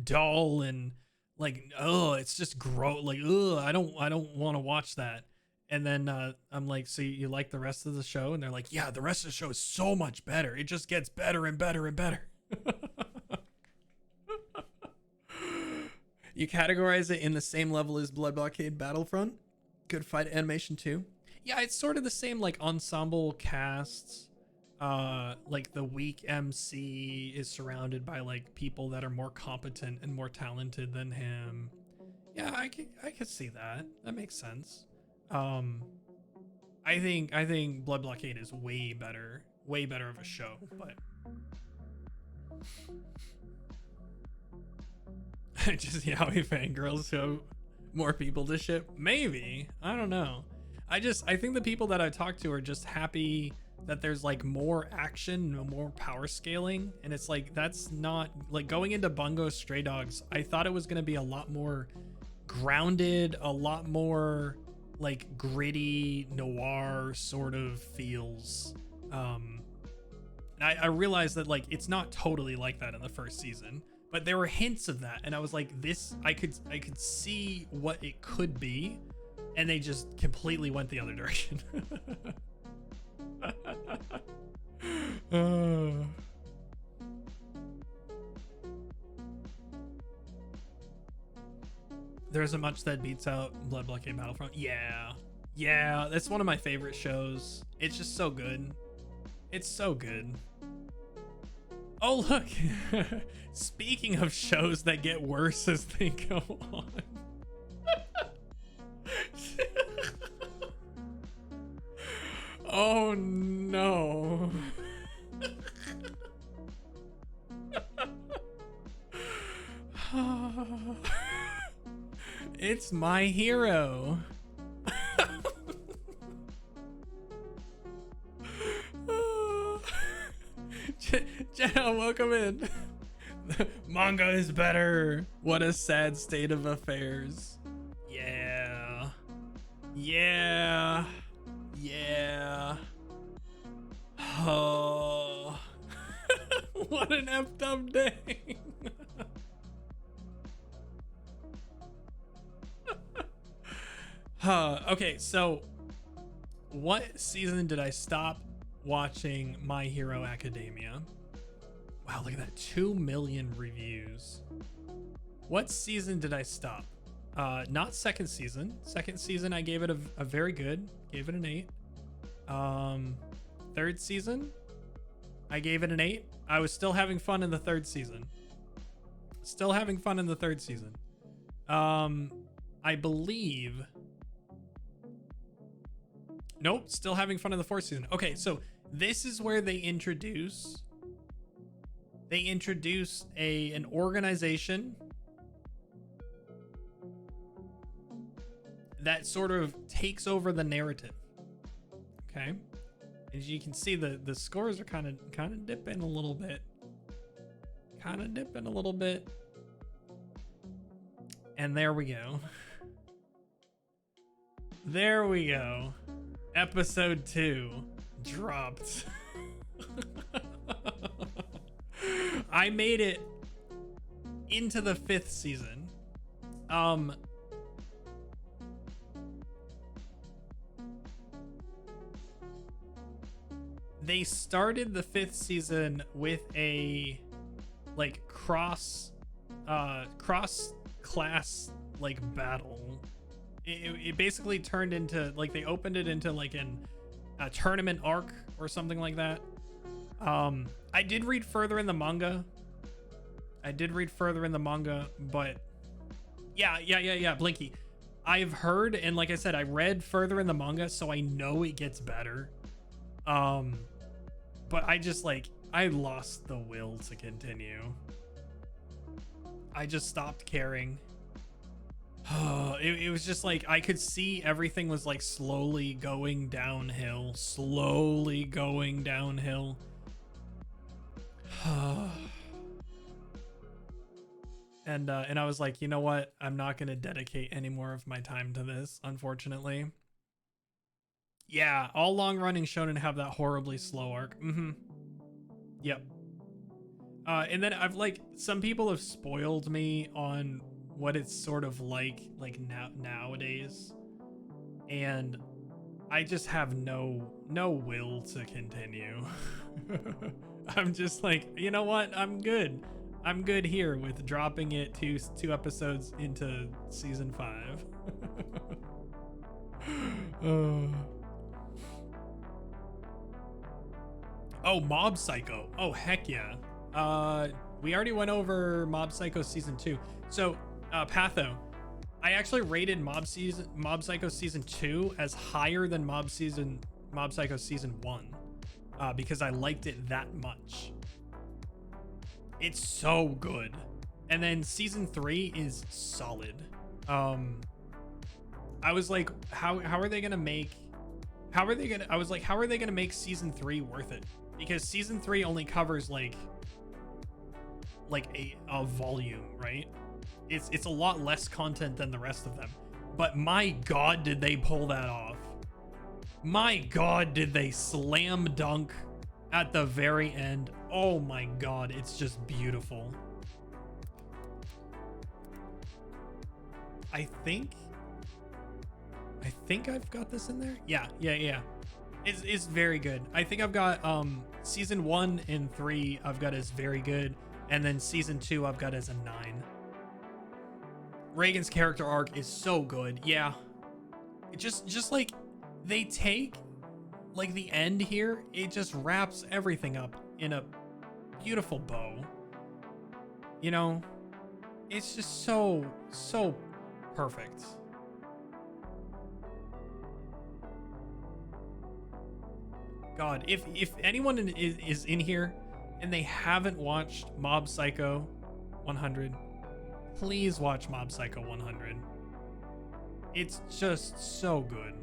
dull and like, oh, it's just gross. Like, oh, I don't want to watch that. And then I'm like, so you like the rest of the show? And they're like, yeah, the rest of the show is so much better. It just gets better and better and better. You categorize it in the same level as Blood Blockade Battlefront. Good fight animation too. Yeah, it's sort of the same like ensemble casts. Like the weak MC is surrounded by like people that are more competent and more talented than him. Yeah, I could see that. That makes sense. I think Blood Blockade is way better of a show, but just yaoi fangirls show more people to ship. Maybe, I don't know. I think the people that I talk to are just happy that there's like more action, more power scaling, and it's like that's not like going into Bungo Stray Dogs. I thought it was gonna be a lot more grounded, a lot more like gritty noir sort of feels. And I realized that like it's not totally like that in the first season, but there were hints of that, and I was like, this I could see what it could be, and they just completely went the other direction. There isn't much that beats out Blood Blockade Battlefront. Yeah, that's one of my favorite shows. It's just so good. It's so good. Oh, look. Speaking of shows that get worse as they go on. Oh, no. It's My Hero. Jenna, welcome in. Manga is better. What a sad state of affairs. Yeah. Oh. What an effed up day. Okay, so what season did I stop watching My Hero Academia? Wow, look at that. 2 million reviews. What season did I stop? Not second season. Second season, I gave it a very good. Gave it an 8. Third season, I gave it an 8. I was still having fun in the third season. I believe... Nope, still having fun in the fourth season. Okay, so this is where they introduce an organization that sort of takes over the narrative. Okay, as you can see, the scores are kind of dipping a little bit, and there we go. There we go. Episode 2 dropped. I made it into the 5th season. they started the 5th season with a like cross class like battle. It basically turned into like, they opened it into like a tournament arc or something like that. I did read further in the manga. But yeah, Blinky. I've heard, and like I said, I read further in the manga, so I know it gets better. But I just like, I lost the will to continue. I just stopped caring. It was just like, I could see everything was like slowly going downhill. And I was like, you know what? I'm not going to dedicate any more of my time to this, unfortunately. Yeah, all long-running shonen have that horribly slow arc. Yep. And then I've like, some people have spoiled me on what it's sort of like nowadays, and I just have no will to continue. I'm just like, you know what? I'm good here with dropping it two episodes into season 5. Oh, Mob Psycho. Oh, heck yeah. We already went over Mob Psycho season 2. So, Patho, I actually rated Mob Psycho season 2 as higher than Mob Psycho season 1, because I liked it that much. It's so good. And then season 3 is solid. I was like, how are they gonna make season 3 worth it? Because season 3 only covers like a volume, right? It's a lot less content than the rest of them. But my god, did they pull that off. My god, did they slam dunk at the very end. Oh my god, it's just beautiful. I think I've got this in there. Yeah. It's very good. I think I've got season 1 and 3 I've got as very good, and then season 2 I've got as a 9. Reagan's character arc is so good. Yeah. It just like, they take like the end here, it just wraps everything up in a beautiful bow. You know, it's just so perfect. God, if anyone is in here and they haven't watched Mob Psycho 100, please watch Mob Psycho 100. It's just so good.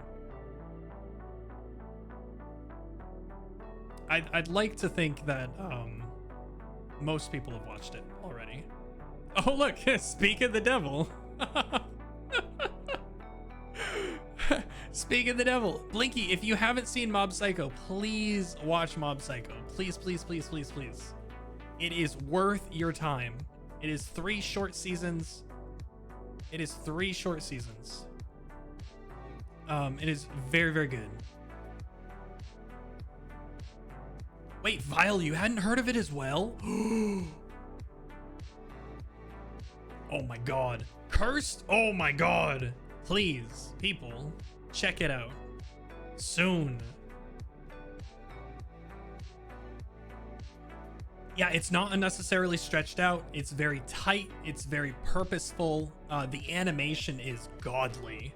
I'd like to think that most people have watched it already. Oh look, speak of the devil. Speak of the devil. Blinky, if you haven't seen Mob Psycho, please watch Mob Psycho. Please. It is worth your time. It is 3 short seasons. It is very, very good. Wait, Vile, you hadn't heard of it as well? Oh my god. Cursed? Oh my god. Please, people, check it out. Soon. Yeah, it's not unnecessarily stretched out. It's very tight. It's very purposeful. The animation is godly.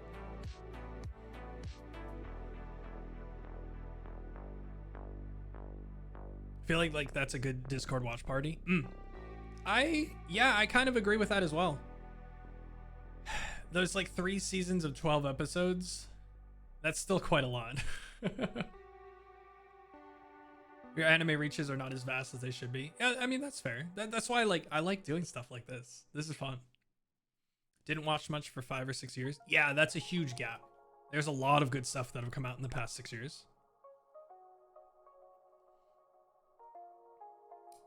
I feel like that's a good Discord watch party. I kind of agree with that as well. Those like 3 seasons of 12 episodes, that's still quite a lot. Your anime reaches are not as vast as they should be. Yeah, I mean, that's fair. That's why I like doing stuff like this. This is fun. Didn't watch much for 5 or 6 years. Yeah, that's a huge gap. There's a lot of good stuff that have come out in the past 6 years.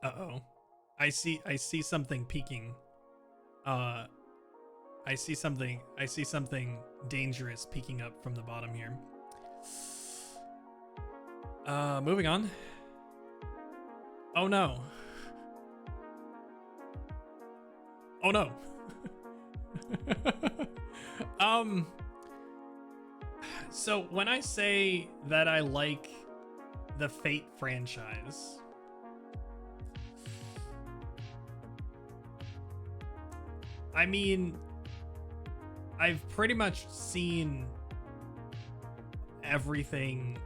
Uh-oh. I see something peeking. I see something dangerous peeking up from the bottom here. Moving on. Oh no. Oh no. So when I say that I like the Fate franchise, I mean, I've pretty much seen everything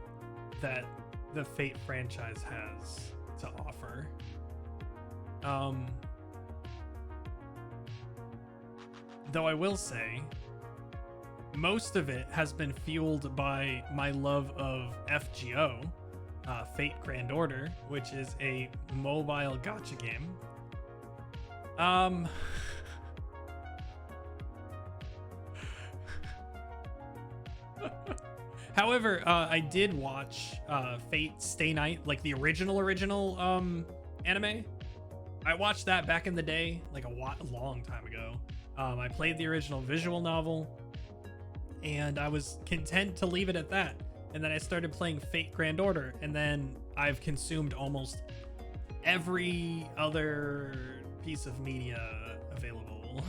that the Fate franchise has to offer. Though I will say, most of it has been fueled by my love of FGO, Fate Grand Order, which is a mobile gacha game. However, I did watch Fate Stay Night, like the original anime. I watched that back in the day, like a long time ago. I played the original visual novel, and I was content to leave it at that. And then I started playing Fate Grand Order, and then I've consumed almost every other piece of media available.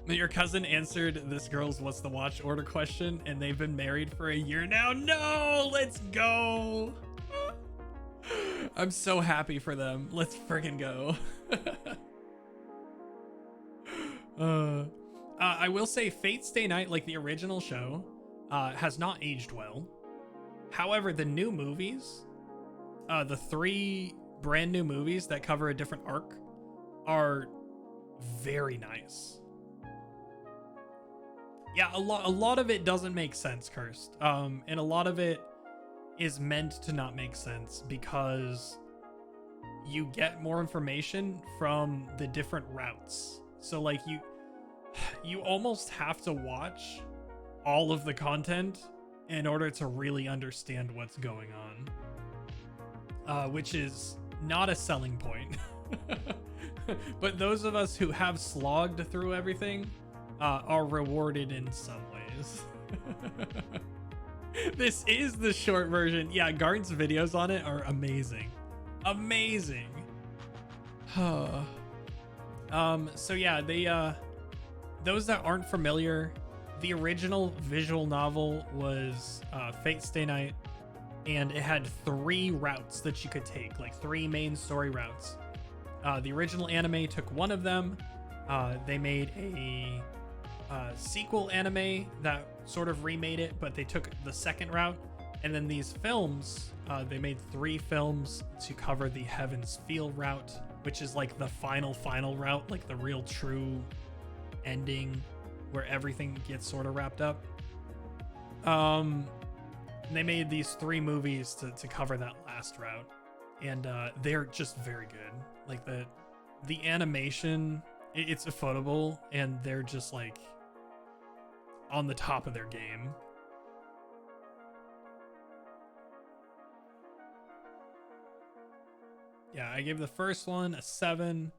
Your cousin answered this girl's "what's the watch order" question, and they've been married for a year now. No, let's go. I'm so happy for them. Let's freaking go. I will say Fate Stay Night, like the original show, has not aged well. However, the new movies, the 3 brand new movies that cover a different arc, are very nice. Yeah, a lot of it doesn't make sense, Cursed. And a lot of it is meant to not make sense because you get more information from the different routes. So like you almost have to watch all of the content in order to really understand what's going on, which is not a selling point. But those of us who have slogged through everything are rewarded in some ways. This is the short version. Yeah, Garn's videos on it are amazing. Amazing. So yeah, they those that aren't familiar, the original visual novel was Fate Stay Night, and it had 3 routes that you could take, like 3 main story routes. The original anime took one of them. They made a sequel anime that sort of remade it, but they took the second route. And then these films, they made 3 films to cover the Heaven's Feel route, which is like the final route, like the real true ending where everything gets sort of wrapped up. They made these 3 movies to cover that last route, and they're just very good. Like the animation, it's affordable, and they're just like on the top of their game. Yeah, I gave the first one a 7.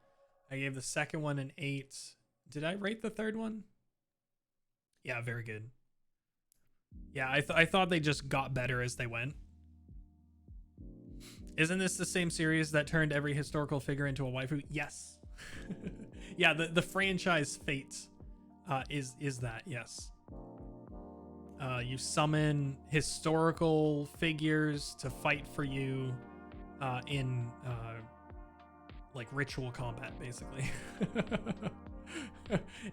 I gave the second one an 8. Did I rate the third one? Yeah, very good. Yeah, I thought they just got better as they went. Isn't this the same series that turned every historical figure into a waifu? Yes. Yeah, the franchise Fate is that, yes. You summon historical figures to fight for you in like ritual combat, basically.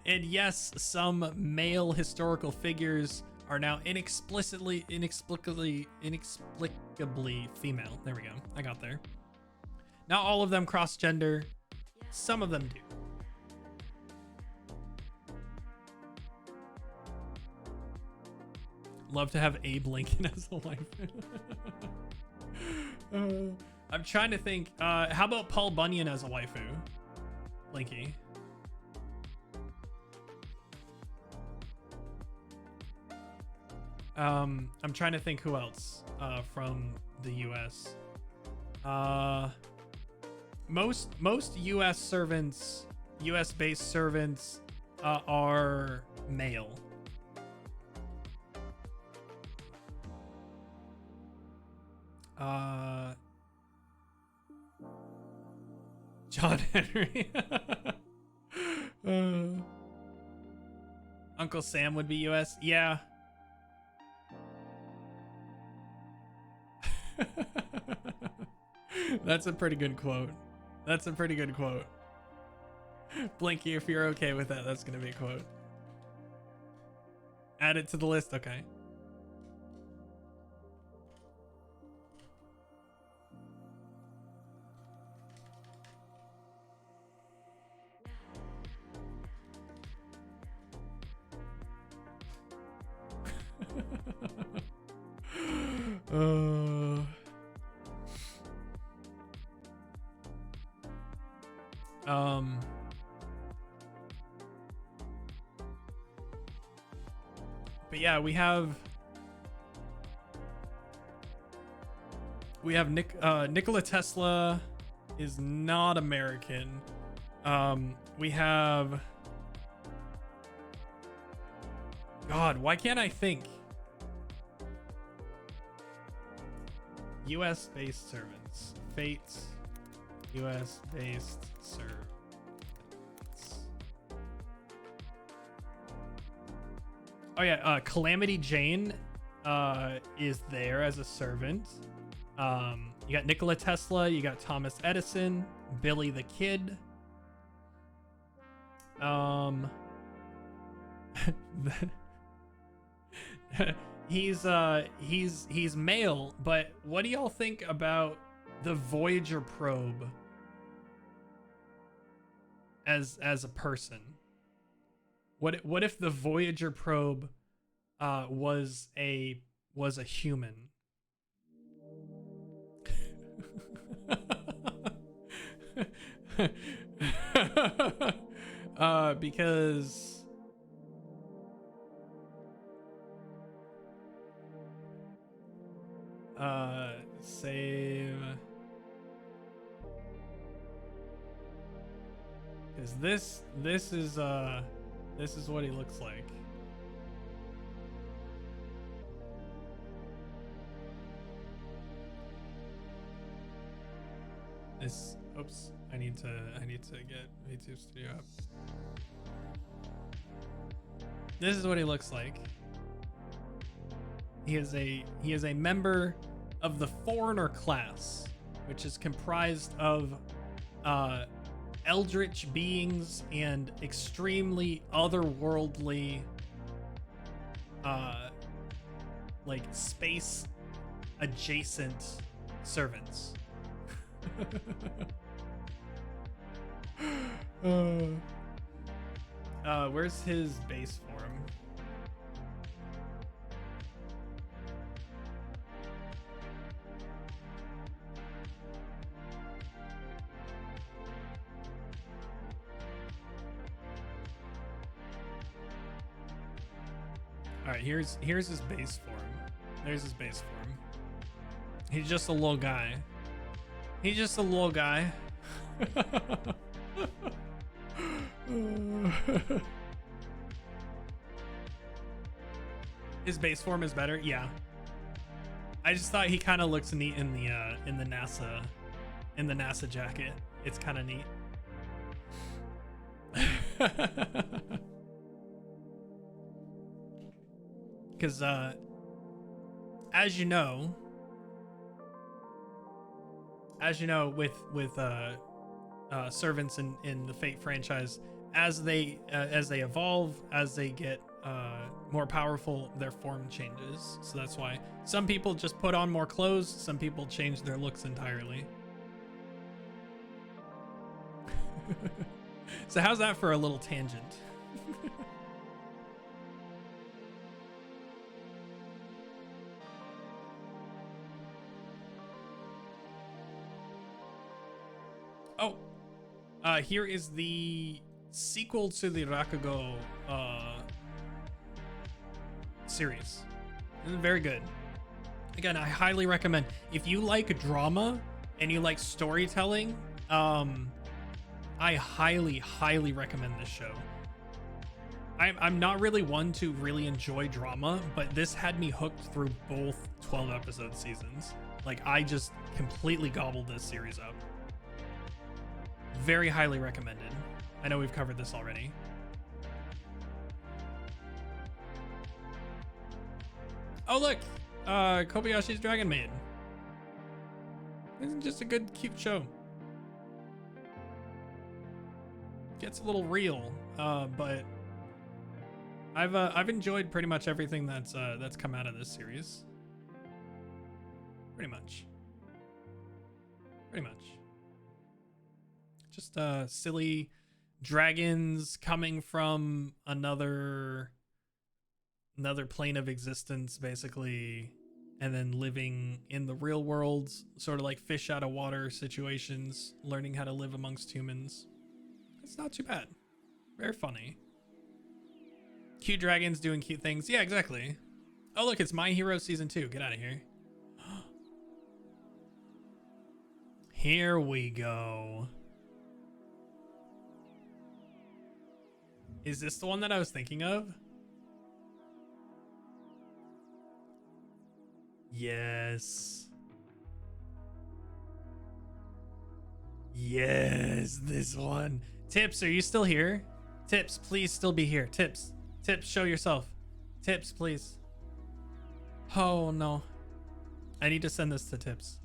And yes, some male historical figures are now inexplicably female. There we go. I got there. Not all of them cross gender. Some of them do. Love to have Abe Lincoln as a wife. I'm trying to think. How about Paul Bunyan as a waifu? Linky. I'm trying to think who else from the US. Most US servants, US based servants are male. John Henry. uh, Uncle Sam would be US. Yeah. That's a pretty good quote. That's a pretty good quote. Blinky, if you're okay with that, that's gonna be a quote. Add it to the list. Okay. But yeah, we have Nikola Tesla is not American. We have, God, why can't I think? US based servants. Fate. US based servants. Oh yeah, Calamity Jane is there as a servant. You got Nikola Tesla, you got Thomas Edison, Billy the Kid. He's male, but what do y'all think about the Voyager probe as a person? What if the Voyager probe was a human? Because save, because this is what he looks like. This, oops, I need to get VTube Studio up. This is what he looks like. He is a member of the Foreigner class, which is comprised of eldritch beings and extremely otherworldly like space adjacent servants. Where's his base form? All right, here's his base form. There's his base form. He's just a little guy. He's just a little guy. His base form is better. Yeah. I just thought he kind of looks neat in the NASA jacket. It's kind of neat. Because as you know, with servants in the Fate franchise, as they evolve, as they get more powerful, their form changes. So that's why some people just put on more clothes, some people change their looks entirely. So how's that for a little tangent? Oh, here is the sequel to the Rakugo series. Very good. Again, I highly recommend. If you like drama and you like storytelling, I highly recommend this show. I'm not really one to really enjoy drama, but this had me hooked through both 12 episode seasons. Like, I just completely gobbled this series up. Very highly recommended. I know we've covered this already. Oh, look! Kobayashi's Dragon Maid. It's just a good, cute show. Gets a little real, but I've enjoyed pretty much everything that's come out of this series. Pretty much. Just silly dragons coming from another plane of existence, basically, and then living in the real world, sort of like fish out of water situations, learning how to live amongst humans. It's not too bad. Very funny. Cute dragons doing cute things. Yeah, exactly. Oh, look, it's My Hero Season 2. Get out of here. Here we go. Is this the one that I was thinking of? Yes. Yes, this one. Tips, are you still here? Tips, please still be here. Tips, show yourself. Tips, please. Oh no. I need to send this to Tips.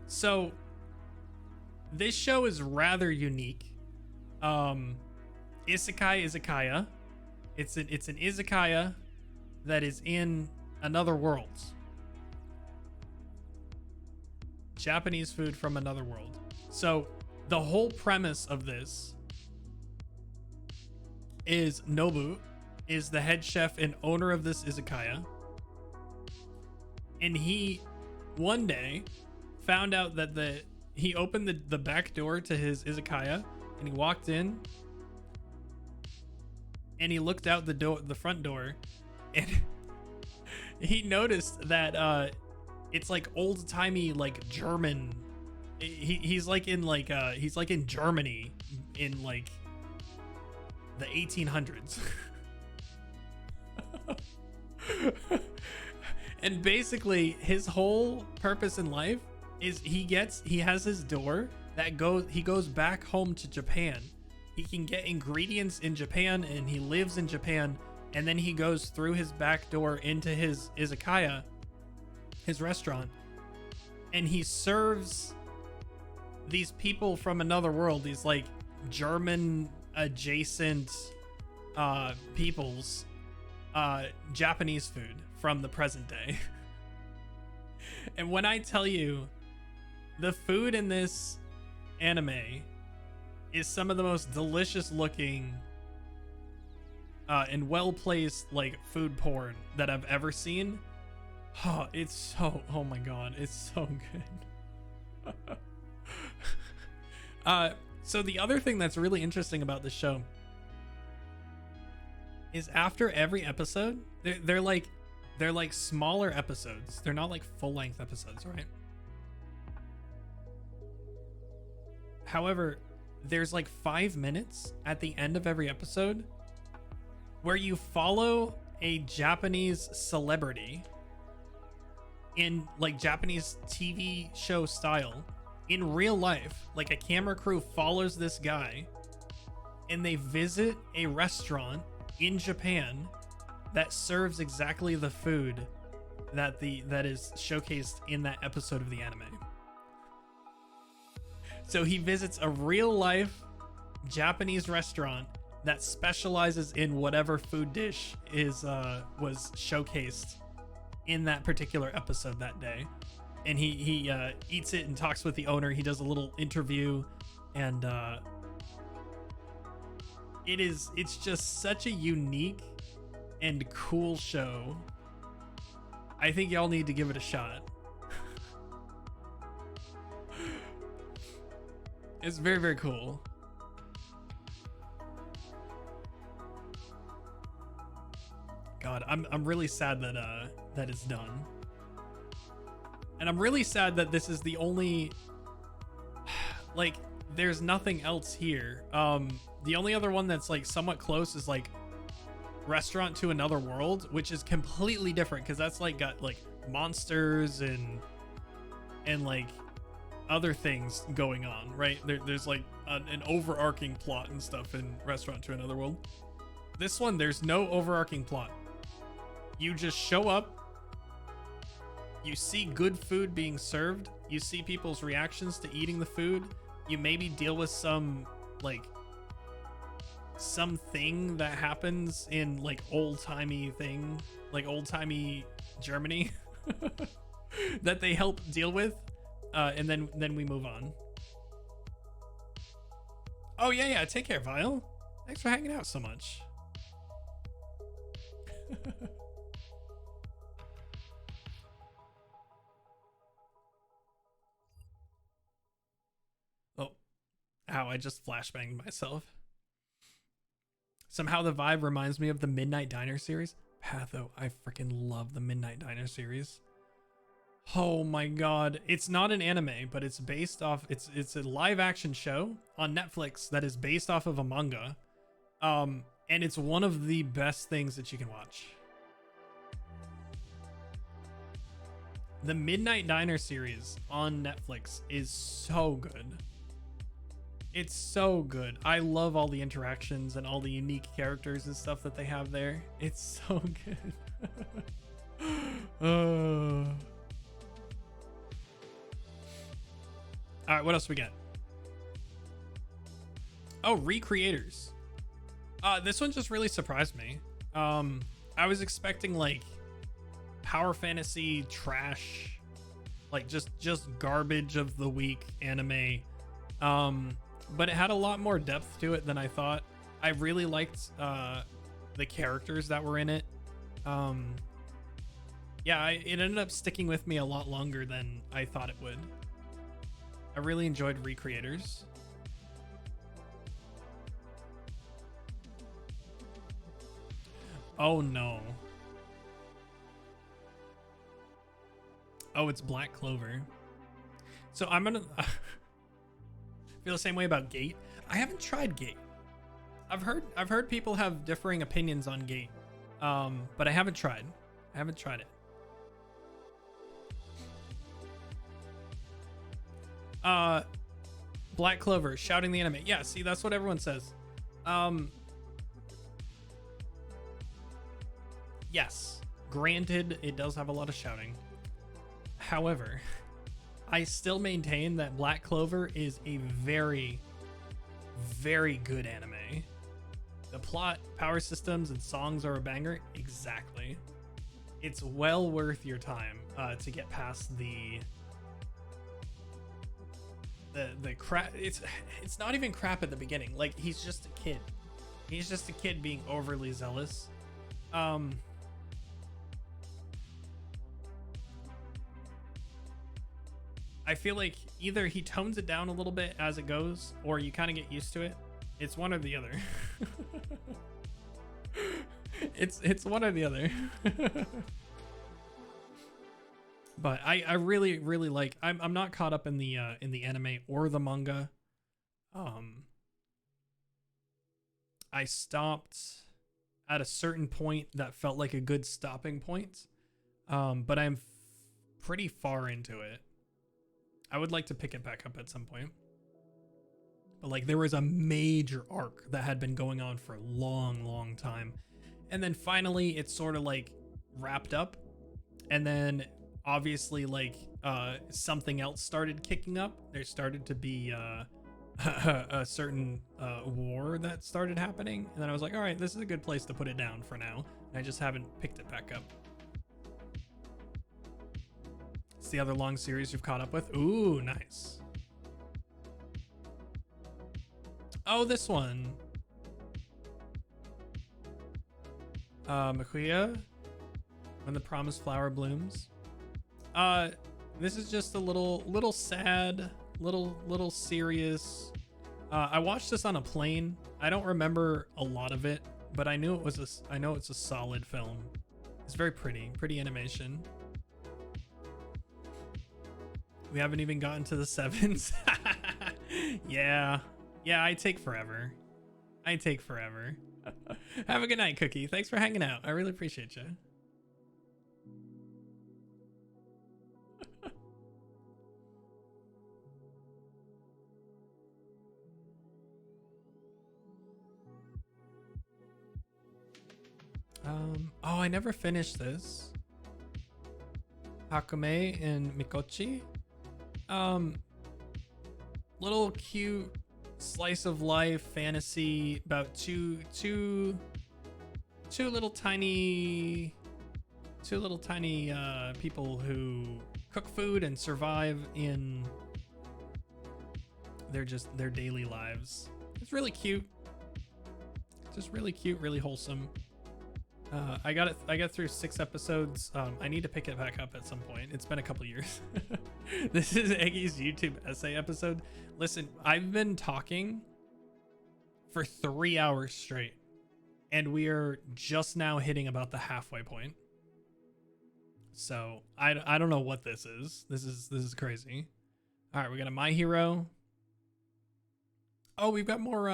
So this show is rather unique. Isekai Izakaya. It's an izakaya that is in another world. Japanese food from another world. So the whole premise of this is Nobu is the head chef and owner of this izakaya. And he one day found out that he opened the back door to his izakaya, and he walked in and he looked out the front door, and he noticed that it's like old-timey, like German. He's like in Germany in like the 1800s. And basically his whole purpose in life is he has his door that goes back home to Japan. He can get ingredients in Japan, and he lives in Japan, and then he goes through his back door into his izakaya, his restaurant, and he serves these people from another world, these like German adjacent peoples, Japanese food from the present day. And when I tell you, the food in this anime is some of the most delicious looking and well placed like food porn that I've ever seen. Oh, it's so, oh my god, it's so good. So the other thing that's really interesting about this show is after every episode, they're like smaller episodes. They're not like full-length episodes, right? However, there's like 5 minutes at the end of every episode where you follow a Japanese celebrity in like Japanese TV show style in real life. Like a camera crew follows this guy and they visit a restaurant in Japan that serves exactly the food that is showcased in that episode of the anime. So he visits a real life Japanese restaurant that specializes in whatever food dish was showcased in that particular episode that day. And he eats it and talks with the owner. He does a little interview, and it's just such a unique and cool show. I think y'all need to give it a shot. It's very, very cool. God, I'm really sad that it's done. And I'm really sad that this is the only, like, there's nothing else here. The only other one that's like somewhat close is like Restaurant to Another World, which is completely different because that's like got like monsters and like other things going on, right? There's like an overarching plot and stuff in Restaurant to Another World. This one, there's no overarching plot. You just show up, you see good food being served, you see people's reactions to eating the food, you maybe deal with something that happens in like old-timey Germany that they help deal with, and then we move on. Oh yeah, take care, Vile. Thanks for hanging out so much. Oh, ow, I just flashbanged myself. Somehow the vibe reminds me of the Midnight Diner series. Patho, I freaking love the Midnight Diner series. Oh my god. It's not an anime, but it's based off, it's a live action show on Netflix that is based off of a manga. And it's one of the best things that you can watch. The Midnight Diner series on Netflix is so good. It's so good. I love all the interactions and all the unique characters and stuff that they have there. It's so good. All right, what else we got? Oh, Recreators. This one just really surprised me. I was expecting like power fantasy trash, like just garbage of the week anime. But it had a lot more depth to it than I thought. I really liked the characters that were in it. Yeah, it ended up sticking with me a lot longer than I thought it would. I really enjoyed Recreators. Oh no. Oh, it's Black Clover. So I'm gonna feel the same way about Gate. I haven't tried Gate. I've heard people have differing opinions on Gate, but I haven't tried. I haven't tried it. Black Clover, shouting the anime. Yeah, see, that's what everyone says. Yes, granted, it does have a lot of shouting. However, I still maintain that Black Clover is a very, very good anime. The plot, power systems, and songs are a banger. Exactly. It's well worth your time to get past the crap. It's not even crap at the beginning. Like, he's just a kid. He's just a kid being overly zealous. I feel like either he tones it down a little bit as it goes, or you kind of get used to it. It's one or the other. It's one or the other. But I really like. I'm not caught up in the anime or the manga. I stopped at a certain point that felt like a good stopping point. But I'm pretty far into it. I would like to pick it back up at some point. But like, there was a major arc that had been going on for a long time. And then finally it sort of like wrapped up. And then obviously like something else started kicking up. There started to be a certain war that started happening. And then I was like, all right, this is a good place to put it down for now. And I just haven't picked it back up. It's the other long series you've caught up with. Ooh, nice. Oh, this one. Makuya, When the Promised Flower Blooms. This is just a little sad, little serious. I watched this on a plane. I don't remember a lot of it, but I know it's a solid film. It's very pretty animation. We haven't even gotten to the sevens. Yeah. Yeah, I take forever. I take forever. Have a good night, Cookie. Thanks for hanging out. I really appreciate you. Oh, I never finished this. Hakume and Mikochi. Little cute slice of life fantasy about two little tiny people who cook food and survive in their daily lives. It's really cute. Just really cute, really wholesome. I got through 6 episodes. I need to pick it back up at some point. It's been a couple years. This is Eggy's YouTube essay episode. Listen, I've been talking for 3 hours straight, and we are just now hitting about the halfway point. So I don't know what this is. This is crazy. All right, we got a My Hero. Oh, we've got more.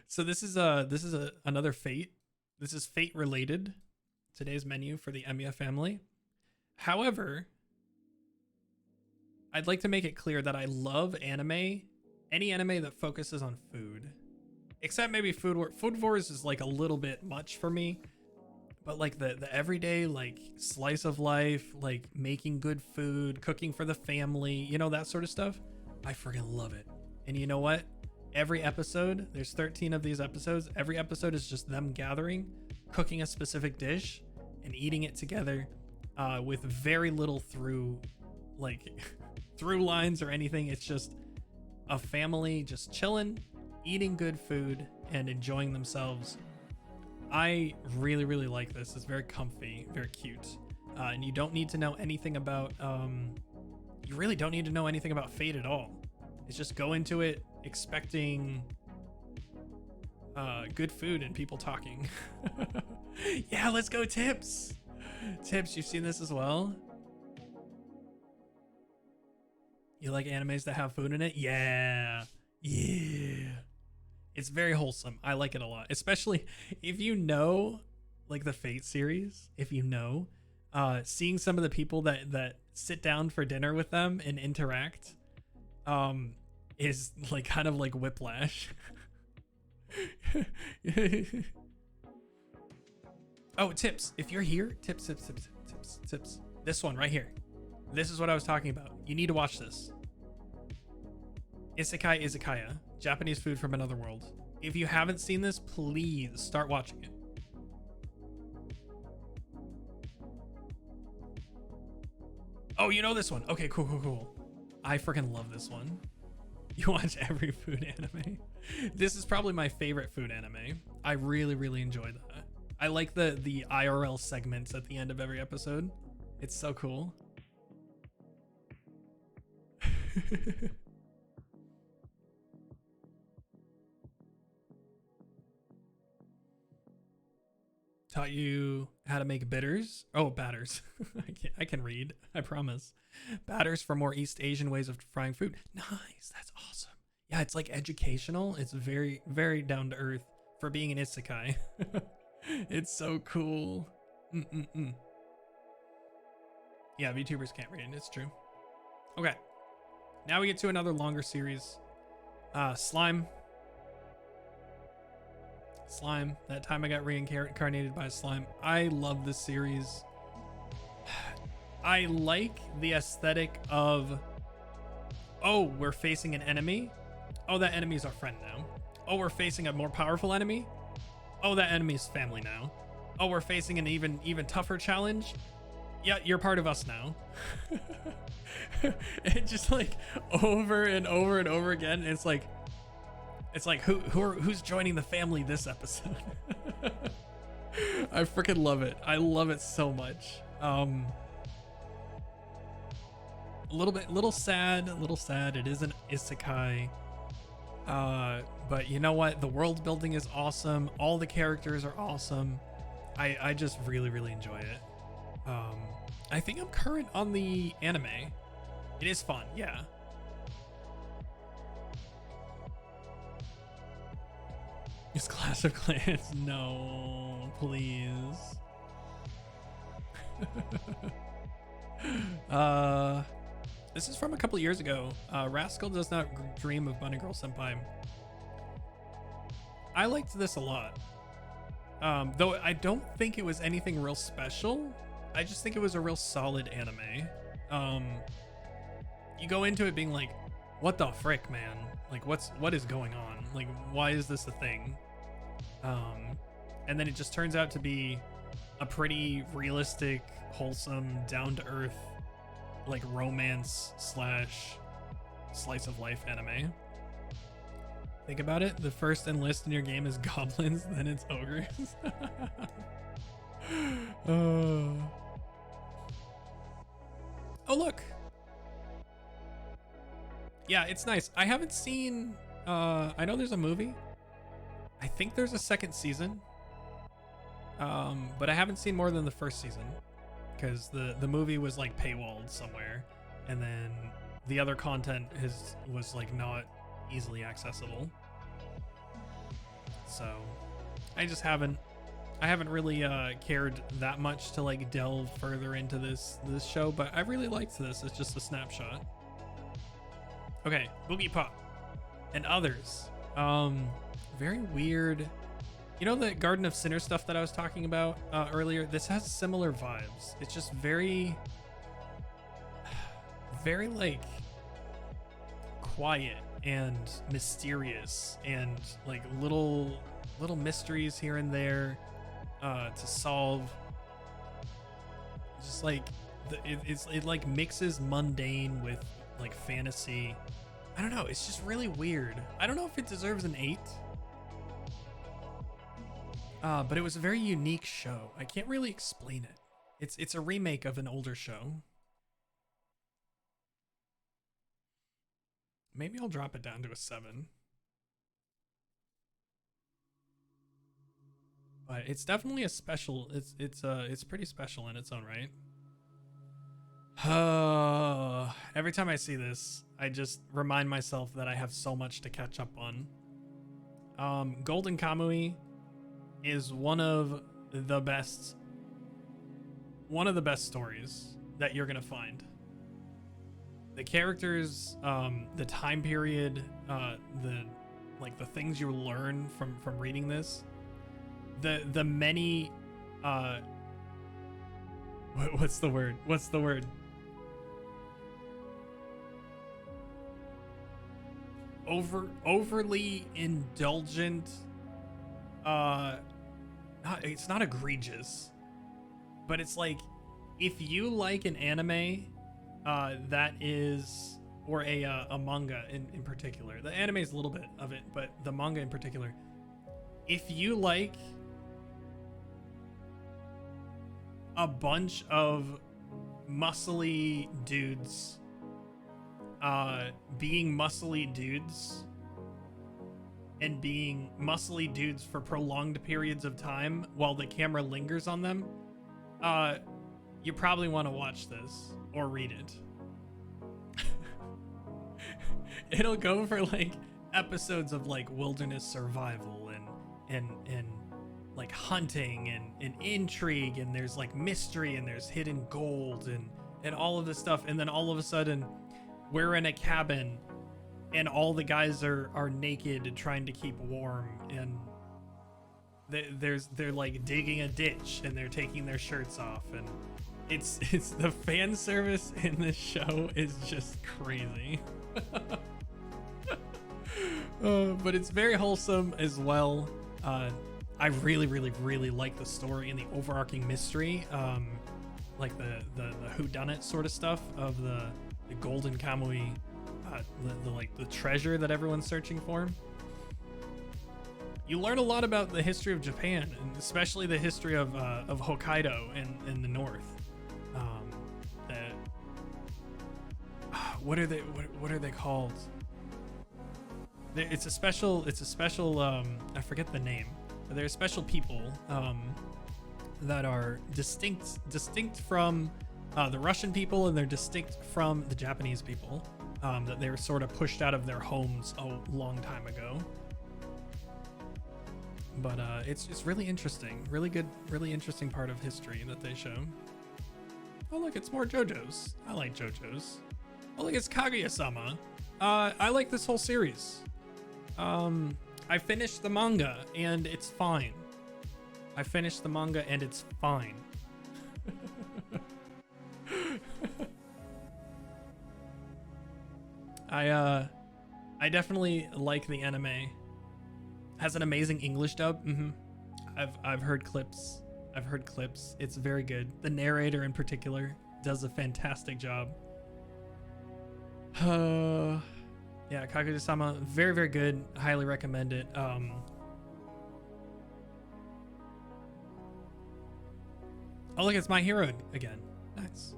So this is another Fate. This is Fate related. Today's menu for the Emiya family. However, I'd like to make it clear that I love anime, any anime that focuses on food, except maybe Food Wars. Food Wars is like a little bit much for me, but like the everyday like slice of life, like making good food, cooking for the family, you know, that sort of stuff. I freaking love it. And you know what? Every episode, there's 13 of these episodes. Every episode is just them gathering, cooking a specific dish, and eating it together, with very little through lines or anything. It's just a family just chilling, eating good food, and enjoying themselves. I really, really like this. It's very comfy, very cute, and you don't need to know anything about. You really don't need to know anything about Fate at all. It's just go into it expecting good food and people talking. Yeah, let's go, Tips. Tips, you've seen this as well? You like animes that have food in it? Yeah. It's very wholesome. I like it a lot, especially if you know like the Fate series. If you know, seeing some of the people that sit down for dinner with them and interact is like kind of like whiplash. Oh, Tips, if you're here, tips. This one right here. This is what I was talking about. You need to watch this. Isekai Izakaya, Japanese food from another world. If you haven't seen this, please start watching it. Oh, you know this one. Okay, cool. I freaking love this one. You watch every food anime. This is probably my favorite food anime. I really, really enjoy that. I like the IRL segments at the end of every episode. It's so cool. Taught you how to make bitters. Oh, batters. I can read. I promise. Batters for more East Asian ways of frying food. Nice. That's awesome. Yeah, it's like educational. It's very, very down to earth for being an isekai. It's so cool. Yeah, VTubers can't read. It's true. Okay. Now we get to another longer series. Slime. That time I got reincarnated by a slime. I love this series. I like the aesthetic of, oh, we're facing an enemy. Oh, that enemy's our friend now. Oh, we're facing a more powerful enemy. Oh, that enemy's family now. Oh, we're facing an even tougher challenge. Yeah, you're part of us now. And just like over and over again, it's like who's joining the family this episode? I freaking love it. I love it so much. A little sad. It is an isekai. But you know what? The world building is awesome. All the characters are awesome. I just really, really enjoy it. I think I'm current on the anime. It is fun, yeah. It's Clash of Clans. No, please. This is from a couple years ago. Rascal does not dream of Bunny Girl Senpai. I liked this a lot. Though I don't think it was anything real special. I just think it was a real solid anime. You go into it being like, what the frick, man? Like, what is going on? Like, why is this a thing? And then it just turns out to be a pretty realistic, wholesome, down-to-earth, like, romance slash slice of life anime. Think about it. The first enlist in your game is goblins, then it's ogres. Oh, look. Yeah, it's nice. I haven't seen, I know there's a movie. I think there's a second season. But I haven't seen more than the first season because the movie was like paywalled somewhere, and then the other content was like not easily accessible. So I haven't really cared that much to like delve further into this show, but I really liked this. It's just a snapshot. Okay, Boogie Pop and others. Very weird. You know the Garden of Sinner stuff that I was talking about earlier? This has similar vibes. It's just very like quiet and mysterious and like little mysteries here and there to solve. Just like it like mixes mundane with like fantasy. I don't know. It's just really weird. I don't know if it deserves an 8. But it was a very unique show. I can't really explain it. It's a remake of an older show. Maybe I'll drop it down to a 7. But it's definitely a special. It's pretty special in its own right. Every time I see this, I just remind myself that I have so much to catch up on. Golden Kamui is one of the best stories that you're gonna find. The characters, the time period, the things you learn from reading this, the many what's the word? Overly indulgent, it's not egregious, but it's like if you like an anime that is, or a manga in particular, the anime is a little bit of it, but the manga in particular, if you like a bunch of muscly dudes being muscly dudes and being muscly dudes for prolonged periods of time while the camera lingers on them, you probably want to watch this or read it. It'll go for like episodes of like wilderness survival and like hunting and intrigue, and there's like mystery and there's hidden gold and all of this stuff, and then all of a sudden we're in a cabin and all the guys are naked trying to keep warm, and they're like digging a ditch and they're taking their shirts off, and it's the fan service in this show is just crazy. But it's very wholesome as well. I really like the story and the overarching mystery, like the whodunit sort of stuff of the Golden Kamui, the treasure that everyone's searching for. You learn a lot about the history of Japan, and especially the history of Hokkaido in the north. What are they called? It's a special I forget the name, but they're special people that are distinct from the Russian people, and they're distinct from the Japanese people, that they were sort of pushed out of their homes a long time ago. but it's really interesting, really good, really interesting part of history that they show. Oh look, it's more JoJo's. I like JoJo's. Oh look, it's Kaguya-sama. I like this whole series. I finished the manga and it's fine. I finished the manga and it's fine. I definitely like the anime. Has an amazing English dub. I've heard clips. It's very good. The narrator in particular does a fantastic job. Yeah, Kaguya-sama, very, very good. Highly recommend it. Oh look, it's My Hero again. Nice.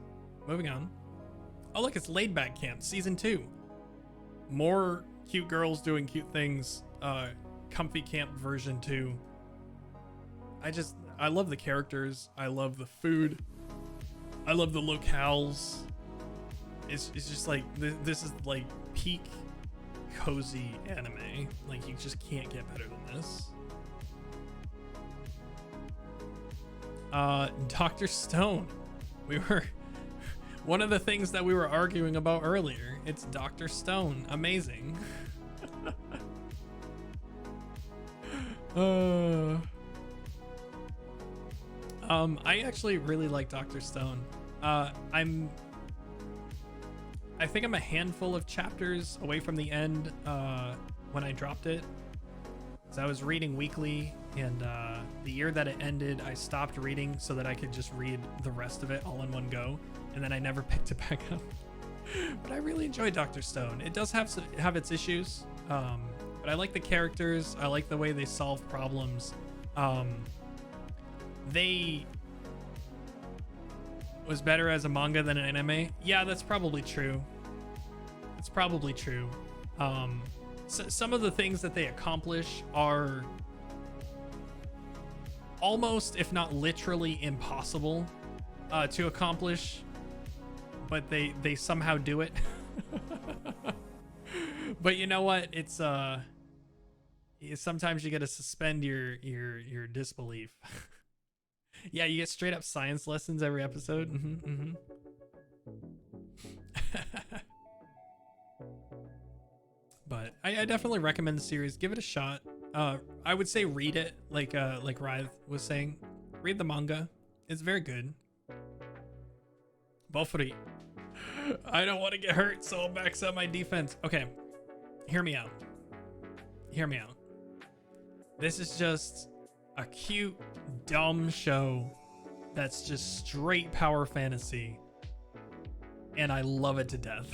Moving on. Oh look, it's Laid Back Camp season 2. More cute girls doing cute things. Comfy Camp version 2. I love the characters. I love the food. I love the locales. It's just like this is like peak cozy anime. Like you just can't get better than this. Dr. Stone. We were one of the things that we were arguing about earlier. It's Dr. Stone. Amazing. I actually really like Dr. Stone. I think I'm a handful of chapters away from the end when I dropped it. So I was reading weekly, and the year that it ended, I stopped reading so that I could just read the rest of it all in one go, and then I never picked it back up. But I really enjoy Dr. Stone. It does have its issues, but I like the characters. I like the way they solve problems. They was better as a manga than an anime. Yeah, that's probably true. It's probably true. So some of the things that they accomplish are almost, if not literally, impossible to accomplish, but they somehow do it. But you know what? It's sometimes you got to suspend your disbelief. Yeah, you get straight up science lessons every episode. But I definitely recommend the series. Give it a shot. I would say read it, like Ryth was saying. Read the manga. It's very good. Bofuri. I don't want to get hurt, so I'll max out my defense. Okay, hear me out. Hear me out. This is just a cute, dumb show that's just straight power fantasy, and I love it to death.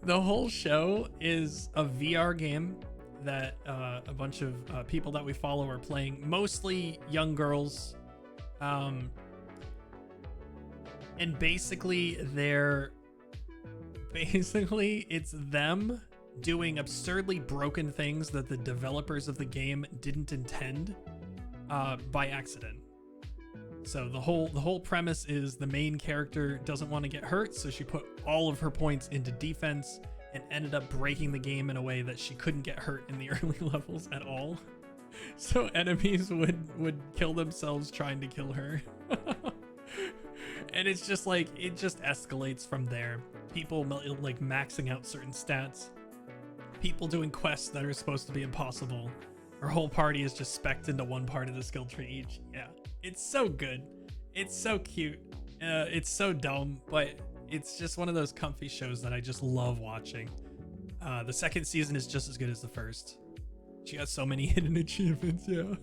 The whole show is a VR game that a bunch of people that we follow are playing, mostly young girls, and basically it's them doing absurdly broken things that the developers of the game didn't intend by accident. So the whole premise is the main character doesn't want to get hurt, so she put all of her points into defense and ended up breaking the game in a way that she couldn't get hurt in the early levels at all. So enemies would kill themselves trying to kill her. And it's just like, it just escalates from there. People like maxing out certain stats. People doing quests that are supposed to be impossible. Her whole party is just specced into one part of the skill tree each. Yeah, it's so good. It's so cute. It's so dumb, but it's just one of those comfy shows that I just love watching. The second season is just as good as the first. She got so many hidden achievements, yeah.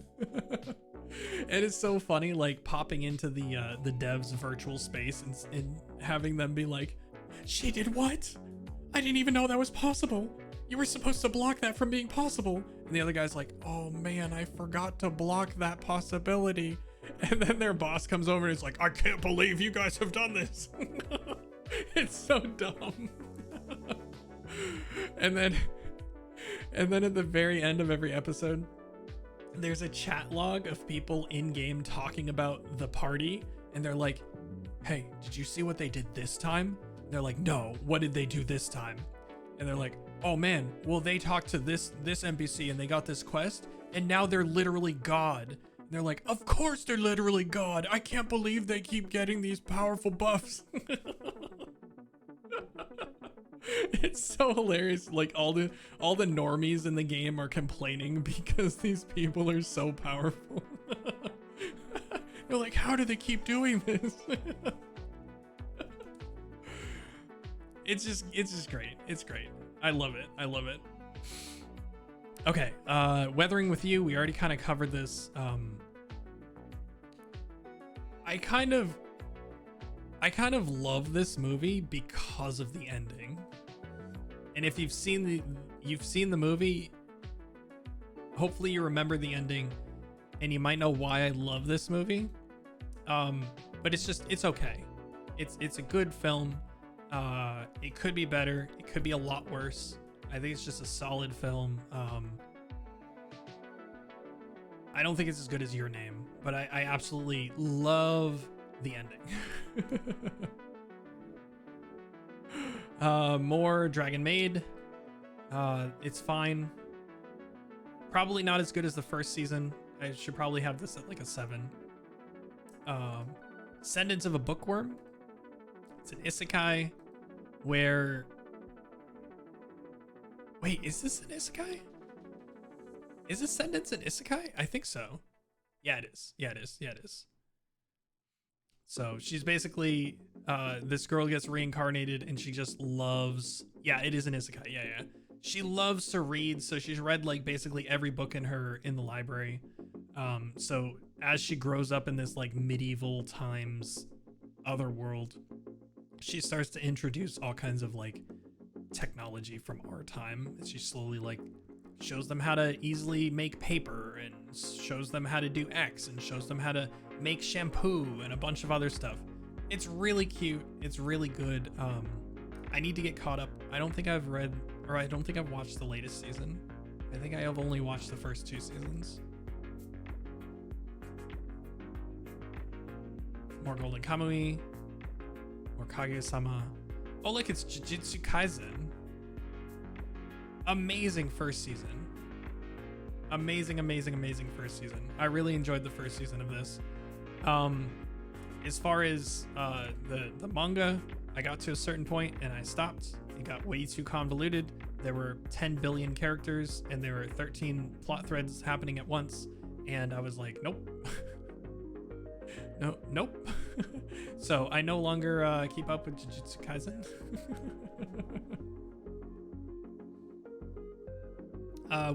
And it's so funny, like popping into the devs virtual space and having them be like, "She did what? I didn't even know that was possible. You were supposed to block that from being possible." And the other guy's like, "Oh man, I forgot to block that possibility." And then their boss comes over and is like, "I can't believe you guys have done this." It's so dumb. And then at the very end of every episode, there's a chat log of people in game talking about the party, and they're like, "Hey, did you see what they did this time?" And they're like, "No, what did they do this time?" And they're like, oh man, well they talked to this NPC and they got this quest and now they're literally God. And they're like, of course they're literally God. I can't believe they keep getting these powerful buffs. It's so hilarious. Like all the normies in the game are complaining because these people are so powerful. They're like, how do they keep doing this? It's just great. It's great. I love it. I love it. Okay, Weathering with You, we already kind of covered this. I kind of love this movie because of the ending. And if you've seen the movie, hopefully you remember the ending and you might know why I love this movie. But it's okay. It's a good film. It could be better. It could be a lot worse. I think it's just a solid film. I don't think it's as good as Your Name, but I absolutely love the ending. More Dragon Maid. It's fine. Probably not as good as the first season. I should probably have this at like a 7. Descendants of a Bookworm. It's an isekai where... Wait, is this an isekai? Is Descendants an isekai? I think so. Yeah, it is. Yeah, it is. Yeah, it is. So she's basically, this girl gets reincarnated and she just loves... Yeah, it is an isekai. Yeah, yeah. She loves to read, so she's read like basically every book in the library. So as she grows up in this like medieval times other world, she starts to introduce all kinds of like technology from our time. And she slowly like shows them how to easily make paper and shows them how to do X and shows them how to make shampoo and a bunch of other stuff. It's really cute. It's really good. I need to get caught up. I don't think I've watched the latest season. I think I have only watched the first 2 seasons. More Golden Kamui. More Kaguya-sama. Oh, look, it's Jujutsu Kaisen. Amazing first season. Amazing first season. I really enjoyed the first season of this. As far as the manga, I got to a certain point and I stopped. It got way too convoluted. There were 10 billion characters and there were 13 plot threads happening at once. And I was like, nope. Nope. So I no longer keep up with Jujutsu Kaisen.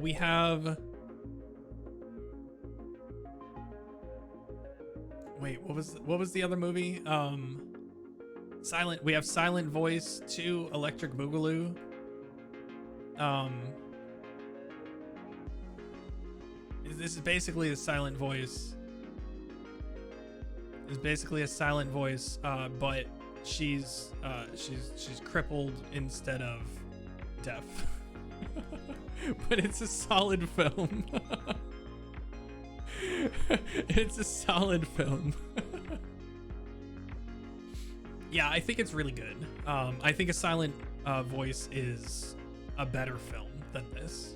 We have... Wait, what was the other movie? We have Silent Voice 2, Electric Boogaloo. This is basically a silent voice. It's basically a silent voice, but she's crippled instead of deaf. But it's a solid film. It's a solid film. Yeah, I think it's really good. I think a silent voice is a better film than this.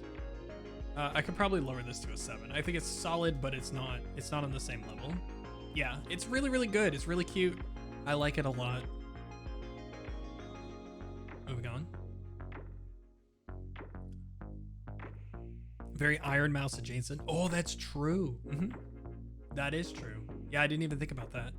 I could probably lower this to a 7. I think it's solid, but it's not on the same level. Yeah, it's really good. It's really cute. I like it a lot. Moving on. Very Iron Mouse adjacent. Oh, that's true. Mm-hmm. That is true. Yeah, I didn't even think about that.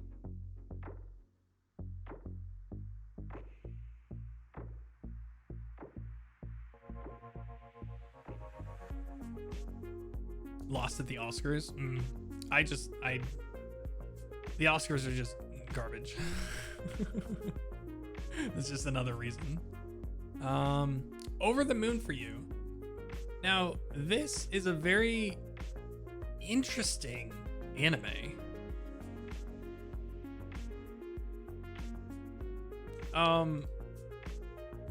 Lost at the Oscars. The Oscars are just garbage. That's just another reason. Over the Moon for You. Now, this is a very interesting anime.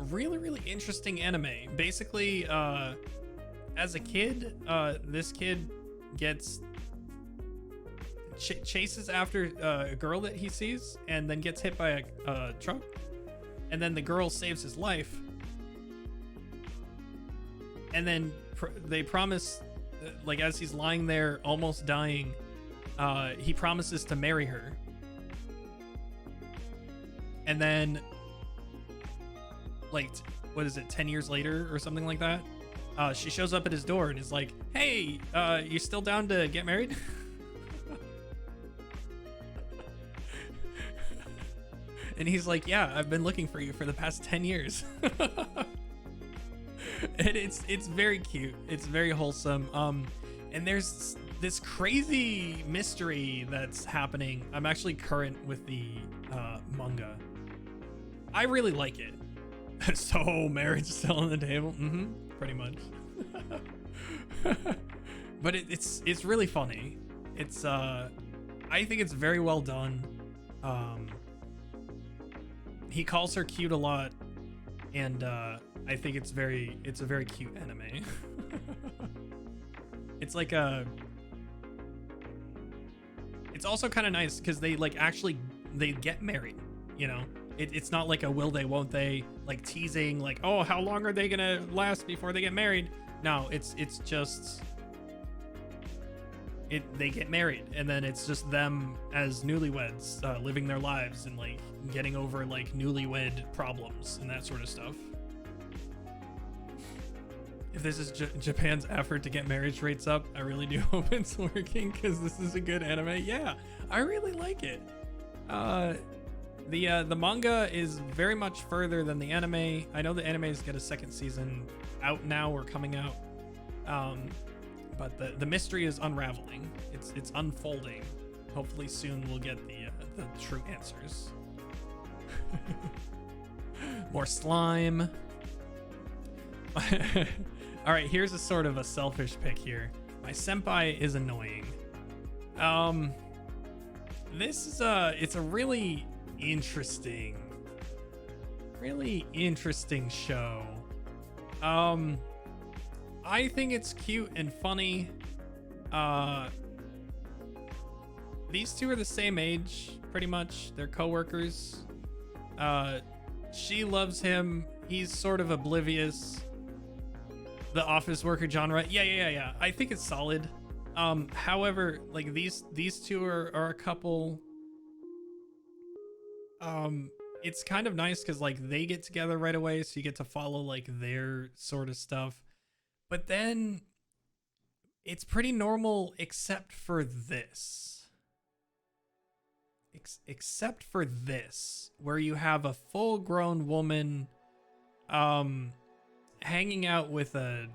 Really interesting anime. Basically, as a kid, this kid gets chases after a girl that he sees and then gets hit by a truck, and then the girl saves his life, and then they promise, like as he's lying there almost dying, he promises to marry her. And then, like, what is it, 10 years later or something like that? She shows up at his door and is like, hey, you still down to get married? And he's like, yeah, I've been looking for you for the past 10 years. And it's very cute. It's very wholesome. And there's this crazy mystery that's happening. I'm actually current with the manga. I really like it. So marriage still on the table? Mm-hmm. Pretty much. But it's really funny. It's I think it's very well done. He calls her cute a lot, and I think it's a very cute anime. It's like it's also kind of nice because they like actually they get married, you know. It's not like a will they won't they, like teasing like, oh, how long are they gonna last before they get married? No, it's just they get married, and then it's just them as newlyweds living their lives and like getting over like newlywed problems and that sort of stuff. If this is Japan's effort to get marriage rates up, I really do hope it's working, because this is a good anime. Yeah, I really like it. The manga is very much further than the anime. I know the animes get a second season out now or coming out, but the mystery is unraveling. It's unfolding. Hopefully soon we'll get the true answers. More slime. All right, here's a sort of a selfish pick here. My senpai is annoying. This is it's a really interesting show. I think it's cute and funny. These two are the same age, pretty much. They're coworkers. She loves him. He's sort of oblivious. The office worker genre. Yeah. I think it's solid. However, like these two are a couple. It's kind of nice because like they get together right away, so you get to follow like their sort of stuff. But then it's pretty normal except for this. Except for this, where you have a full-grown woman hanging out with a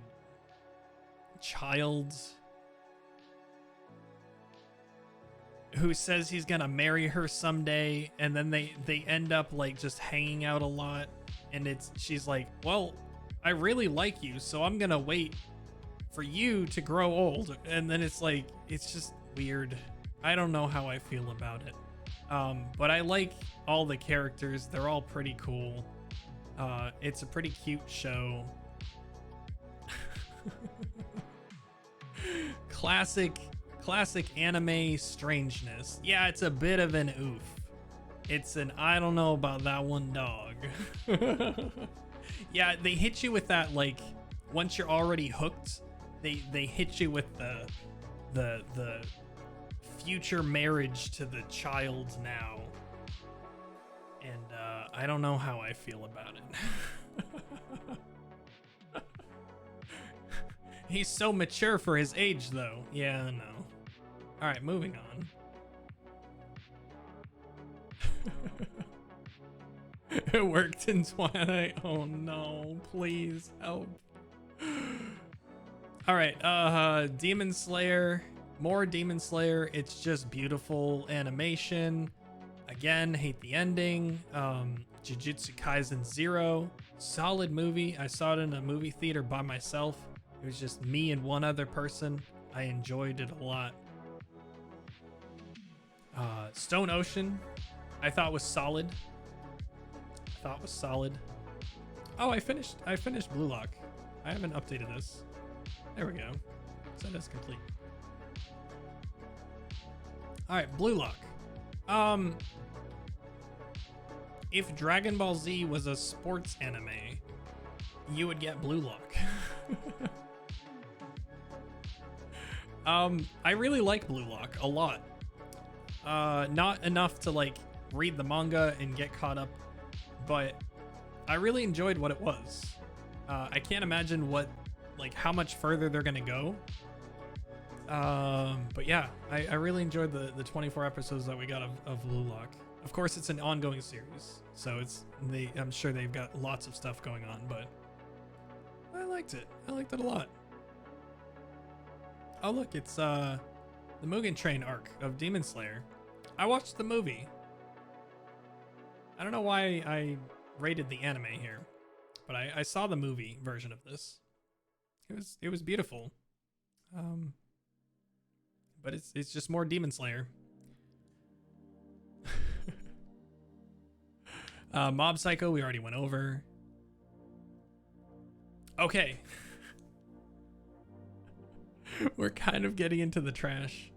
child who says he's gonna marry her someday, and then they end up like just hanging out a lot, and she's like, well, I really like you, so I'm gonna wait for you to grow old. And then it's like, it's just weird. I don't know how I feel about it. But I like all the characters. They're all pretty cool. It's a pretty cute show. Classic anime strangeness. Yeah, it's a bit of an oof. It's an I don't know about that one, dog. Yeah, they hit you with that, like, once you're already hooked, they hit you with the future marriage to the child now. And I don't know how I feel about it. He's so mature for his age, though. Yeah, I know. All right, moving on. It worked in Twilight. Oh no, please help. All right, Demon Slayer. More Demon Slayer. It's just beautiful animation. Again, hate the ending. Jujutsu Kaisen 0. Solid movie. I saw it in a movie theater by myself. It was just me and one other person. I enjoyed it a lot. Stone Ocean, I thought was solid. Oh, I finished Blue Lock. I haven't updated this. There we go. So that's complete. All right, Blue Lock. If Dragon Ball Z was a sports anime, you would get Blue Lock. I really like Blue Lock a lot. Not enough to like read the manga and get caught up, but I really enjoyed what it was. I can't imagine how much further they're gonna go. But yeah, I really enjoyed the 24 episodes that we got of Blue Lock. Of course, it's an ongoing series, so I'm sure they've got lots of stuff going on, but I liked it. I liked it a lot. Oh look, it's the Mugen Train arc of Demon Slayer. I watched the movie. I don't know why I rated the anime here, but I saw the movie version of this. It was beautiful. But it's just more Demon Slayer. Mob Psycho we already went over. Okay. We're kind of getting into the trash.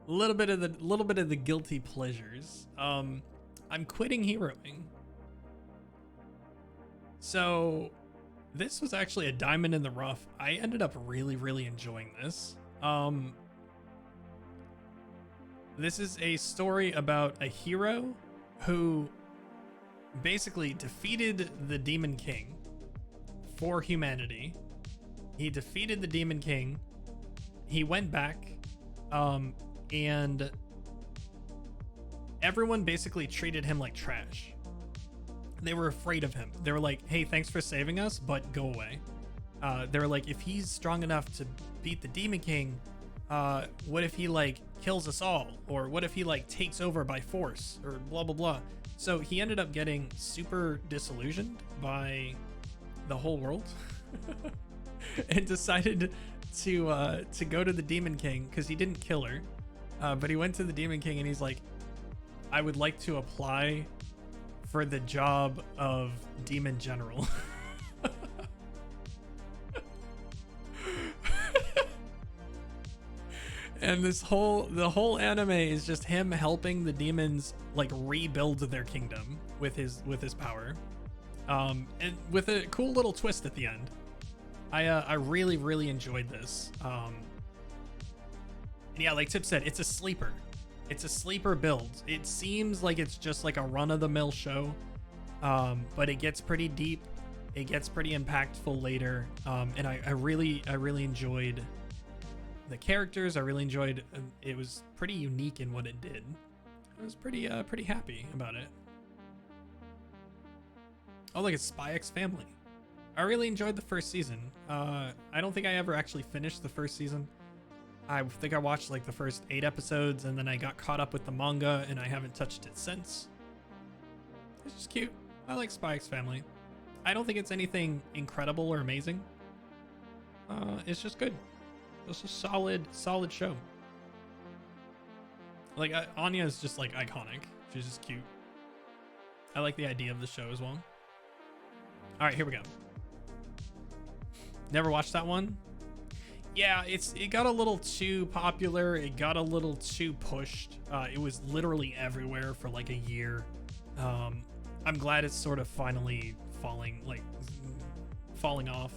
A little bit of the guilty pleasures. I'm quitting heroing. So this was actually a diamond in the rough. I ended up really enjoying this. This is a story about a hero who basically defeated the Demon King for humanity. He defeated the Demon King. He went back, and everyone basically treated him like trash. They were afraid of him. They were like, hey, thanks for saving us, but go away. They were like, if he's strong enough to beat the Demon King, what if he like kills us all? Or what if he like takes over by force? Or blah, blah, blah. So he ended up getting super disillusioned by the whole world and decided to go to the Demon King because he didn't kill her. But he went to the Demon King and he's like, I would like to apply for the job of Demon General. And the whole anime is just him helping the demons like rebuild their kingdom with his power, and with a cool little twist at the end. I really enjoyed this. And yeah, like Tip said, it's a sleeper. It's a sleeper build. It seems like it's just like a run-of-the-mill show, but it gets pretty deep. It gets pretty impactful later, and I really enjoyed the characters. I really enjoyed. It was pretty unique in what it did. I was pretty happy about it. Oh, look, it's Spy X Family. I really enjoyed the first season. I don't think I ever actually finished the first season. I think I watched like the first 8 episodes and then I got caught up with the manga and I haven't touched it since. It's just cute. I like Spy X Family. I don't think it's anything incredible or amazing. It's just good. It's a solid show. Like Anya is just like iconic. She's just cute. I like the idea of the show as well. All right, here we go. Never watched that one. Yeah, it got a little too popular. It got a little too pushed. It was literally everywhere for like a year. I'm glad it's sort of finally falling off.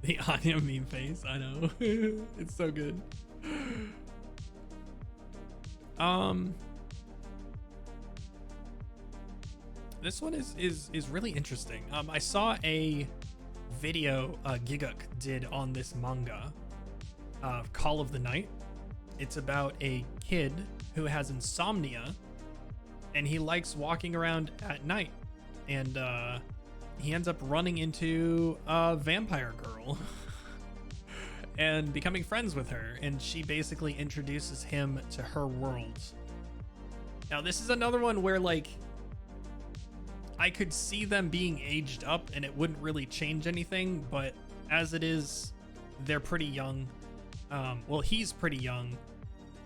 The Anya meme face, I know. It's so good. This one is really interesting. I saw a video Giguk did on this manga, Call of the Night. It's about a kid who has insomnia and he likes walking around at night, and he ends up running into a vampire girl and becoming friends with her, and she basically introduces him to her world. Now this is another one where like I could see them being aged up and it wouldn't really change anything, but as it is, they're pretty young. Well, he's pretty young.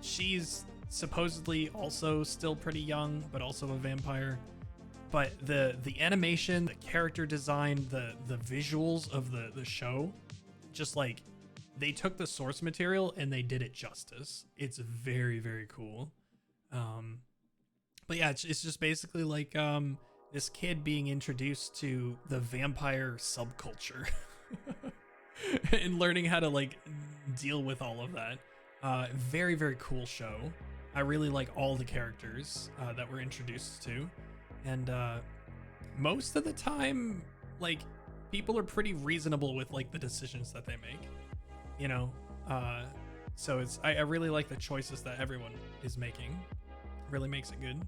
She's supposedly also still pretty young, but also a vampire. But the animation, the character design, the visuals of the show, just like they took the source material and they did it justice. It's very cool. But yeah, it's just basically like this kid being introduced to the vampire subculture and learning how to like deal with all of that. Very, very cool show. I really like all the characters that we're introduced to. And most of the time, like, people are pretty reasonable with like the decisions that they make, you know? So it's I really like the choices that everyone is making. Really makes it good.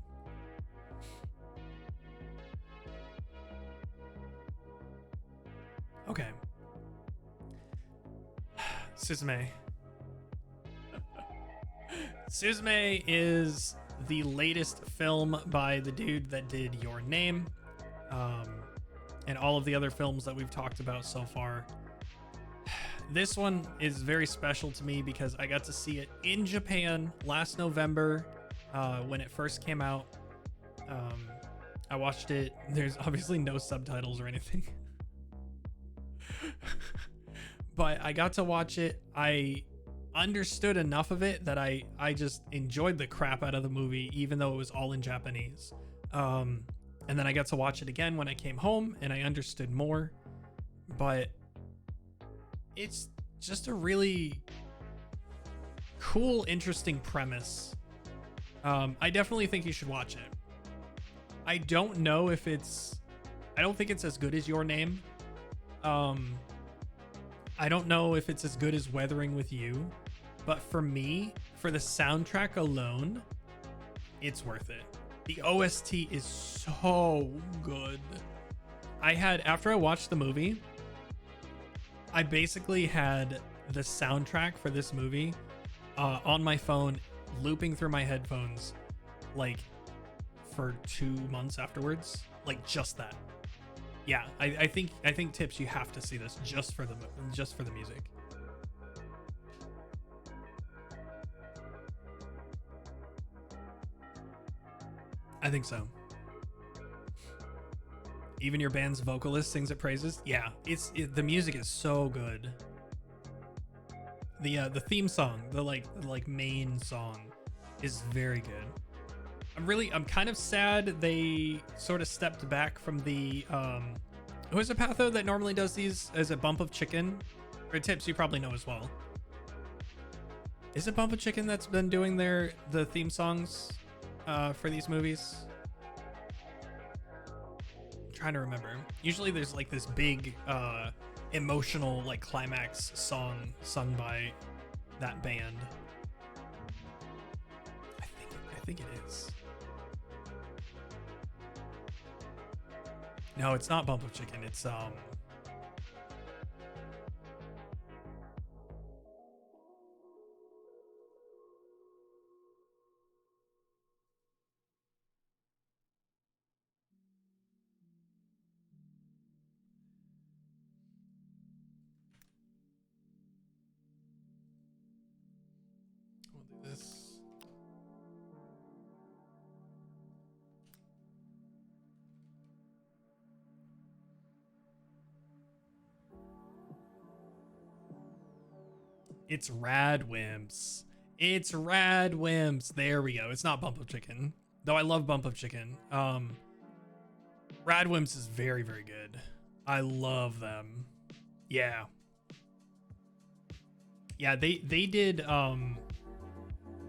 Okay. Suzume. Suzume is the latest film by the dude that did Your Name, and all of the other films that we've talked about so far. This one is very special to me because I got to see it in Japan last November when it first came out. I watched it. There's obviously no subtitles or anything. But I got to watch it. I understood enough of it that I just enjoyed the crap out of the movie, even though it was all in Japanese. And then I got to watch it again when I came home and I understood more. But it's just a really cool, interesting premise. I definitely think you should watch it. I don't know if I don't think it's as good as Your Name. I don't know if it's as good as Weathering with You, but for me, for the soundtrack alone, it's worth it. The OST is so good. After I watched the movie, I basically had the soundtrack for this movie on my phone, looping through my headphones, like for 2 months afterwards. Like just that. Yeah, I think Tips, you have to see this just for the music. I think so. Even your band's vocalist sings it praises. Yeah, the music is so good. The theme song, the main song, is very good. I'm kind of sad they sort of stepped back from the who is it, Patho, that normally does these? Is it Bump of Chicken? Or Tips, you probably know as well. Is it Bump of Chicken that's been doing the theme songs for these movies? I'm trying to remember. Usually there's like this big emotional like climax song sung by that band. I think it is. No, it's not Bump of Chicken. It's we'll do this. It's Radwimps. It's Radwimps. There we go. It's not Bump of Chicken, though I love Bump of Chicken. Radwimps is very, very good. I love them. Yeah. Yeah, they did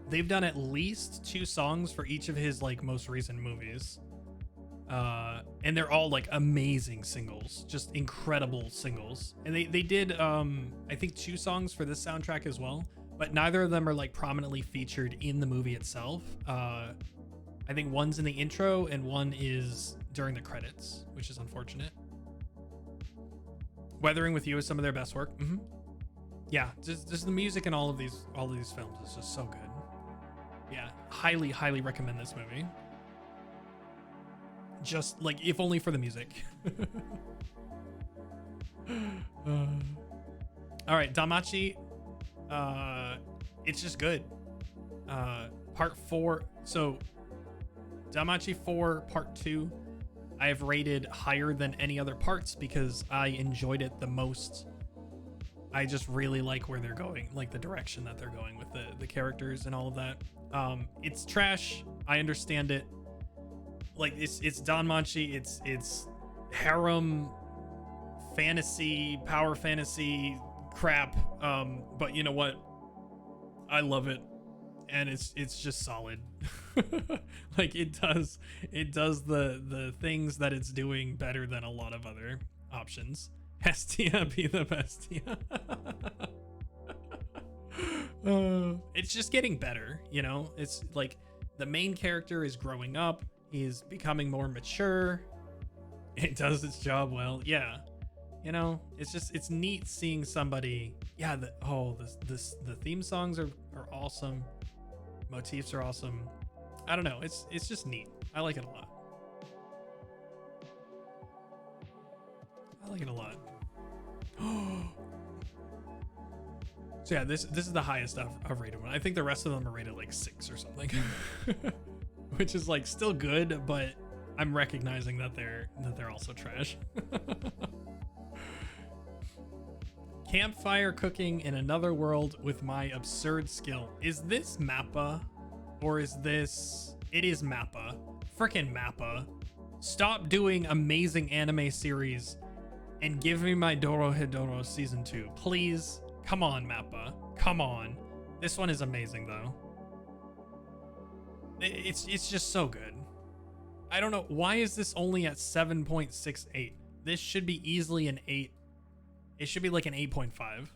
they've done at least 2 songs for each of his like most recent movies. And they're all like amazing singles, just incredible singles. And they did I think 2 songs for this soundtrack as well, but neither of them are like prominently featured in the movie itself. I think one's in the intro and one is during the credits, which is unfortunate. Weathering with You is some of their best work. Yeah, just the music in all of these films is just so good. Yeah, highly recommend this movie. Just like, if only for the music. All right, Damachi. It's just good. Part 4. So Damachi 4 Part 2, I have rated higher than any other parts because I enjoyed it the most. I just really like where they're going, like the direction that they're going with the characters and all of that. It's trash. I understand it. like it's Danmachi, it's harem fantasy, power fantasy crap. But you know what? I love it, and it's just solid. Like it does the things that it's doing better than a lot of other options. Hestia be the bestia. It's just getting better, you know? It's like the main character is growing up, he's becoming more mature. It does its job well. Yeah. You know, it's neat seeing somebody. Yeah, the theme songs are awesome. Motifs are awesome. I don't know, it's just neat. I like it a lot. I like it a lot. So yeah, this is the highest I've rated one. I think the rest of them are rated like 6 or something. Which is like still good, but I'm recognizing that they're also trash. Campfire cooking in another world with my absurd skill. Is this Mappa? Or is this... It is Mappa. Frickin' Mappa. Stop doing amazing anime series and give me my Dorohedoro season 2. Please. Come on, Mappa. Come on. This one is amazing, though. It's just so good. I don't know. Why is this only at 7.68? This should be easily an 8. It should be like an 8.5.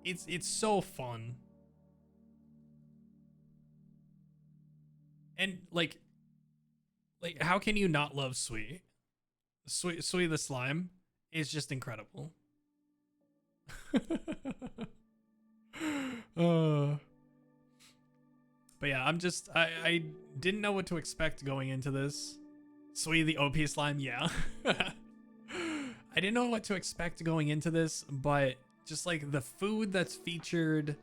It's so fun. And like how can you not love Sui? Sui the slime is just incredible. But yeah, I didn't know what to expect going into this. Sui the OP slime, yeah. I didn't know what to expect going into this, but just like the food that's featured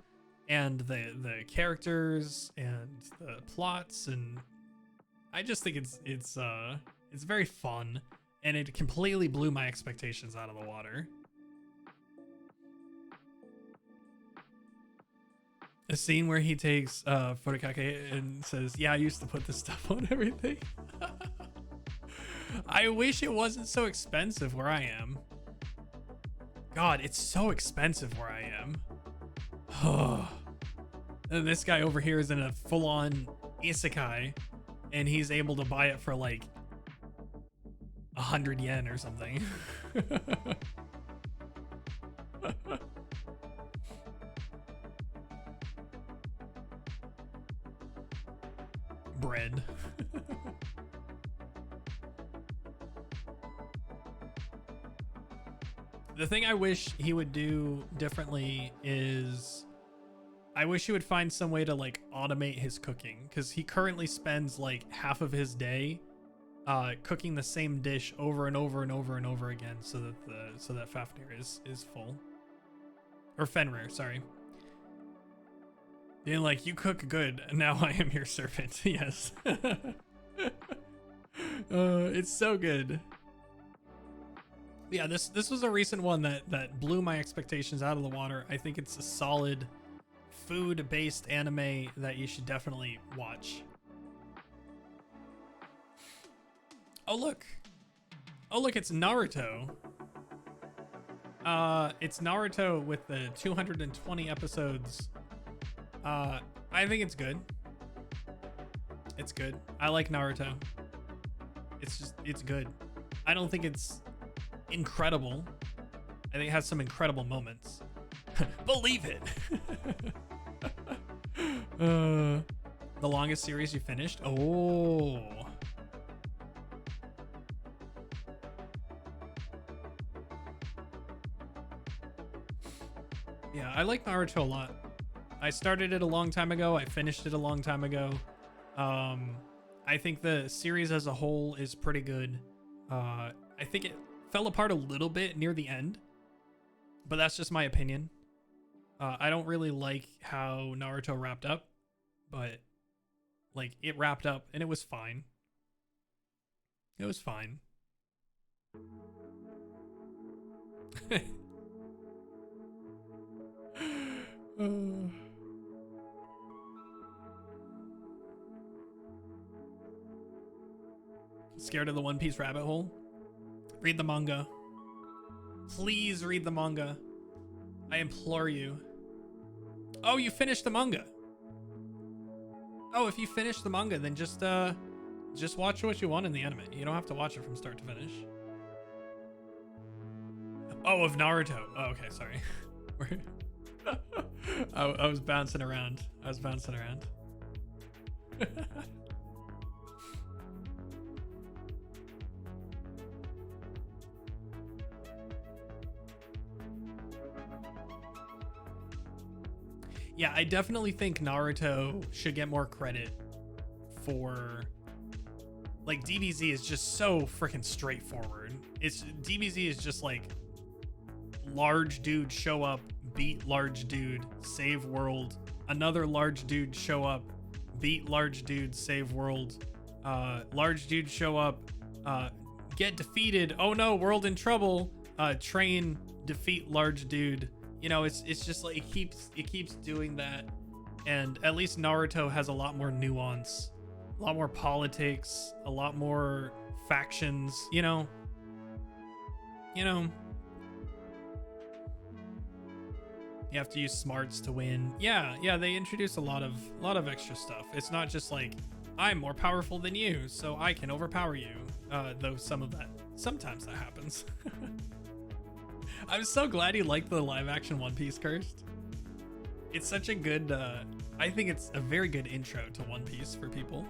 and the characters and the plots, and I just think it's very fun, and it completely blew my expectations out of the water. A scene where he takes Furikake and says, "Yeah, I used to put this stuff on everything." I wish it wasn't so expensive where I am. God, it's so expensive where I am. And this guy over here is in a full-on isekai, and he's able to buy it for like 100 yen or something. Bread. The thing I wish he would do differently is I wish he would find some way to like automate his cooking, because he currently spends like half of his day cooking the same dish over and over and over and over again so that Fafnir is full. Or Fenrir, sorry. Being like, you cook good, and now I am your servant. Yes. It's so good. Yeah, this was a recent one that blew my expectations out of the water. I think it's a solid food-based anime that you should definitely watch. Oh look, it's Naruto. It's Naruto with the 220 episodes. I think it's good. It's good. I like Naruto. It's good. I don't think it's incredible. I think it has some incredible moments. Believe it. The longest series you finished? Oh. Yeah, I like Naruto a lot. I started it a long time ago. I finished it a long time ago. I think the series as a whole is pretty good. I think it fell apart a little bit near the end, but that's just my opinion. I don't really like how Naruto wrapped up, but like it wrapped up and it was fine. It was fine. Scared of the One Piece rabbit hole? Read the manga. Please read the manga. I implore you. Oh, you finished the manga. Oh, if you finish the manga, then just watch what you want in the anime. You don't have to watch it from start to finish. Oh, of Naruto. Oh, okay, sorry. I was bouncing around. Yeah, I definitely think Naruto should get more credit for, like, DBZ is just so freaking straightforward. DBZ is just like large dude show up, beat large dude, save world, another large dude show up, beat large dude, save world, large dude show up, get defeated, oh no, world in trouble, train, defeat large dude. You know, it's just like it keeps doing that. And at least Naruto has a lot more nuance, a lot more politics, a lot more factions, you know. You have to use smarts to win. Yeah, they introduce a lot of extra stuff. It's not just like, I'm more powerful than you, so I can overpower you. Though sometimes that happens. I'm so glad you liked the live action One Piece, Cursed. It's such a good, I think it's a very good intro to One Piece for people.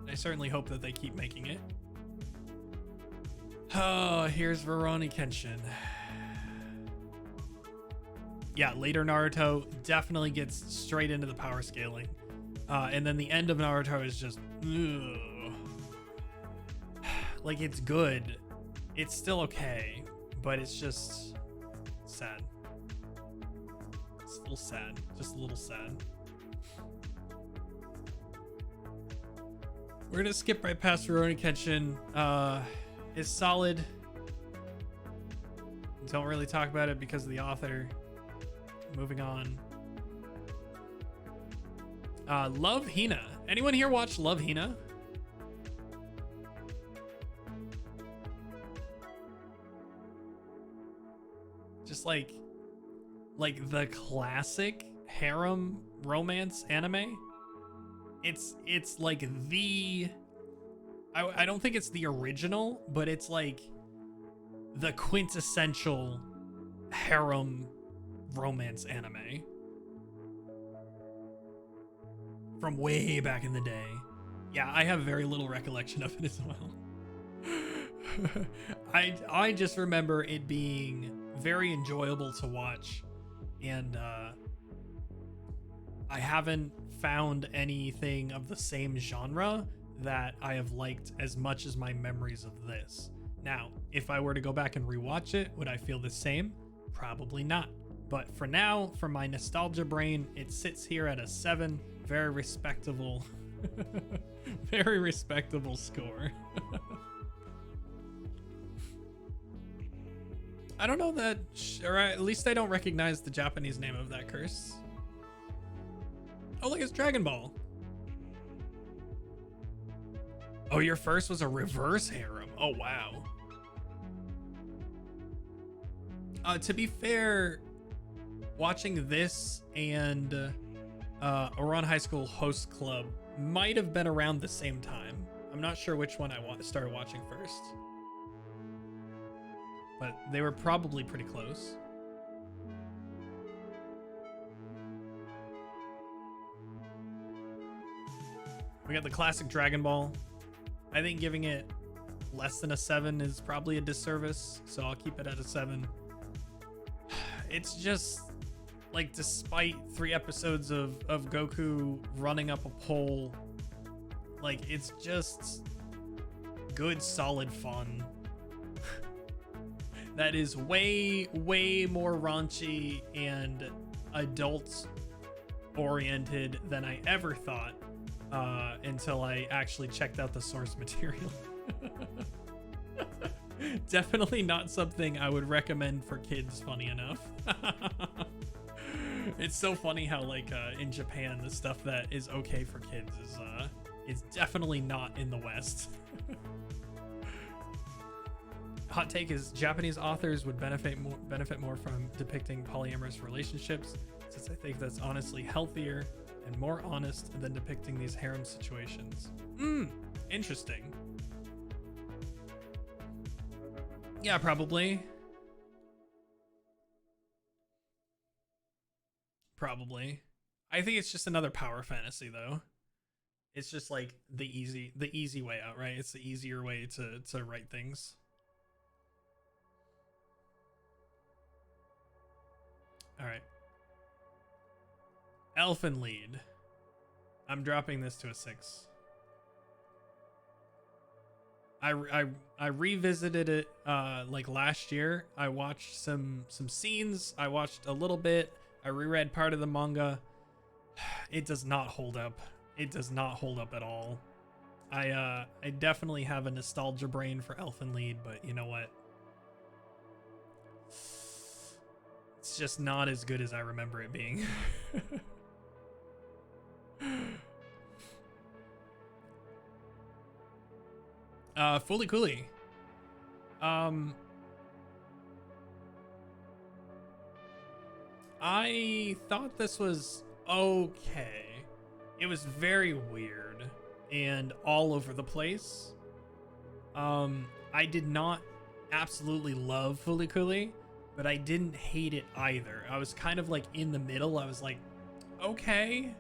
I certainly hope that they keep making it. Oh, here's Rurouni Kenshin. Yeah, later Naruto definitely gets straight into the power scaling. And then the end of Naruto is just, ugh. Like, it's good. It's still okay, but it's just sad. It's a little sad, just a little sad. We're gonna skip right past Rurouni Kenshin. It's solid. Don't really talk about it because of the author. Moving on. Love Hina. Anyone here watch Love Hina? Just like the classic harem romance anime. It's like I don't think it's the original, but it's like the quintessential harem romance anime from way back in the day. Yeah, I have very little recollection of it as well. I just remember it being very enjoyable to watch, and I haven't found anything of the same genre that I have liked as much as my memories of this. Now, if I were to go back and rewatch it, would I feel the same? Probably not. But for now, for my nostalgia brain, it sits here at a 7. Very respectable, very respectable score. I don't know that, or at least I don't recognize the Japanese name of that curse. Oh, look, it's Dragon Ball. Oh, your first was a reverse harem. Oh, wow. To be fair, watching this and Ouran High School Host Club might have been around the same time. I'm not sure which one I started watching first, but they were probably pretty close. We got the classic Dragon Ball. I think giving it less than a 7 is probably a disservice, so I'll keep it at a 7. It's just like, despite 3 episodes of Goku running up a pole, like, it's just good, solid fun. That is way, way more raunchy and adult oriented than I ever thought, until I actually checked out the source material. Definitely not something I would recommend for kids, funny enough. It's so funny how, like, in Japan, the stuff that is okay for kids It's definitely not in the West. Hot take is Japanese authors would benefit more from depicting polyamorous relationships, since I think that's honestly healthier and more honest than depicting these harem situations. Interesting. Yeah, probably. Probably. I think it's just another power fantasy though. It's just like the easy way out, right? It's the easier way to write things. All right. Elfen Lied. I'm dropping this to a 6. I revisited it like last year. I watched some scenes. I watched a little bit. I reread part of the manga. It does not hold up. It does not hold up at all. I definitely have a nostalgia brain for Elfen Lied, but you know what? It's just not as good as I remember it being. Fully Cooley. I thought this was okay. It was very weird and all over the place. I did not absolutely love Fully Cooley, but I didn't hate it either. I was kind of like in the middle. I was like, okay,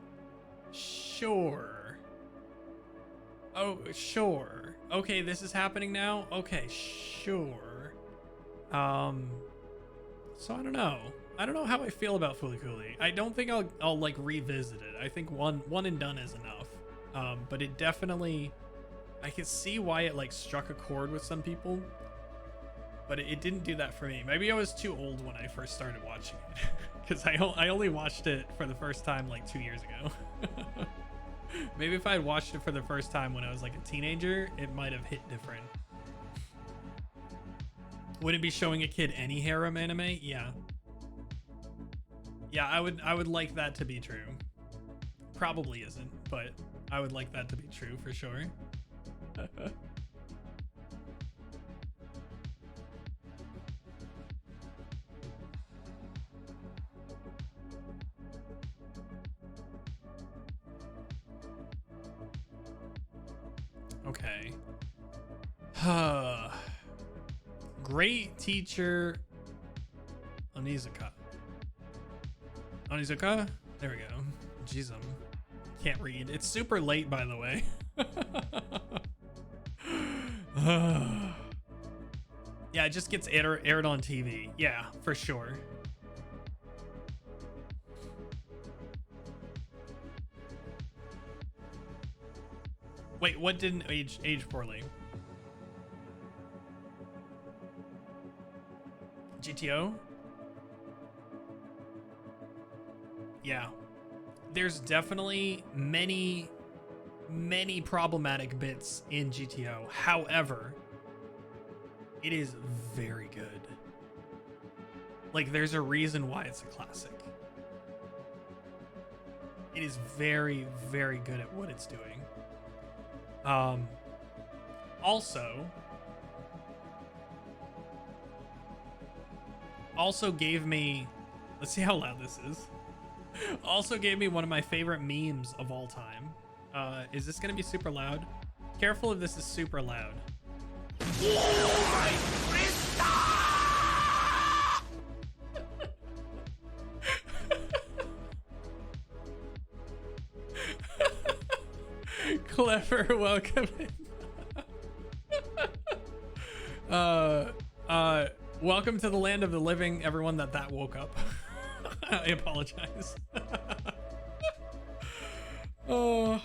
sure. Oh, sure. Okay, this is happening now. Okay, sure. So I don't know. I don't know how I feel about Fully Cooley. I don't think I'll like revisit it. I think one and done is enough. But it definitely, I can see why it like struck a chord with some people, but it didn't do that for me. Maybe I was too old when I first started watching it, because I only watched it for the first time like 2 years ago. Maybe if I had watched it for the first time when I was like a teenager, it might have hit different. Would it be showing a kid any harem anime? Yeah. Yeah, I would like that to be true. Probably isn't, but I would like that to be true for sure. Okay. Great teacher Onizuka. Onizuka? There we go. Jeez, can't read. It's super late, by the way. Yeah, it just gets aired on TV. Yeah, for sure. Wait, what didn't age poorly? GTO? Yeah. There's definitely many problematic bits in GTO. However, it is very good. Like, there's a reason why it's a classic. It is very, very good at what it's doing. Also gave me, let's see how loud this is. Also gave me one of my favorite memes of all time. Is this gonna be super loud? Careful if this is super loud. Clever, welcome in. Welcome to the land of the living, everyone that woke up. I apologize. Oh.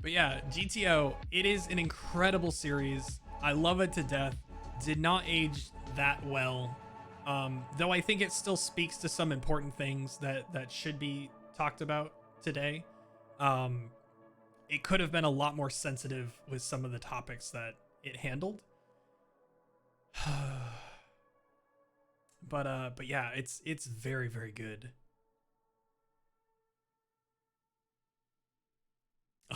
But yeah, GTO, it is an incredible series. I love it to death. Did not age that well. Though I think it still speaks to some important things that should be talked about today. It could have been a lot more sensitive with some of the topics that it handled. But yeah, it's very, very good.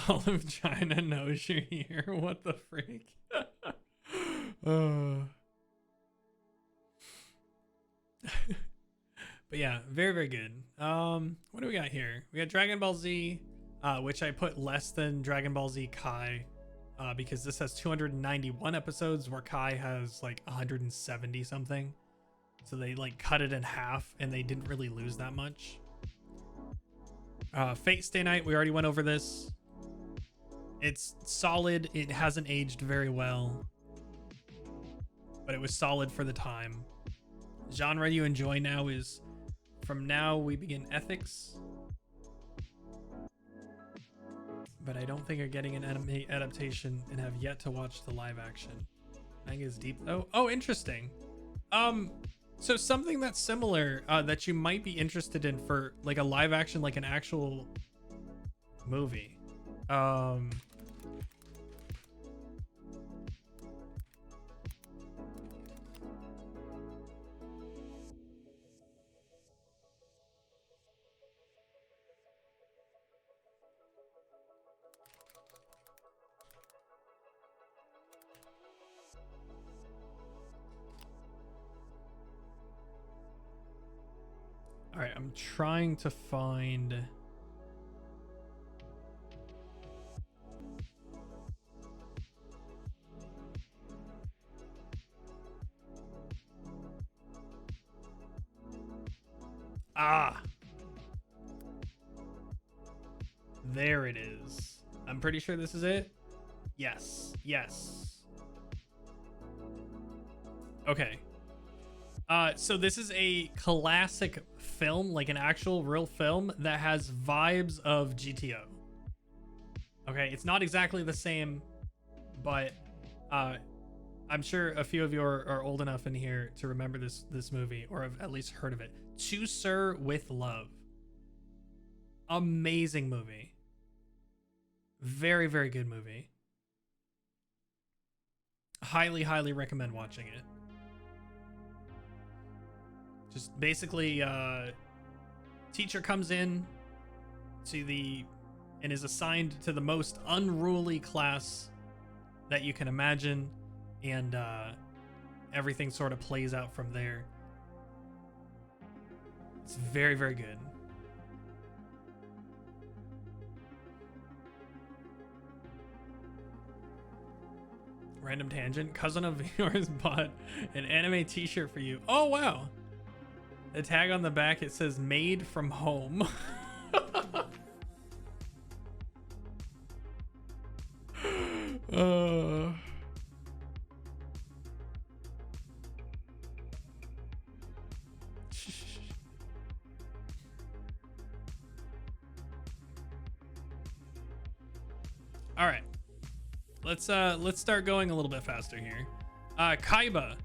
All of China knows you're here. What the freak? uh. But yeah, very, very good. What do we got here? We got Dragon Ball Z, which I put less than Dragon Ball Z Kai, because this has 291 episodes where Kai has like 170 something. So they like cut it in half and they didn't really lose that much. Fate Stay Night, we already went over this. It's solid. It hasn't aged very well, but it was solid for the time. Genre you enjoy now is From Now We Begin Ethics, but I don't think you're getting an anime adaptation and have yet to watch the live action. Manga is deep though. Oh, interesting. So something that's similar that you might be interested in for like a live action, like an actual movie. All right, I'm trying to find. Ah, there it is. I'm pretty sure this is it. Yes, yes. Okay. So this is a classic film, like an actual real film that has vibes of GTO. Okay, it's not exactly the same, but I'm sure a few of you are old enough in here to remember this movie or have at least heard of it. To Sir with Love. Amazing movie. Very, very good movie. Highly, highly recommend watching it. Just basically, teacher comes in to and is assigned to the most unruly class that you can imagine, and everything sort of plays out from there. It's very, very good. Random tangent. Cousin of yours bought an anime t-shirt for you. Oh, wow. The tag on the back, it says made from home. All right. Let's start going a little bit faster here. Kaiba.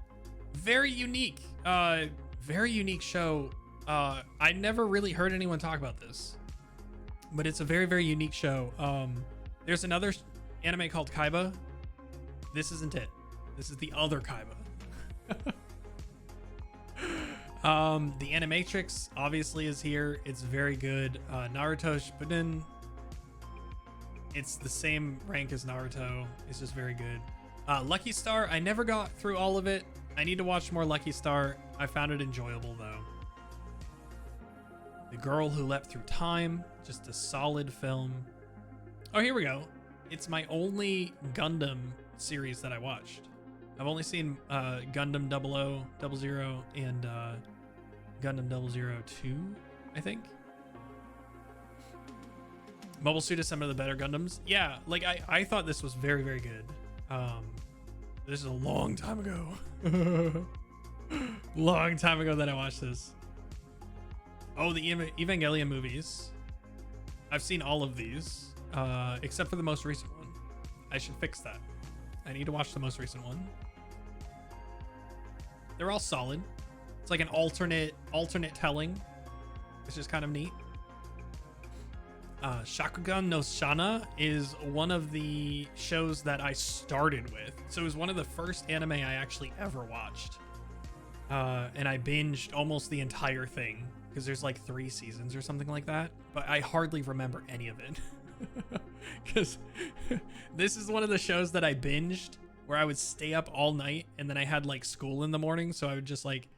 Very unique show. I never really heard anyone talk about this, but it's a very, very unique show. There's another anime called Kaiba. This isn't it. This is the other Kaiba. The Animatrix obviously is here. It's very good. Naruto Shippuden. It's the same rank as Naruto. It's just very good. Lucky Star, I never got through all of it. I need to watch more Lucky Star. I found it enjoyable though. The Girl Who Leapt Through Time, just a solid film. Oh, here we go. It's my only Gundam series that I watched. I've only seen Gundam 00, and Gundam 002, I think. Mobile Suit is some of the better Gundams. Yeah, like I thought this was very, very good. This is a long time ago. Long time ago that I watched this. Oh, the Evangelion movies. I've seen all of these, except for the most recent one. I should fix that. I need to watch the most recent one. They're all solid. It's like an alternate telling, which is kind of neat. Shakugan no Shana is one of the shows that I started with. So it was one of the first anime I actually ever watched. And I binged almost the entire thing because there's like 3 seasons or something like that. But I hardly remember any of it. Because this is one of the shows that I binged where I would stay up all night and then I had like school in the morning. So I would just like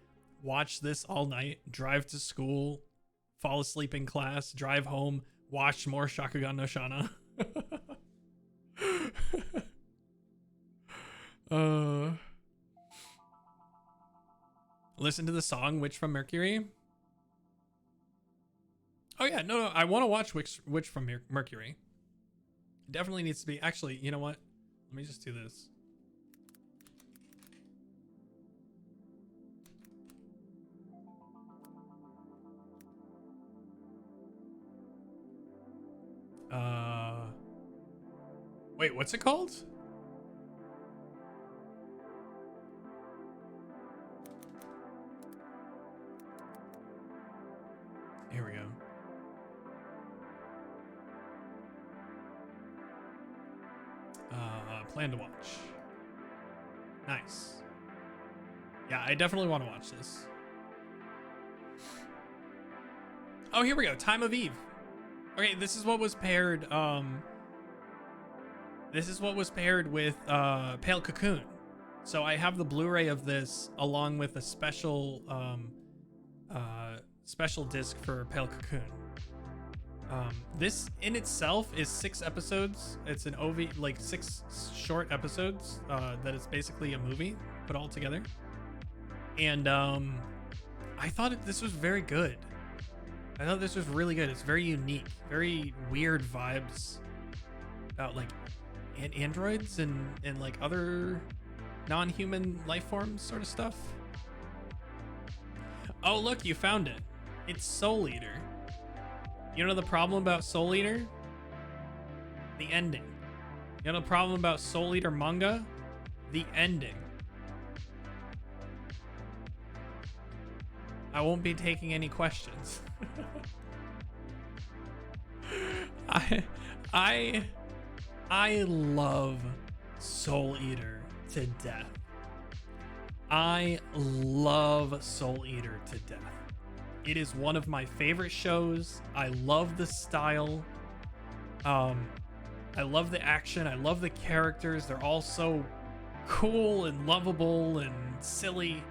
watch this all night, drive to school, fall asleep in class, drive home, watch more Shakugan no Shana. Listen to the song Witch from Mercury. Oh yeah, no, I want to watch Witch from Mercury. It definitely needs to be. Actually, you know what? Let me just do this. Wait, what's it called? Here we go. Plan to watch. Nice. Yeah, I definitely want to watch this. Oh, here we go. Time of Eve. Okay, this is what was paired. This is what was paired with Pale Cocoon. So I have the Blu-ray of this along with a special special disc for Pale Cocoon. This in itself is 6 episodes. It's an OV, like 6 short episodes that is basically a movie put all together. And I thought this was very good. I thought this was really good. It's very unique, very weird vibes about like androids and like other non-human life forms sort of stuff. Oh, look, you found it. It's Soul Eater. You know the problem about Soul Eater? The ending. You know the problem about Soul Eater manga? The ending. I won't be taking any questions. I love Soul Eater to death. I love Soul Eater to death. It is one of my favorite shows. I love the style. I love the action. I love the characters. They're all so cool and lovable and silly.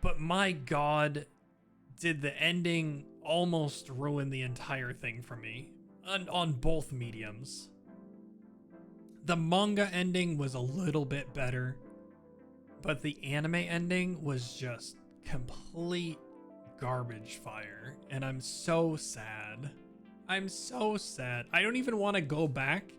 But my God, did the ending almost ruin the entire thing for me on both mediums. The manga ending was a little bit better, but the anime ending was just complete garbage fire, and I'm so sad. I'm so sad. I don't even want to go back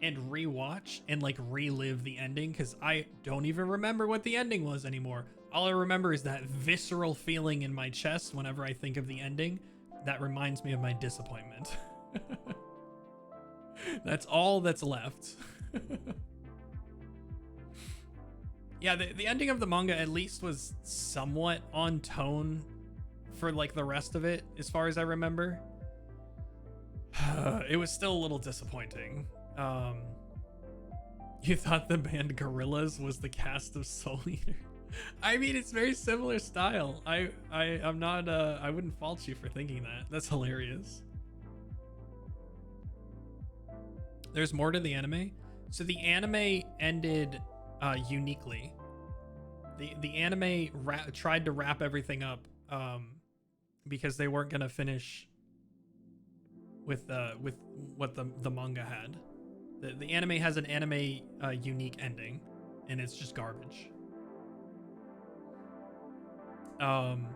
and rewatch and like relive the ending because I don't even remember what the ending was anymore. All I remember is that visceral feeling in my chest whenever I think of the ending. That reminds me of my disappointment. That's all that's left. Yeah, the ending of the manga at least was somewhat on tone for like the rest of it, as far as I remember. It was still a little disappointing. You thought the band Gorillaz was the cast of Soul Eater? I mean, it's very similar style. I'm not I wouldn't fault you for thinking that. That's hilarious. There's more to the anime. So the anime ended uniquely. The anime tried to wrap everything up because they weren't gonna finish with what the manga had. The anime has an anime unique ending, and it's just garbage. And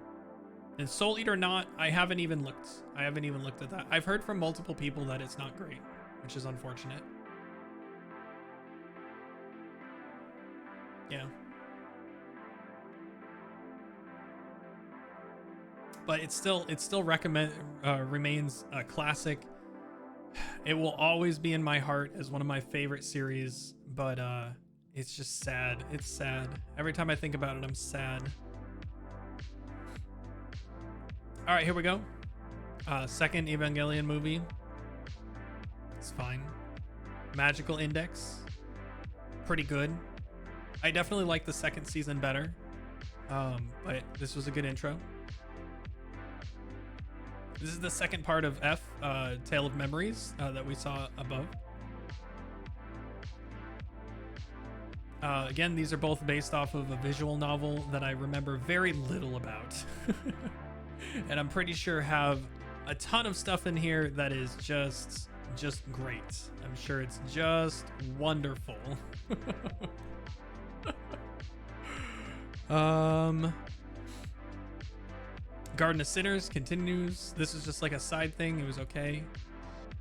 Soul Eater not, I haven't even looked at that. I've heard from multiple people that it's not great, which is unfortunate. Yeah. But it still remains a classic. It will always be in my heart as one of my favorite series, but it's just sad. It's sad. Every time I think about it, I'm sad. All right, here we go. Second Evangelion movie. It's fine. Magical Index. Pretty good. I definitely like the second season better. But this was a good intro. This is the second part of F, Tale of Memories, that we saw above. Again, these are both based off of a visual novel that I remember very little about. And I'm pretty sure have a ton of stuff in here that is just great. I'm sure it's just wonderful. Garden of Sinners continues. This is just like a side thing. It was okay.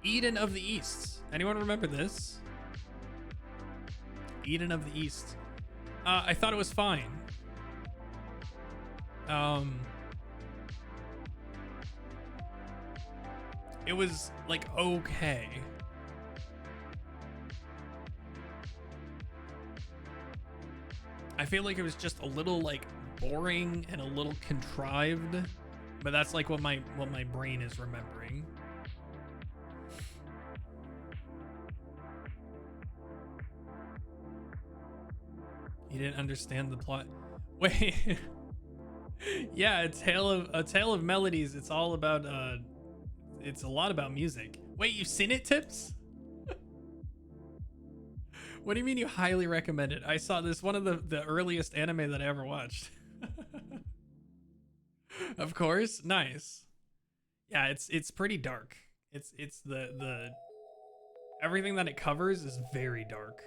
Eden of the East. Anyone remember this? Eden of the East. I thought it was fine. It was like okay. I feel like it was just a little like boring and a little contrived, but that's like what my brain is remembering. You didn't understand the plot. Wait. Yeah, a tale of melodies. It's all about it's a lot about music. Wait, you've seen it, Tips? What do you mean you highly recommend it? I saw this one of the earliest anime that I ever watched. Of course, nice. Yeah, it's pretty dark. It's the everything that it covers is very dark.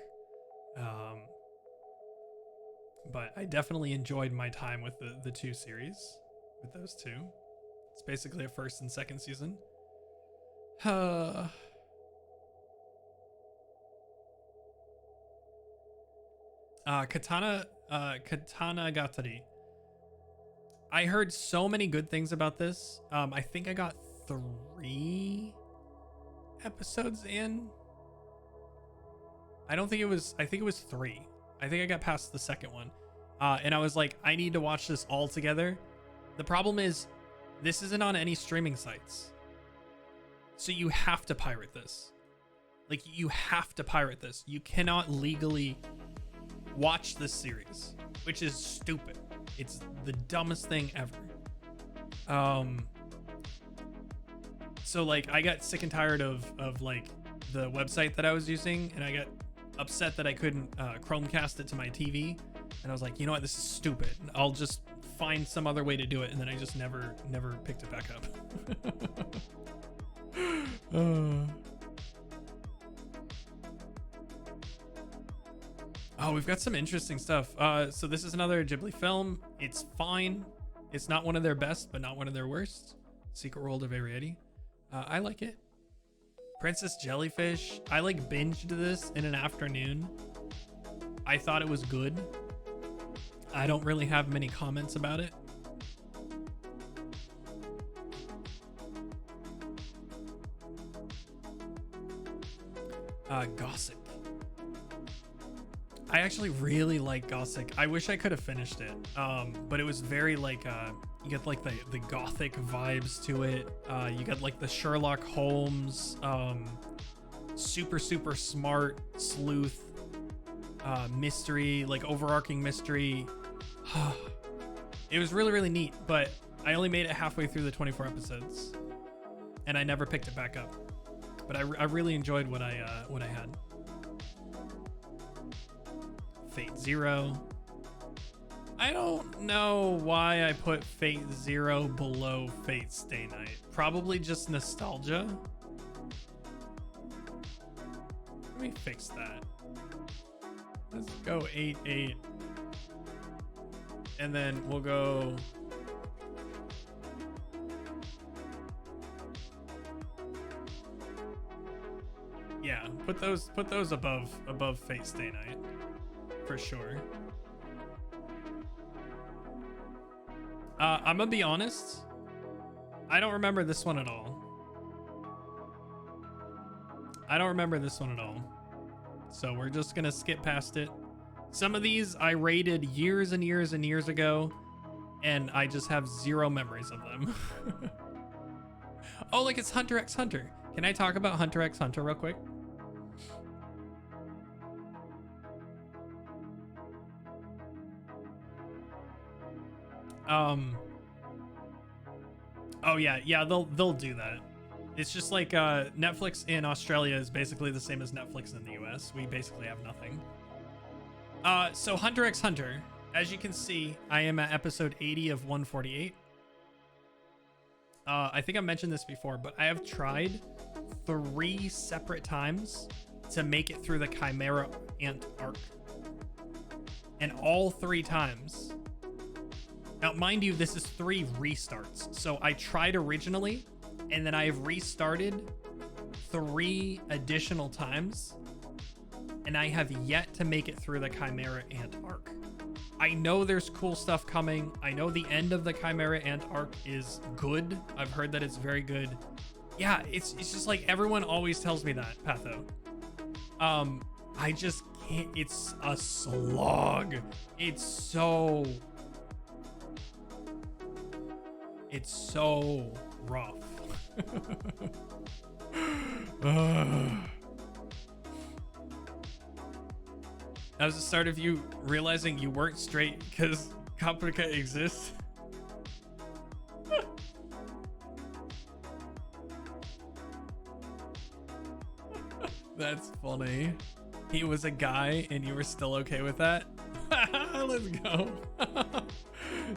But I definitely enjoyed my time with the two series, with those two. It's basically a first and second season. Katana Gatari. I heard so many good things about this. I think I got 3 episodes in. I think it was 3. I think I got past the second one. And I was like, I need to watch this all together. The problem is, this isn't on any streaming sites. So you have to pirate this. Like, you have to pirate this. You cannot legally watch this series, which is stupid. It's the dumbest thing ever. So like, I got sick and tired of like the website that I was using, and I got upset that I couldn't Chromecast it to my TV. And I was like, you know what, this is stupid. I'll just find some other way to do it. And then I just never picked it back up. Oh, we've got some interesting stuff. So this is another Ghibli film. It's fine. It's not one of their best, but not one of their worst. Secret World of Ariete. I like it. Princess Jellyfish. I like binged this in an afternoon. I thought it was good. I don't really have many comments about it. Gossip. I actually really like Gossip. I wish I could have finished it. But it was very like you get like the gothic vibes to it. You get like the Sherlock Holmes super smart sleuth mystery, like overarching mystery. It was really neat, but I only made it halfway through the 24 episodes and I never picked it back up. But I really enjoyed what I had. Fate Zero. I don't know why I put Fate Zero below Fate Stay Night. Probably just nostalgia. Let me fix that. Let's go 8-8. And then we'll go... Yeah, put those above Fate Stay Night. For sure. I'm gonna be honest. I don't remember this one at all. So we're just gonna skip past it. Some of these I rated years and years and years ago, and I just have zero memories of them. Oh, like it's Hunter x Hunter. Can I talk about Hunter x Hunter real quick? Oh yeah, yeah, they'll do that. It's just like Netflix in Australia is basically the same as Netflix in the US. We basically have nothing. So Hunter x Hunter, as you can see, I am at episode 80 of 148. I think I mentioned this before, but I have tried 3 separate times to make it through the Chimera Ant arc. And all 3 times. Now, mind you, this is 3 restarts. So I tried originally, and then I've restarted 3 additional times, and I have yet to make it through the Chimera Ant arc. I know there's cool stuff coming. I know the end of the Chimera Ant arc is good. I've heard that it's very good. Yeah, it's just like everyone always tells me that, Patho. I just can't. It's a slog. It's so rough. That was the start of you realizing you weren't straight because Caprica exists. That's funny. He was a guy and you were still okay with that? Let's go.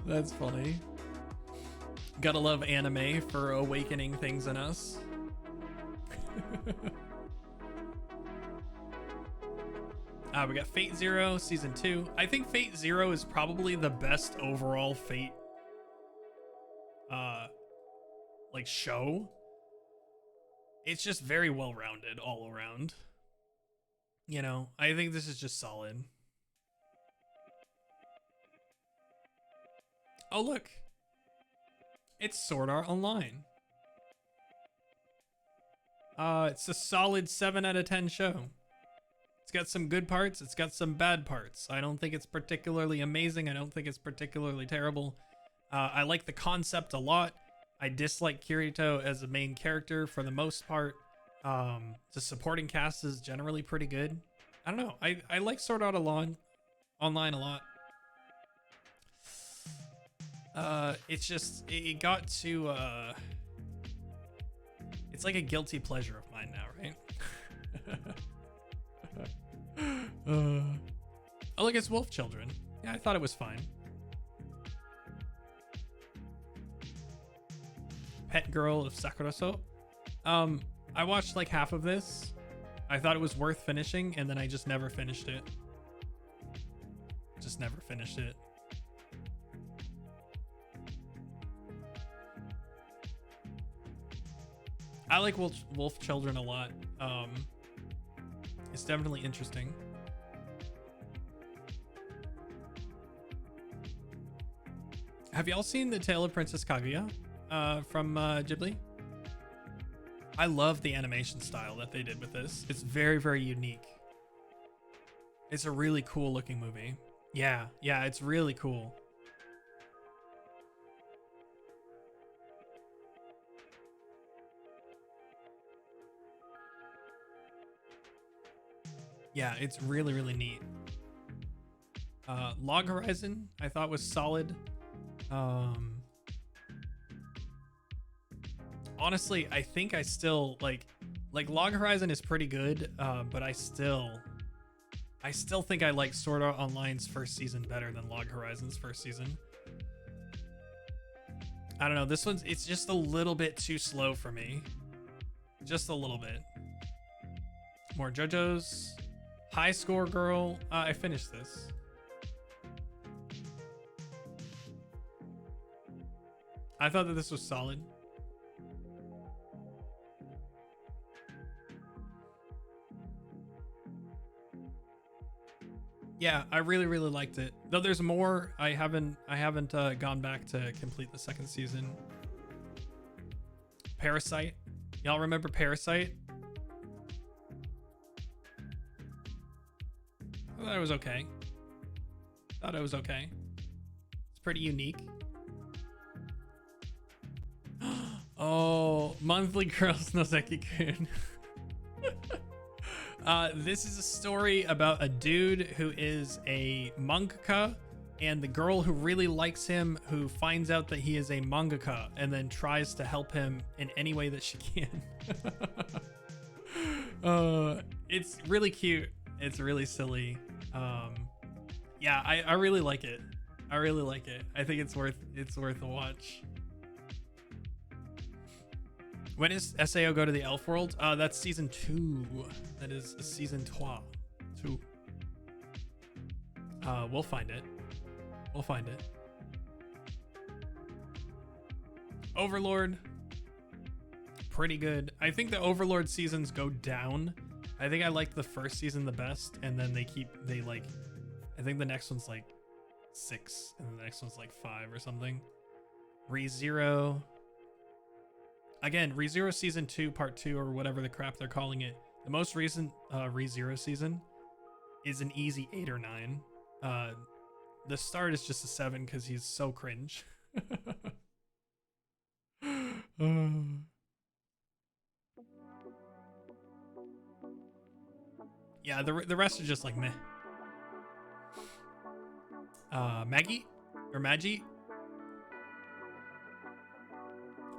That's funny. Gotta love anime for awakening things in us. We got Fate Zero season 2. I think Fate Zero is probably the best overall Fate like show. It's just very well rounded all around. You know, I think this is just solid. Oh look, it's Sword Art Online. It's a solid 7 out of 10 show. It's got some good parts, it's got some bad parts. I don't think it's particularly amazing. I don't think it's particularly terrible. I like the concept a lot. I dislike Kirito as a main character for the most part. The supporting cast is generally pretty good. I don't know. I like Sword Art Online a lot. It's just, it got to, it's like a guilty pleasure of mine now, right? Oh, look, it's Wolf Children. Yeah, I thought it was fine. Pet Girl of Sakuraso. I watched like half of this. I thought it was worth finishing, and then I just never finished it. Just never finished it. I like Wolf Children a lot. It's definitely interesting. Have y'all seen The Tale of Princess Kaguya from Ghibli? I love the animation style that they did with this. It's very, very unique. It's a really cool looking movie. Yeah, it's really cool. Yeah, it's really, really neat. Log Horizon, I thought was solid. Honestly, I think I still like Log Horizon is pretty good, but I still think I like Sword Art Online's first season better than Log Horizon's first season. I don't know, this one's, it's just a little bit too slow for me. Just a little bit. More JoJo's. High Score Girl. I finished this. I thought that this was solid. Yeah, I really, really liked it. Though there's more. I haven't gone back to complete the second season. Parasite. Y'all remember Parasite? I thought it was okay. It's pretty unique. Oh, Monthly Girls Nozeki-kun. This is a story about a dude who is a mangaka and the girl who really likes him, who finds out that he is a mangaka and then tries to help him in any way that she can. It's really cute. It's really silly. Yeah, I really like it. I really like it. I think it's worth a watch. When does SAO go to the Elf World? That's season 2. That is season 2. We'll find it. We'll find it. Overlord, pretty good. I think the Overlord seasons go down. I think I liked the first season the best, and then I think the next one's like 6, and the next one's like 5 or something. ReZero. Again, ReZero season 2, part 2, or whatever the crap they're calling it. The most recent ReZero season is an easy 8 or 9. The start is just a 7 because he's so cringe. Yeah, the rest are just like meh. Maggie or Maggie.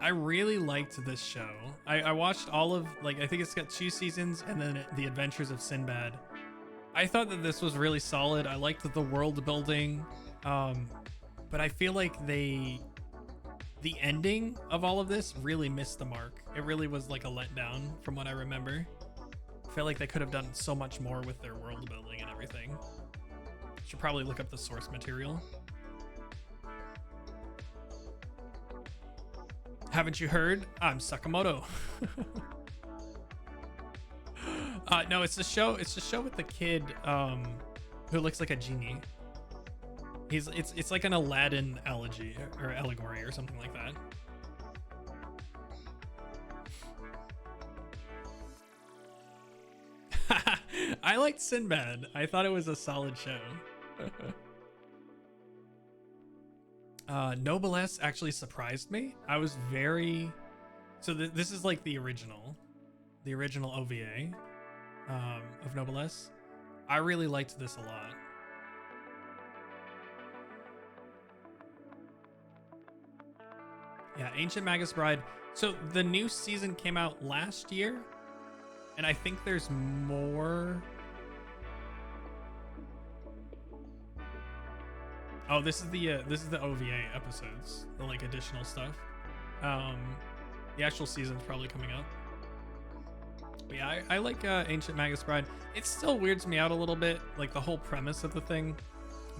I really liked this show. I watched all of, like, I think it's got 2 seasons and then The Adventures of Sinbad. I thought that this was really solid. I liked the world building, but I feel like the ending of all of this really missed the mark. It really was like a letdown from what I remember. I feel like they could have done so much more with their world building and everything. Should probably look up the source material. Haven't you heard? I'm Sakamoto. No, it's the show. It's the show with the kid who looks like a genie. It's like an Aladdin elegy or allegory or something like that. I liked Sinbad. I thought it was a solid show. Noblesse actually surprised me. I was very... So this is like the original OVA of Noblesse. I really liked this a lot. Yeah, Ancient Magus Bride. So the new season came out last year, and I think there's more. Oh, this is the OVA episodes, the like additional stuff. The actual season's probably coming up. But yeah, I like Ancient Magus Bride. It still weirds me out a little bit, like the whole premise of the thing.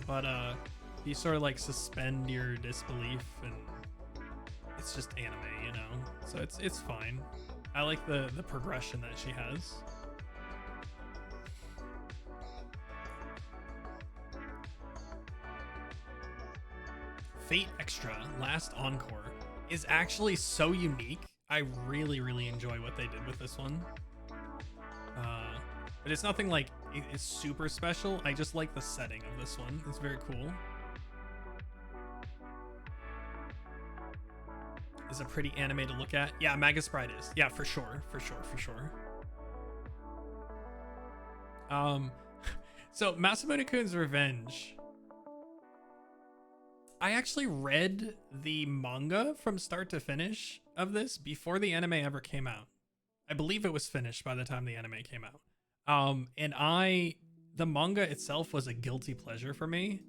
But you sort of like suspend your disbelief, and it's just anime, you know. So it's fine. I like the progression that she has. Fate Extra Last Encore is actually so unique. I really enjoy what they did with this one. But it's nothing like it's super special. I just like the setting of this one. It's very cool. Is a pretty anime to look at. Yeah, Magus Bride is. Yeah, for sure. So Masamune-kun's Revenge. I actually read the manga from start to finish of this before the anime ever came out. I believe it was finished by the time the anime came out. And the manga itself was a guilty pleasure for me.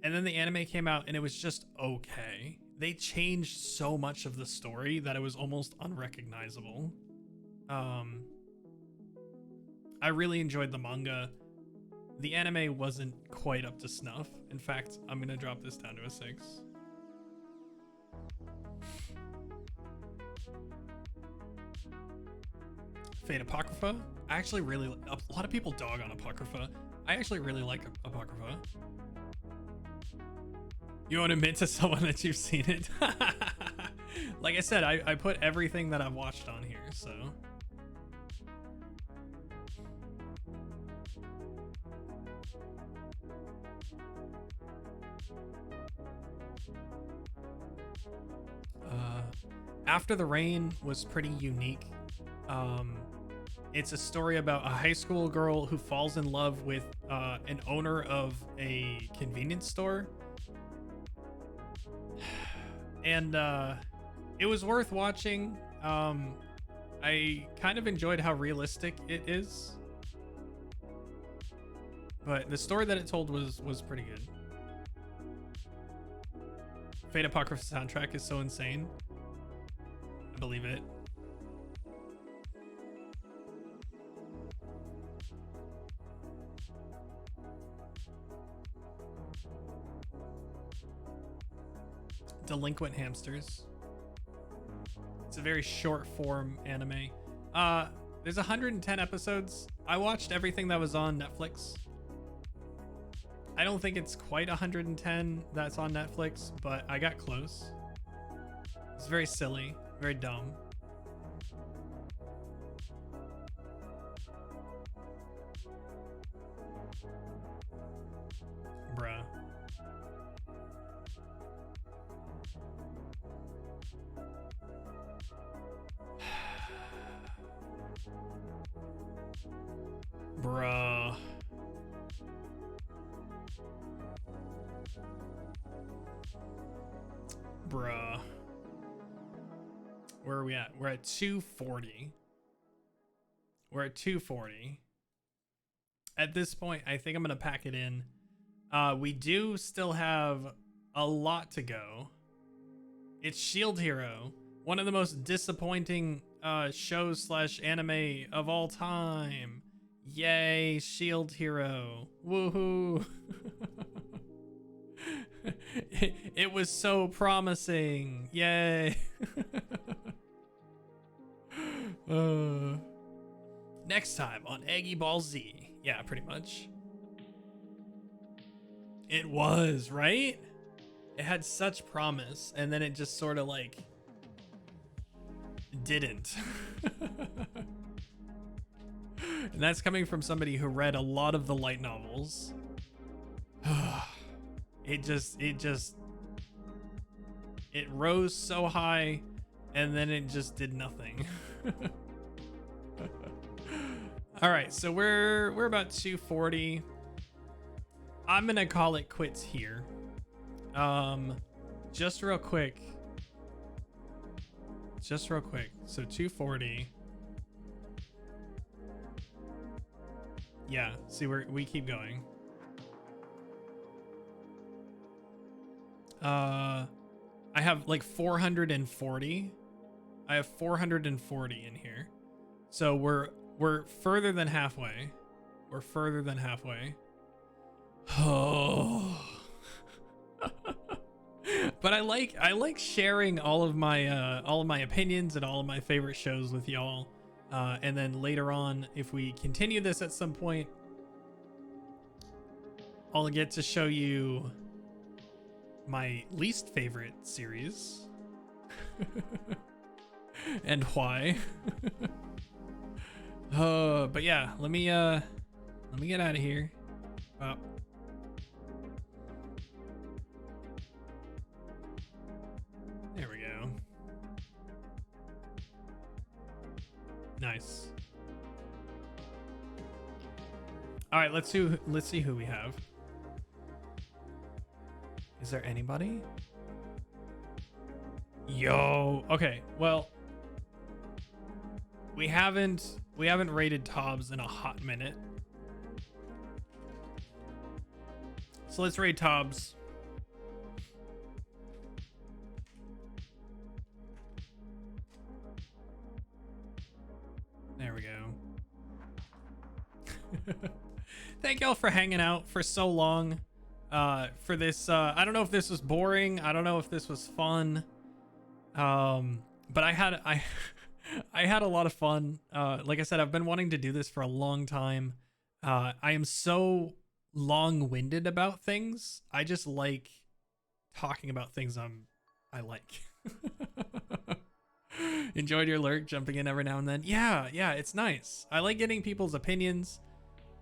And then the anime came out and it was just okay. They changed so much of the story that it was almost unrecognizable. I really enjoyed the manga. The anime wasn't quite up to snuff. In fact, I'm gonna drop this down to a 6. Fate Apocrypha. I actually really, a lot of people dog on Apocrypha. I actually really like Apocrypha. You want to admit to someone that you've seen it? Like I said, I put everything that I've watched on here, so. After the Rain was pretty unique. It's a story about a high school girl who falls in love with an owner of a convenience store. And it was worth watching. I kind of enjoyed how realistic it is. But the story that it told was pretty good. Fate Apocrypha soundtrack is so insane. I believe it. Delinquent Hamsters. It's a very short form anime. There's 110 episodes. I watched everything that was on Netflix. I don't think it's quite 110 that's on Netflix, but I got close. It's very silly, very dumb. Bruh. Bruh. Bruh. Where are we at? We're at 240. We're at 240. At this point, I think I'm going to pack it in. We do still have a lot to go. It's Shield Hero, one of the most disappointing shows slash anime of all time. Yay, Shield Hero. Woohoo. It was so promising. Yay. Next time on Eggy Ball Z. Yeah, pretty much. It was, right? It had such promise, and then it just sort of like didn't. And that's coming from somebody who read a lot of the light novels. It rose so high, and then it just did nothing. All right, so we're about 240. I'm gonna call it quits here. Just real quick. So 240. Yeah, see, we keep going. I have like 440. I have 440 in here. So we're further than halfway. We're further than halfway. Oh. But I like sharing all of my opinions and all of my favorite shows with y'all. And then later on, if we continue this at some point, I'll get to show you my least favorite series and why. But yeah, let me get out of here. There we go. Nice. All right, let's see who we have. Is there anybody? Yo, okay. Well, we haven't rated Tobbs in a hot minute. So let's rate Tobbs. There we go. Thank y'all for hanging out for so long. For this, I don't know if this was boring. I don't know if this was fun. But I had a lot of fun. Like I said, I've been wanting to do this for a long time. I am so long-winded about things. I just like talking about things I like. Enjoyed your lurk, jumping in every now and then. Yeah, it's nice. I like getting people's opinions.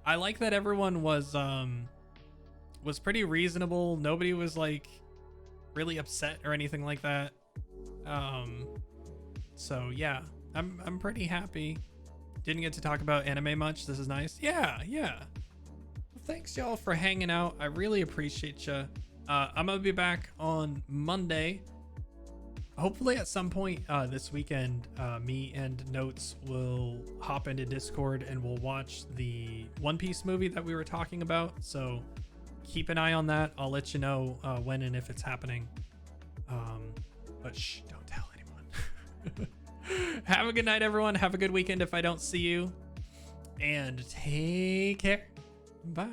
I like that everyone was pretty reasonable. Nobody was like really upset or anything like that. So yeah, I'm pretty happy. Didn't get to talk about anime much. This is nice. Yeah. thanks y'all for hanging out. I really appreciate you. I'm gonna be back on Monday. Hopefully at some point this weekend, me and Notes will hop into Discord and we'll watch the One Piece movie that we were talking about. So keep an eye on that. I'll let you know when and if it's happening. But shh, don't tell anyone. Have a good night, everyone. Have a good weekend if I don't see you. And take care. Bye.